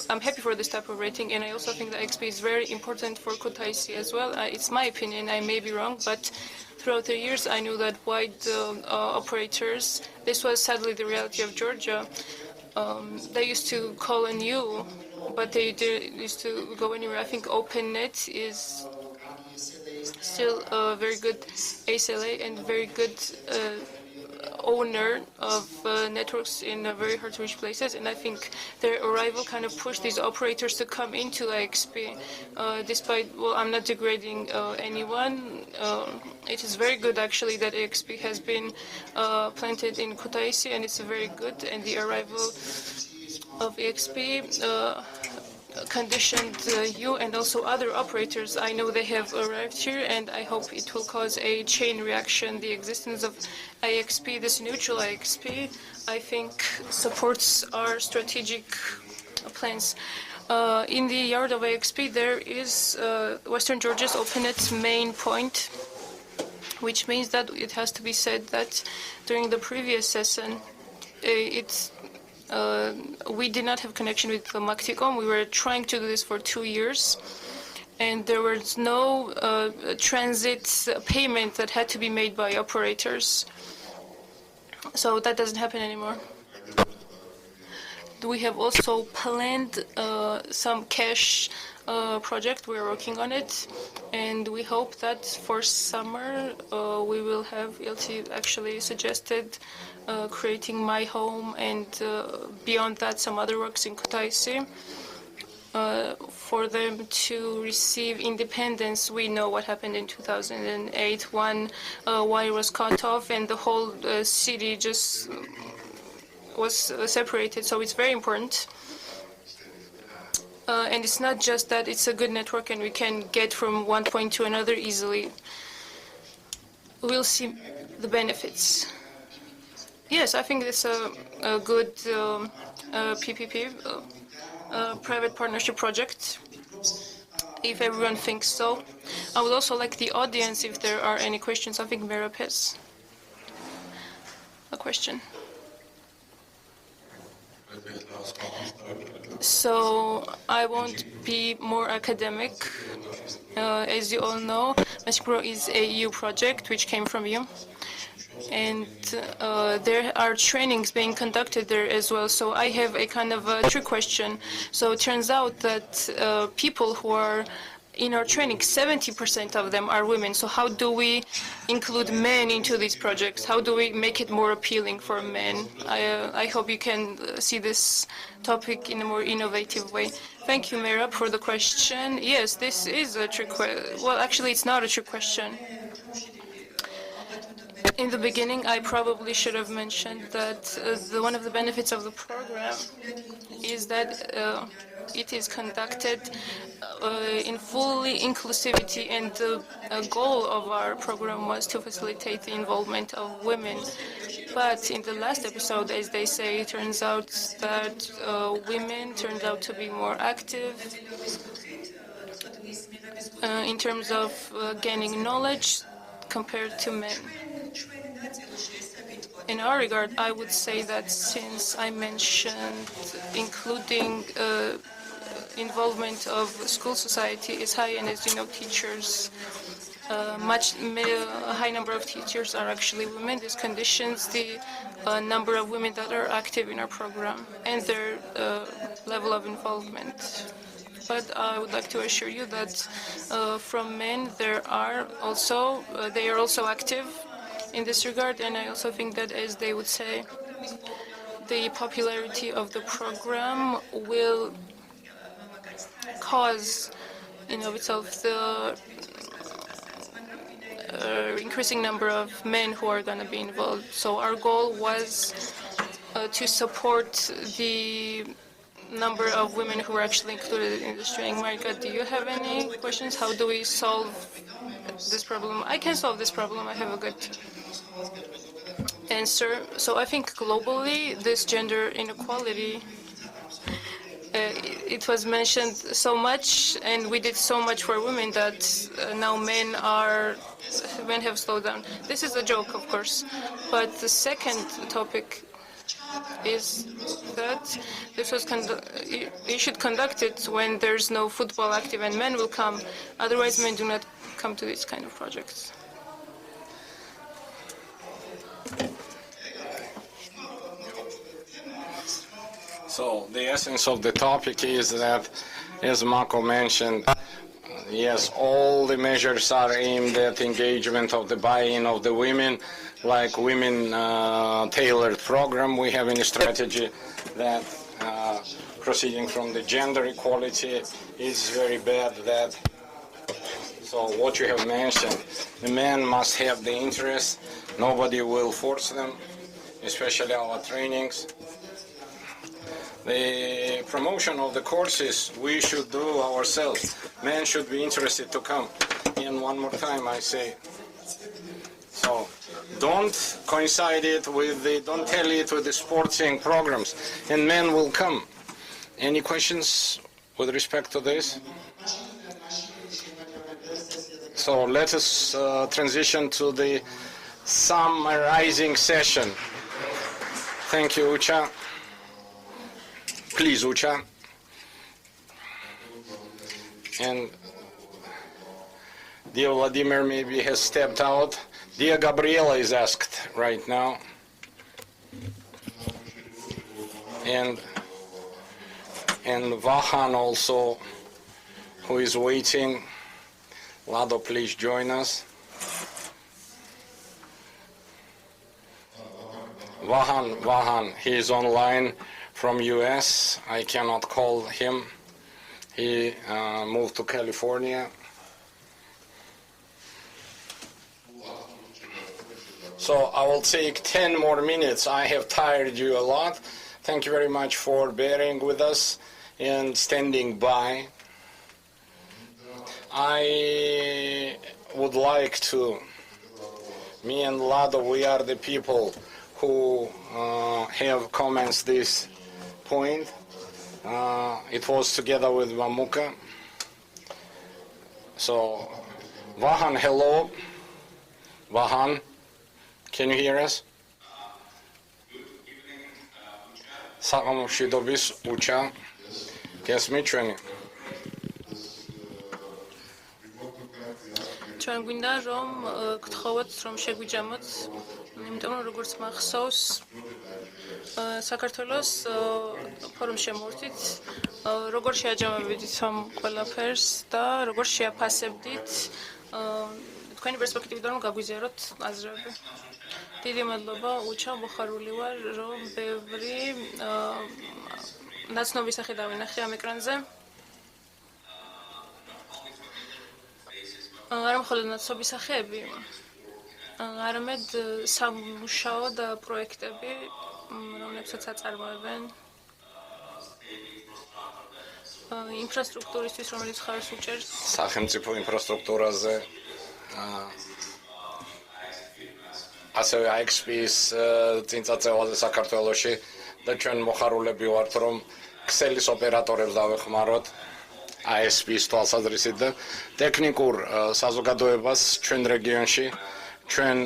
I'm happy for this type of rating, and I also think that XP is very important for Kutaisi as well. It's my opinion, I may be wrong, but throughout the years I knew that wide operators, this was sadly the reality of Georgia, they used to call on you, but they used to go anywhere. I think OpenNet is still a very good ASLA and very good owner of networks in very hard-to-reach places, and I think their arrival kind of pushed these operators to come into IXP. Despite, well, I'm not degrading anyone. It is very good, actually, that IXP has been planted in Kutaisi, and it's very good. And the arrival of IXP conditioned you and also other operators. I know they have arrived here, and I hope it will cause a chain reaction. The existence of IXP, this neutral IXP, I think supports our strategic plans. In the yard of IXP, there is Western Georgia's OpenNet's main point, which means that it has to be said that during the previous session, we did not have connection with the Maxicom. We were trying to do this for 2 years, and there was no transit payment that had to be made by operators. So that doesn't happen anymore. We have also planned some cash project. We're working on it, and we hope that for summer we will have LT actually suggested creating My Home, and beyond that some other works in Kutaisi for them to receive independence. We know what happened in 2008. One wire was cut off and the whole city just was separated, so it's very important. And it's not just that it's a good network and we can get from one point to another easily. We'll see the benefits. Yes, I think it's a good PPP, private partnership project, if everyone thinks so. I would also like the audience, if there are any questions. I think Merab has a question. So I won't be more academic. As you all know, Mexico is a EU project which came from you. And there are trainings being conducted there as well. So I have a kind of a trick question. So it turns out that people who are in our training, 70% of them are women. So how do we include men into these projects? How do we make it more appealing for men? I hope you can see this topic in a more innovative way. Thank you, Merab, for the question. Yes, this is a trick question. Well, actually, it's not a trick question. In the beginning, I probably should have mentioned that one of the benefits of the program is that it is conducted in fully inclusivity, and the goal of our program was to facilitate the involvement of women. But in the last episode, as they say, it turns out that women turned out to be more active in terms of gaining knowledge compared to men. In our regard, I would say that since I mentioned including involvement of school society is high, and as you know, teachers, a high number of teachers are actually women. This conditions the number of women that are active in our program and their level of involvement. But I would like to assure you that from men, they are also active in this regard, and I also think that, as they would say, the popularity of the program will cause, in of itself, the increasing number of men who are going to be involved. So our goal was to support the number of women who are actually included in this training. Marika, do you have any questions? How do we solve this problem? I can solve this problem. I have a good answer. So I think globally, this gender inequality, it was mentioned so much, and we did so much for women that now men have slowed down. This is a joke, of course. But the second topic is that this was you should conduct it when there's no football active and men will come. Otherwise, men do not come to these kind of projects. So the essence of the topic is that, as Mako mentioned, yes, all the measures are aimed at engagement of the buy-in of the women, like women tailored program we have in a strategy that proceeding from the gender equality is very bad. That so what you have mentioned, the men must have the interest. Nobody will force them, especially our trainings. The promotion of the courses we should do ourselves. Men should be interested to come. And one more time I say, so don't coincide it with don't tell it with the sporting programs, and men will come. Any questions with respect to this? So let us transition to the summarizing session. Thank you, Ucha. Please, Ucha. And dear Vladimir maybe has stepped out. Dear Gabriela is asked right now. And Vahan also, who is waiting. Lado, please join us. Vahan, he is online from US. I cannot call him. He moved to California. So I will take 10 more minutes. I have tired you a lot. Thank you very much for bearing with us and standing by. I would like to, me and Lado, we are the people who have comments this point. It was together with Mamuka. So, Vahan, hello. Vahan, can you hear us? Saqamshidobis Ucha. Guess me training. ჩვენ გვინდა რომ გთხოვოთ რომ შეგვიჯამოთ, იმიტომ რომ როგორც მახსოვს საქართველოს ფორუმს შემოვერთით, როგორ შეაჯამებდით ამ ყველაფერს და როგორ შეაფასებდით თქვენი პერსპექტივიდან რომ გაგვიზიაროთ აზრები. დიდი მადლობა, უჩა, მოხარული ვარ რომ ბევრი ნაცნობი სახე დავინახე ამ ეკრანზე. არ მხოლოდ ნაცნობი სახეები, არამედ სამუშაო და პროექტები, რომლებსაც აწარმოებენ ინფრასტრუქტურისთვის, რომელიც ხარს უჭერს სახელმწიფო ინფრასტრუქტურაზე, ასევე AXP-ის წინწაწევაზე საქართველოში და ჩვენ მოხარულები ვართ, რომ ქსელის ოპერატორებს დავეხმაროთ ASP-ის თვალსაზრისით და ტექნიკურ საზოგადოებას ჩვენ რეგიონში, ჩვენ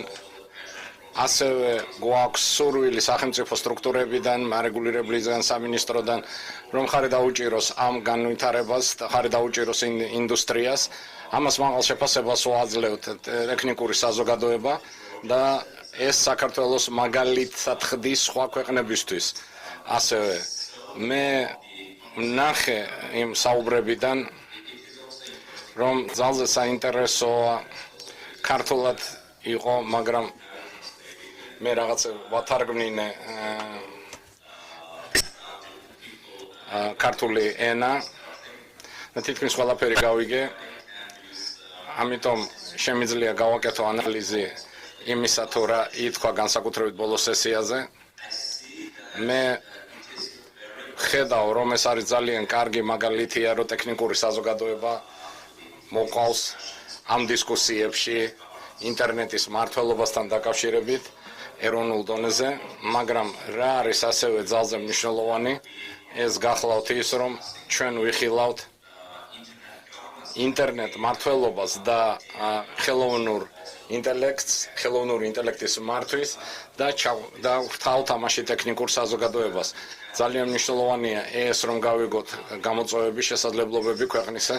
ასევე გვაქვს სურვილი სახელმწიფო სტრუქტურებიდან, მარეგულირებლიდან, სამინისტროდან, რომ ხარი დაუჭიროს ამ განვითარებას და ხარი დაუჭიროს ინდუსტრიას. ამას მაღალ შეფასებას ვაძლევთ ტექნიკური საზოგადოება და ეს საქართველოს მაგალითად ხდის სხვა ქვეყნებისთვის. ასევე მე ნახე იმ საუბრებიდან, რომ ძალზე საინტერესოა ქართულად იყო, მაგრამ მე რაღაცა ვათარგმნინე ქართული ენა და თითქმის ყველაფერი გავიგე. ამიტომ შემიძლია გავაკეთო ანალიზი იმისა, თუ რა ითქვა განსაკუთრებით ბოლო სესიაზე. მე ხედავ, რომ ეს არის ძალიან კარგი მაგალითია, რომ ტექნიკური საზოგადოება მოყავს ამ დისკუსიებში ინტერნეტის მმართველობასთან დაკავშირებით ეროვნულ დონეზე, მაგრამ რა არის ასევე ძალზე მნიშვნელოვანი, ეს გახლავთ ის, რომ ჩვენ ვიხილავთ ინტერნეტ მმართველობას და ხელოვნურ ინტელექტს, ხელოვნური ინტელექტის მართვის და ვთავთ ამაში ტექნიკურ საზოგადოებას. ძალიან მნიშვნელოვანია ეს, რომ გავიგოთ გამოწვევების შესაძლებლობები ქვეყნისა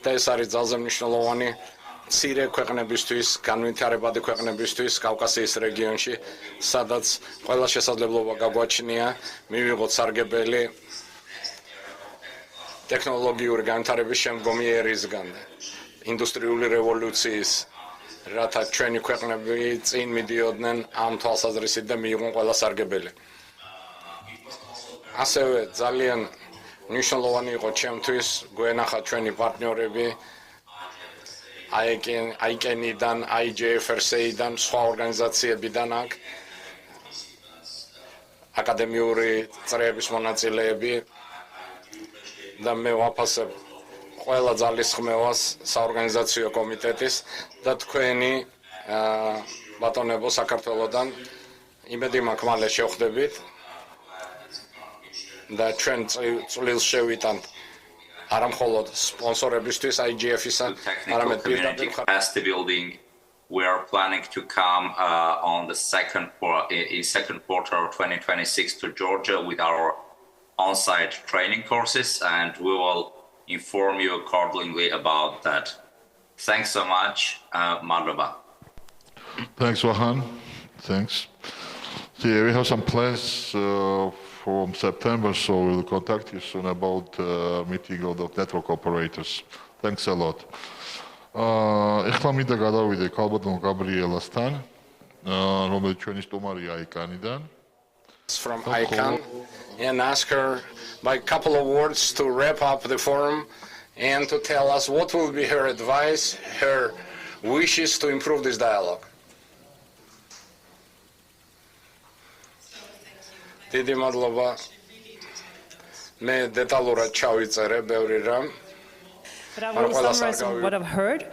და ეს არის ძალზე მნიშვნელოვანი მცირე ქვეყნებისთვის, განვითარებადი ქვეყნებისთვის კავკასიის რეგიონში, სადაც ყველა შესაძლებლობა გაგვაჩნია მივიღოთ სარგებელი ტექნოლოგიური განვითარების შემდგომი ერისგან, ინდუსტრიული რევოლუციის რათა ჩვენი ქვეყნები წინ მიდიოდნენ ამ თვალსაზრისით და მიიღონ ყველა სარგებელი. ასევე ძალიან მნიშვნელოვანი იყო ჩემთვის გვენახა ჩვენი პარტნიორები ICANN-დან, IGFRC-დან, სხვა ორგანიზაციებიდან აქ აკადემიური წრეების მონაწილეები და მე ვაფასებ ყველა ძალისხმევას საორგანიზაციო კომიტეტის და თქვენი ბატონებო საქართველოდან იმედი მაქვს მალე შევხვდებით და ჩვენ წვლილს შევიტანთ არა მხოლოდ სპონსორებისთვის IGF-ისა, არამედ პირდაპირ capacity building. We are planning to come on the second quarter of 2026 to Georgia with our on-site training courses, and we will inform you accordingly about that. Thanks so much, Madhava. Thanks, Vahan. Thanks. So yeah, we have some plans from September, so we'll contact you soon about meeting of the network operators. Thanks a lot. ეხლა მინდა გადავიდე ქალბატონ გაბრიელასთან, რომელიც ჩვენი სტუმარია ICANN-დან. From ICANN and ask her by a couple of words to wrap up the forum and to tell us what will be her advice, her wishes to improve this dialogue. დიდი მადლობა. მე დეტალურად ჩავიწერე ბევრი რამ. But I will summarize what I've heard.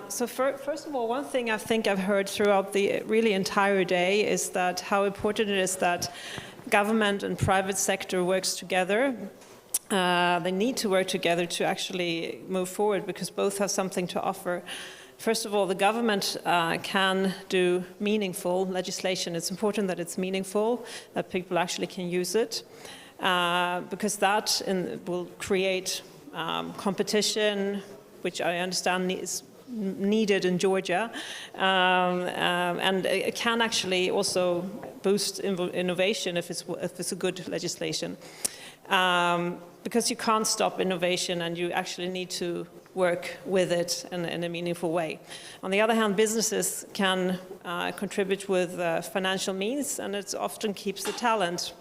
So first of all, one thing I think I've heard throughout the really entire day is that how important it is that government and private sector works together. They need to work together to actually move forward because both have something to offer. First of all, the government can do meaningful legislation. It's important that it's meaningful, that people actually can use it, because that will create competition, which I understand is needed in Georgia, and it can actually also boost innovation if it's a good legislation. Because you can't stop innovation and you actually need to work with it in a meaningful way. On the other hand, businesses can contribute with financial means, and it often keeps the talent.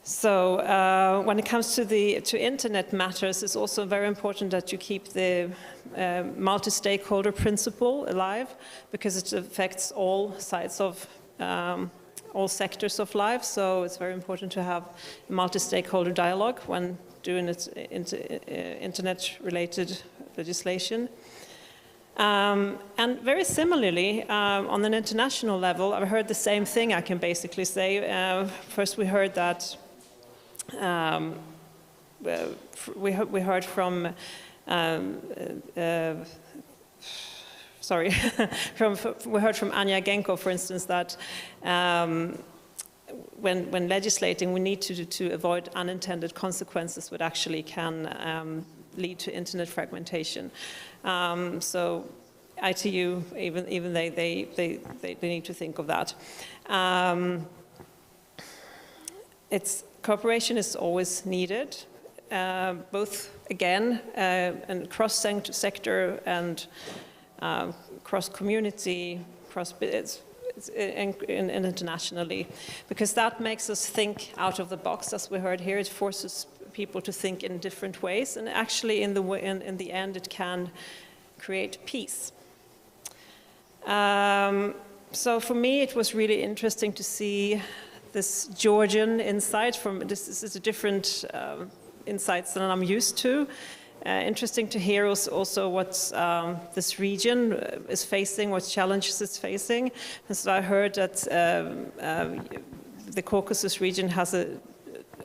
So when it comes to internet matters, it's also very important that you keep the multi-stakeholder principle alive, because it affects all sides of all sectors of life. So it's very important to have a multi-stakeholder dialogue when doing internet-related legislation. And very similarly, on an international level, I've heard the same thing, I can basically say. First, we heard that we heard from we heard from Anya Genko, for instance, that when legislating, we need to avoid unintended consequences, which actually can lead to internet fragmentation. So ITU, even they need to think of that. Cooperation is always needed, both again and cross-sector and cross-community, and internationally, because that makes us think out of the box, as we heard here. It forces people to think in different ways, and actually in the end it can create peace. So for me it was really interesting to see this Georgian insight. This is a different insights than I'm used to. Interesting to hear also what this region is facing, what challenges it's facing. And so I heard that the Caucasus region has a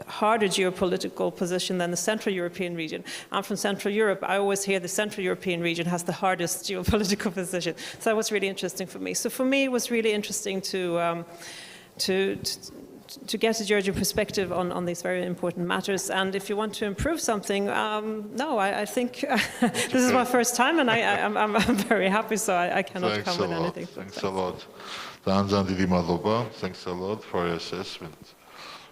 harder geopolitical position than the Central European region. I'm from Central Europe. I always hear the Central European region has the hardest geopolitical position. So that was really interesting for me. So for me, it was really interesting to get a Georgian perspective on these very important matters. And if you want to improve something, no, I think this is my first time, and I'm very happy, so I cannot come with anything. Thanks a lot. Thanks a lot for your assessment,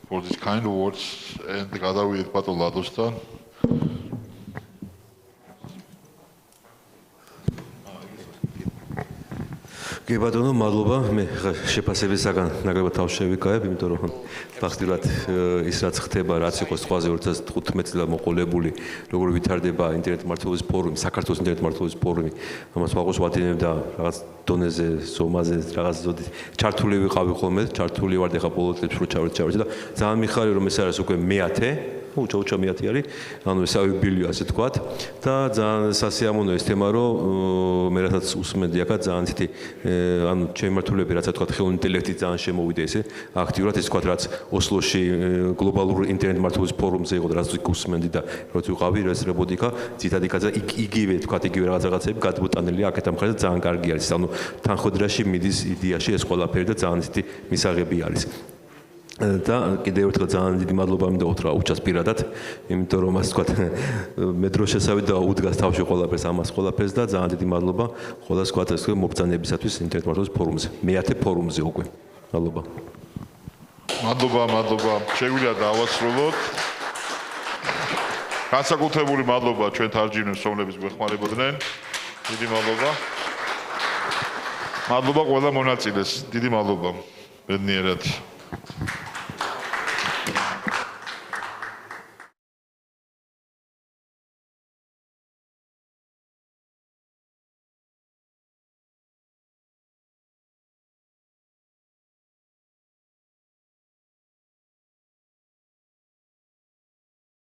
for these kind words. And გადავიდეთ ბატონ ლადოსთან. კი ბატონო, მადლობა. მე შეფასებისაგან ნაკლებად თავს შევიკავებ, იმიტომ რომ ფაქტიურად ის რაც ხდება, რაც იყო სხვაზე 2015 წელს მოყოლებული, როგორ ვითარდება ინტერნეტ მართლობის ფორუმი, საქართველოს ინტერნეტ მართლობის ფორუმი, ამას ვაღოს ვადენებდა რაღაც დონეზე, ზომაზე, რაღაც ზოდი ჩართული ვიყავი ხოლმე, ჩართული ვარ და ხა ბოლო წლებში რო ჩავერთე და ძალიან მიხარია რომ ეს არის უკვე მე-10 უჩა მე-10 არის, ანუ ეს ავიბილი ასე თქვათ და ძალიან სასიამოვნო ეს თემა რომ მე რასაც უსმენდი აქა ძალიან ცეთი ანუ ჩემი მართულები რაცა თქვათ ხელოვნური ინტელექტი ძალიან შემოვიდა ესე აქტიურად ეს თქვათ რაც ოსლოში გლობალურ ინტერნეტ მართლობის ფორუმზე იყო და რაც უსმენდი და როც ვიყავი ეს რობოტიკა ძირითადად იგივე თქვათ იგივე რაღაცები გადმოტანილი აქეთ ამ ხარჯზე ძალიან კარგი არის ანუ თანხმდრაში მიდის იდეაში ეს ყველაფერი და ძალიან ცეთი მისაღები არის და კიდევ ერთხელ ძალიან დიდი მადლობა მინდა უთხრა უჩას პირადად, იმიტომ რომ ასე ვთქვათ, მე დრო შესავით და უდგას თავში ყველაფერს ამას ყველაფერს და ძალიან დიდი მადლობა ყველას ვთქვათ ეს მობრძანებისათვის ინტერნეტ მართლობის ფორუმზე. მე-10 ფორუმზე უკვე. მადლობა. მადლობა. შეგვიძლია დავასრულოთ. განსაკუთრებული მადლობა ჩვენ თარჯიმნებს, რომლებიც გვეხმარებოდნენ. დიდი მადლობა. მადლობა ყველა მონაწილეს. დიდი მადლობა. ბედნიერად.